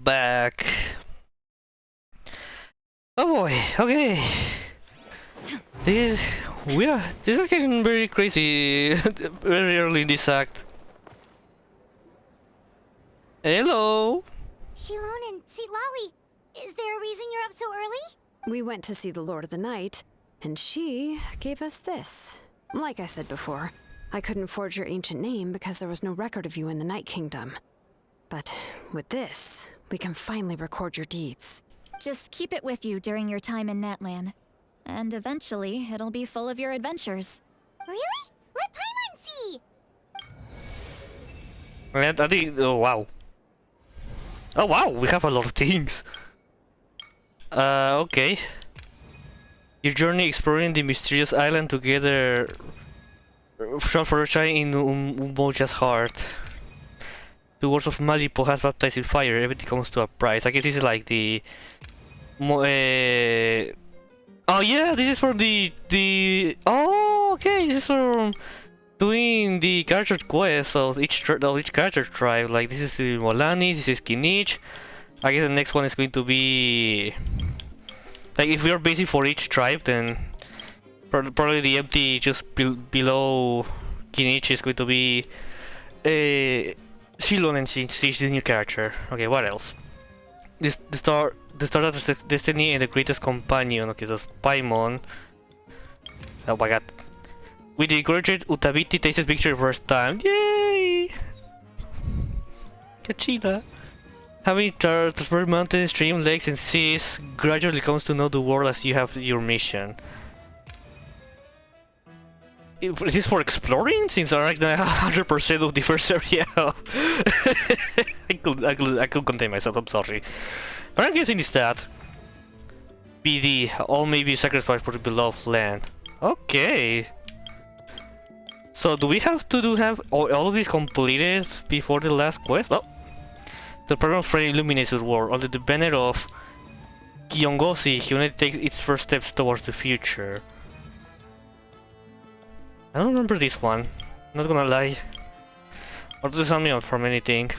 Back. Oh boy, okay. This is getting very crazy very early in this act. Hello. Shilon and Lolly, is there a reason you're up so early? We went to see the Lord of the Night, and she gave us this. Like I said before, I couldn't forge your ancient name because there was no record of you in the Night Kingdom. But with this, we can finally record your deeds. Just keep it with you during your time in Natlan. And eventually, it'll be full of your adventures. Really? Let Paimon see! And I think, oh wow. Oh wow, we have a lot of things. Okay. Your journey exploring the mysterious island together shall shine in Umoja's heart. The words of Malipo has baptized in fire, everything comes to a price. I guess this is like the... oh yeah, this is for the... Oh, okay, this is for doing the character quest of each character tribe. Like, this is the Molani, this is Kinich. I guess the next one is going to be... Like, if we are basic for each tribe, then probably the empty just below Kinich is going to be... Shilon, and she's the new character. Okay, what else? The Star of Destiny and the Greatest Companion. Okay, that's Paimon. Oh my god. With the gorgeous Utabiti tasted picture first time. Yay! Kachina. Having transferred mountains, streams, lakes, and seas, gradually comes to know the world as you have your mission. Is this for exploring? Since I like 100% of the first area. I could contain myself, I'm sorry. But I'm guessing it's that. BD, all may be sacrificed for the beloved land. Okay. So do we have to have all of these completed before the last quest? No. The program frame illuminates the world. Under the banner of Kiongosi, humanity takes its first steps towards the future. I don't remember this one, not gonna lie. Or does it sound me from anything?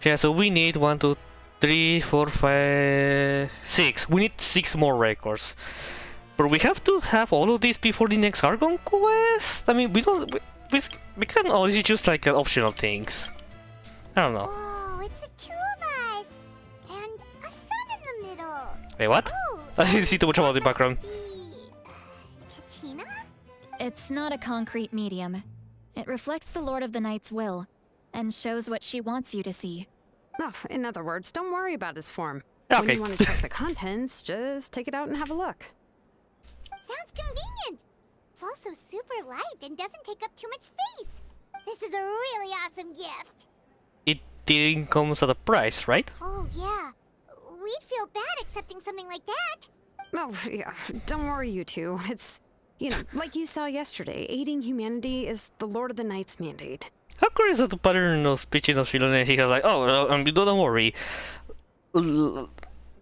Yeah, so we need 1, 2, 3, 4, 5, 6. We need 6 more records. But we have to have all of these before the next Archon quest? I mean, we don't... We can always just like optional things. I don't know. Oh, it's the two of us! And a sun in the middle! Wait, what? Oh, I didn't see too much about the background. It's not a concrete medium. It reflects the Lord of the Night's will, and shows what she wants you to see. Oh, in other words, don't worry about his form. Okay. When you want to check the contents, just take it out and have a look. Sounds convenient! It's also super light and doesn't take up too much space. This is a really awesome gift. It didn't come at a price, right? Oh, yeah. We'd feel bad accepting something like that. Oh, yeah. Don't worry, you two. It's... You know, like you saw yesterday, aiding humanity is the Lord of the Night's mandate. How curious that the pattern of speeches of Shilon, and he was like, oh, don't worry.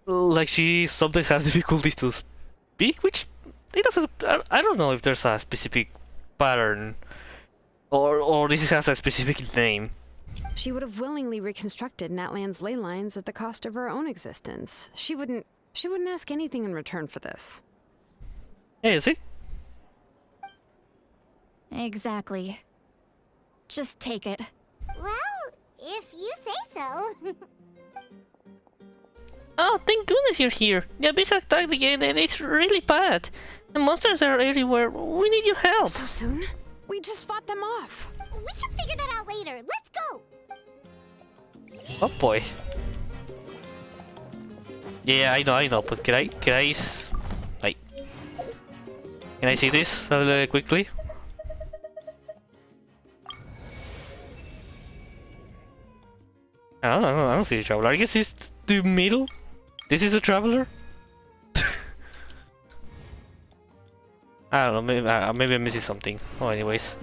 Like she sometimes has difficulties to speak, which it doesn't. I don't know if there's a specific pattern, or this has a specific name. She would have willingly reconstructed Natlan's ley lines at the cost of her own existence. She wouldn't ask anything in return for this. Hey, see? Exactly. Just take it. Well, if you say so. Oh, thank goodness you're here. The abyss attacked again and it's really bad. The monsters are everywhere. We need your help. So soon? We just fought them off. We can figure that out later. Let's go. Oh boy. Yeah, I know, but can I like, can I see this quickly? I don't see the traveler. I guess it's the middle. This is the traveler. I don't know. Maybe I'm missing something. Oh, anyways.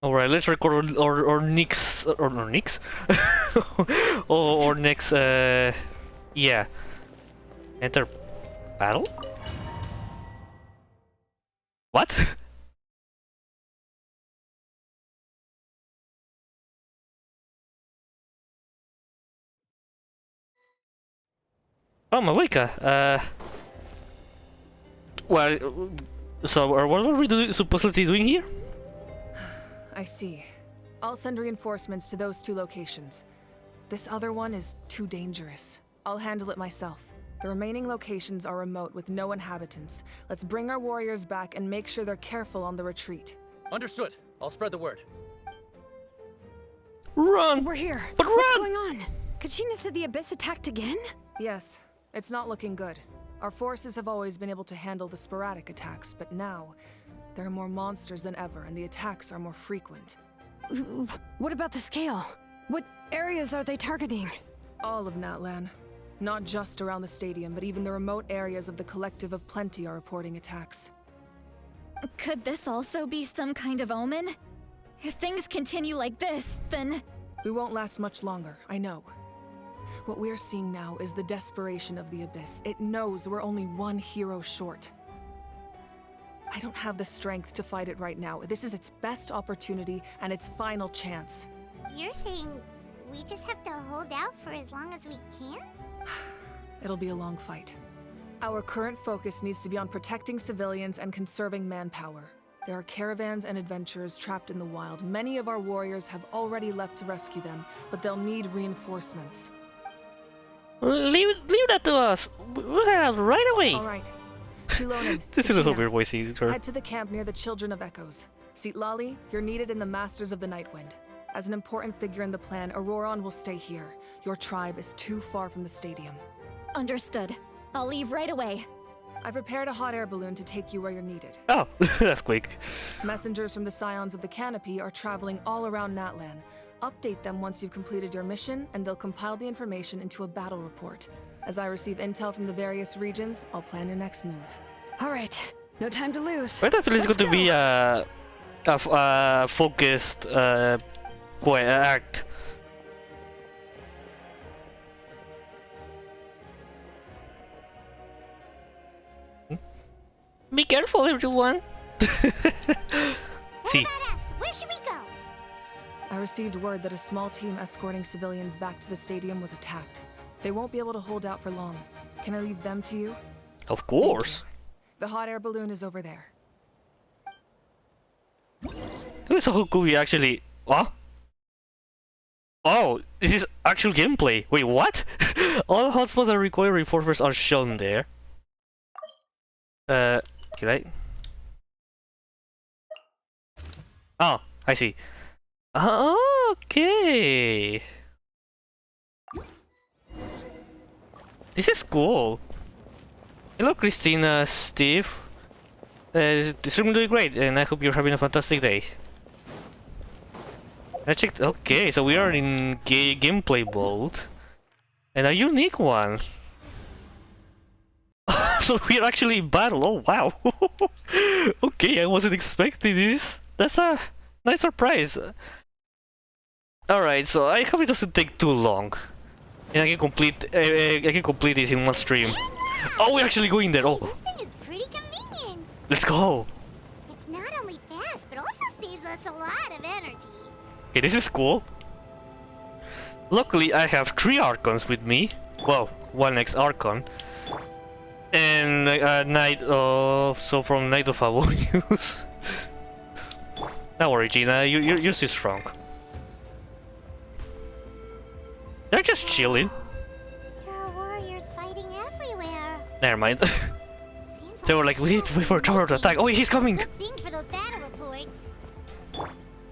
All right, let's record our next or next or next. Yeah. Enter battle. What? Oh, Malika. Well, so what are we supposedly doing here? I see. I'll send reinforcements to those 2 locations. This other one is too dangerous. I'll handle it myself. The remaining locations are remote with no inhabitants. Let's bring our warriors back and make sure they're careful on the retreat. Understood. I'll spread the word. Run! We're here. But What's run! going on? Kachina said the Abyss attacked again? Yes, it's not looking good. Our forces have always been able to handle the sporadic attacks, but now there are more monsters than ever, and the attacks are more frequent. What about the scale? What areas are they targeting? All of Natlan. Not just around the stadium, but even the remote areas of the Collective of Plenty are reporting attacks. Could this also be some kind of omen? If things continue like this, then... We won't last much longer, I know. What we're seeing now is the desperation of the Abyss. It knows we're only one hero short. I don't have the strength to fight it right now. This is its best opportunity and its final chance. You're saying we just have to hold out for as long as we can? It'll be a long fight. Our current focus needs to be on protecting civilians and conserving manpower. There are caravans and adventurers trapped in the wild. Many of our warriors have already left to rescue them, but they'll need reinforcements. Leave that to us. We'll head out right away. All right. Shilonen, This is a Kachina, weird voice her. head to the camp near the Children of Echoes. Seatlali, you're needed in the Masters of the Nightwind. As an important figure in the plan, Auroron will stay here. Your tribe is too far from the stadium. Understood. I'll leave right away. I prepared a hot air balloon to take you where you're needed. Oh, that's quick. Messengers from the Scions of the Canopy are traveling all around Natlan. Update them once you've completed your mission, and they'll compile the information into a battle report. As I receive intel from the various regions, I'll plan your next move. All right, no time to lose. I feel it's going to be a focused act. Be careful, everyone. See. Where should we go? I received word that a small team escorting civilians back to the stadium was attacked. They won't be able to hold out for long. Can I leave them to you? Of course. The hot air balloon is over there. So how could we actually... What? Oh, this is actual gameplay. Wait, what? All hotspots that require reinforcements are shown there. Can I? Oh, I see. Okay. This is cool. Hello, Christina, Steve. This room doing great, and I hope you're having a fantastic day. I checked. Okay, so we are in gameplay mode, and a unique one. So we're actually in battle. Oh wow! Okay, I wasn't expecting this. That's a nice surprise. All right, so I hope it doesn't take too long, and I can complete this in one stream. Oh, we're actually going there. Oh. This thing is pretty convenient. Let's go. It's not only fast, but also saves us a lot of energy. Okay, this is cool. Luckily, I have 3 Archons with me. Well, 1 ex-Archon. And Knight of... So from Knight of I won't use. Don't worry, Gina, you're still strong. They're just chilling. There are warriors fighting everywhere. Never mind. They were like, we need to wait for Toro to attack. Oh, he's coming! Good thing for those battle reports.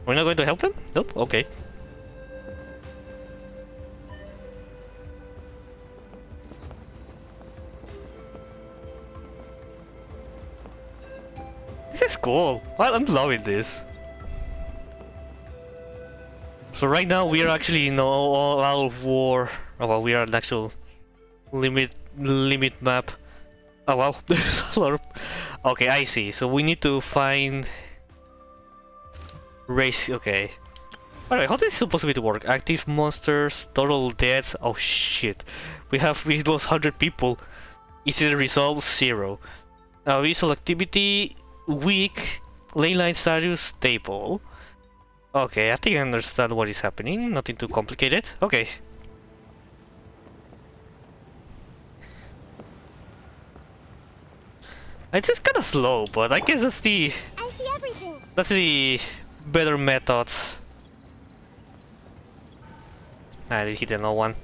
We're not going to help them? Nope, okay. This is cool. Well, I'm loving this. So right now we are actually in all out of war. Oh well, we are an actual limit map. Oh wow, there's a lot of... Okay, I see. So we need to find... Race... Okay. Alright, how this is supposed to work? Active monsters, total deaths... Oh shit. We lost 100 people. Incident result 0. Visual activity... Weak. Leyline status stable. Okay, I think I understand what is happening. Nothing too complicated. Okay. It's just kind of slow, but I guess that's the... I see everything. That's the better methods. I did hit no one.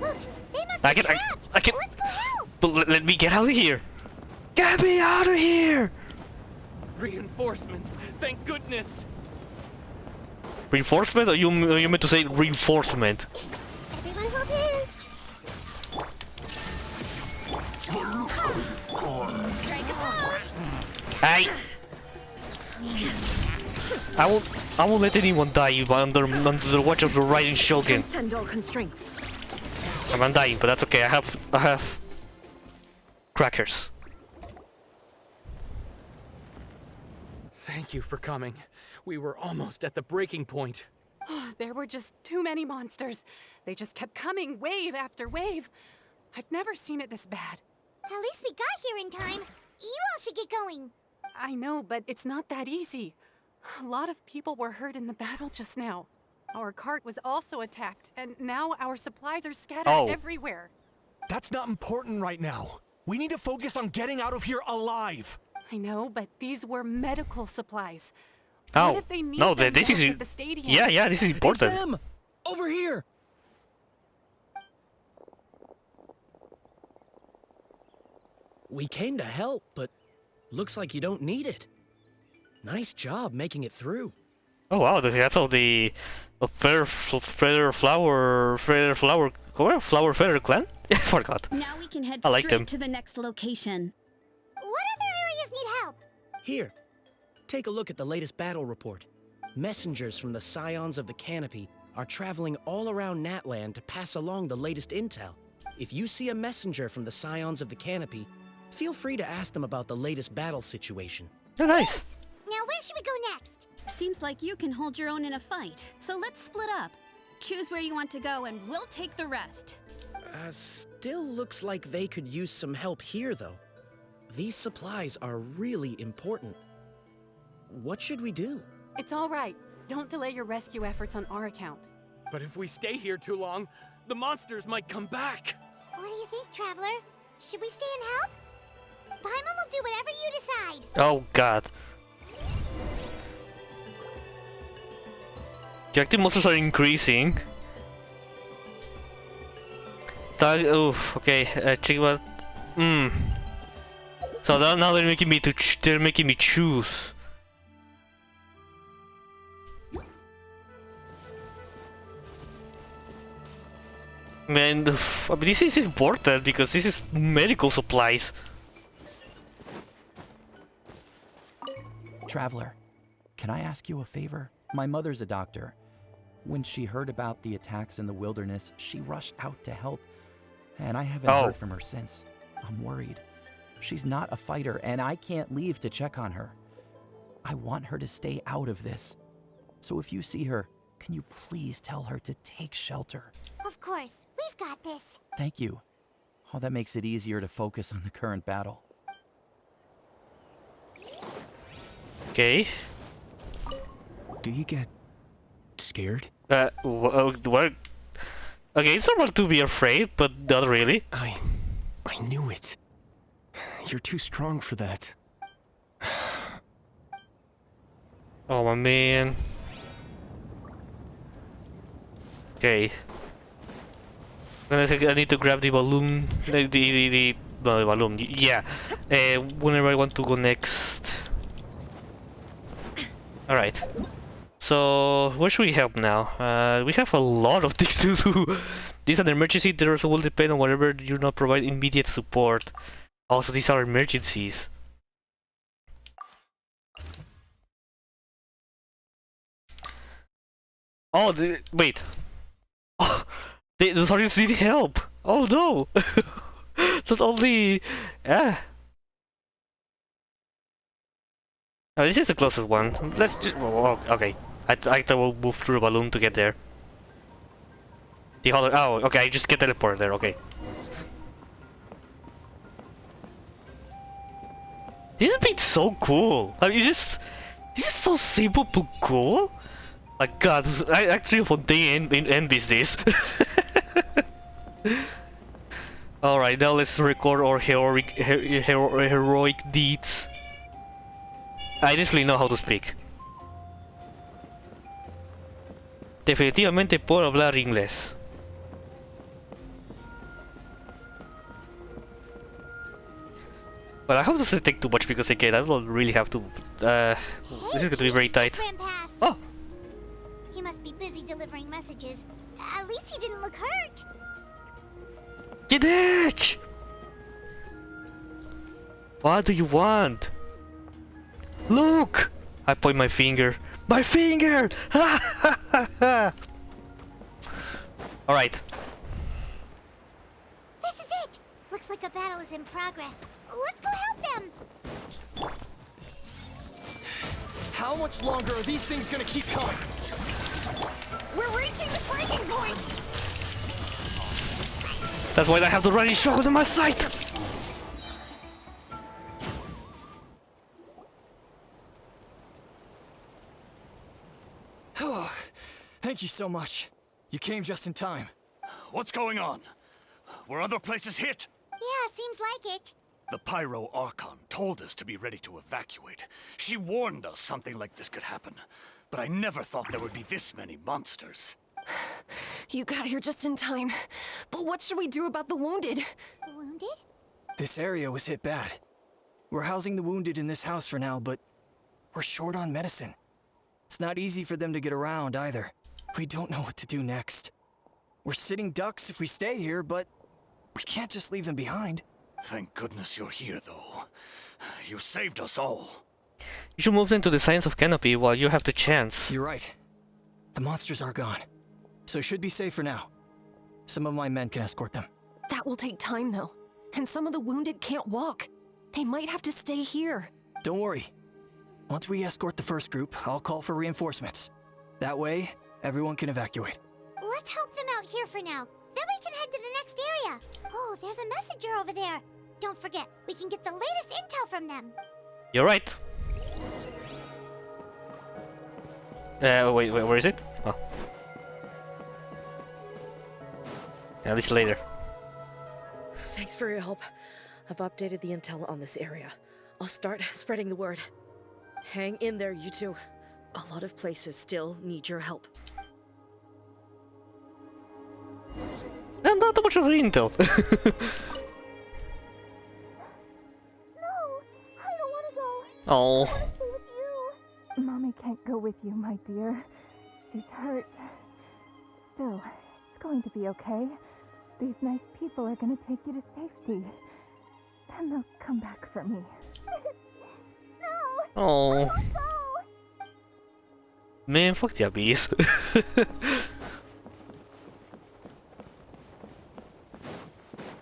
Look, they must I be can... trapped. Let's go help. But let me get out of here. Get me out of here! Reinforcements! Thank goodness! Reinforcement, or you meant to say reinforcement? Everyone hold hands. Strike a pose. Hey! I won't let anyone die under the watch of the riding Shogun. Send all constraints. I'm dying, but that's okay. I have crackers. Thank you for coming. We were almost at the breaking point. There were just too many monsters. They just kept coming, wave after wave. I've never seen it this bad. At least we got here in time. You all should get going. I know, but it's not that easy. A lot of people were hurt in the battle just now. Our cart was also attacked, and now our supplies are scattered everywhere. That's not important right now. We need to focus on getting out of here alive. I know, but these were medical supplies. Oh, what if they need no, them this is... at the stadium? Yeah, this is important. It's them! Over here! We came to help, but looks like you don't need it. Nice job making it through. Oh wow, that's all the feather flower clan? I forgot. Now we can head I like straight them. to the next location. What other areas need help? Here, take a look at the latest battle report. Messengers from the Scions of the Canopy are traveling all around Natland to pass along the latest intel. If you see a messenger from the Scions of the Canopy, feel free to ask them about the latest battle situation. Oh, nice. Now where should we go next? Seems like you can hold your own in a fight, so let's split up. Choose where you want to go and we'll take the rest. Still looks like they could use some help here, though. These supplies are really important. What should we do? It's all right. Don't delay your rescue efforts on our account. But if we stay here too long, the monsters might come back. What do you think, Traveler? Should we stay and help? Paimon will do whatever you decide. Oh god. The active monsters are increasing. Oof, okay, check what... So now they're making me choose. Man, I mean, this is important because this is medical supplies. Traveler, can I ask you a favor? My mother's a doctor. When she heard about the attacks in the wilderness, she rushed out to help, and I haven't heard from her since. I'm worried. She's not a fighter, and I can't leave to check on her. I want her to stay out of this. So if you see her, can you please tell her to take shelter? Of course, we've got this. Thank you. Oh, that makes it easier to focus on the current battle. Okay. Do you get scared? What? Okay, it's normal to be afraid, but not really. I knew it. You're too strong for that. Oh my man. Okay. I need to grab the balloon. No, the balloon. Yeah. Whenever I want to go next. Alright. So, where should we help now? We have a lot of things to do. This is an emergency, the rest will depend on whatever you not provide immediate support. Also, these are emergencies. Oh, wait. Oh, the soldiers need help. Oh no! Not only... Oh, this is the closest one. Let's just... Oh, okay. I will move through the balloon to get there. The other... Oh, okay, I just get teleported there, okay. This has been so cool. I mean, this is so simple but cool. Like, God, I actually Fontaine envies this. Alright, now let's record our heroic deeds. I definitely know how to speak. Definitivamente puedo hablar inglés. But I hope it doesn't take too much because again, I don't really have to. This is going to be very tight. Oh! He must be busy delivering messages. At least he didn't look hurt. Get it! What do you want? Look! I point my finger. My finger! Alright. This is it! Looks like a battle is in progress. Let's go help them! How much longer are these things gonna keep coming? We're reaching the breaking point! That's why I have the running shotgun on my sight! Thank you so much. You came just in time. What's going on? Were other places hit? Yeah, seems like it. The Pyro Archon told us to be ready to evacuate. She warned us something like this could happen. But I never thought there would be this many monsters. You got here just in time. But what should we do about the wounded? The wounded? This area was hit bad. We're housing the wounded in this house for now, but we're short on medicine. It's not easy for them to get around either. We don't know what to do next. We're sitting ducks if we stay here, but we can't just leave them behind. Thank goodness you're here, though. You saved us all. You should move into the Science of Canopy while you have the chance. You're right. The monsters are gone, so should be safe for now. Some of my men can escort them. That will take time, though. And some of the wounded can't walk. They might have to stay here. Don't worry. Once we escort the first group, I'll call for reinforcements. That way, everyone can evacuate. Let's help them out here for now. Then we can head to the next area. Oh, there's a messenger over there. Don't forget, we can get the latest intel from them. You're right. Wait, where is it? Oh. At least later. Thanks for your help. I've updated the intel on this area. I'll start spreading the word. Hang in there, you two. A lot of places still need your help. And not much of intel. Oh. Mommy can't go with you, my dear. She's hurt. Still, it's going to be okay. These nice people are going to take you to safety. Then they'll come back for me. Oh. Man, fuck the bees.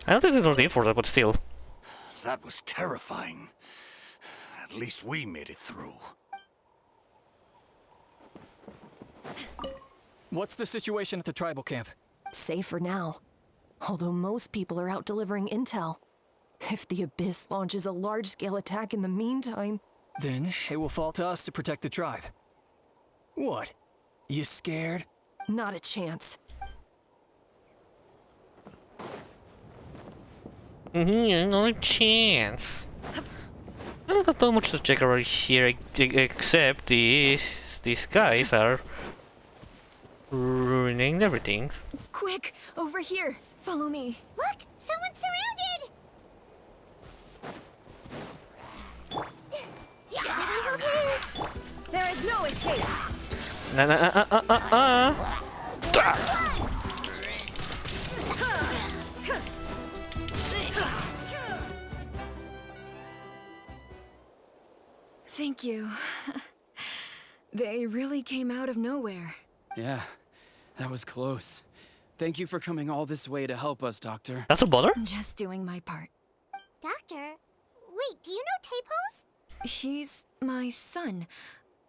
I don't think there's no need for that, but still. That was terrifying. At least we made it through. What's the situation at the tribal camp? Safe for now. Although most people are out delivering intel. If the Abyss launches a large-scale attack in the meantime... Then it will fall to us to protect the tribe. What? You scared? Not a chance. No chance. I don't know much to check around here except these guys are ruining everything. Quick, over here. Follow me. Look! Someone's surrounded! There is no escape. Thank you. They really came out of nowhere. Yeah, that was close. Thank you for coming all this way to help us, Doctor. That's a bother? Just doing my part. Doctor? Wait, do you know Tapos? He's my son.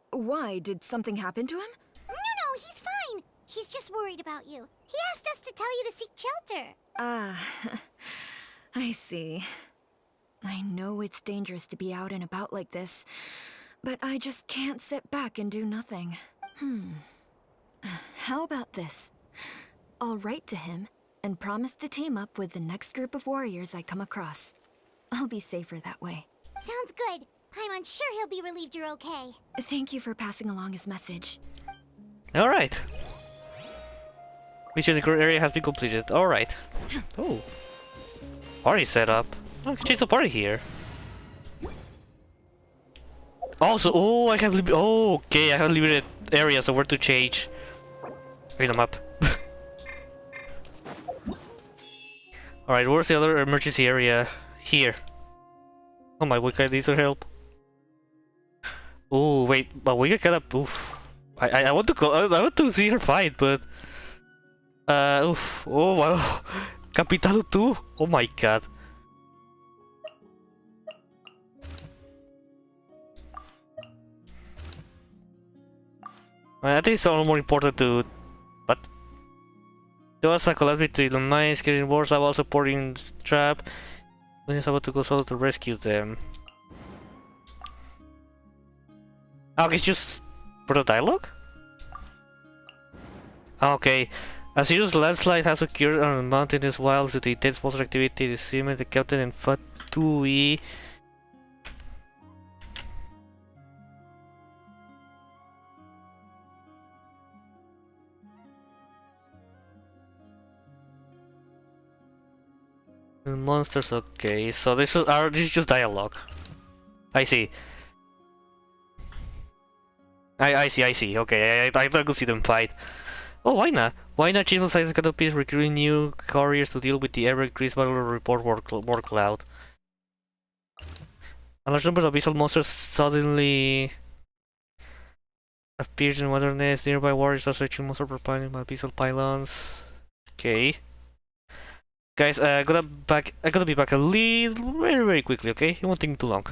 Why? Did something happen to him? No, he's fine. He's just worried about you. He asked us to tell you to seek shelter. Ah, I see. I know it's dangerous to be out and about like this, but I just can't sit back and do nothing. How about this? I'll write to him and promise to team up with the next group of warriors I come across. I'll be safer that way. Sounds good. Paimon's sure he'll be relieved you're okay. Thank you for passing along his message. Alright. Mission in the area has been completed. Alright. Oh. Party set up. Oh, I can change the party here. Also, oh, I have okay, I have limited areas of where to change. Read them up. Alright, where's the other emergency area? Here. Oh my, we can need some help. Oh wait, but we can oof. I want to go. I want to see her fight, but oof. Oh wow, Capitano 2. Oh my god. I think it's all more important to. But there was a collapse between the mines, getting worse. I was supporting trap. When he's about to go solo to rescue them. Okay, it's just for the dialogue? Okay. A serious landslide has occurred on the mountain as well due to intense monster activity. The seaman, the captain, and Fatui. The monsters, okay. So this is just dialogue. I see. I see. Okay, I could see them fight. Oh, why not? Why not change the size of canopies, recruiting new couriers to deal with the ever-increased battle report war cloud? A large number of abyssal monsters suddenly appears in wilderness. Nearby warriors are searching monster propelling by abyssal pylons. Okay. Guys, I'm gonna be back a little very quickly, okay? It won't take too long.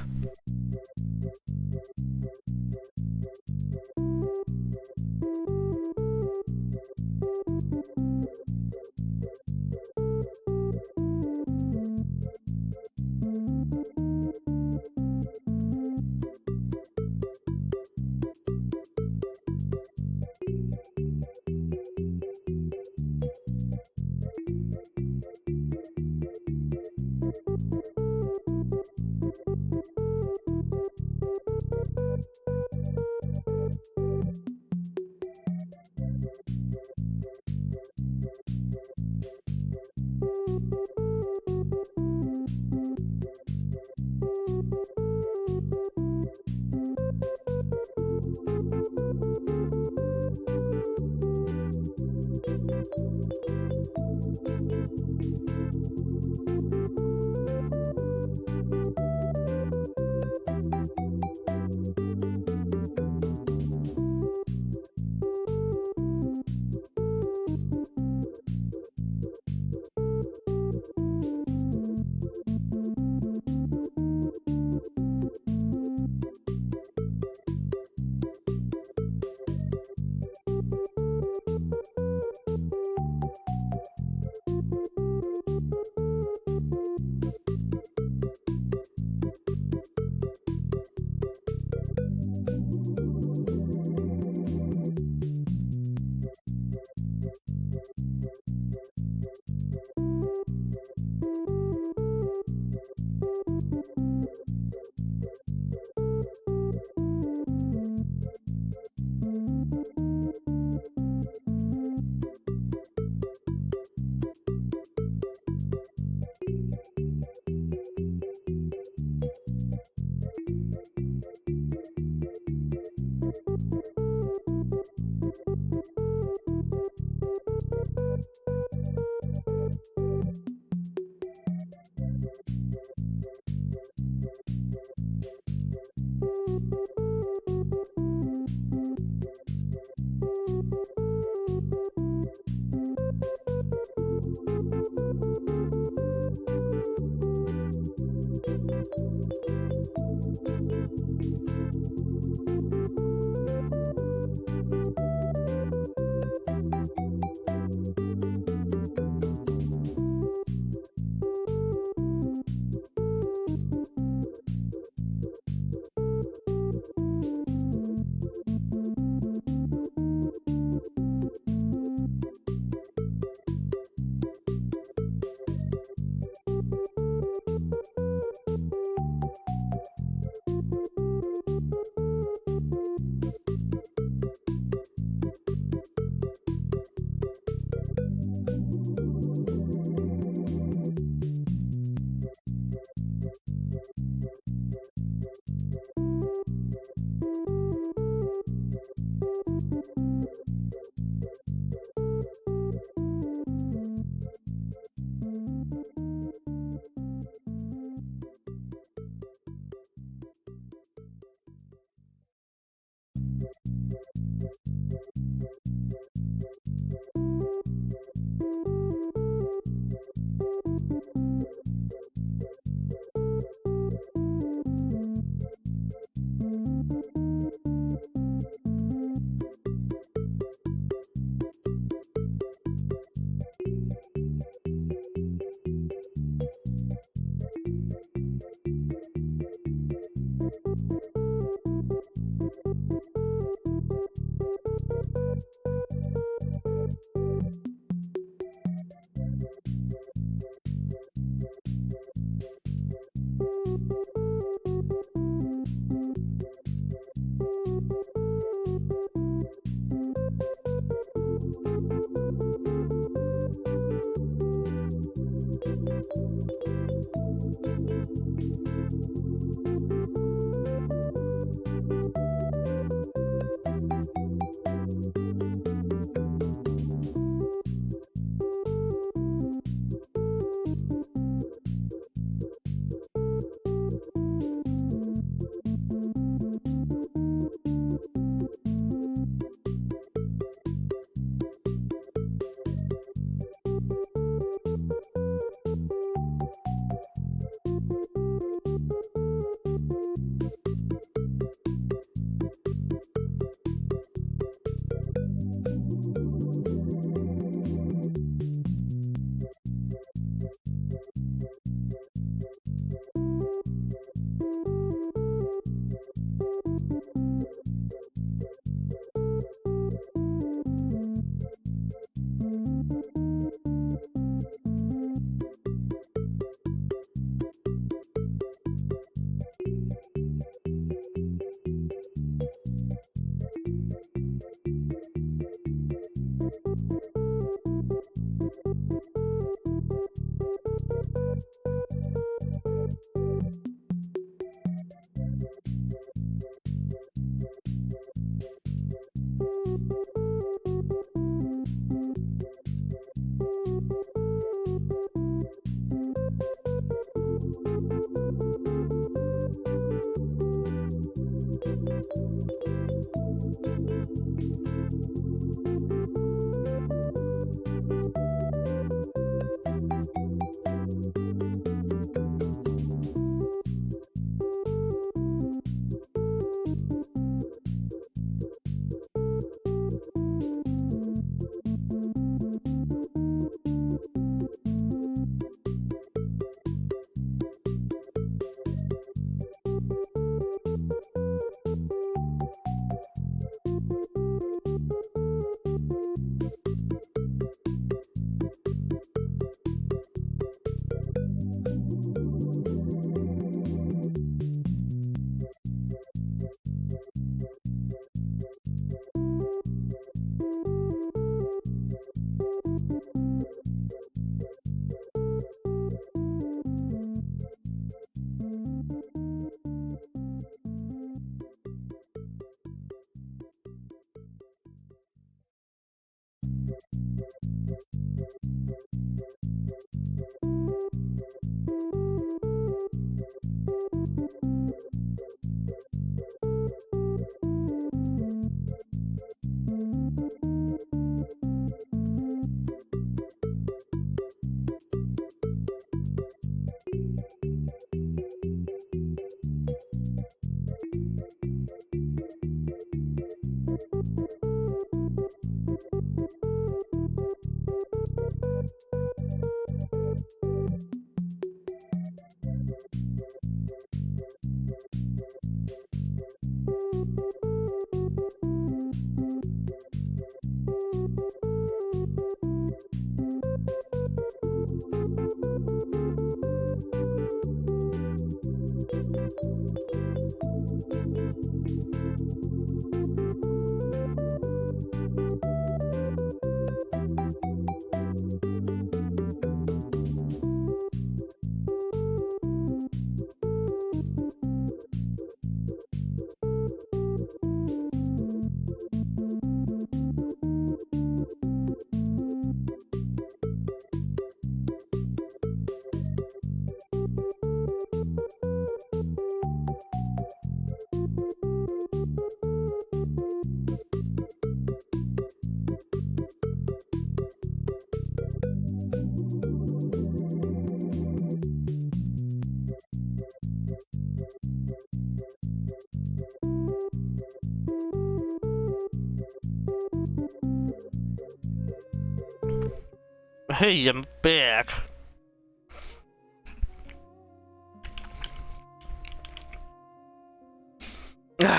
Hey, I'm back.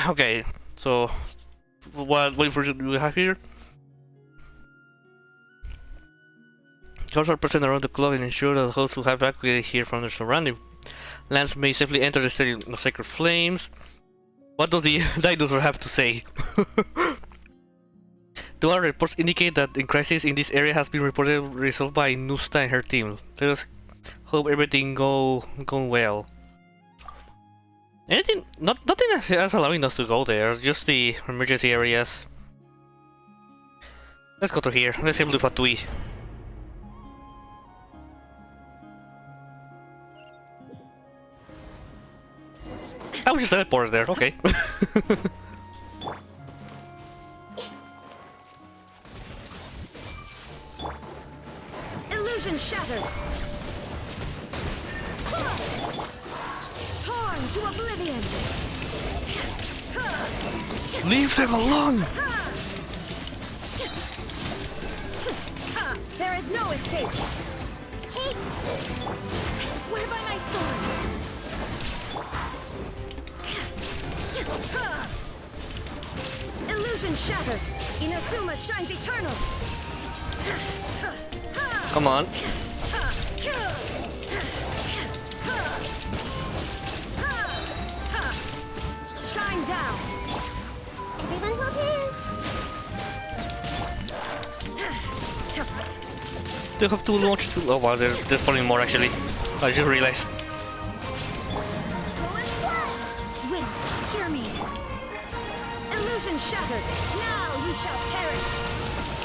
Okay, so what information do we have here? Guards are present around the clock and ensure that those who have evacuated here from their surrounding lands may safely enter the Stadium of Sacred Flames. What does the dinosaur have to say? Do our reports indicate that the crisis in this area has been resolved by Nusta and her team? Let us hope everything gone well. Anything? Nothing else allowing us to go there. Just the emergency areas. Let's go to here. Let's see Blue Fatui. I was just teleported there. Okay. Illusion shattered. Torn to oblivion. Leave them alone. There is no escape. Hey! I swear by my sword! Illusion shattered! Inazuma shines eternal! Come on. Shine down! Everyone hold hands! Do you have to launch two? Oh wow, there's probably more actually. I just realized. Wait, hear me! Illusion shattered! Now you shall perish!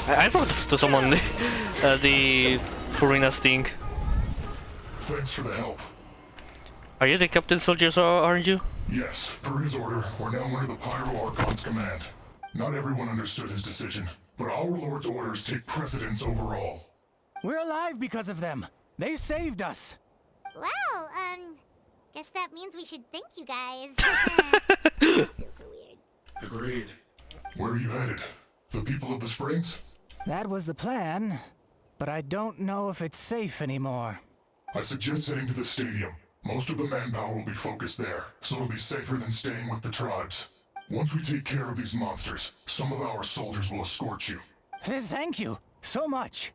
I brought to someone the Furina's thing. Thanks for the help. Are you the captain soldiers, aren't you? Yes, per his order, we're now under the Pyro Archon's command. Not everyone understood his decision, but our Lord's orders take precedence over all. We're alive because of them. They saved us. Well, guess that means we should thank you guys. This feels so weird. Agreed. Where are you headed? The people of the Springs? That was the plan, but I don't know if it's safe anymore. I suggest heading to the stadium. Most of the manpower will be focused there, so it'll be safer than staying with the tribes. Once we take care of these monsters, some of our soldiers will escort you. Thank you so much.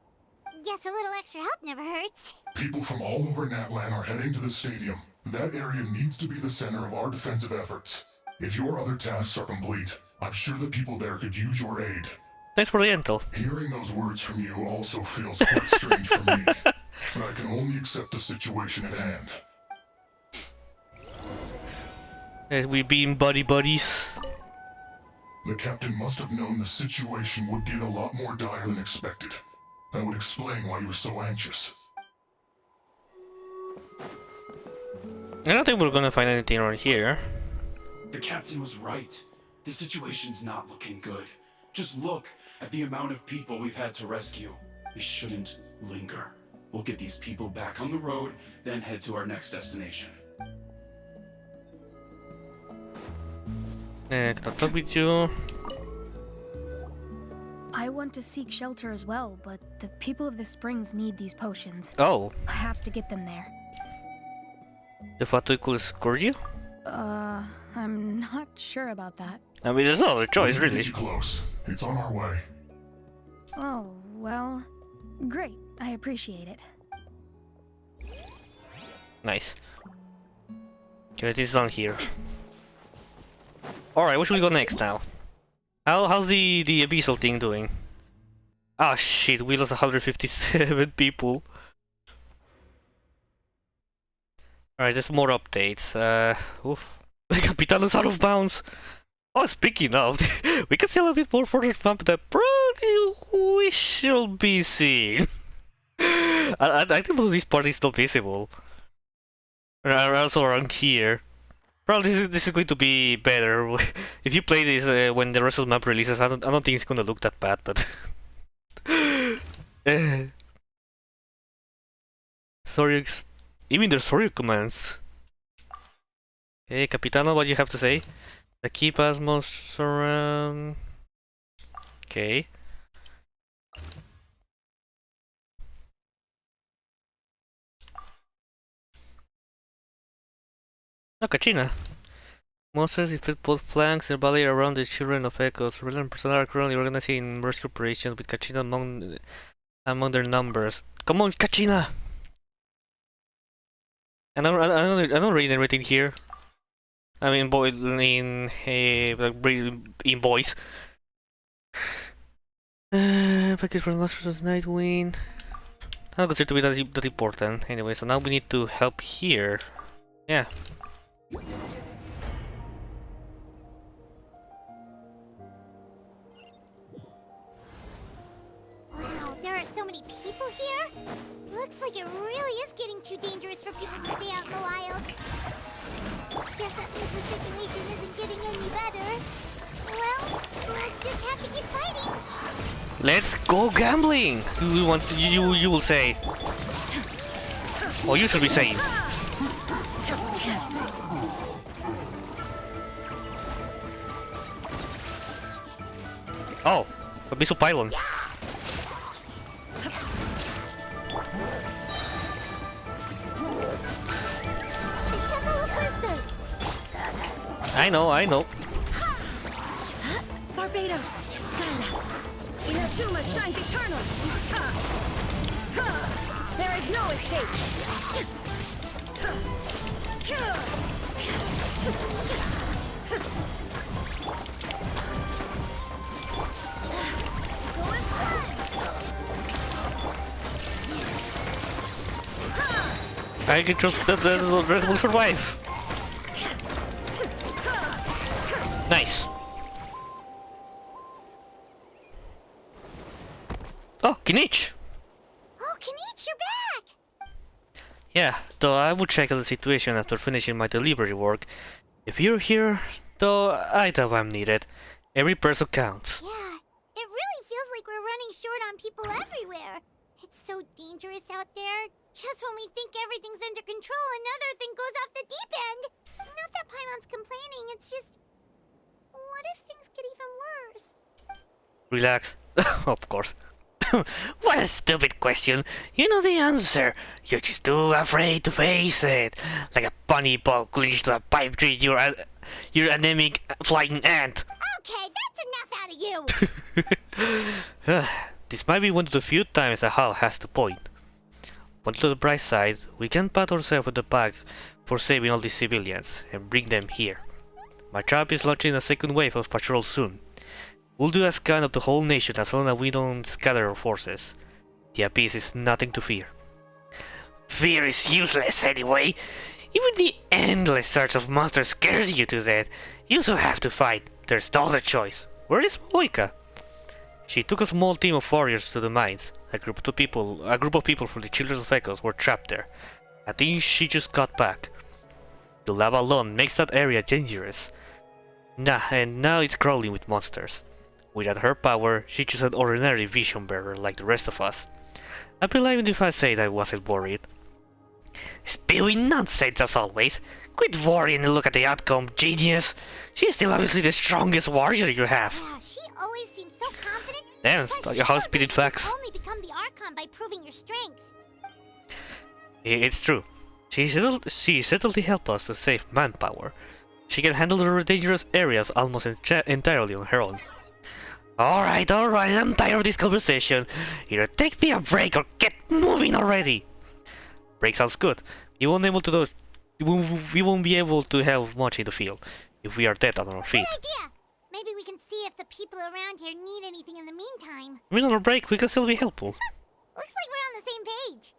Guess a little extra help never hurts. People from all over Natlan are heading to the stadium. That area needs to be the center of our defensive efforts. If your other tasks are complete, I'm sure the people there could use your aid. Thanks for the intel. Hearing those words from you also feels quite strange for me, but I can only accept the situation at hand. We've been buddies. The captain must have known the situation would get a lot more dire than expected. That would explain why you were so anxious. I don't think we're gonna find anything around here. The captain was right. The situation's not looking good. Just look at the amount of people we've had to rescue. We shouldn't linger. We'll get these people back on the road, then head to our next destination. Can I talk with you? I want to seek shelter as well, but the people of the Springs need these potions. Oh. I have to get them there. The Fatui could escort you? I'm not sure about that. I mean, there's no other choice, really. Get you close. It's on our way. Oh, well, great. I appreciate it. Nice. Okay, this is on here. Alright, where should we go next now? How's the abyssal thing doing? Ah shit, we lost 157 people. Alright, there's more updates. Oof. Capitano's out of bounds. Oh, speaking of, we can see a little bit more further map that probably we shall be seen. I think most of this part is not visible. Also around here. Probably this is going to be better. If you play this when the rest of the map releases, I don't think it's gonna look that bad, but... Sorry, even there's sorry commands. Hey, Capitano, what do you have to say? The key pass most around... Okay. Oh, Kachina. Monsters infect both flanks and belly around the children of Echoes. Relevant personnel are currently organizing rescue operations with Kachina among their numbers. Come on, Kachina! I don't read everything here. I mean, in voice. Package from Masters of Nightwing. I don't consider to be that important. Anyway, so now we need to help here. Yeah. Wow, there are so many people here? Looks like it really is getting too dangerous for people to stay out in the wild. Guess that means the situation isn't getting any better. Well, we'll just have to keep fighting. Let's go gambling! You will say. Or you should be saying. Oh, Abyssal Pylon. I know, I know. Barbados! Ganas! Inazuma shines eternal! Ha! Ha! There is no escape! I can trust that the rest will survive. Nice. Oh, Kinich! Oh, Kinich, you're back! Yeah, though I will check on the situation after finishing my delivery work. If you're here, though I doubt I'm needed. Every person counts. Yeah, it really feels like we're running short on people everywhere. It's so dangerous out there. Just when we think everything's under control, another thing goes off the deep end. Not that Paimon's complaining, it's just... What if things get even worse? Relax. Of course. What a stupid question. You know the answer. You're just too afraid to face it. Like a bunny bug clinging to a pipe tree, you're anemic flying ant. Okay, that's enough out of you! This might be one of the few times a Hal has the point. But to the bright side, we can pat ourselves on the back for saving all these civilians and bring them here. My tribe is launching a second wave of patrols soon. We'll do a scan of the whole nation as long as we don't scatter our forces. The Abyss is nothing to fear. Fear is useless anyway. Even the endless search of monsters scares you to death. You still have to fight. There's no other choice. Where is Moika? She took a small team of warriors to the mines. A group of people from the Children of Echoes were trapped there. I think she just got back. The lava alone makes that area dangerous. And now it's crawling with monsters. Without her power, she's just an ordinary vision bearer like the rest of us. I'd be lying if I said I wasn't worried. Spewing nonsense as always. Quit worrying and look at the outcome, genius. She's still obviously the strongest warrior you have. Yeah, she always seems so confident. Damn, your house spitted facts. Only become the Archon by proving your strength. It's true. She certainly helped us to save manpower. She can handle the dangerous areas almost entirely on her own. Alright, I'm tired of this conversation. Either take me a break or get moving already. Break sounds good. We won't be able to help much in the field if we are dead on our feet. Good idea. Maybe we can see if the people around here need anything in the meantime. I mean, on our break, we can still be helpful. Looks like we're on the same page.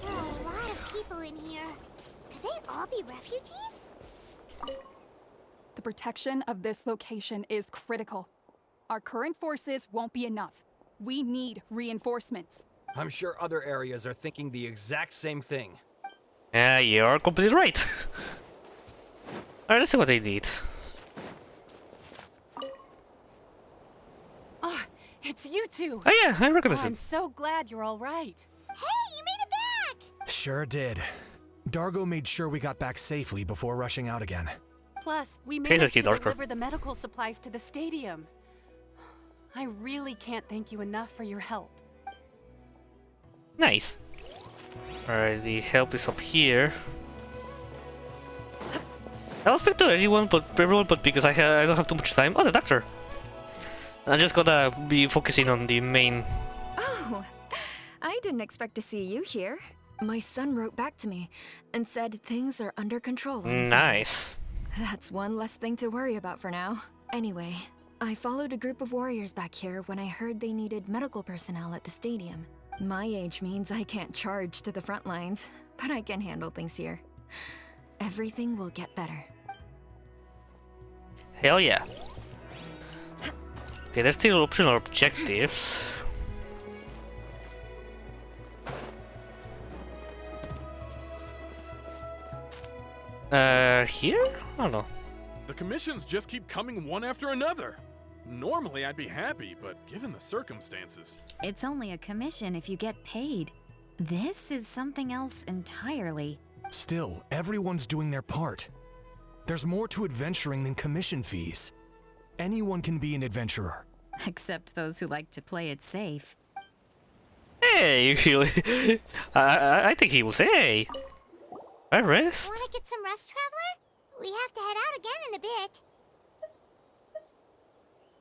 There are a lot of people in here. Could they all be refugees? The protection of this location is critical. Our current forces won't be enough. We need reinforcements. I'm sure other areas are thinking the exact same thing. Yeah, you're completely right. Alright, let's see what they need. Oh, it's you two. Oh yeah, I recognize him. I'm so glad you're all right. Hey, you made it back! Sure did. Dargo made sure we got back safely before rushing out again. Plus, we Tastes managed to like darker. deliver the medical supplies to the stadium. I really can't thank you enough for your help. Nice. Alright, the help is up here. I'll speak to everyone but because I don't have too much time. Oh, the doctor. I just gotta be focusing on the main. Oh, I didn't expect to see you here. My son wrote back to me and said things are under control. Nice. That's one less thing to worry about for now. Anyway, I followed a group of warriors back here when I heard they needed medical personnel at the stadium. My age means I can't charge to the front lines, but I can handle things here. Everything will get better. Hell yeah. Okay, there's still optional objectives. Here? I don't know. The commissions just keep coming one after another. Normally I'd be happy, but given the circumstances... It's only a commission if you get paid. This is something else entirely. Still, everyone's doing their part. There's more to adventuring than commission fees. Anyone can be an adventurer. Except those who like to play it safe. Hey, I think he will say, hey. I rest. Wanna get some rest, Traveler? We have to head out again in a bit.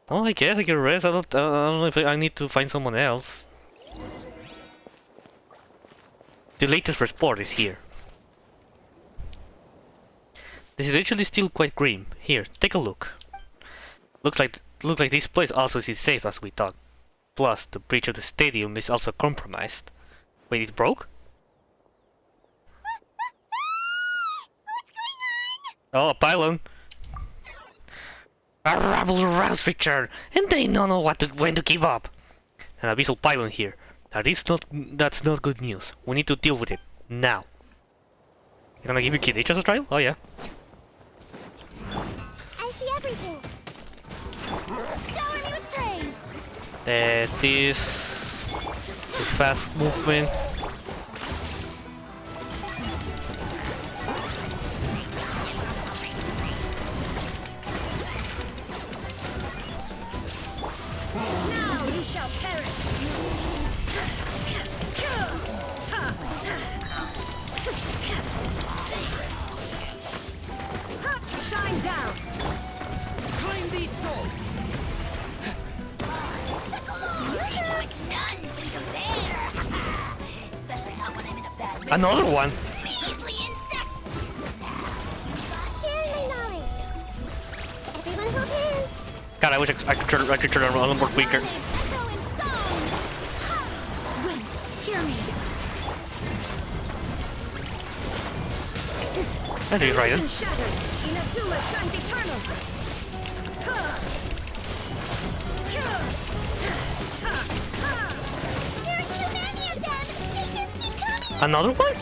Well, I guess I can rest. I don't know if I need to find someone else. The latest report is here. The situation is still quite grim. Here, take a look. Looks like this place also is safe as we thought. Plus, the bridge of the stadium is also compromised. Wait, it broke? Oh, a pylon. A rabble rouse return, and they don't know when to give up. An abyssal pylon here. That's not good news. We need to deal with it now. You gonna give your kid just a try? Oh yeah. I see everything. Shower me with praise. That is the fast movement. Now you shall perish. Shine down. Claim these souls. You're like none can compare. Especially not when I'm in a bad mood. Another one. Measly insects. Sharing my knowledge. Everyone hold hands. God, I wish I could turn around a little more quicker. Echo in song. Wait, hear me. I do it right. Illusion shattered. Inazuma shines eternal. There are too many of them. They just keep coming. Another one?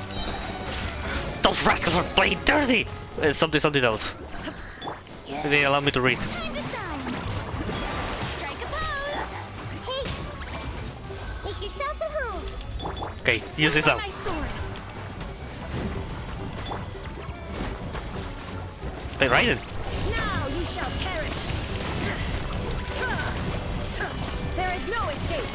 Those rascals are playing dirty. Something else. They allow me to read. Time to shine. Strike a pose. Hey, make yourselves at home. Okay, use this now. My sword. They right it. Now you shall perish. There is no escape.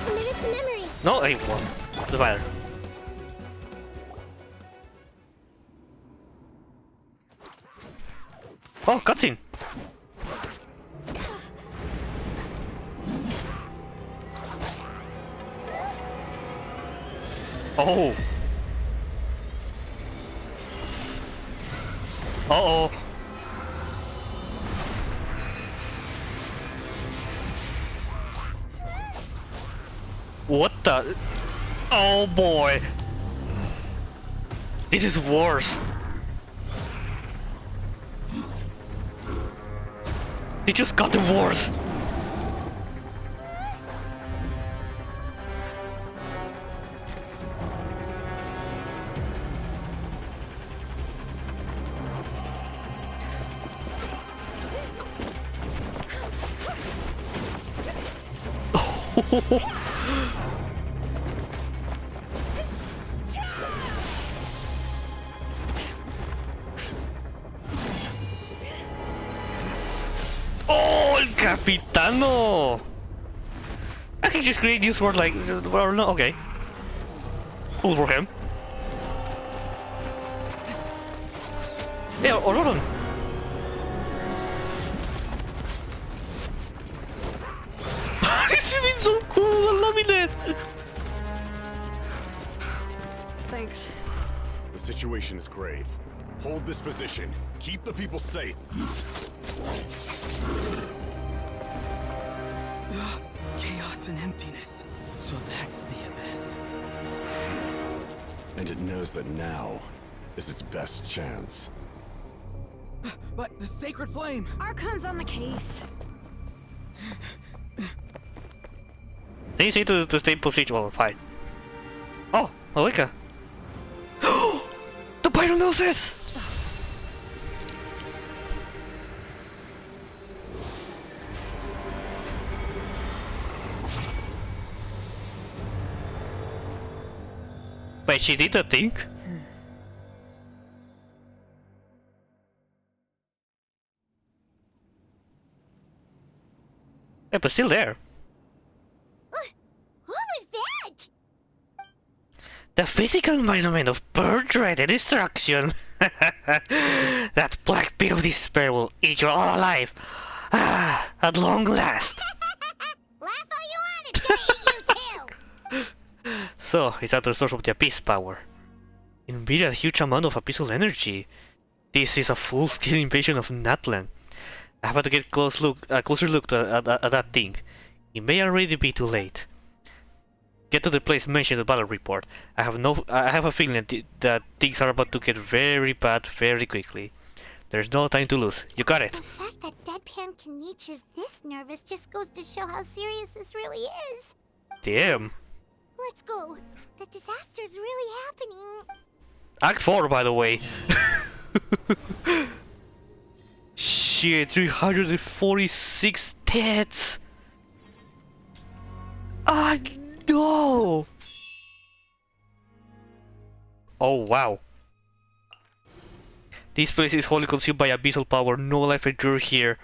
Commit it to memory. No, I won. The fire. Oh, cutscene. Oh. Uh-oh. What the? Oh boy. This is worse. It just got worse. Oh, el capitano! I can just create this word like, well, no, okay. Cool for him. Yeah, hold on. This has been so cool, I'm loving it. Thanks. The situation is grave. Hold this position. Keep the people safe. Chaos and emptiness. So that's the abyss. And it knows that now is its best chance. But the sacred flame! Archon's on the case. They say to stay position. Well, fine. Oh, Malika. The pyronosis! Wait, she did the thing? Yeah, but still there. What was that? The physical monument of birth rate and destruction. That black pit of despair will eat you all alive. Ah, at long last. Laugh all you want, it's gonna eat you too! So, is that the source of the Abyss power? Indeed, a huge amount of abyssal energy. This is a full-scale invasion of Natlan. I have to get a closer look at that thing. It may already be too late. Get to the place mentioned in the battle report. I have a feeling that things are about to get very bad very quickly. There's no time to lose. You got it. The fact that Deadpan Kaniche is this nervous just goes to show how serious this really is. Damn. Let's go. The disaster's really happening. Act 4, by the way. Shit, 346 deaths. Ah, no. Oh, wow. This place is wholly consumed by abyssal power. No life endure here.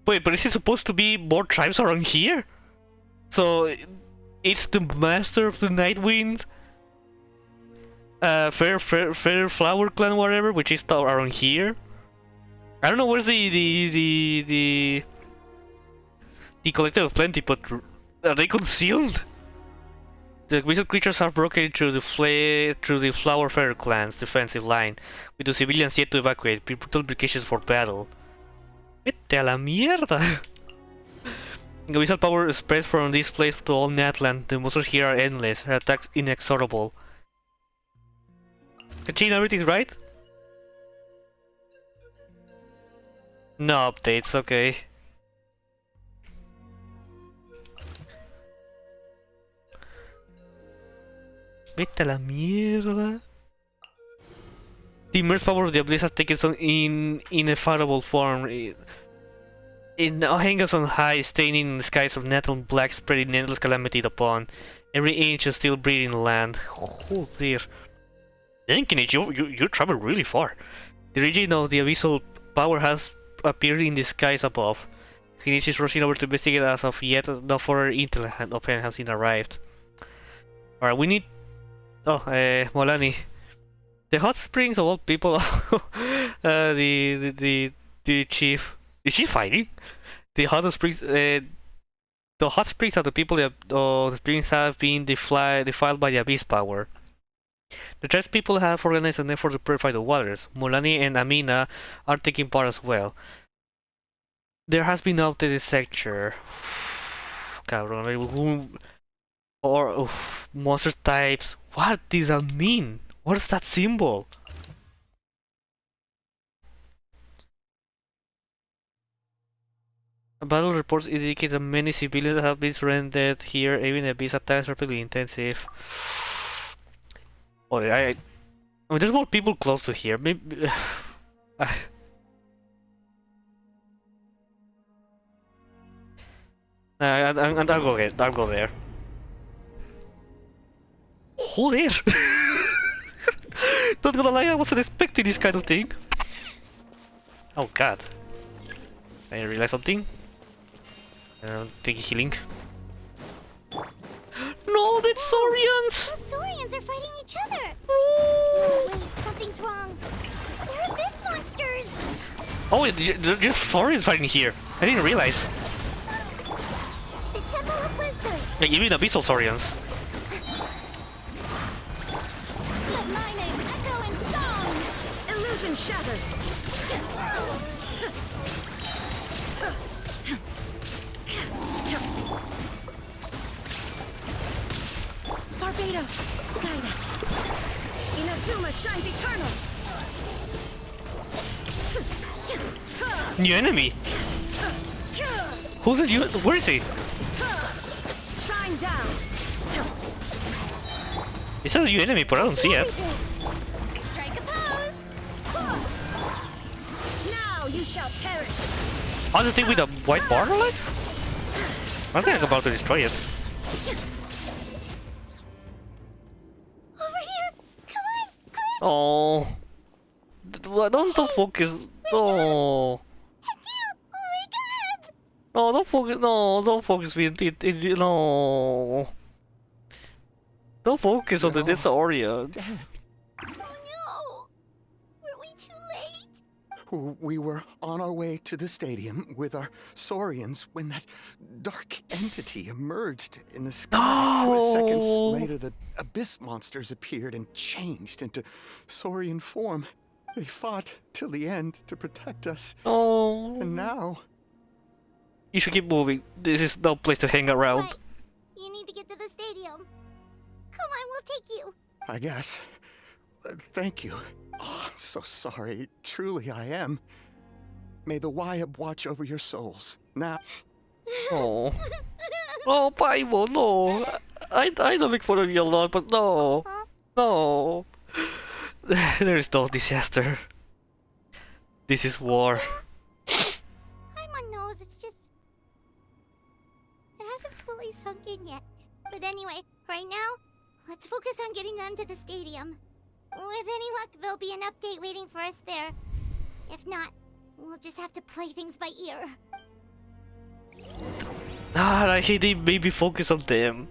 Wait, but is it supposed to be more tribes around here? So, it's the Master of the Nightwind, Fair Flower Clan, whatever, which is around here. I don't know where's the Collective of Plenty, but are they concealed? The wizard creatures have broken through the Flower Fair Clan's defensive line, with the civilians yet to evacuate. Brutal implications for battle. Vete a la mierda! The wizard power spreads from this place to all Natlan. The monsters here are endless, her attacks inexorable. Kachin, everything's right? No updates, okay. Vete a la mierda. The immense power of the Abyss has taken some ineffable form. It now hangs on high, staining in the skies of Natlan black, spreading endless calamity upon every inch of still breathing land. Oh dear. Then Kenichi, you travel really far. The region of the abyssal power has appeared in the skies above. Kenichi is rushing over to investigate as of yet no further intel has been arrived. Alright, we need... Oh, Molani. The hot springs of all people... the chief... Is she fighting? The hot springs... the hot springs are the people that the springs have been defiled by the abyss power. The tribes people have organized an effort to purify the waters. Mulani and Amina are taking part as well. There has been an updated sector. Cabrón, or monster types. What does that mean? What is that symbol? Battle reports indicate that many civilians have been surrendered here, even abyss attacks are pretty intensive. Oh, I mean, there's more people close to here. Maybe. I'll go there. I'll go there. Oh, there! Not gonna lie, I wasn't expecting this kind of thing. Oh god. I realized something. Take healing. No, that's Saurians! The Saurians are fighting each other! Oh, wait, something's wrong. They're abyss monsters! Oh, just Saurians fighting here. I didn't realize. The Temple of Wisdom! Like, even abyssal Saurians. Let my name echo in song! Illusion shattered! Barbados, guide us. Inazuma shines eternal. New enemy. Who's it? You? Where is he? Shine down. It says new enemy, but I don't see it. Strike a pose. Now you shall perish. Oh, the thing with the white border line? I think I'm about to destroy it. Over here! Come on! Quick! Oh, don't focus. No. No, don't focus. No, don't focus. No. Don't focus on the dead Saurians. Oh no! Were we too late? We were on our way to the stadium with our Saurians when that dark entity emerged in the sky. Seconds later, the abyss monsters appeared and changed into Saurian form. They fought till the end to protect us. Oh. And now... You should keep moving. This is no place to hang around. What? You need to get to the stadium. Come on, we'll take you. I guess. Thank you. Oh, I'm so sorry. Truly, I am. May the Wyab watch over your souls. Now... Oh. Oh, Paimon, no. I don't make fun of you a lot, but no. No. There's no disaster. This is war. Paimon knows, it's just... It hasn't fully sunk in yet. But anyway, right now, let's focus on getting them to the stadium. With any luck, there'll be an update waiting for us there. If not, we'll just have to play things by ear. I hate they made me focus on them.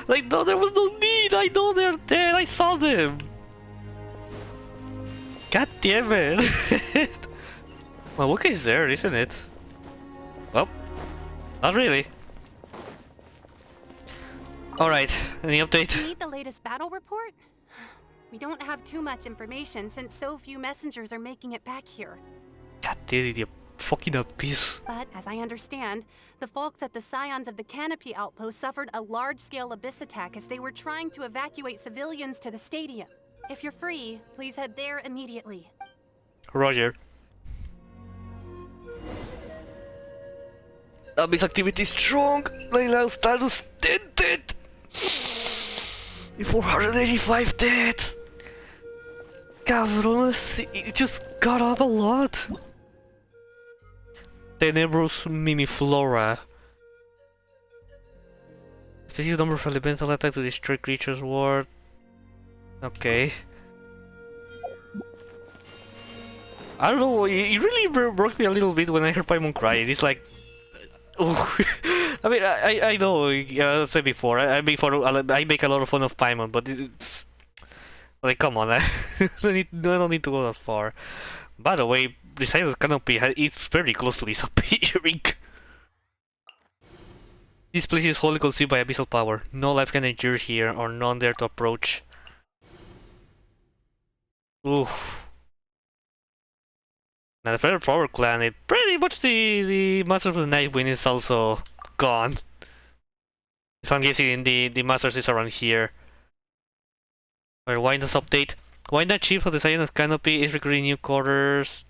Like, no, there was no need. I know they're there. I saw them. God damn it. Well, Wookiee is there, isn't it? Well, not really. Alright, any update? You need the latest battle report? We don't have too much information since so few messengers are making it back here. God damn it, you fucking abyss. But, as I understand, the folks at the Scions of the Canopy outpost suffered a large-scale abyss attack as they were trying to evacuate civilians to the stadium. If you're free, please head there immediately. Roger. Abyss activity strong. Layla status dead. 485 deaths. Cabrones, it just got up a lot. Tenebrous Mimiflora. Specific number of elemental attack to destroy creatures ward. Okay. I don't know, it really broke me a little bit when I heard Paimon cry. It's like... Oh. I mean, I know, I said before, I make a lot of fun of Paimon, but it's... Like, come on, I don't need to go that far. By the way, the size of Canopy is very close to disappearing. This place is wholly consumed by abyssal power. No life can endure here, or none dare to approach. Oof. Now the Feather Flower Clan, pretty much the Masters of the Nightwind is also gone. If I'm guessing the Masters is around here. Alright, why this update? Why the Chief of the Scion of Canopy is recruiting new quarters?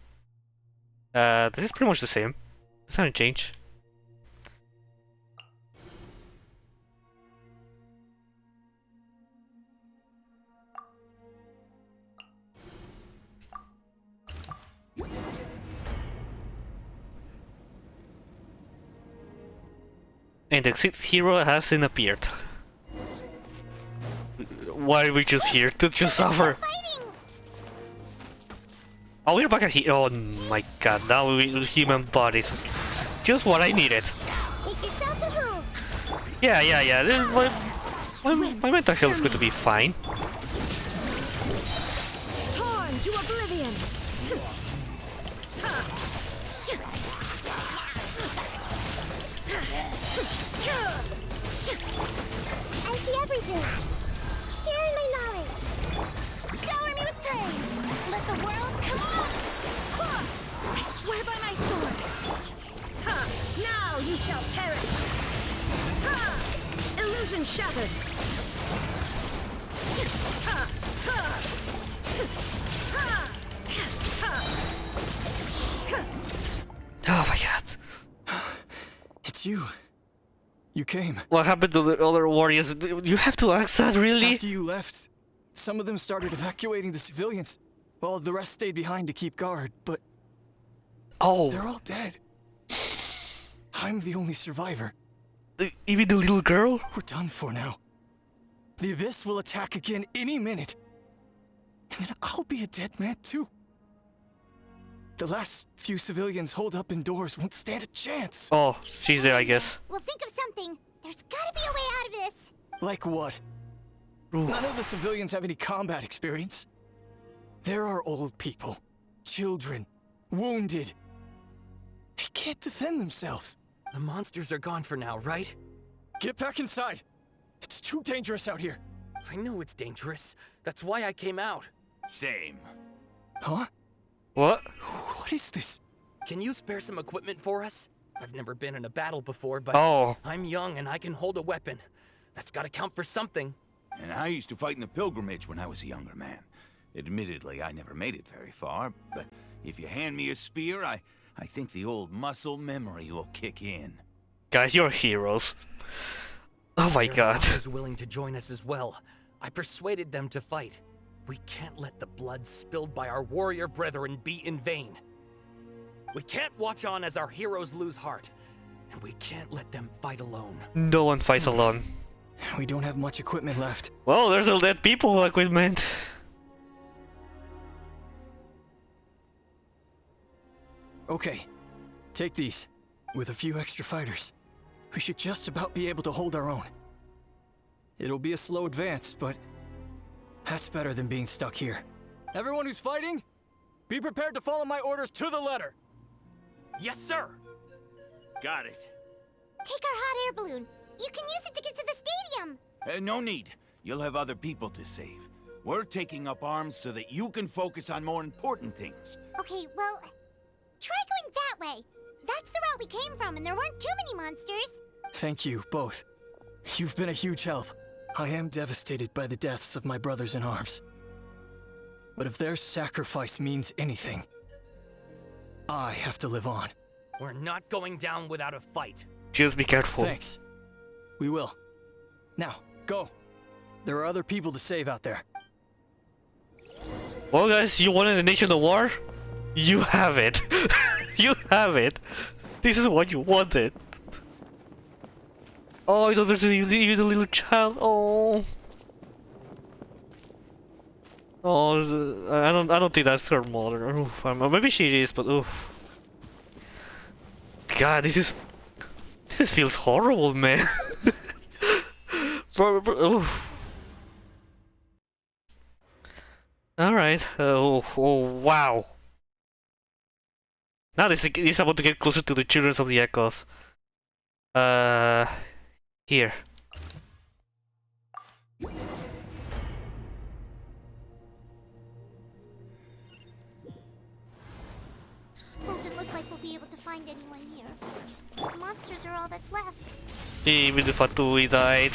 This is pretty much the same. It's not a change. And the sixth hero hasn't appeared. Why are we just here? To just suffer? Oh, we're back at here. Oh my god, now we human bodies. Just what I needed. Make yourselves a move. Yeah. My mental health is going to be fine. Torn to oblivion. I see everything. Share my knowledge. Shower me with praise. Let the world come on. I swear by my sword. Now you shall perish. Illusion shattered. Oh my god. It's you. You came. What happened to the other warriors? You have to ask that, really? After you left, some of them started evacuating the civilians, while the rest stayed behind to keep guard, but... Oh. They're all dead. I'm the only survivor. Even the little girl? We're done for now. The Abyss will attack again any minute. And then I'll be a dead man too. The last few civilians holed up indoors won't stand a chance. Oh, she's there, I guess. We'll think of something. There's gotta be a way out of this. Like what? None of the civilians have any combat experience. There are old people, children, wounded. They can't defend themselves. The monsters are gone for now, right? Get back inside. It's too dangerous out here. I know it's dangerous. That's why I came out. Same. Huh? What? What is this? Can you spare some equipment for us? I've never been in a battle before, but I'm young and I can hold a weapon. That's gotta count for something. And I used to fight in the pilgrimage when I was a younger man. Admittedly, I never made it very far, but if you hand me a spear, I think the old muscle memory will kick in. Guys, you're heroes. Oh my god. There are others willing to join us as well. I persuaded them to fight. We can't let the blood spilled by our warrior brethren be in vain. We can't watch on as our heroes lose heart, and we can't let them fight alone. No one fights alone. We don't have much equipment left. Well, there's all dead people equipment. Okay, take these. With a few extra fighters, we should just about be able to hold our own. It'll be a slow advance, but that's better than being stuck here. Everyone who's fighting, be prepared to follow my orders to the letter. Yes, sir. Got it. Take our hot air balloon. You can use it to get to the stadium. No need. You'll have other people to save. We're taking up arms so that you can focus on more important things. Okay, well, try going that way. That's the route we came from, and there weren't too many monsters. Thank you, both. You've been a huge help. I am devastated by the deaths of my brothers in arms. But if their sacrifice means anything, I have to live on. We're not going down without a fight. Just be careful. Thanks. We will. Now, go. There are other people to save out there. Well, guys, you wanted a nation of war? You have it. You have it. This is what you wanted. Oh, I thought there's even a little child. Oh. Oh, I don't think that's her mother. Oof, maybe she is, but oof. God, this feels horrible, man. Oof. All right. Oh, wow. Now this is about to get closer to the Children of the Echoes. Here. Doesn't look like we'll be able to find anyone here. The monsters are all that's left. Even the Fatui died.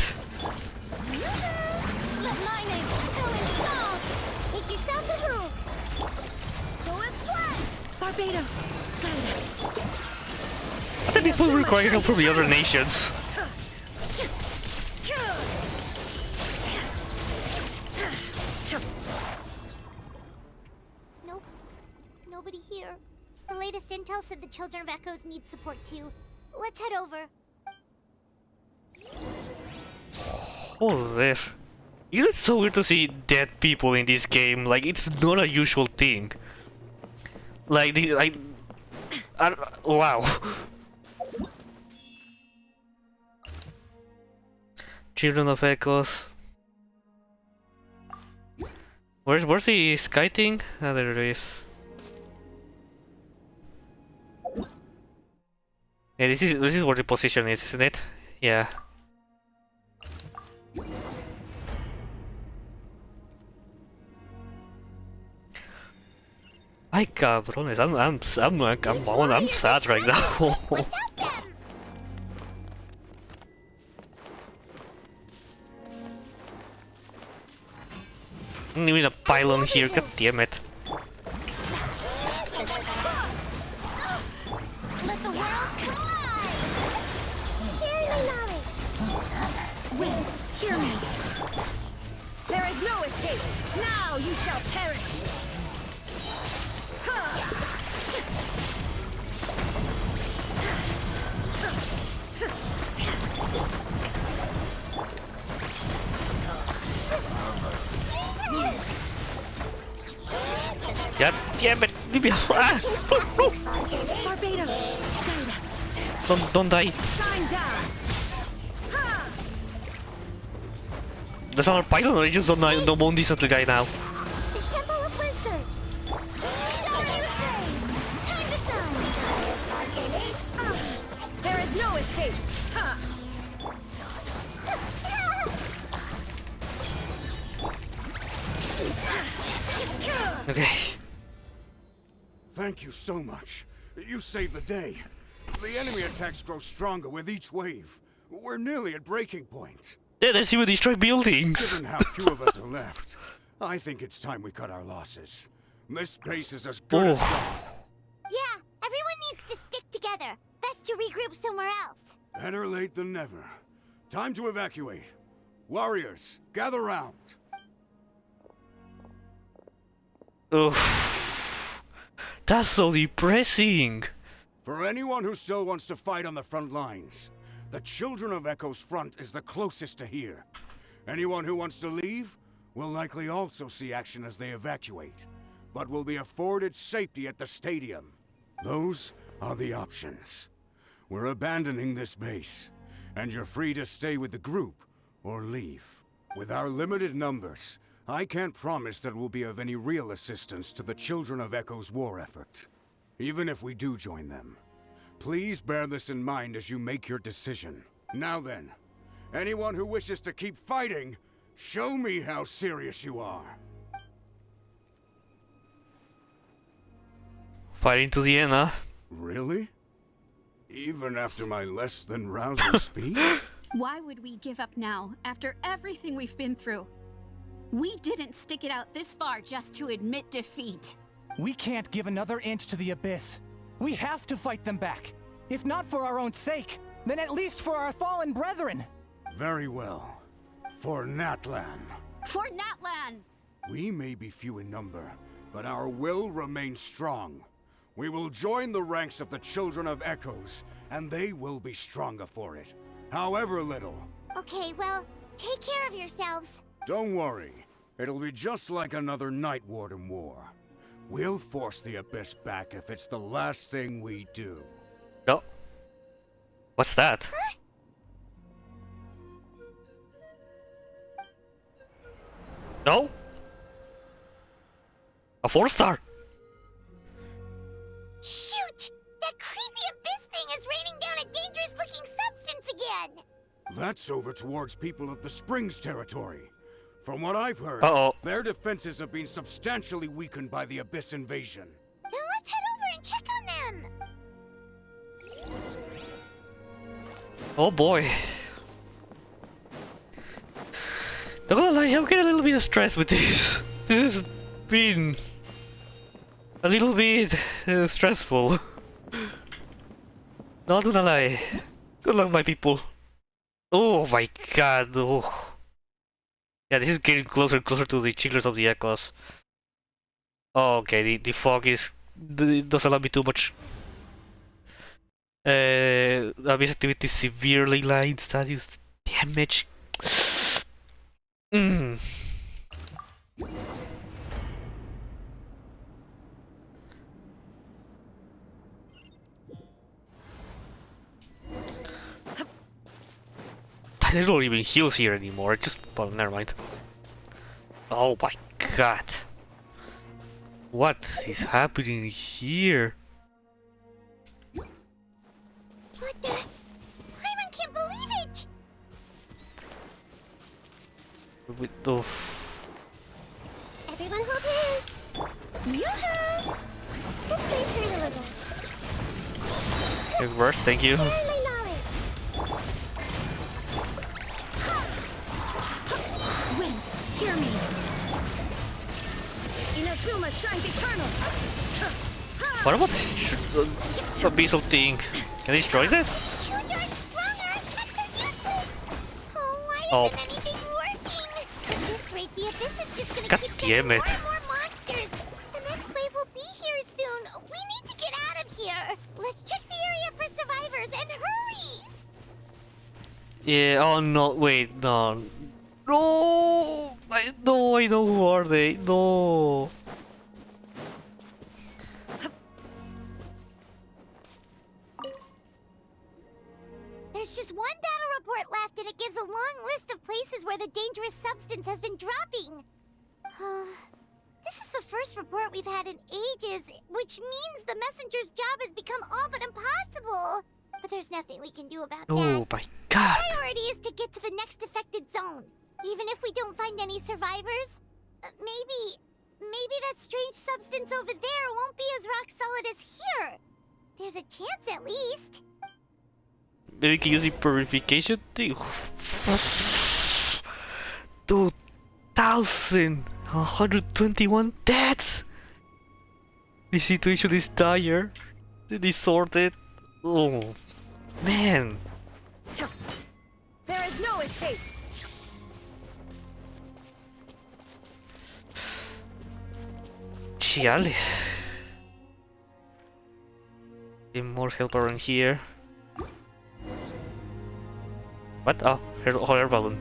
Let my name go in song. Make yourselves a move. Go as one. Barbados, guide us. I think this will require help from the other nations. Nope. Nobody here. The latest intel said the Children of Echoes need support too. Let's head over. Oh, there. It's so weird to see dead people in this game. Like, it's not a usual thing. Like, wow. Children of Echoes. Where's the sky thing? Ah, there it is. Yeah, this is where the position is, isn't it? Yeah. Ay, cabrones, I'm sad right now. Even a pylon here, god damn it. Let the world collide! Share your knowledge! Wait, hear me. There is no escape. Now you shall perish. God damn it, leave me alone. Barbados, guide us. Don't die. Shine down. There's another python, or I just don't know more decent guy now. The Temple of Wisdom. Shower you with praise. Time to shine. There is no escape. Ha! Okay. Thank you so much. You saved the day. The enemy attacks grow stronger with each wave. We're nearly at breaking point. Yeah, let's see we destroy buildings. Given how few of us are left, I think it's time we cut our losses. This base is as good as gone. Yeah, everyone needs to stick together. Best to regroup somewhere else. Better late than never. Time to evacuate. Warriors, gather round. Oof. That's so depressing. For anyone who still wants to fight on the front lines, the Children of Echo's front is the closest to here. Anyone who wants to leave will likely also see action as they evacuate, but will be afforded safety at the stadium. Those are the options. We're abandoning this base, and you're free to stay with the group or leave. With our limited numbers, I can't promise that we'll be of any real assistance to the Children of Echo's war effort. Even if we do join them, please bear this in mind as you make your decision. Now then, anyone who wishes to keep fighting, show me how serious you are. Fighting to the end, huh? Really? Even after my less than rousing speech? Why would we give up now, after everything we've been through? We didn't stick it out this far just to admit defeat. We can't give another inch to the Abyss. We have to fight them back. If not for our own sake, then at least for our fallen brethren. Very well. For Natlan. For Natlan! We may be few in number, but our will remains strong. We will join the ranks of the Children of Echoes, and they will be stronger for it. However little. Okay, well, take care of yourselves. Don't worry. It'll be just like another Night Warden war. We'll force the Abyss back if it's the last thing we do. No. What's that? Huh? No? A 4-star! Shoot! That creepy Abyss thing is raining down a dangerous-looking substance again! That's over towards people of the Springs territory. From what I've heard, their defenses have been substantially weakened by the Abyss invasion. Then let's head over and check on them! Oh boy. Not gonna lie, I'm getting a little bit stressed with this. This has been a little bit stressful. Not gonna lie. Good luck, my people. Oh my god. Oh. Yeah, this is getting closer and closer to the Children of the Echoes. Oh, okay, the fog does allow me too much. Abyss activity severely line status damage. They don't even heals here anymore. Just, well, never mind. Oh my god. What is happening here? What the? Paimon can't believe it! With the... Everyone hold hands! Yoo-hoo! This place hurt a little. Reverse, thank you. Share my knowledge. Wind, hear me! Inazuma shines eternal! What about this abyssal thing? Can I destroy that? Oh, why isn't anything working? At this rate, the Abyss is just gonna God keep damn getting it. more and more monsters. The next wave will be here soon. We need to get out of here. Let's check the area for survivors and hurry! Yeah, oh no, wait, no. No! I know who are they. No. There's just one battle report report left, and it gives a long list of places where the dangerous substance has been dropping. This is the first report we've had in ages, which means the messenger's job has become all but impossible. But there's nothing we can do about that. Oh my god. Priority is to get to the next affected zone. Even if we don't find any survivors, maybe that strange substance over there won't be as rock solid as here. There's a chance at least. Maybe we can use the purification thing. 2,121 deaths! The situation is dire. They sorted. Oh, man. There is no escape. Chiale. Need more help around here. What? Oh, air balloon.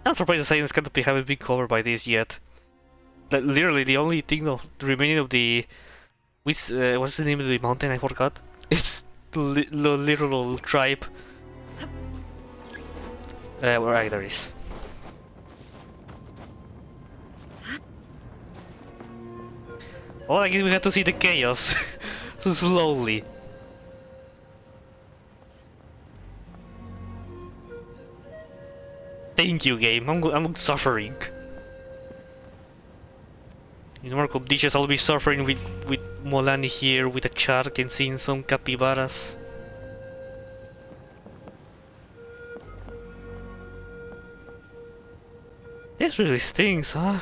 I'm surprised the science can't haven't been covered by this yet. Like, literally, the only thing of the remaining of the what's the name of the mountain? I forgot. It's the literal tribe. Where there is. Oh, I guess we have to see the chaos slowly. Thank you, game. I'm suffering. In more conditions, I'll be suffering with Molani here, with a shark and seeing some capybaras. This really stings, huh?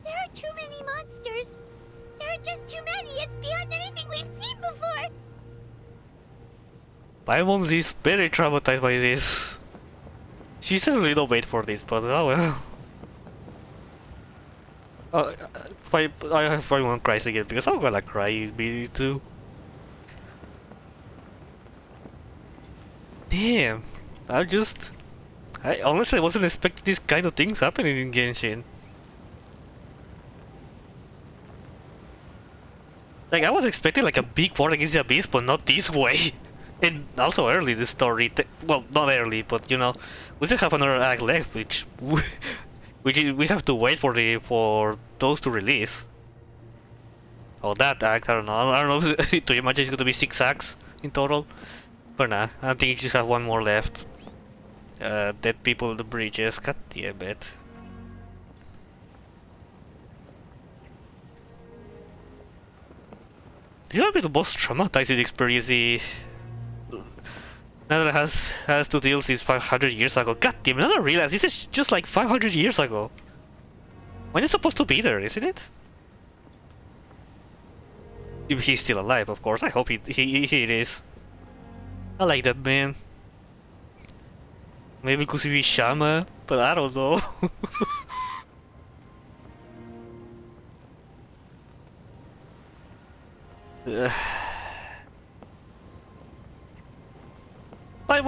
There are too many monsters. There are just too many. It's beyond anything we've seen before. Paimon is very traumatized by this. She certainly don't wait for this, but oh well. I Paimon cries again because I'm gonna cry me too. Damn, I honestly wasn't expecting these kind of things happening in Genshin. Like, I was expecting like a big war against the Abyss, but not this way. And also early the story, well, not early, but you know, we still have another act left, which we have to wait for those to release. Oh, that act, I don't know. Do you imagine it's going to be 6 acts in total? But nah, I think you just have one more left. Dead people on the bridges, god damn it. This might be the most traumatizing experience now that it has to deal since 500 years ago. God damn it, I don't realize this is just like 500 years ago. When it's supposed to be there, isn't it? If he's still alive, of course. I hope he is. I like that man. Maybe because he's Shama, but I don't know.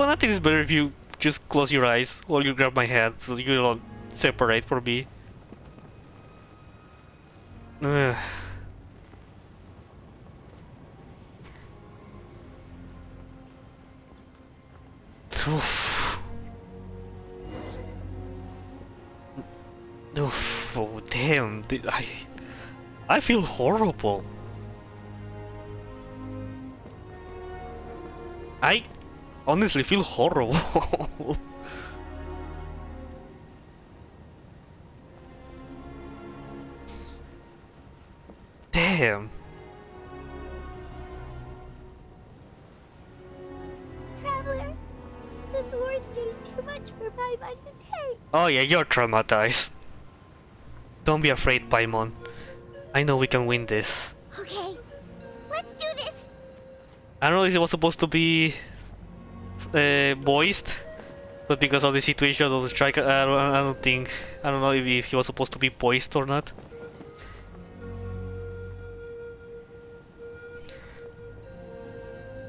I think it's better if you just close your eyes while you grab my hand so you don't separate from me. Oof. Oof. Oh damn, I feel horrible. I honestly feel horrible. Damn. Traveler, this war is getting too much for Paimon to take. Oh yeah, you're traumatized. Don't be afraid, Paimon. I know we can win this. Okay, let's do this. I don't know if it was supposed to be voiced, but because of the situation of the strike, I don't know if he was supposed to be voiced or not.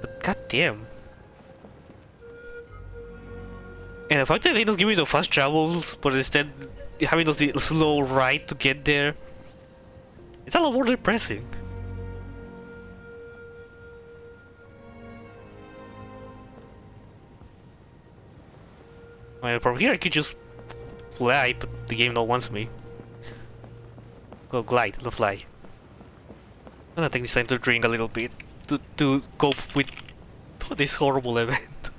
But goddamn. And the fact that they don't give me the fast travels, but instead having those slow ride to get there, it's a lot more depressing. Well, from here I could just fly, but the game don't wants me. Go glide, not fly. I'm gonna take this time to drink a little bit to cope with this horrible event.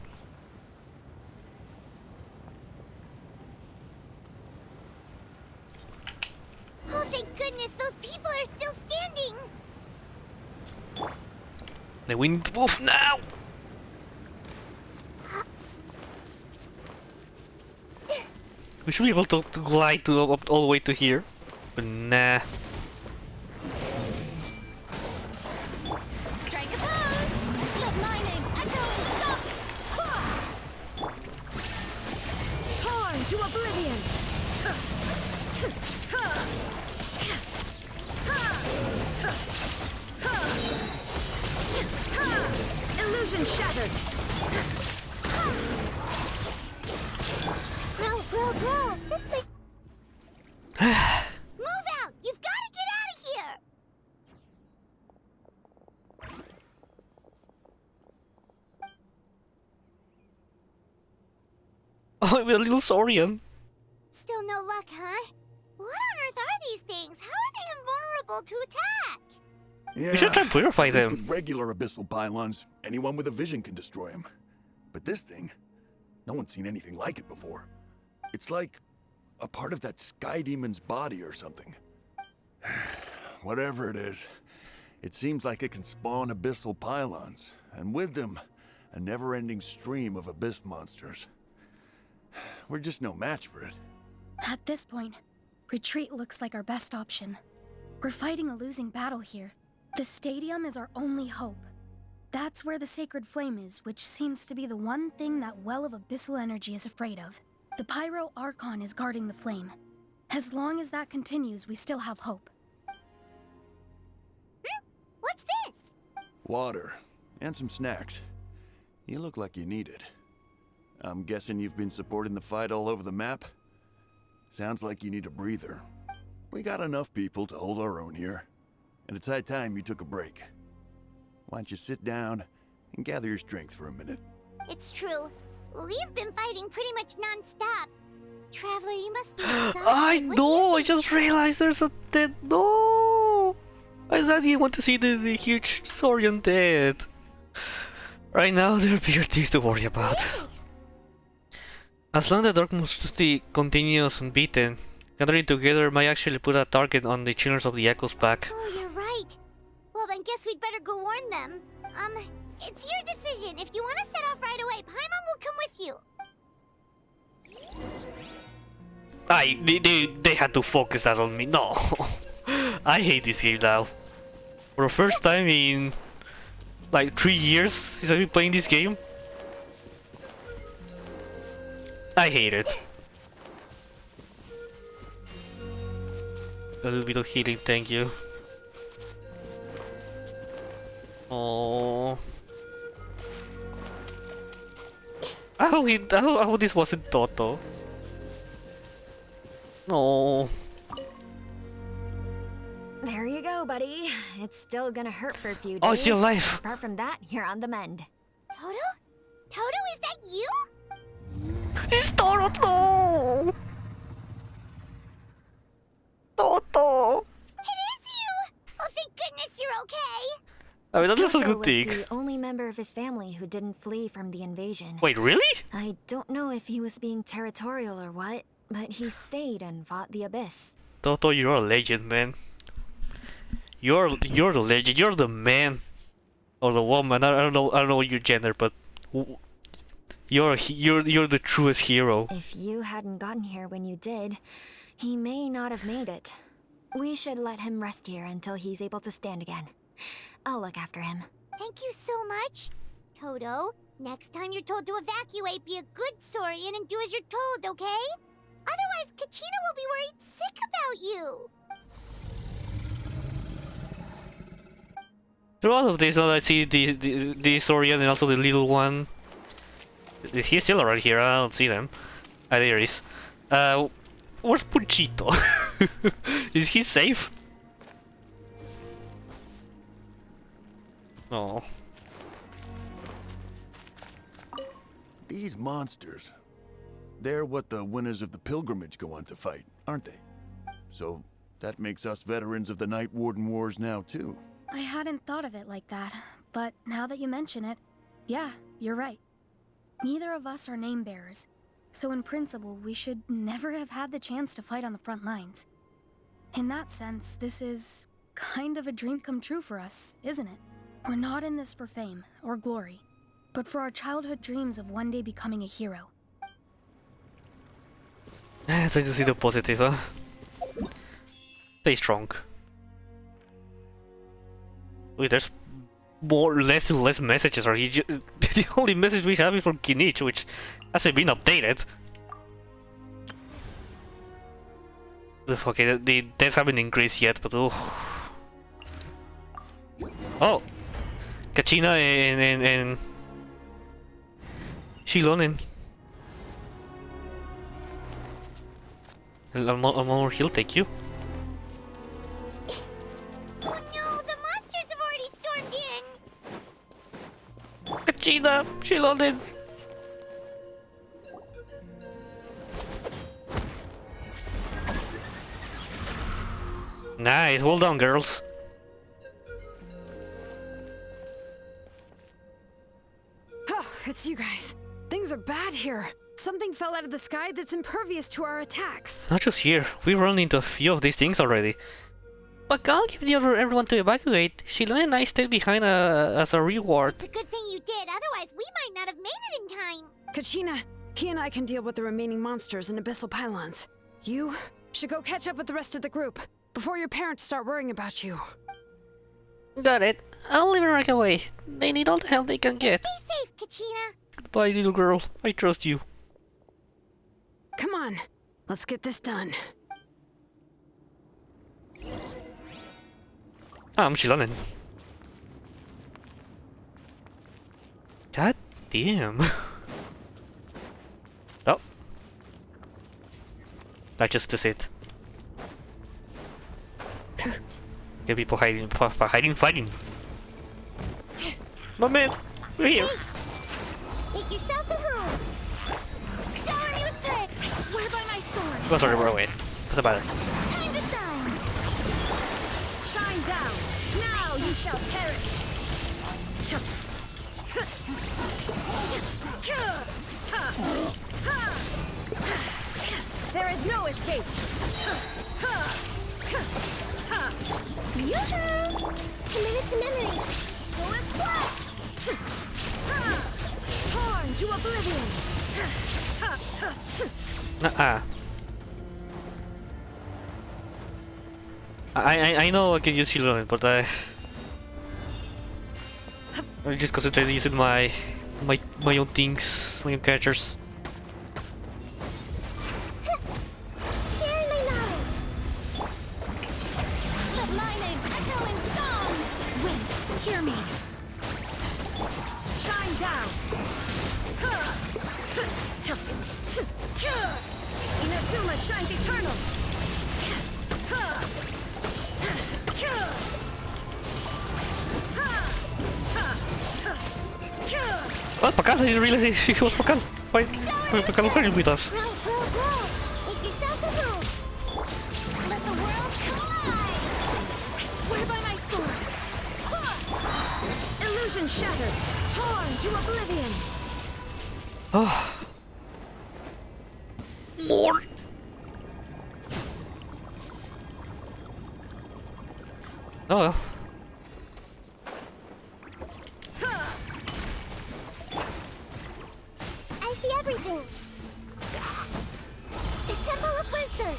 Oh, thank goodness, those people are still standing! Then we need to move now! We should be able to glide up all the way to here, but nah. Strike a pose! Jet mining! Echo and suck! Torn to oblivion! Illusion shattered! Grow! This way. Move out! You've got to get out of here! Oh, I'm a little Saurian. Still no luck, huh? What on earth are these things? How are they invulnerable to attack? Yeah, We should try to purify at least them. With regular abyssal pylons, anyone with a vision can destroy them. But this thing, no one's seen anything like it before. It's like a part of that sky demon's body or something. Whatever it is, it seems like it can spawn abyssal pylons, and with them, a never-ending stream of abyss monsters. We're just no match for it. At this point, retreat looks like our best option. We're fighting a losing battle here. The stadium is our only hope. That's where the sacred flame is, which seems to be the one thing that well of abyssal energy is afraid of. The Pyro Archon is guarding the flame. As long as that continues, we still have hope. What's this? Water, and some snacks. You look like you need it. I'm guessing you've been supporting the fight all over the map? Sounds like you need a breather. We got enough people to hold our own here, and it's high time you took a break. Why don't you sit down and gather your strength for a minute? It's true. We've been fighting pretty much non-stop. Traveler, you must be exhausted. I know! I just realized there's a dead. No! I didn't even want to see the huge Saurian dead. Right now, there are bigger things to worry about. As long as the Dark Monstrosity continues unbeaten, gathering together might actually put a target on the Children of the Echo's back. Oh, you're right. Well, then guess we'd better go warn them. It's your decision. If you want to set off right away, Paimon will come with you. They had to focus that on me. No. I hate this game now. For the first time in like 3 years since I've been playing this game. I hate it. A little bit of healing, thank you. Oh. I hope this wasn't Toto. No. There you go, buddy. It's still gonna hurt for a few days. Oh, it's still alive. Apart from that, you're on the mend. Toto? Toto, is that you? It's Toto! No! Toto! It is you! Oh, thank goodness you're okay. I mean, that's a Toto good thing. was the only member of his family who didn't flee from the invasion. Wait, really? I don't know if he was being territorial or what, but he stayed and fought the Abyss. Toto, you're a legend, man. You're the legend. You're the man or the woman. I don't know your gender, but you're the truest hero. If you hadn't gotten here when you did, he may not have made it. We should let him rest here until he's able to stand again. I'll look after him. Thank you so much. Toto, next time you're told to evacuate, be a good Saurian and do as you're told, okay? Otherwise, Kachina will be worried sick about you. Through all of this, now I see the Saurian and also the little one. He's still around here. I don't see them. Ah, there he is. Where's Puchito? Is he safe? Oh. These monsters, they're what the winners of the pilgrimage go on to fight, aren't they? So that makes us veterans of the Night Warden Wars now too. I hadn't thought of it like that, but now that you mention it, yeah, you're right. Neither of us are name bearers, so in principle, we should never have had the chance to fight on the front lines. In that sense, this is kind of a dream come true for us, isn't it? We're not in this for fame or glory, but for our childhood dreams of one day becoming a hero. Try to see the positive, huh? Stay strong. Wait, there's less and less messages, or the only message we have is from Kinich, which hasn't been updated. Okay, the deaths haven't increased yet, but oh, Kachina and Shilonen. A more he'll take you. Oh no, the monsters have already stormed in! Kachina, Shilonen. Nice, well done, girls. Oh, it's you guys. Things are bad here. Something fell out of the sky that's impervious to our attacks. Not just here, we've run into a few of these things already. But Gal gave the order everyone to evacuate. Shilonen and I stayed behind as a reward. It's a good thing you did, otherwise we might not have made it in time. Kachina, he and I can deal with the remaining monsters and abyssal pylons. You should go catch up with the rest of the group before your parents start worrying about you. Got it. I'll leave it right away. They need all the help they can get. Stay safe, Kachina. Goodbye, little girl. I trust you. Come on, let's get this done. I'm Shilonen. God damn. Oh. That's just to sit. Get people hiding, fighting. My man, we're here. Make yourselves at home. Shower me with thread. I swear by my sword. Oh, sorry, we're away. What's about it? Time to shine. Shine down. Now you shall perish. There is no escape. Yoo-hoo! Committed to memory. Full splat. Torn to oblivion. I know I can use Shilonen, but I just concentrate using my own things, my own characters. Sharing my knowledge. Let my name echo in song. Wind, hear me. Shine down. Inazuma shines eternal. Oh, Pacal, I didn't realize he was Pacal. Why Pacal fighting with us? Grow. Make yourselves at home. Let the world collide. I swear by my sword. Illusion shattered. Torn to oblivion. Oh. More. Oh well. I see everything. The Temple of Wisdom.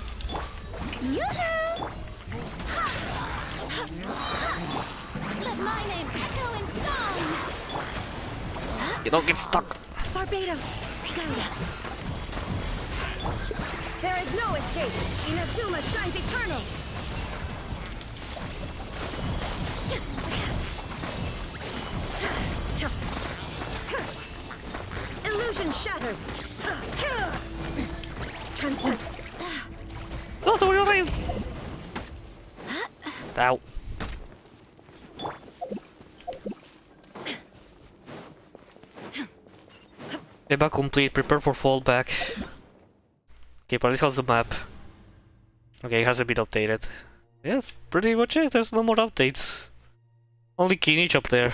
Yoo-hoo! Let my name echo in song. You don't get stuck. Barbados, guide us. There is no escape. Inazuma shines eternal. Illusion Shatter. Transcend. Oh, so we're right. Ow. Map complete, prepare for fallback. Okay, but this has the map. Okay, it hasn't been updated. Yeah, that's pretty much it, there's no more updates. Only Kinich up there.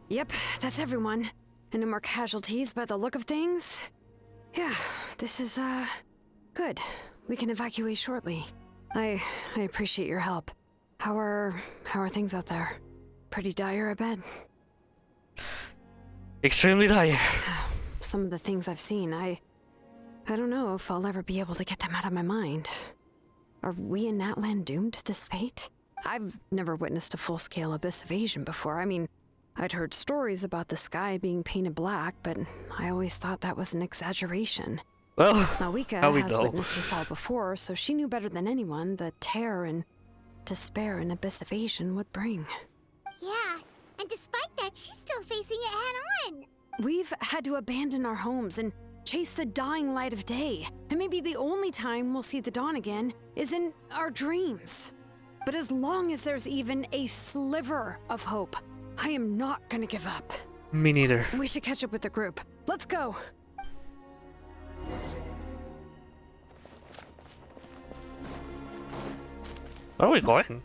Yep, that's everyone. And no more casualties by the look of things. Yeah, this is, good. We can evacuate shortly. I appreciate your help. How are things out there? Pretty dire, I bet. Extremely dire. Some of the things I've seen, I don't know if I'll ever be able to get them out of my mind. Are we in Natlan doomed to this fate? I've never witnessed a full-scale abyss invasion before. I mean, I'd heard stories about the sky being painted black, but I always thought that was an exaggeration. Well, Malika has witnessed this all before, so she knew better than anyone the terror and despair an abyss invasion would bring. Yeah, and despite that, she's still facing it head-on. We've had to abandon our homes and chase the dying light of day. And maybe the only time we'll see the dawn again is in our dreams. But as long as there's even a sliver of hope, I am not gonna give up. Me neither. We should catch up with the group. Let's go. Where are we going?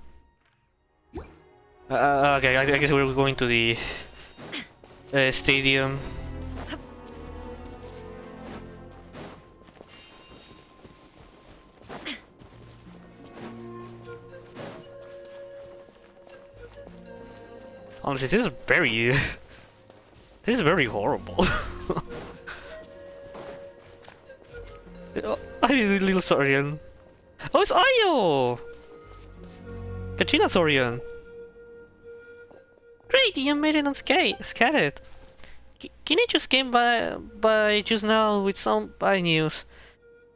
Okay, I guess we're going to the stadium. Honestly, this is very horrible. Oh, I mean, little Saurian. Oh, it's Ayo! Kachina Saurian. Great, you made it unscathed. Kinich just came by just now with some bad news.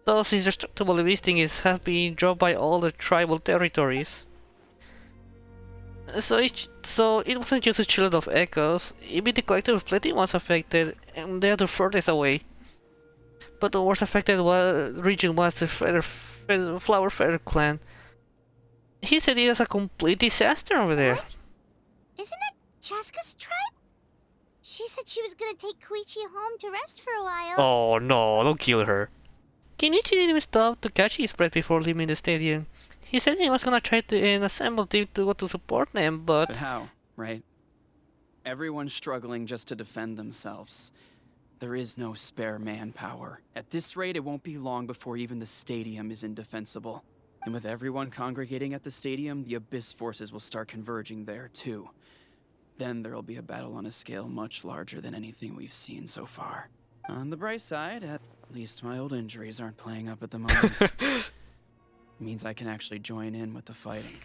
Those indestructible listings have been dropped by all the tribal territories. So it wasn't just the children of Echoes, even the collective of Plenty was affected, and they are the furthest away. But the worst affected region was the Flower Feather clan. He said it was a complete disaster over there. What? Isn't that Chaska's tribe? She said she was gonna take Koichi home to rest for a while. Oh no, don't kill her. Kenichi didn't even stop to catch his breath before leaving the stadium. He said he was gonna try to assemble team to go to support them, but how, right? Everyone's struggling just to defend themselves. There is no spare manpower. At this rate, it won't be long before even the stadium is indefensible. And with everyone congregating at the stadium, the Abyss forces will start converging there, too. Then there'll be a battle on a scale much larger than anything we've seen so far. On the bright side, at least my old injuries aren't playing up at the moment. Means I can actually join in with the fighting.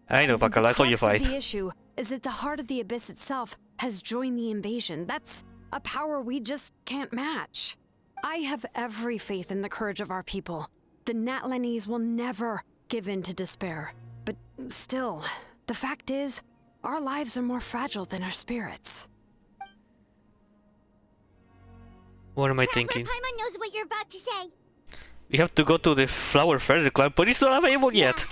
I know, Bakala, I saw you fight. The issue is that the heart of the Abyss itself has joined the invasion. That's a power we just can't match. I have every faith in the courage of our people. The Natlanese will never give in to despair. But still, the fact is, our lives are more fragile than our spirits. What am I thinking? Paimon knows what you're about to say. We have to go to the Flower Feather Club, but it's not available yet.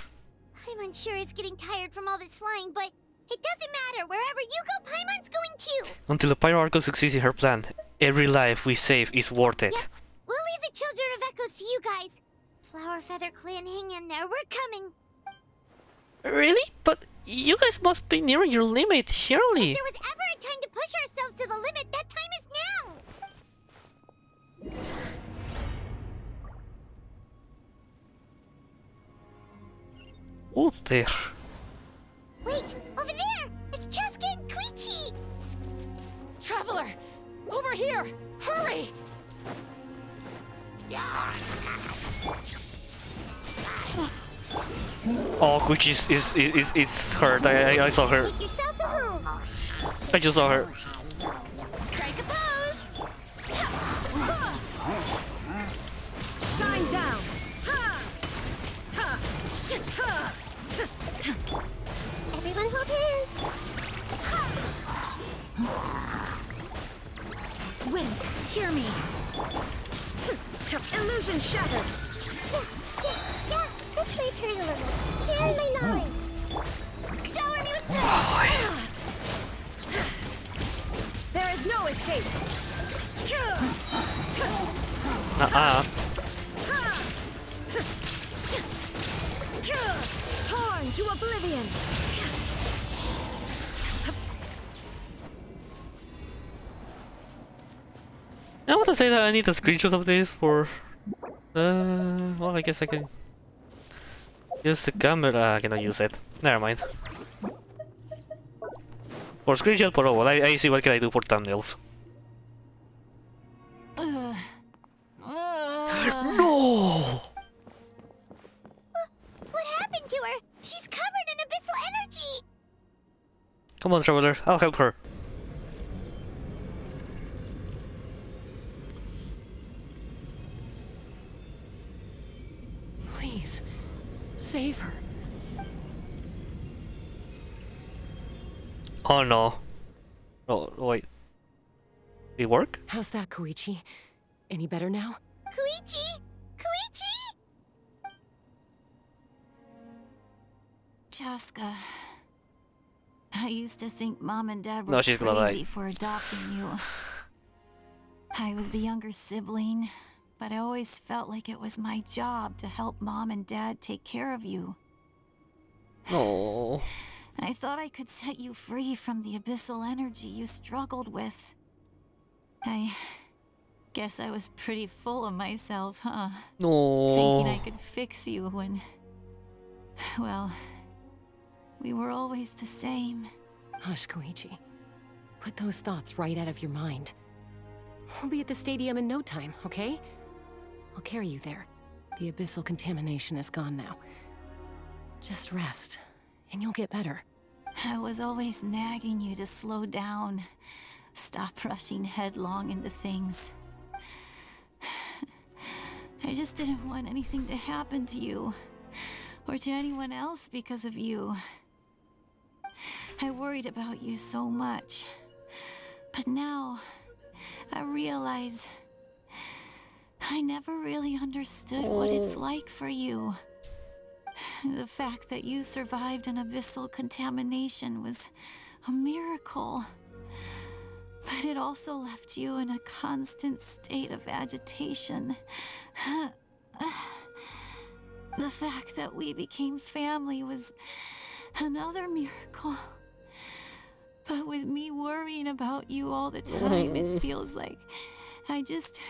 Paimon sure is getting tired from all this flying, but it doesn't matter. Wherever you go, Paimon's going too. Until the Pyro Archon succeeds in her plan, every life we save is worth it. Yep. We'll leave the Children of Echoes to you guys. Flower Feather Clan, hang in there. We're coming. Really? But you guys must be nearing your limit, surely. If there was ever a time to push ourselves to the limit, that time is now. Oh, there. Wait, over there! It's Chaska and Koichi! Traveler! Over here! Hurry! Oh, Gucci is hurt. I saw her. Make yourselves a move! I just saw her. Strike a pose! shattered. Yeah, this may hurt a little. Sharing my knowledge. Shower me with There is no escape. Torn to oblivion. I want to say that I need a screenshot of this for. Well, I guess I can use the camera. I cannot use it. Never mind. For screenshot, but oh well, I see what can I do for thumbnails. No! What happened to her? She's covered in abyssal energy. Come on, Traveler, I'll help her. Please, save her. Oh no. Oh, wait. Did it work? How's that, Koichi? Any better now? Koichi! Koichi! Chaska, I used to think Mom and Dad were No, she's gonna crazy die. for adopting you. I was the younger sibling, but I always felt like it was my job to help Mom and Dad take care of you. No. I thought I could set you free from the abyssal energy you struggled with. I guess I was pretty full of myself, huh? No. Thinking I could fix you when... well, we were always the same. Hush, Koichi. Put those thoughts right out of your mind. We'll be at the stadium in no time, okay? I'll carry you there. The abyssal contamination is gone now. Just rest, and you'll get better. I was always nagging you to slow down. Stop rushing headlong into things. I just didn't want anything to happen to you, or to anyone else because of you. I worried about you so much. But now, I realize I never really understood what it's like for you. The fact that you survived an abyssal contamination was a miracle. But it also left you in a constant state of agitation. The fact that we became family was another miracle. But with me worrying about you all the time, it feels like I just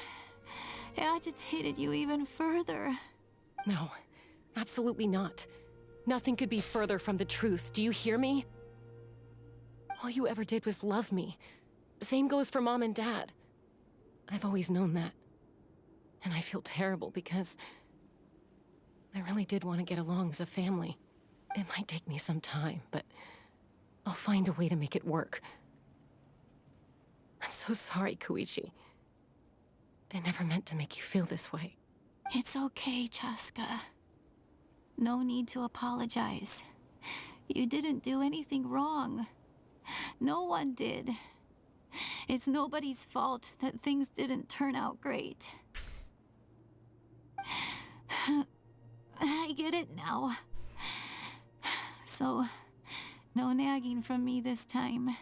agitated you even further. No, absolutely not. Nothing could be further from the truth. Do you hear me? All you ever did was love me. Same goes for Mom and Dad. I've always known that. And I feel terrible because I really did want to get along as a family. It might take me some time, but I'll find a way to make it work. I'm so sorry, Koichi. I never meant to make you feel this way. It's okay, Chaska. No need to apologize. You didn't do anything wrong. No one did. It's nobody's fault that things didn't turn out great. I get it now. So, no nagging from me this time.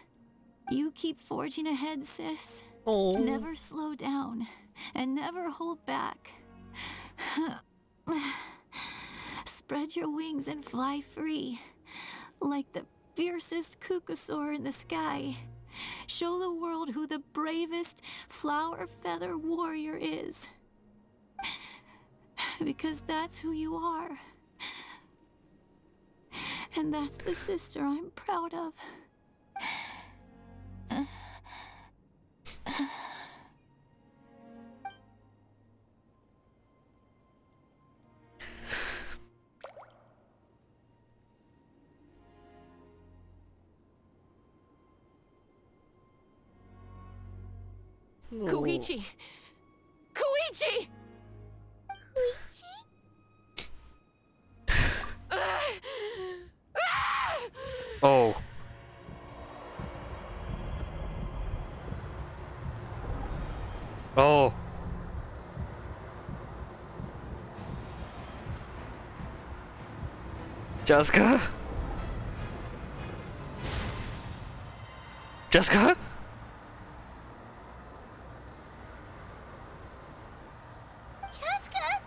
You keep forging ahead, sis. Oh. Never slow down, and never hold back. Spread your wings and fly free, like the fiercest kukasaur in the sky. Show the world who the bravest flower feather warrior is. Because that's who you are. And that's the sister I'm proud of. Koichi! Koichi! Oh. Oh. Jessica? Jessica? Jessica?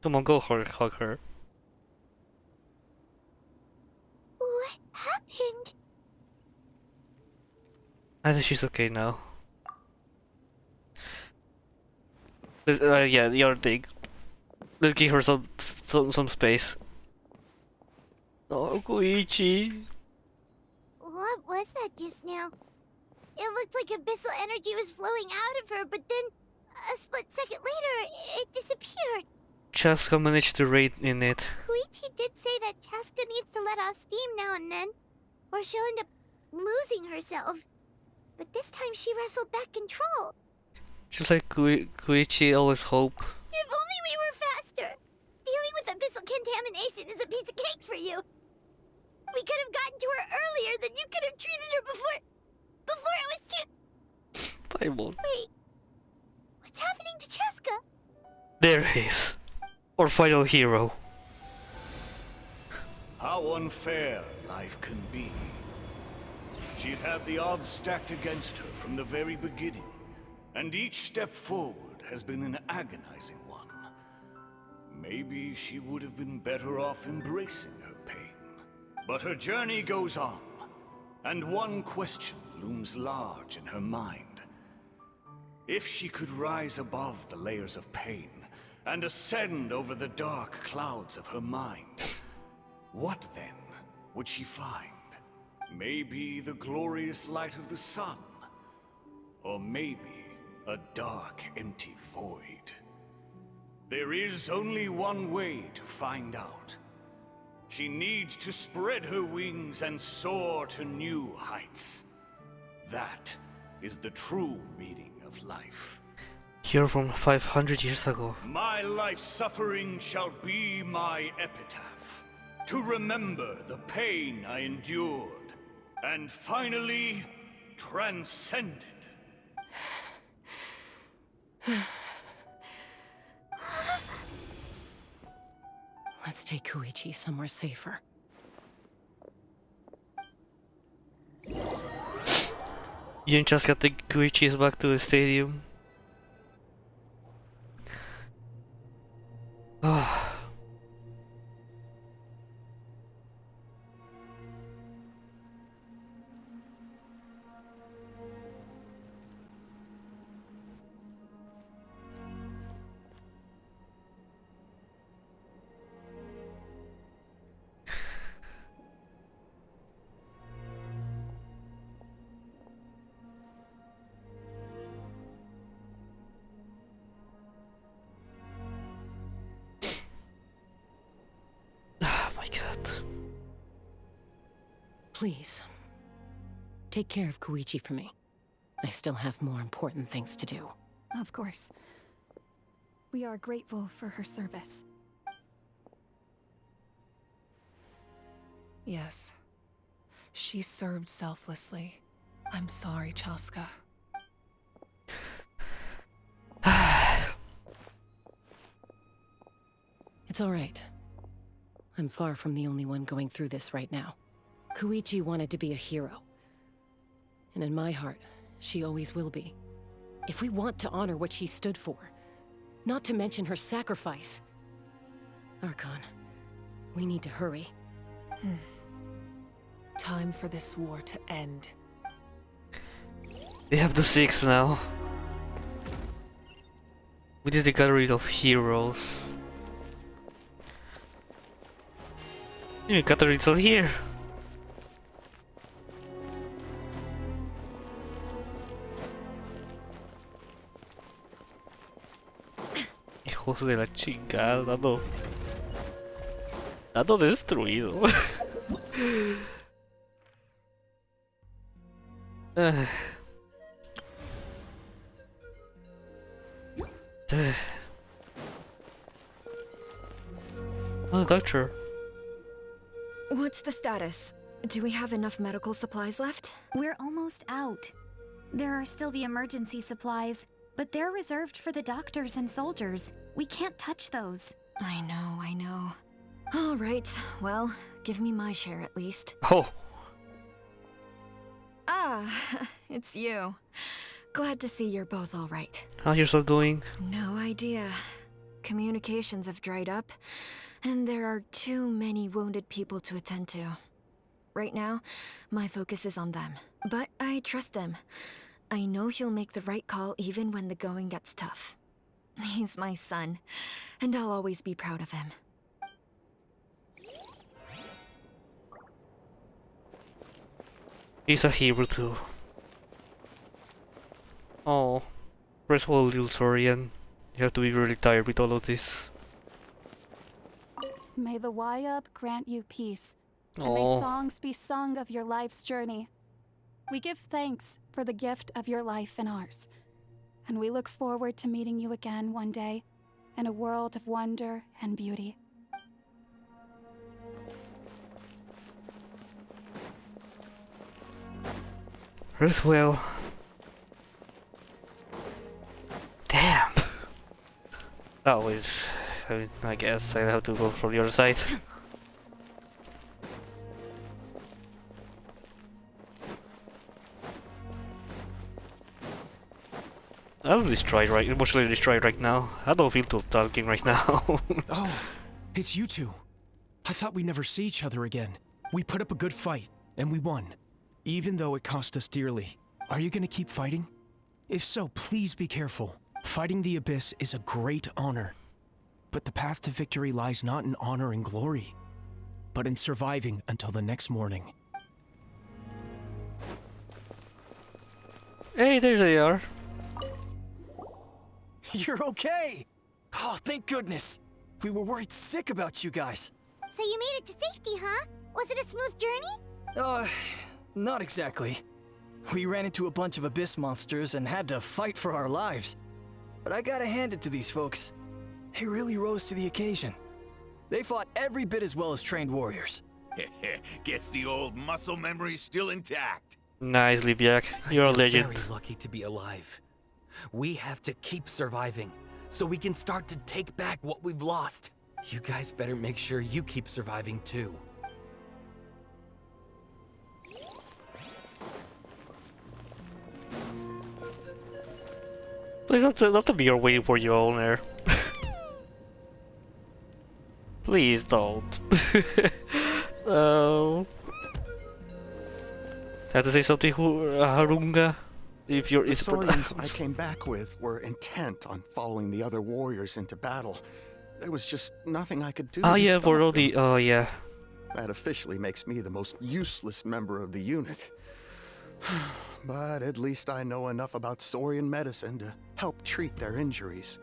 Come on, go hug her. What happened? I think she's okay now. Yeah, your thing. Let's give her some space. Oh, Koichi. What was that just now? It looked like abyssal energy was flowing out of her, but then a split second later, it disappeared. Jessica managed to raid in it. Koichi did say that Chaska needs to let off steam now and then, or she'll end up losing herself. But this time she wrestled back control. Just like Koichi always hope. If only we were faster! Dealing with abyssal contamination is a piece of cake for you. We could have gotten to her earlier, then you could have treated her before it was too... Bible. Wait, what's happening to Chaska? There he is. Our final hero. How unfair life can be. She's had the odds stacked against her from the very beginning, and each step forward has been an agonizing one. Maybe she would have been better off embracing her pain. But her journey goes on, and one question looms large in her mind. If she could rise above the layers of pain and ascend over the dark clouds of her mind, what then would she find? Maybe the glorious light of the sun, or maybe a dark, empty void. There is only one way to find out. She needs to spread her wings and soar to new heights. That is the true meaning of life. Here from 500 years ago. My life's suffering shall be my epitaph, to remember the pain I endured, and finally transcended. Let's take Koichi somewhere safer. You and just got the Koichis back to the stadium. Please, take care of Koichi for me. I still have more important things to do. Of course. We are grateful for her service. Yes. She served selflessly. I'm sorry, Chaska. It's all right. I'm far from the only one going through this right now. Koichi wanted to be a hero. And in my heart, she always will be. If we want to honor what she stood for, not to mention her sacrifice. Archon, we need to hurry. Time for this war to end. We have the 6 now. We need to get rid of heroes. You got the result here. Hijos de la chingada, dado destruido. Oh, doctor. What's the status? Do we have enough medical supplies left? We're almost out. There are still the emergency supplies, but they're reserved for the doctors and soldiers. We can't touch those. I know. All right, well, give me my share at least. Oh. Ah, it's you. Glad to see you're both all right. How's yourself doing? No idea. Communications have dried up, and there are too many wounded people to attend to. Right now, my focus is on them. But I trust him. I know he'll make the right call even when the going gets tough. He's my son, and I'll always be proud of him. He's a hero too. Oh. First of all, little Saurian. You have to be really tired with all of this. May the Wayub grant you peace, and Oh. may songs be sung of your life's journey. We give thanks for the gift of your life and ours, and we look forward to meeting you again one day in a world of wonder and beauty. As well. Damn. That was. I guess I have to go from the other side. I'm destroyed emotionally destroyed right now. I don't feel too talking right now. Oh, it's you two. I thought we'd never see each other again. We put up a good fight, and we won. Even though it cost us dearly. Are you gonna keep fighting? If so, please be careful. Fighting the Abyss is a great honor. But the path to victory lies not in honor and glory, but in surviving until the next morning. Hey, there they are. You're okay! Oh, thank goodness! We were worried sick about you guys. So you made it to safety, huh? Was it a smooth journey? Not exactly. We ran into a bunch of abyss monsters and had to fight for our lives. But I gotta hand it to these folks. They really rose to the occasion. They fought every bit as well as trained warriors. Guess the old muscle memory's still intact. Nice, Libyak. You're a legend. Very lucky to be alive. We have to keep surviving, so we can start to take back what we've lost. You guys better make sure you keep surviving too. Please not to be you're waiting for your owner. Please don't. Oh. Have to say something, Harunga? If you're The Saurians I came back with were intent on following the other warriors into battle. There was just nothing I could do. Oh to yeah, stop for all them. the yeah. That officially makes me the most useless member of the unit. But at least I know enough about Saurian medicine to help treat their injuries.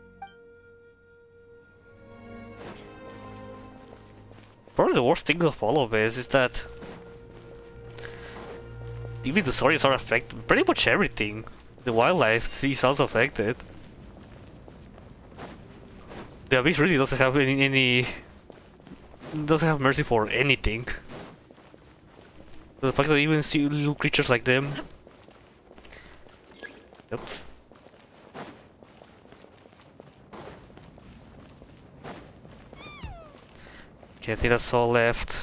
Probably the worst thing of all of this is that even the Saurians are affected. Pretty much everything. The wildlife is also affected. The Abyss really doesn't have any doesn't have mercy for anything. The fact that even see little creatures like them. Yep. Okay, I think that's all left.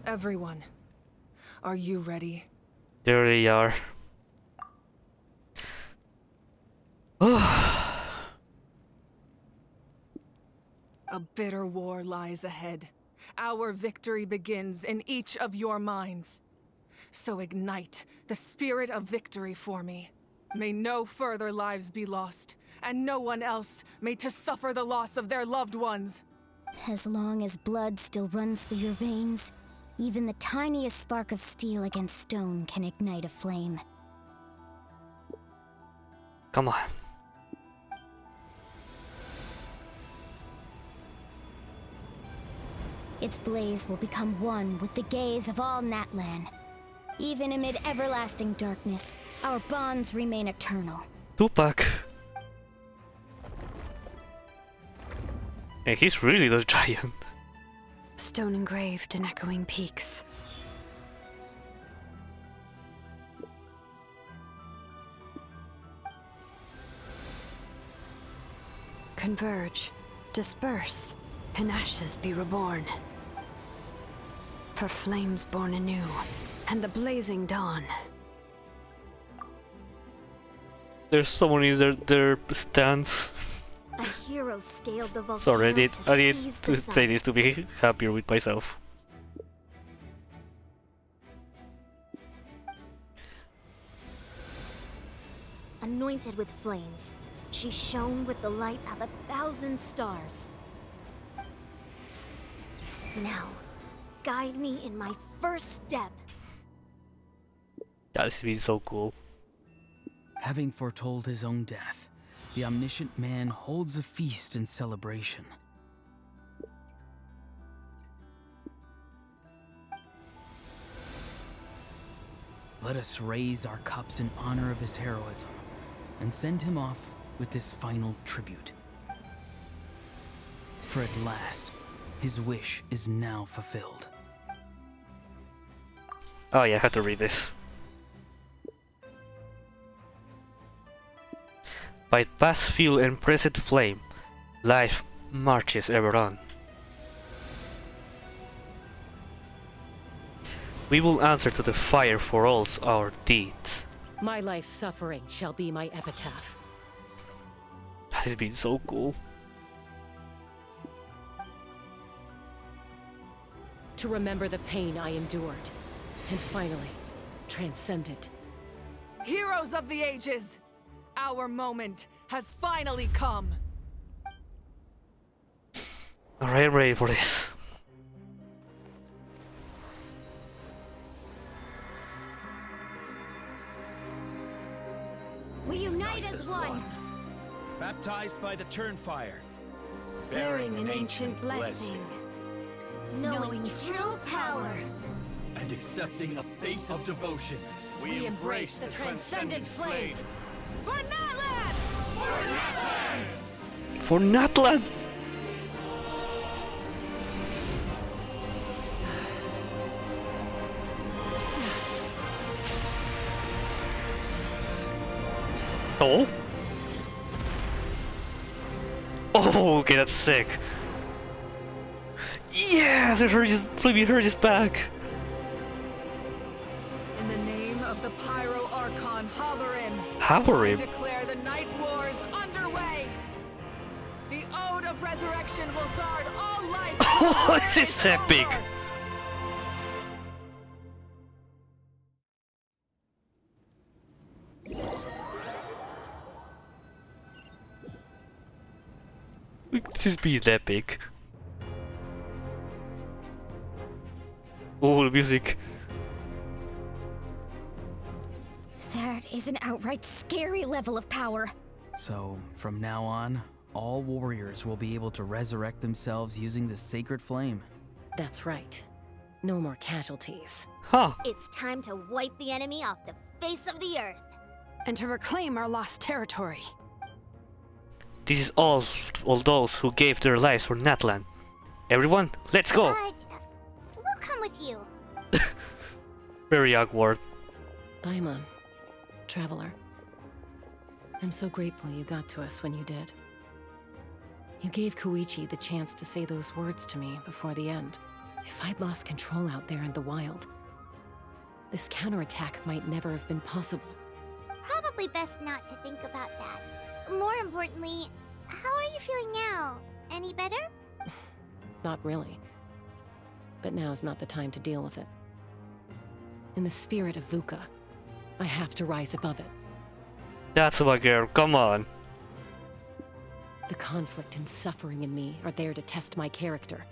Everyone, are you ready? There they are. A bitter war lies ahead. Our victory begins in each of your minds. So ignite the spirit of victory for me. May no further lives be lost, and no one else may to suffer the loss of their loved ones. As long as blood still runs through your veins, even the tiniest spark of steel against stone can ignite a flame. Come on. Its blaze will become one with the gaze of all Natlan. Even amid everlasting darkness, our bonds remain eternal. Tupac. Hey, he's really the giant. Stone engraved in echoing peaks. Converge, disperse, in ashes be reborn. For flames born anew, and the blazing dawn. There's someone in their stands. A hero scaled the volcano. Sorry, I need seize to the say sun. this to be happier with myself. Anointed with flames, she shone with the light of 1,000 stars. Now, guide me in my first step. That has been so cool. Having foretold his own death, the omniscient man holds a feast in celebration. Let us raise our cups in honor of his heroism and send him off with this final tribute. For at last, his wish is now fulfilled. Oh yeah, I have to read this. By past fuel and present flame, life marches ever on. We will answer to the fire for all our deeds. My life's suffering shall be my epitaph. That has been so cool. To remember the pain I endured, and finally, transcend it. Heroes of the ages! Our moment has finally come! Alright, I'm ready for this. We unite as one! Baptized by the Turnfire, Bearing an ancient blessing. Knowing true power. and accepting a fate of devotion, We embrace the transcendent flame. For Natlan! For Natlan! Oh? Oh, okay, that's sick. Yes, Flaming Hurt is back. In the name of the Pyro Archon Haberim, Haberim? I declare the Night Wars underway! The Ode of Resurrection will guard all life! Oh, this is epic! This is being epic. Oh, the music. That is an outright scary level of power. So, from now on, all warriors will be able to resurrect themselves using the sacred flame. That's right. No more casualties. Huh. It's time to wipe the enemy off the face of the earth. And to reclaim our lost territory. This is all those who gave their lives for Natlan. Everyone, let's go! We'll come with you. Very awkward. Paimon, traveler. I'm so grateful you got to us when you did. You gave Koichi the chance to say those words to me before the end. If I'd lost control out there in the wild, this counterattack might never have been possible. Probably best not to think about that. More importantly, how are you feeling now? Any better? Not really. But now's not the time to deal with it. In the spirit of VUCA, I have to rise above it. That's my girl, come on. The conflict and suffering in me are there to test my character.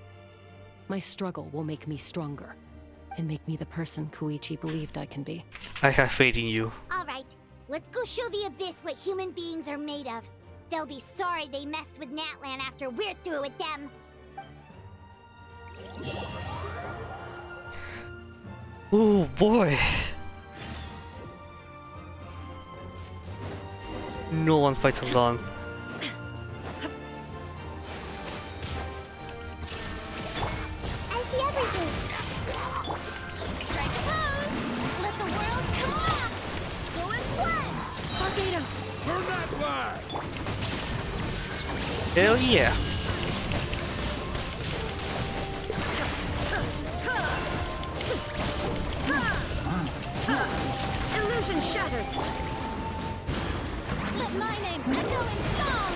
My struggle will make me stronger, and make me the person Koichi believed I can be. I have faith in you. Alright, let's go show the Abyss what human beings are made of. They'll be sorry they messed with Natlan after we're through with them. Oh boy. No one fights alone. I see everything. Strike a pose. Let the world come on. Go as one. Barbados. Turn that flag! Hell yeah. Illusion shattered. Let my name echo in song.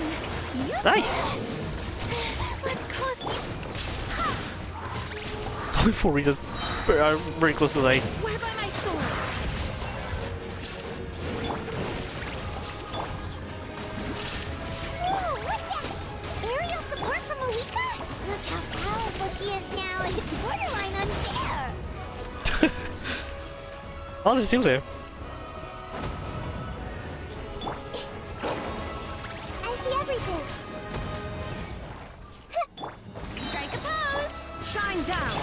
Nice. Let's cause these. Before we just are very close to dying. Swear by my sword. Whoa, what's that? Aerial support from Malika? Look how powerful she is now. It's borderline unfair. Oh, they're still there. I see everything. Strike a pose. Shine down.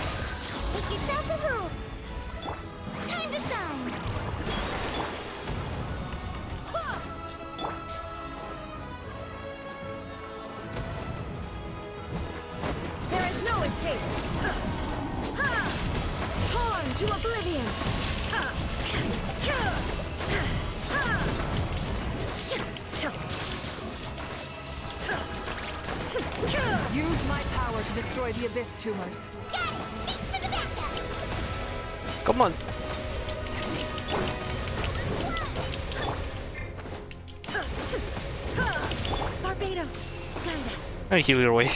Make yourselves a move. Time to shine. There is no escape. Torn to oblivion. Use my power to destroy the abyss tumors. Got it. Thanks for the backup. Come on. Barbados, guide us. I heal your way.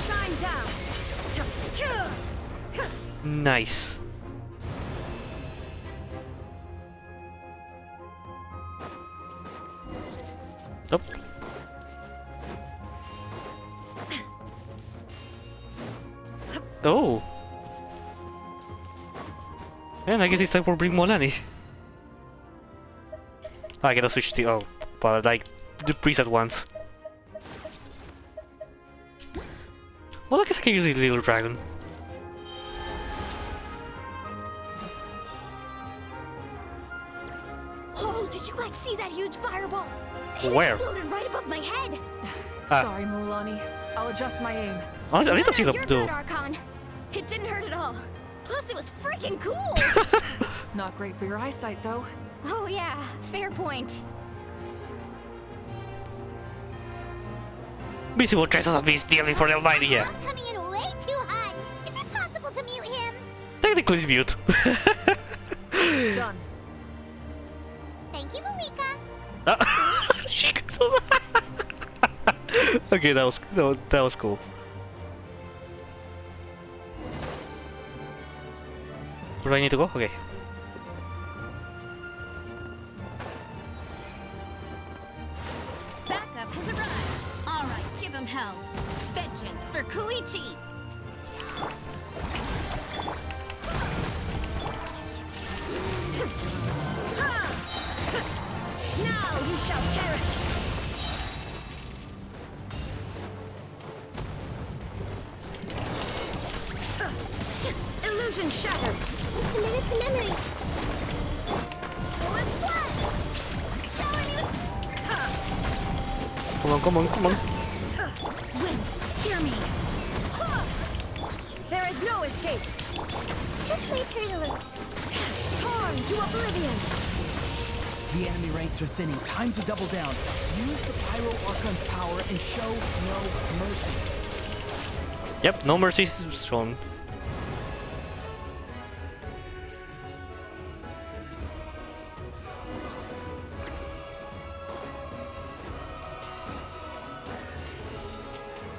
Shine down. Nice. Nope. Oh. And I guess it's time for Bring Molani. I gotta switch the but like the preset ones. Well, I guess I can use the little dragon. Oh, did you guys see that huge fireball? It Where? exploded right above my head. Sorry, Mulani. I'll adjust my aim. I need to see the You're good, Archon. It didn't hurt at all. Plus, it was freaking cool. Not great for your eyesight, though. Oh yeah, fair point. Visible traces of beast dealing for the Almighty here. Ball's coming in way too hot. Is it possible to mute him? Technically it's mute. Done. Thank you, Malika. Okay, that was cool. Where do I need to go? Okay. Backup has arrived. All right, give him hell. Vengeance for Koichi. Now you shall perish. Illusion shattered. Committed to memory. Let's fly. Shower me with... Come on. Wind, hear me. There is no escape. This way, Turtle. Torn to oblivion. The enemy ranks are thinning. Time to double down. Use the Pyro Archon's power and show no mercy. Yep, no mercy is shown.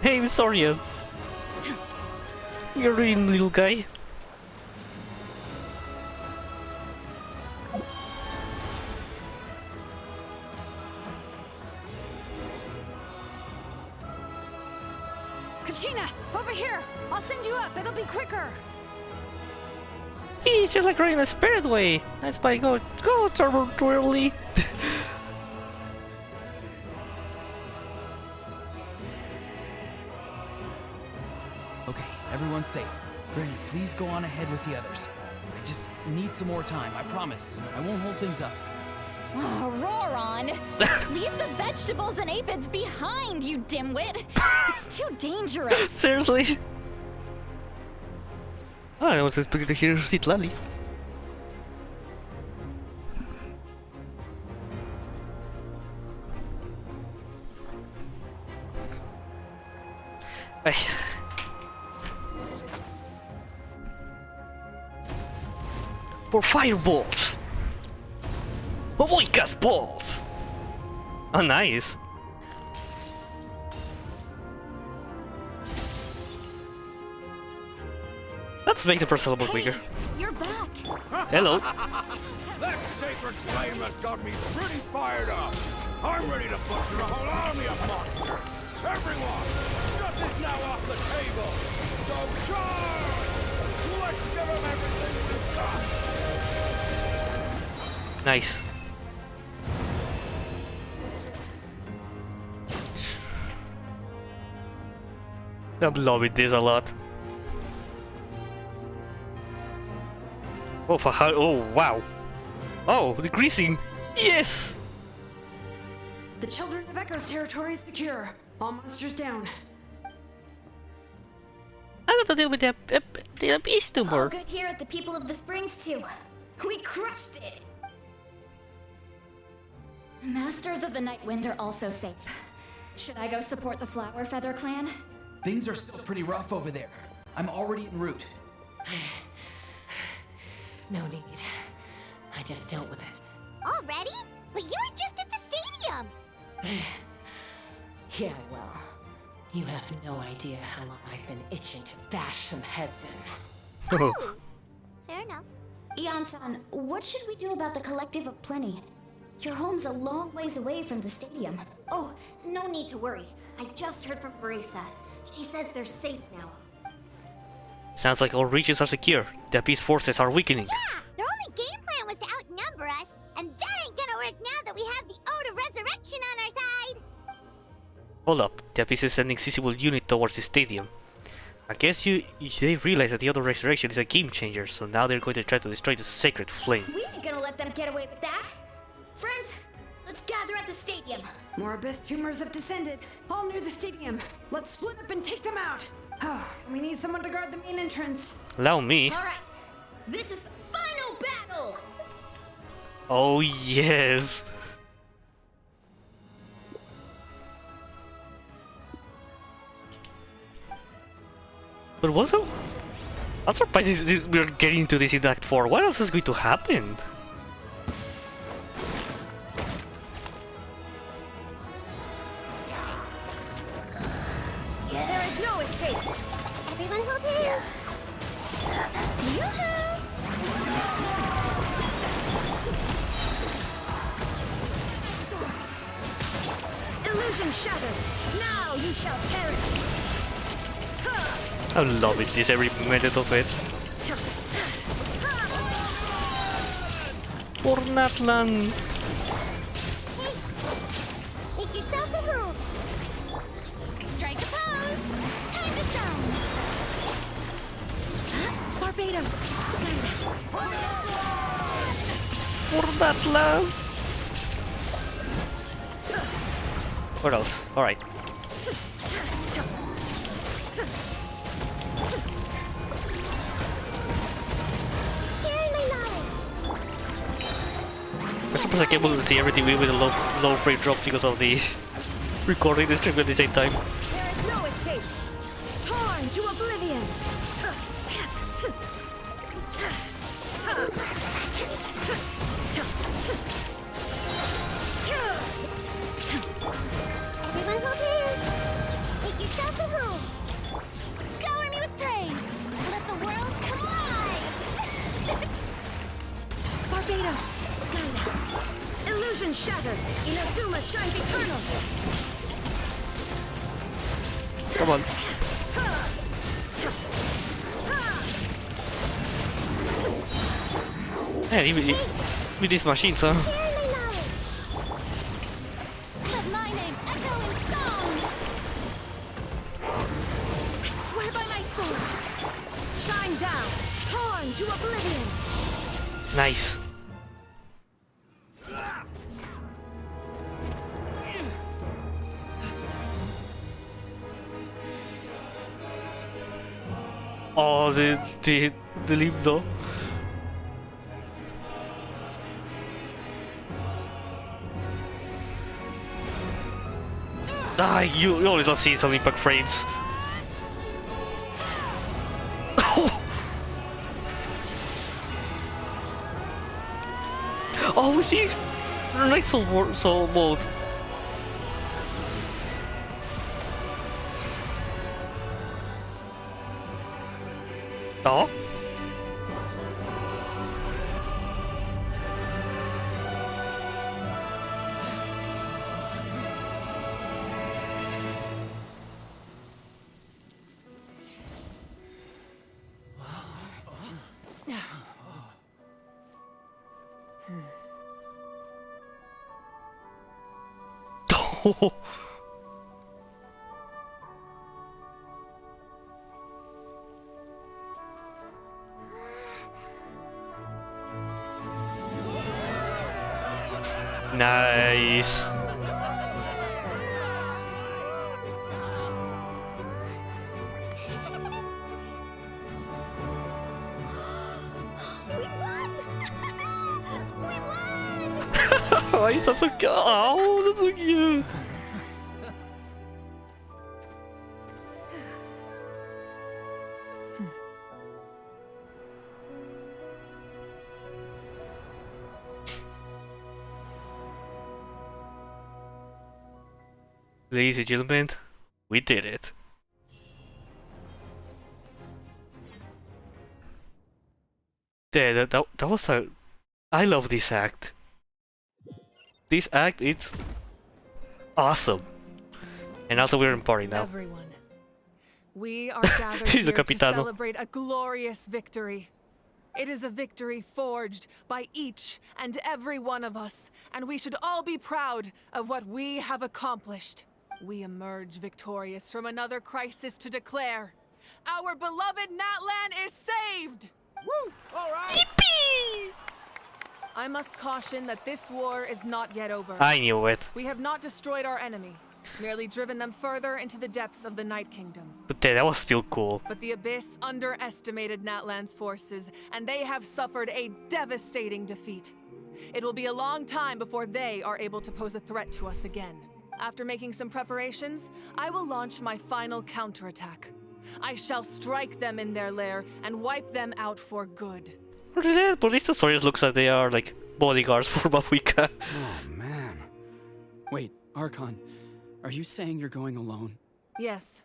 Hey, Saurian. You're in, little guy. Kachina, over here! I'll send you up, it'll be quicker! It's just like running a spirit way. That's why go turbo twirly. Okay, everyone's safe. Granny, please go on ahead with the others. I just need some more time, I promise. I won't hold things up. Oh, roar on! Leave the vegetables and aphids behind, you dimwit! It's too dangerous! Seriously? Oh, I was expecting to hear Citlali. For fireballs! Oh boy, cast balls! Oh, nice! Let's make the person a little bit bigger. You're back! Hello! That sacred flame has got me pretty fired up. I'm ready to butcher a whole army of monsters. Everyone, stuff is now off the table. So charge! Let's give them everything we've got. Nice. I'm loving this a lot. Oh, oh wow! Oh, the greasing! Yes! The Children of Echo's territory is secure. All monsters down. I got to deal with the beast All tumor. good here at the People of the Springs too. We crushed it. Masters of the Night Wind are also safe. Should I go support the Flower Feather clan? Things are still pretty rough over there. I'm already en route. No need. I just dealt with it. Already? But you were just at the stadium. Yeah, well, you have no idea how long I've been itching to bash some heads in. Fair enough. Ian-san, what should we do about the Collective of Plenty? Your home's a long ways away from the stadium. Oh, no need to worry. I just heard from Verisa. She says they're safe now. Sounds like all regions are secure. The beast forces are weakening. Yeah! Their only game plan was to outnumber us, and that ain't gonna work now that we have the Ode of Resurrection on our side! Hold up, the beast is sending sizable unit towards the stadium. I guess they realize that the other resurrection is a game changer, so now they're going to try to destroy the sacred flame. We ain't gonna let them get away with that! Friends, let's gather at the stadium! More abyss tumors have descended, all near the stadium. Let's split up and take them out. We need someone to guard the main entrance. Allow me. Alright, this is the final battle! Oh yes! But what the... I'm surprised we're getting into this in Act 4. What else is going to happen? There is no escape! Everyone hold hands! Illusion shattered! Now you shall perish! I love it, this every minute of it. For Natlan! Make yourselves at home! Strike a pose! Time to shine! Barbados! Guide us! For Natlan! What else? Alright. I'm surprised I can't able to see everything with a low frame drop because of the recording this stream at the same time. There is no escape! Torn to oblivion! Everyone hold hands! Make yourselves at home! Shower me with praise! Let the world come alive! Barbados! Guide us! Illusion shattered! Inazuma shines eternal! Come on. Man, even with these machines, huh? Let my name echo in song! I swear by my sword! Shine down! Torn to oblivion! Nice. Oh, the limbo. Ah, you always love seeing some impact frames. Oh, we see nice soul mode. Oh? Nice. Why is that so cute? Oh, that's so cute. Ladies and gentlemen, we did it. Yeah, that was a... I love this act. This act, it's awesome. And also we're in party now. Everyone, we are gathered here to Capitano. celebrate a glorious victory. It is a victory forged by each and every one of us, and we should all be proud of what we have accomplished. We emerge victorious from another crisis to declare, our beloved Natlan is saved! Woo! All right! Yippee! I must caution that this war is not yet over. I knew it. We have not destroyed our enemy, merely driven them further into the depths of the Night Kingdom. But that was still cool. But the Abyss underestimated Natlan's forces, and they have suffered a devastating defeat. It will be a long time before they are able to pose a threat to us again. After making some preparations, I will launch my final counterattack. I shall strike them in their lair and wipe them out for good. But at least the stories looks like they are like bodyguards for Mafuika. Oh man. Wait, Archon, are you saying you're going alone? Yes.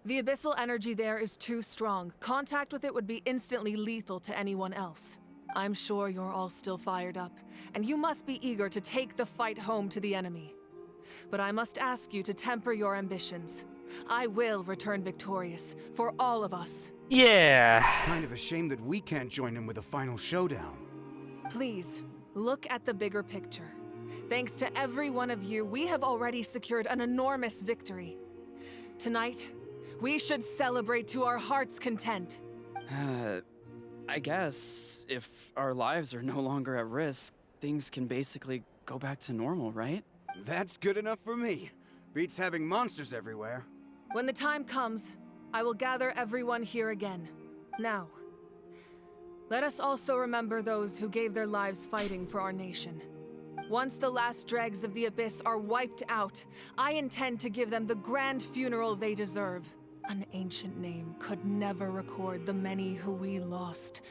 The abyssal energy there is too strong. Contact with it would be instantly lethal to anyone else. I'm sure you're all still fired up, and you must be eager to take the fight home to the enemy. But I must ask you to temper your ambitions. I will return victorious, for all of us. Yeah. It's kind of a shame that we can't join in with a final showdown. Please, look at the bigger picture. Thanks to every one of you, we have already secured an enormous victory. Tonight, we should celebrate to our heart's content. I guess if our lives are no longer at risk, things can basically go back to normal, right? That's good enough for me. Beats having monsters everywhere. When the time comes, I will gather everyone here again. Now, let us also remember those who gave their lives fighting for our nation. Once the last dregs of the Abyss are wiped out, I intend to give them the grand funeral they deserve. An ancient name could never record the many who we lost.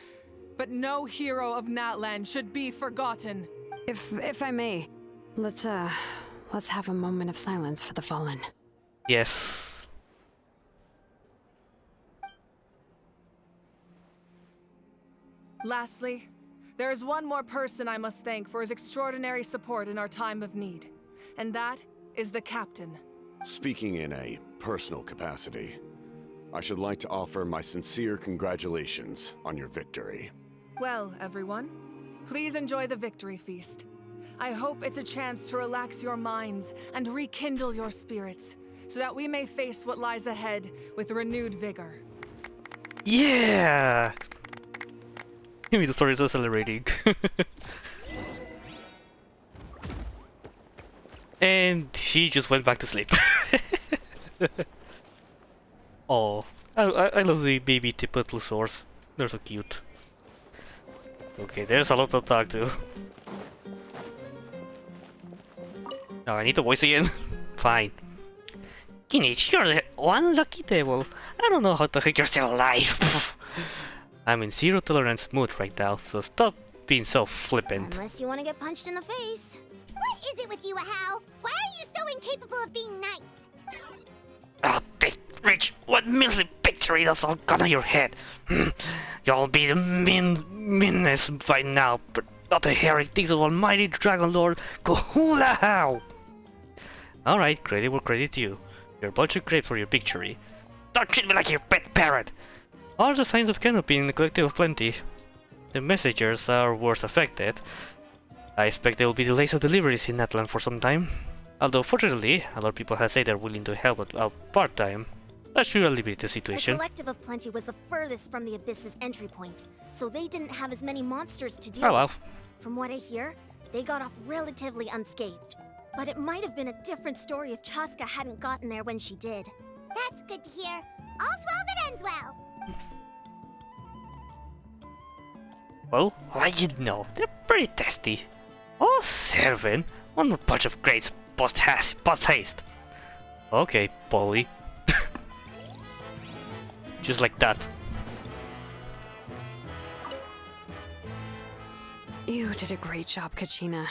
But no hero of Natlan should be forgotten. If I may, let's have a moment of silence for the fallen. Yes. Lastly, there is one more person I must thank for his extraordinary support in our time of need, and that is the captain. Speaking in a personal capacity, I should like to offer my sincere congratulations on your victory. Well, everyone, please enjoy the victory feast. I hope it's a chance to relax your minds and rekindle your spirits, so that we may face what lies ahead with renewed vigor. Yeah! Maybe the story is accelerating. And she just went back to sleep. Oh, I love the baby Tipotlosaurs. They're so cute. Okay, there's a lot to talk to. Oh, I need the voice again. Fine. Teenage, you're the one lucky devil. I don't know how the heck you're still alive. I'm in zero tolerance mood right now, so stop being so flippant. Unless you want to get punched in the face. What is it with you, Hal? Why are you so incapable of being nice? Oh, this rich, what measly victory that's all gone on your head. You'll be the meanness by now, but not the heretics of Almighty Dragon Lord Kahula. Alright, credit where credit due. You're a bunch of great for your victory. Don't treat me like your pet parrot! Are the signs of canopy in the collective of plenty? The messengers are worst affected. I expect there will be delays of deliveries in Natlan for some time. Although fortunately, a lot of people have said they're willing to help out part-time. That should alleviate the The situation. Collective of Plenty was the furthest from the Abyss's entry point, so they didn't have as many monsters to deal Oh well. with. From what I hear, they got off relatively unscathed. But it might have been a different story if Chaska hadn't gotten there when she did. That's good to hear. All's well that ends well. Well, I didn't know. They're pretty tasty. Oh, Servant, one more bunch of grades post haste. Okay, Polly. Just like that. You did a great job, Kachina.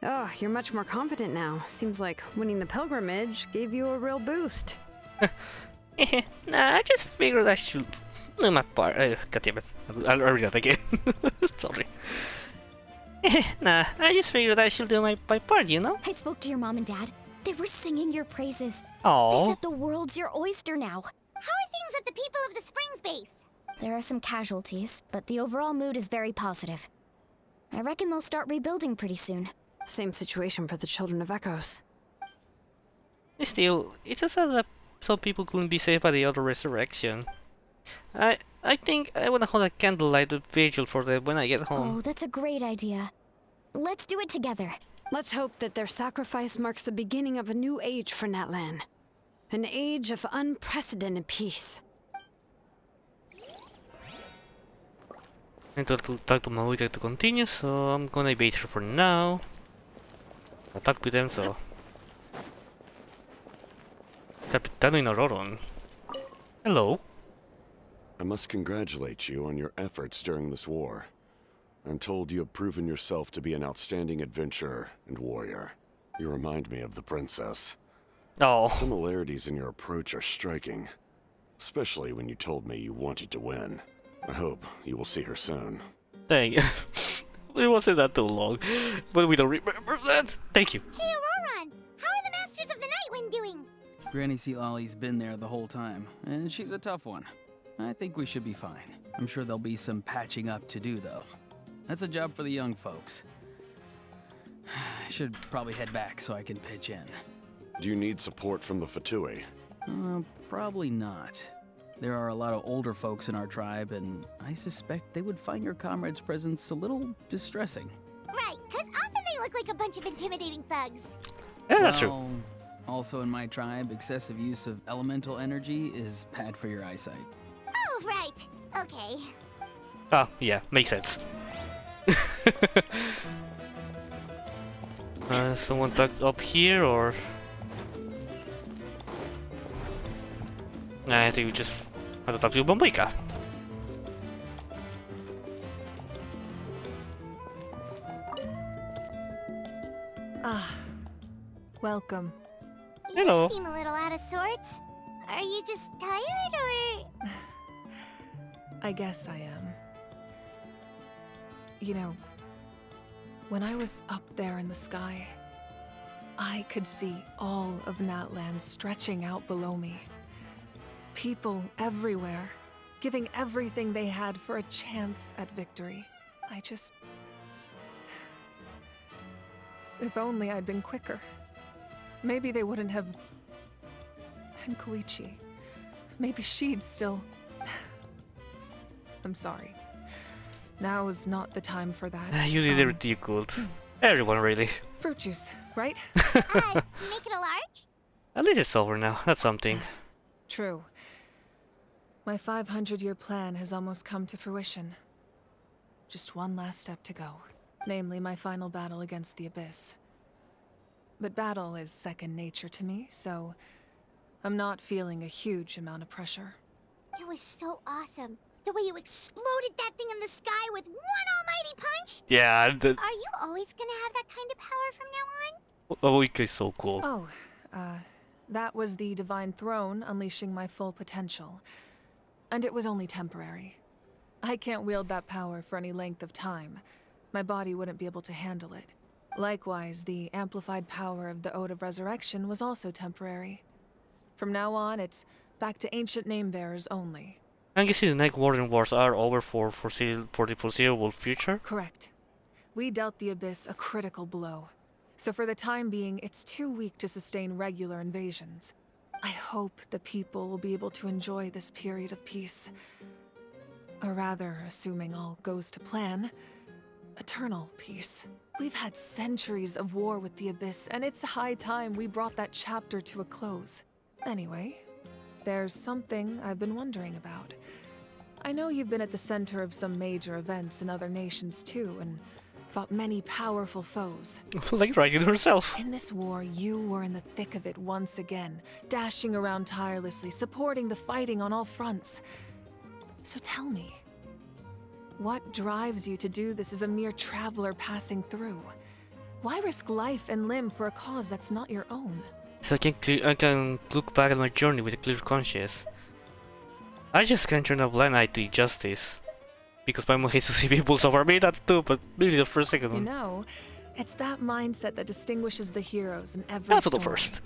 Oh, you're much more confident now. Seems like winning the pilgrimage gave you a real boost. Nah, I just figured I should do my part. God damn it. I'll read that again. Sorry. Nah, I just figured I should do my part, you know? I spoke to your mom and dad. They were singing your praises. Aww. They said the world's your oyster now. How are things at the People of the Springs base? There are some casualties, but the overall mood is very positive. I reckon they'll start rebuilding pretty soon. Same situation for the Children of Echoes. Still, it's just that some people couldn't be saved by the other resurrection. I think I wanna hold a candlelight vigil for them when I get home. Oh, that's a great idea. Let's do it together. Let's hope that their sacrifice marks the beginning of a new age for Natlan. An age of unprecedented peace. I need to talk to Maluika to continue, so I'm gonna bait her for now. I'll talk to them, so... Capitano Inaroron. Hello. I must congratulate you on your efforts during this war. I'm told you have proven yourself to be an outstanding adventurer and warrior. You remind me of the princess. Oh. Similarities in your approach are striking, especially when you told me you wanted to win. I hope you will see her soon. Dang. It wasn't that too long, but we don't remember that. Thank you. Hey, Auroron! How are the Masters of the Nightwind doing? Granny Sea Lolly's been there the whole time, and she's a tough one. I think we should be fine. I'm sure there'll be some patching up to do, though. That's a job for the young folks. I should probably head back so I can pitch in. Do you need support from the Fatui? Probably not. There are a lot of older folks in our tribe, and I suspect they would find your comrade's presence a little distressing. Right, because often they look like a bunch of intimidating thugs. Yeah, that's true. Well, also in my tribe, excessive use of elemental energy is bad for your eyesight. Oh, right. Okay. Ah, yeah, makes sense. Someone talk up here, or... Nah, I think we just have to talk to Bombayka. Ah, welcome. Hello. You seem a little out of sorts. Are you just tired, or...? I guess I am. You know, when I was up there in the sky, I could see all of Natlan stretching out below me. People everywhere, giving everything they had for a chance at victory. If only I'd been quicker. Maybe they wouldn't have... And Koichi. Maybe she'd still... I'm sorry. Now is not the time for that. You did everything you could. Everyone, really. Fruit juice, right? Make it a large? At least it's over now. That's something. True. My 500-year plan has almost come to fruition. Just one last step to go. Namely, my final battle against the Abyss. But battle is second nature to me, so I'm not feeling a huge amount of pressure. It was so awesome. The way you exploded that thing in the sky with one almighty punch? Yeah, Are you always gonna have that kind of power from now on? Mawika is so cool. Oh, that was the Divine Throne unleashing my full potential. And it was only temporary. I can't wield that power for any length of time. My body wouldn't be able to handle it. Likewise, the amplified power of the Ode of Resurrection was also temporary. From now on, it's back to ancient name-bearers only. I'm guessing the Night Warden Wars are over for the foreseeable future? Correct. We dealt the Abyss a critical blow. So for the time being, it's too weak to sustain regular invasions. I hope the people will be able to enjoy this period of peace. Or rather, assuming all goes to plan, eternal peace. We've had centuries of war with the Abyss, and it's high time we brought that chapter to a close. Anyway, there's something I've been wondering about. I know you've been at the center of some major events in other nations too, and fought many powerful foes. Like Dragon herself. In this war, you were in the thick of it once again, dashing around tirelessly, supporting the fighting on all fronts. So tell me, what drives you to do this as a mere traveler passing through? Why risk life and limb for a cause that's not your own? So I can look back at my journey with a clear conscience. I just can't turn a blind eye to injustice. Because my mom hates to see people suffer. Maybe that too, but really the first second You one. know, it's that mindset that distinguishes the heroes in every That's story. the first.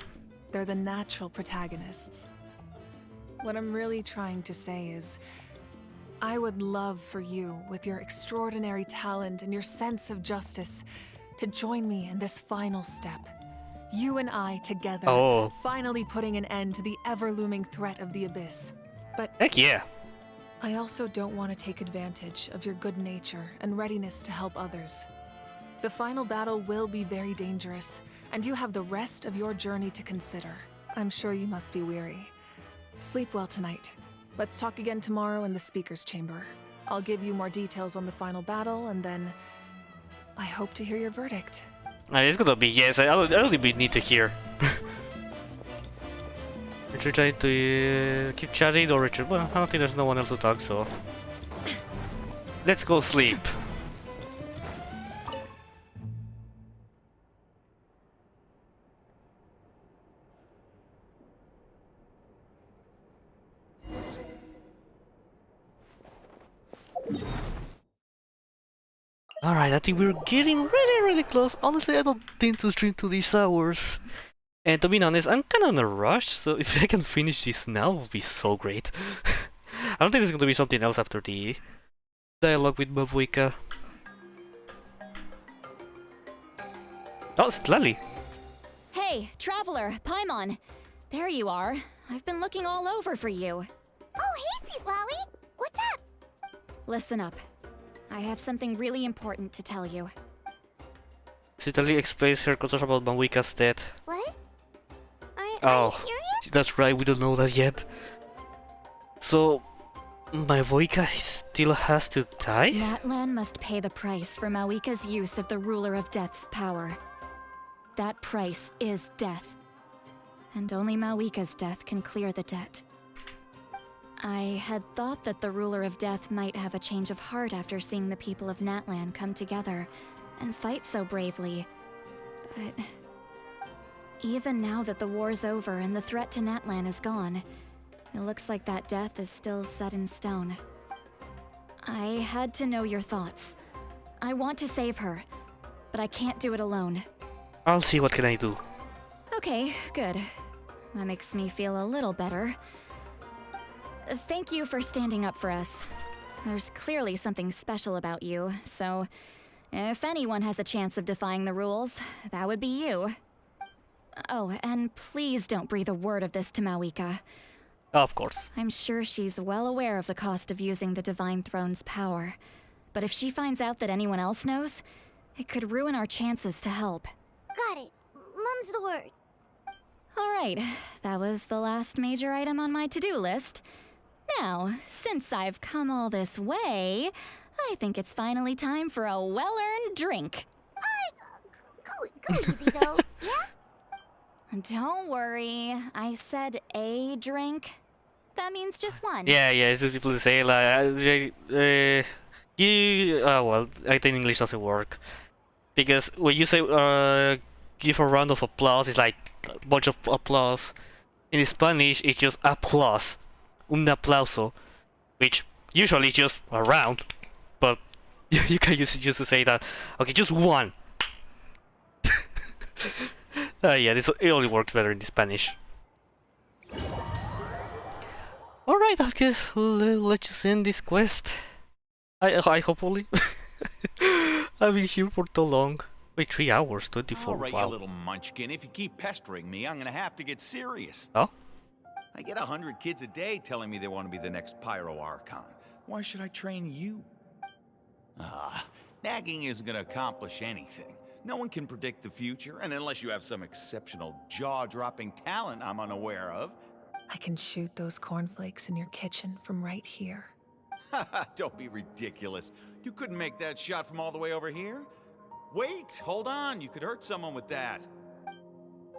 They're the natural protagonists. What I'm really trying to say is, I would love for you, with your extraordinary talent and your sense of justice, to join me in this final step. You and I together, finally putting an end to the ever-looming threat of the Abyss. But heck yeah. I also don't want to take advantage of your good nature and readiness to help others. The final battle will be very dangerous, and you have the rest of your journey to consider. I'm sure you must be weary. Sleep well tonight. Let's talk again tomorrow in the speaker's chamber. I'll give you more details on the final battle, and then I hope to hear your verdict. It's gonna be yes. I only need to hear. Richard trying to keep chatting, or Richard? Well, I don't think there's no one else to talk, so let's go sleep. Alright, I think we're getting really close. Honestly, I don't think to stream to these hours. And to be honest, I'm kind of in a rush, so if I can finish this now, it would be so great. I don't think there's going to be something else after the dialogue with Mawika. Oh, it's Lally. Hey, traveler, Paimon. There you are. I've been looking all over for you. Oh, hey, Sweet Lolly. What's up? Listen up. I have something really important to tell you. Lally explains her concerns about Mawika's death. What? Are you serious? That's right, we don't know that yet. So, Mawika still has to die? Natlan must pay the price for Mawika's use of the Ruler of Death's power. That price is death. And only Mawika's death can clear the debt. I had thought that the Ruler of Death might have a change of heart after seeing the people of Natlan come together and fight so bravely. But even now that the war's over and the threat to Natlan is gone, it looks like that death is still set in stone. I had to know your thoughts. I want to save her, but I can't do it alone. I'll see what can I do. Okay, good. That makes me feel a little better. Thank you for standing up for us. There's clearly something special about you, so if anyone has a chance of defying the rules, that would be you. Oh, and please don't breathe a word of this to Mawika. Of course. I'm sure she's well aware of the cost of using the Divine Throne's power. but if she finds out that anyone else knows, it could ruin our chances to help. Got it. Mum's the word. All right, that was the last major item on my to-do list. Now, since I've come all this way, I think it's finally time for a well-earned drink. Go easy, though, yeah? Don't worry, I said a drink. That means just one. Yeah, it's people say like well, I think English doesn't work because when you say give a round of applause, it's like a bunch of applause. In Spanish, it's just applause, un aplauso, which usually is just a round, but you can use it just to say that. Okay, just one. Yeah, it only works better in Spanish. Alright, I guess let's just end this quest. I hopefully. I've been here for too long. Wait, 3 hours, 24. All right, wow. you little munchkin. If you keep pestering me, I'm gonna have to get serious. Oh? I get 100 kids a day telling me they want to be the next Pyro Archon. Why should I train you? Nagging isn't gonna accomplish anything. No one can predict the future, and unless you have some exceptional jaw-dropping talent I'm unaware of. I can shoot those cornflakes in your kitchen from right here. Don't be ridiculous. You couldn't make that shot from all the way over here? Wait, hold on. You could hurt someone with that.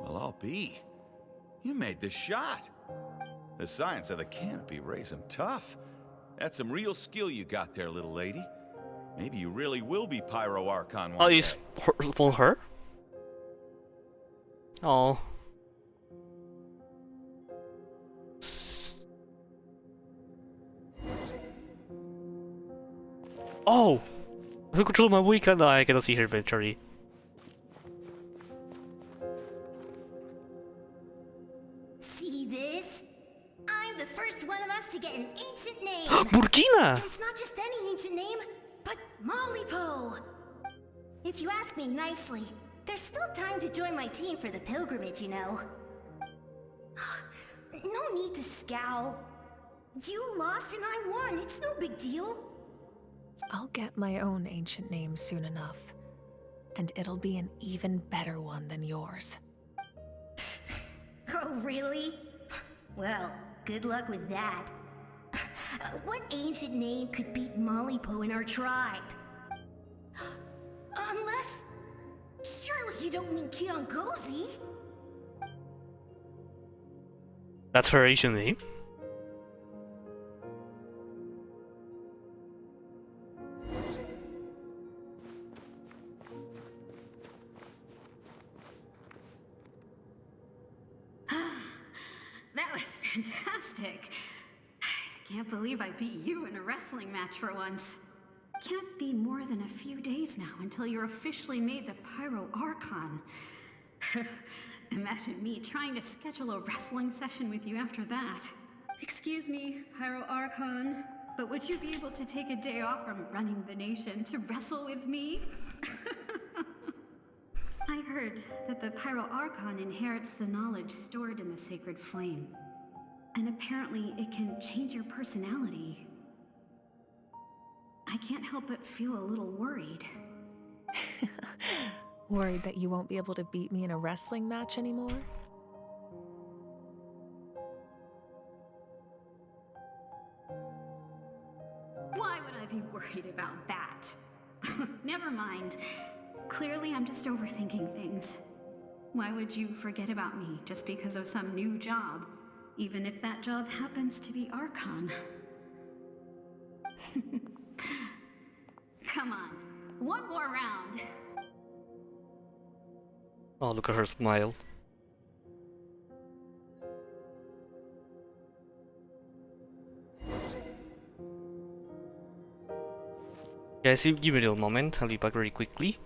Well, I'll be. You made the shot. The science of the canopy rays him tough. That's some real skill you got there, little lady. Maybe you really will be Pyro Archon one day. Is her? Oh. Oh! Who control my weekend? No, I cannot see her inventory. See this? I'm the first one of us to get an ancient name. Burkina! It's not just any ancient name, but Malipo. If you ask me nicely, there's still time to join my team for the pilgrimage, you know. No need to scowl. You lost and I won. It's no big deal. I'll get my own ancient name soon enough. And it'll be an even better one than yours. Oh, really? Well, good luck with that. What ancient name could beat Malipo in our tribe? Unless... Surely you don't mean Kiangozi? That's her Asian name? That was fantastic. Can't believe I beat you in a wrestling match for once. Can't be more than a few days now until you're officially made the Pyro Archon. Imagine me trying to schedule a wrestling session with you after that. Excuse me, Pyro Archon, but would you be able to take a day off from running the nation to wrestle with me? I heard that the Pyro Archon inherits the knowledge stored in the sacred flame. And apparently it can change your personality. I can't help but feel a little worried. Worried that you won't be able to beat me in a wrestling match anymore? Why would I be worried about that? Never mind. Clearly I'm just overthinking things. Why would you forget about me just because of some new job? Even if that job happens to be Archon. Come on, one more round. Oh, look at her smile. Guys, give me a little moment. I'll be back very quickly.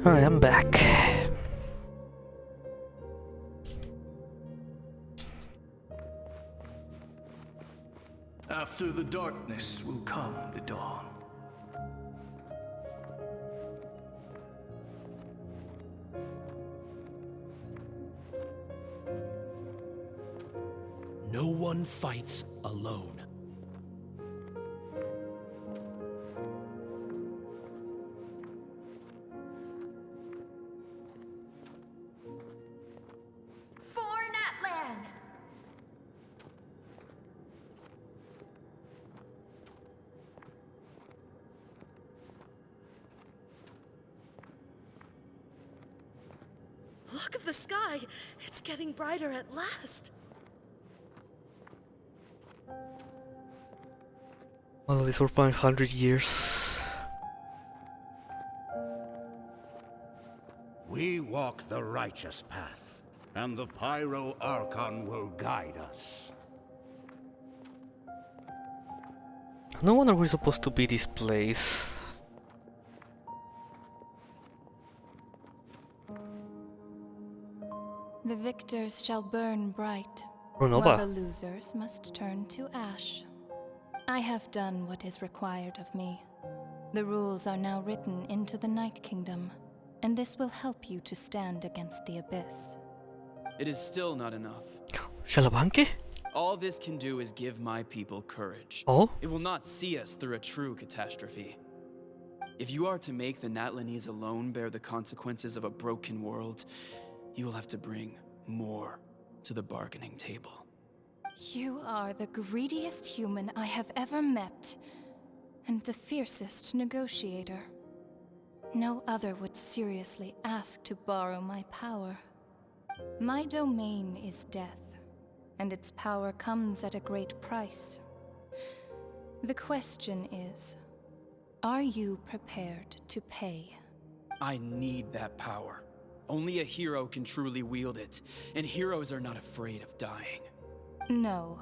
Alright, I'm back. After the darkness will come the dawn. No one fights alone. For Natlan! Look at the sky! It's getting brighter at last! Well, this for 500 years. We walk the righteous path, and the Pyro Archon will guide us. No wonder we're supposed to be this place. The victors shall burn bright, Runova. while the losers must turn to ash. I have done what is required of me. The rules are now written into the Night Kingdom, and this will help you to stand against the Abyss. It is still not enough. Shalabanke? All this can do is give my people courage. Oh? It will not see us through a true catastrophe. If you are to make the Natlanese alone bear the consequences of a broken world, you will have to bring more to the bargaining table. You are the greediest human I have ever met, and the fiercest negotiator. No other would seriously ask to borrow my power. My domain is death, and its power comes at a great price. The question is, are you prepared to pay? I need that power. Only a hero can truly wield it, and heroes are not afraid of dying. No,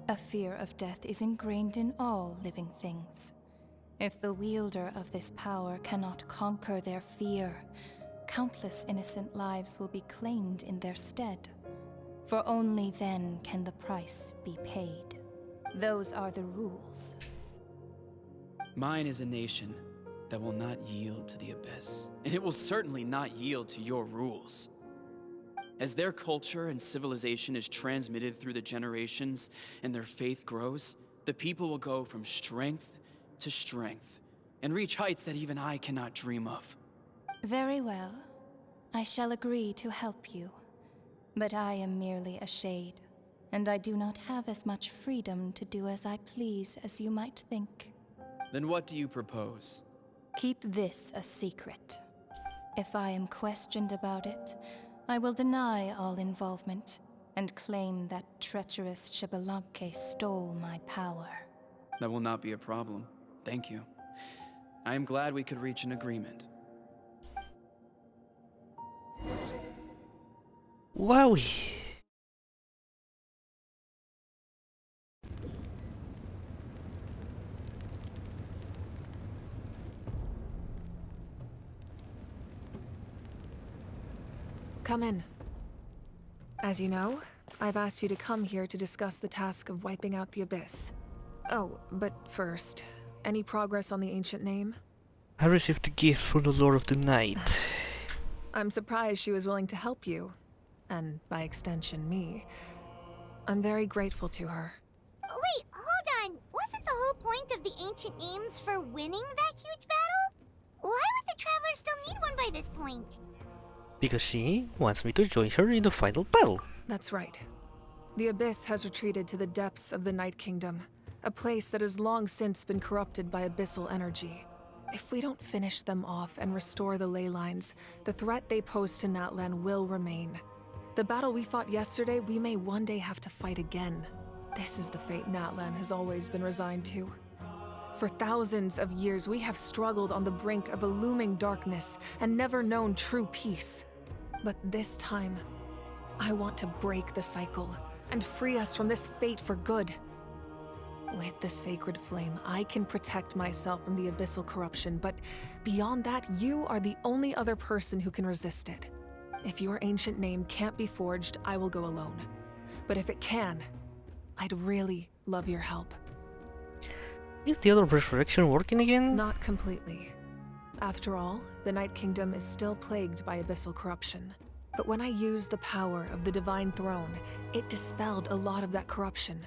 a fear of death is ingrained in all living things. If the wielder of this power cannot conquer their fear, countless innocent lives will be claimed in their stead. For only then can the price be paid. Those are the rules. Mine is a nation that will not yield to the Abyss, and it will certainly not yield to your rules. As their culture and civilization is transmitted through the generations and their faith grows, the people will go from strength to strength and reach heights that even I cannot dream of. Very well. I shall agree to help you. But I am merely a shade, and I do not have as much freedom to do as I please as you might think. Then what do you propose? Keep this a secret. If I am questioned about it, I will deny all involvement and claim that treacherous Xbalanque stole my power. That will not be a problem. Thank you. I am glad we could reach an agreement. Wowie. Come in. As you know, I've asked you to come here to discuss the task of wiping out the Abyss. Oh, but first, any progress on the ancient name? I received a gift from the Lord of the Night. I'm surprised she was willing to help you. and by extension me, I'm very grateful to her. Wait, hold on. Wasn't the whole point of the ancient names for winning that huge battle? Why would the Traveler still need one by this point? Because she wants me to join her in the final battle. That's right. The Abyss has retreated to the depths of the Night Kingdom, a place that has long since been corrupted by abyssal energy. If we don't finish them off and restore the ley lines, the threat they pose to Natlan will remain. The battle we fought yesterday, we may one day have to fight again. This is the fate Natlan has always been resigned to. For thousands of years, we have struggled on the brink of a looming darkness and never known true peace. But this time, I want to break the cycle and free us from this fate for good. With the sacred flame, I can protect myself from the abyssal corruption, but beyond that, you are the only other person who can resist it. If your ancient name can't be forged, I will go alone. But if it can, I'd really love your help. Is the other resurrection working again? Not completely. After all, the Night Kingdom is still plagued by abyssal corruption. But when I used the power of the Divine Throne, it dispelled a lot of that corruption.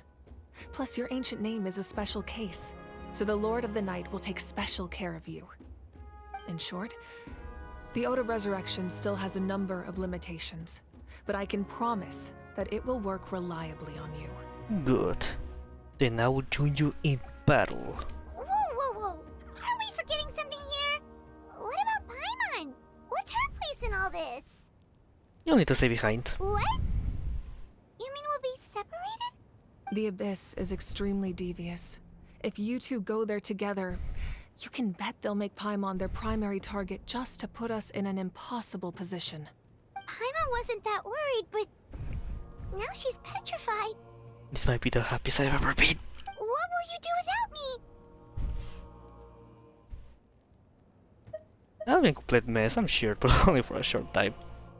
Plus, your ancient name is a special case, so the Lord of the Night will take special care of you. In short, the Ode of Resurrection still has a number of limitations, but I can promise that it will work reliably on you. Good. Then I will join you in battle. Whoa. Are we forgetting something here? What about Paimon? What's her place in all this? You'll need to stay behind. What? You mean we'll be separated? The Abyss is extremely devious. If you two go there together, you can bet they'll make Paimon their primary target just to put us in an impossible position. Paimon wasn't that worried, but now she's petrified. This might be the happiest I've ever been. What will you do without me? I'll be a complete mess, I'm sure, but only for a short time.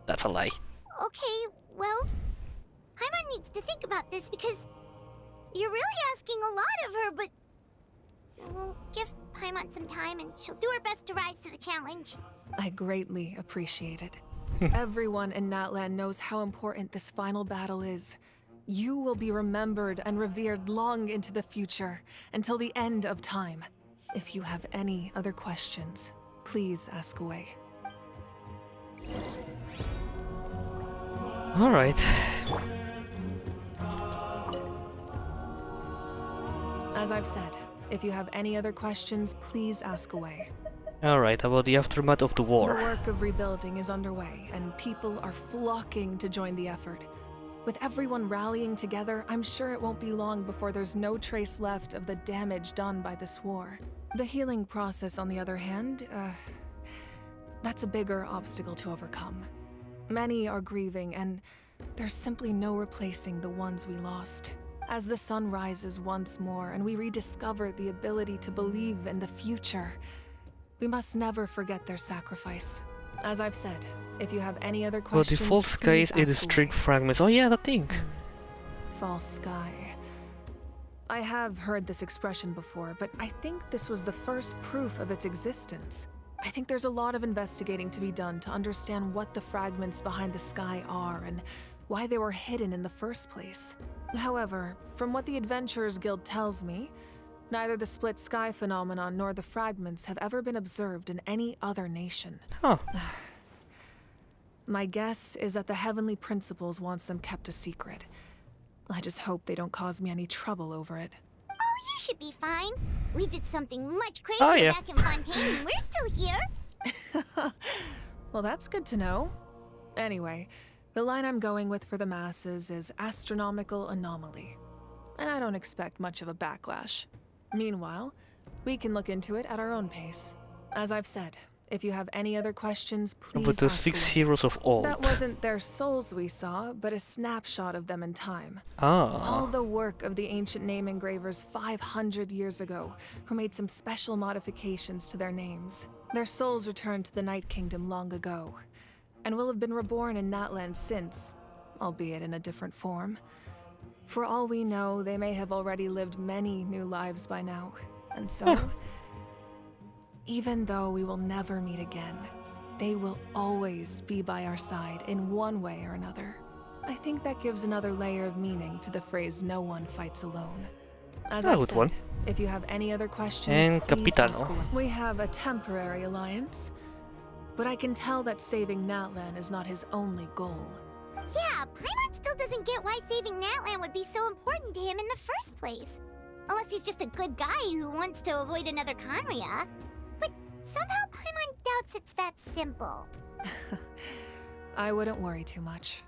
That's a lie. Okay, well, Paimon needs to think about this because you're really asking a lot of her, but we'll give Paimon some time and she'll do her best to rise to the challenge. I greatly appreciate it. Everyone in Natlan knows how important this final battle is. You will be remembered and revered long into the future, until the end of time. If you have any other questions, please ask away. Alright. As I've said, if you have any other questions, please ask away. Alright, about the aftermath of the war. The work of rebuilding is underway, and people are flocking to join the effort. With everyone rallying together, I'm sure it won't be long before there's no trace left of the damage done by this war. The healing process, on the other hand, that's a bigger obstacle to overcome. Many are grieving, and there's simply no replacing the ones we lost. As the sun rises once more and we rediscover the ability to believe in the future, we must never forget their sacrifice. As I've said, if you have any other Well, questions, the false skies please and the ask string away. fragments. Oh yeah, that thing. False sky. I have heard this expression before, but I think this was the first proof of its existence. I think there's a lot of investigating to be done to understand what the fragments behind the sky are and why they were hidden in the first place. However, from what the Adventurers Guild tells me, neither the split sky phenomenon nor the fragments have ever been observed in any other nation. Huh. My guess is that the Heavenly Principles wants them kept a secret. I just hope they don't cause me any trouble over it. Oh, you should be fine. We did something much crazier Oh, yeah. back in Fontaine and we're still here. Well, that's good to know. Anyway, the line I'm going with for the masses is astronomical anomaly. And I don't expect much of a backlash. Meanwhile, we can look into it at our own pace. As I've said, if you have any other questions, please About the ask 6 away. heroes of old. That wasn't their souls we saw, but a snapshot of them in time. Ah. All the work of the ancient name engravers 500 years ago, who made some special modifications to their names. Their souls returned to the Night Kingdom long ago, and will have been reborn in Natlan since, albeit in a different form. For all we know, they may have already lived many new lives by now, and so, even though we will never meet again, they will always be by our side in one way or another. I think that gives another layer of meaning to the phrase "no one fights alone." As Ah, I've good said, one. if you have any other questions, And please ask Capitano. away. We have a temporary alliance, but I can tell that saving Natlan is not his only goal. Yeah, Paimon still doesn't get why saving Natlan would be so important to him in the first place. Unless he's just a good guy who wants to avoid another Conria. But somehow Paimon doubts it's that simple. I wouldn't worry too much.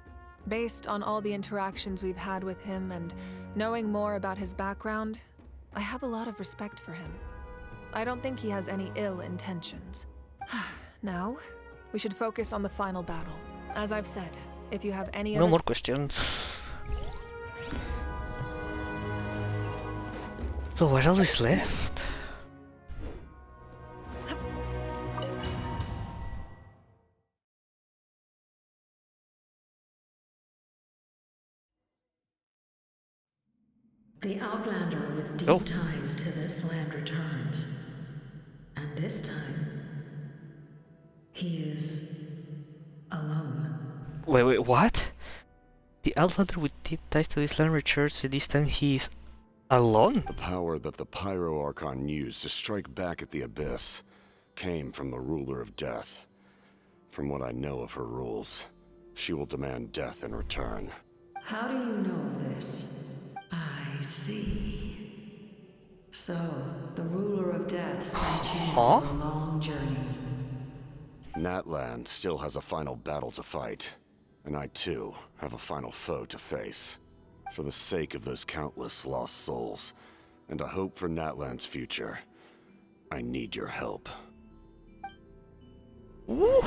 Based on all the interactions we've had with him and knowing more about his background, I have a lot of respect for him. I don't think he has any ill intentions. Now, we should focus on the final battle. As I've said, if you have any No other more questions. So what else is left? The Outlander with deep ties to this land returns. And this time, he is alone. Wait, what? The Outlander with deep ties to this land returns, and this time he's alone? The power that the Pyro Archon used to strike back at the Abyss came from the Ruler of Death. From what I know of her rules, she will demand death in return. How do you know this? I see. So, the Ruler of Death sent you on a long journey. Natlan still has a final battle to fight, and I too have a final foe to face. For the sake of those countless lost souls, and a hope for Natlan's future, I need your help. Woo!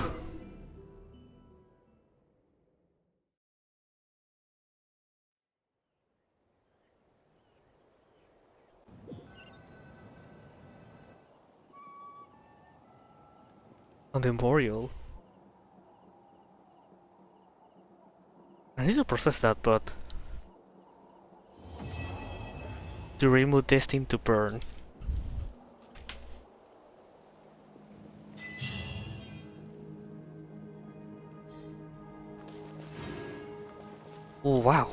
A memorial. I need to process that, but the rainbow destined to burn. Oh wow.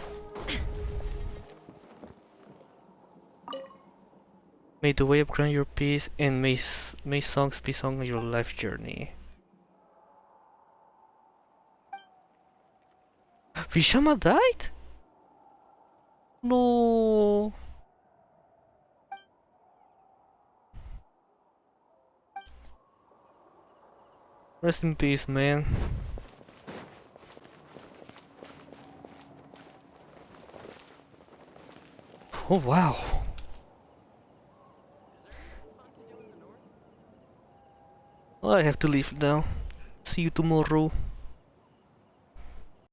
May the way grant your peace, and may songs be sung on your life journey. Vishama died? No. Rest in peace, man. Oh wow. Well, I have to leave now. See you tomorrow.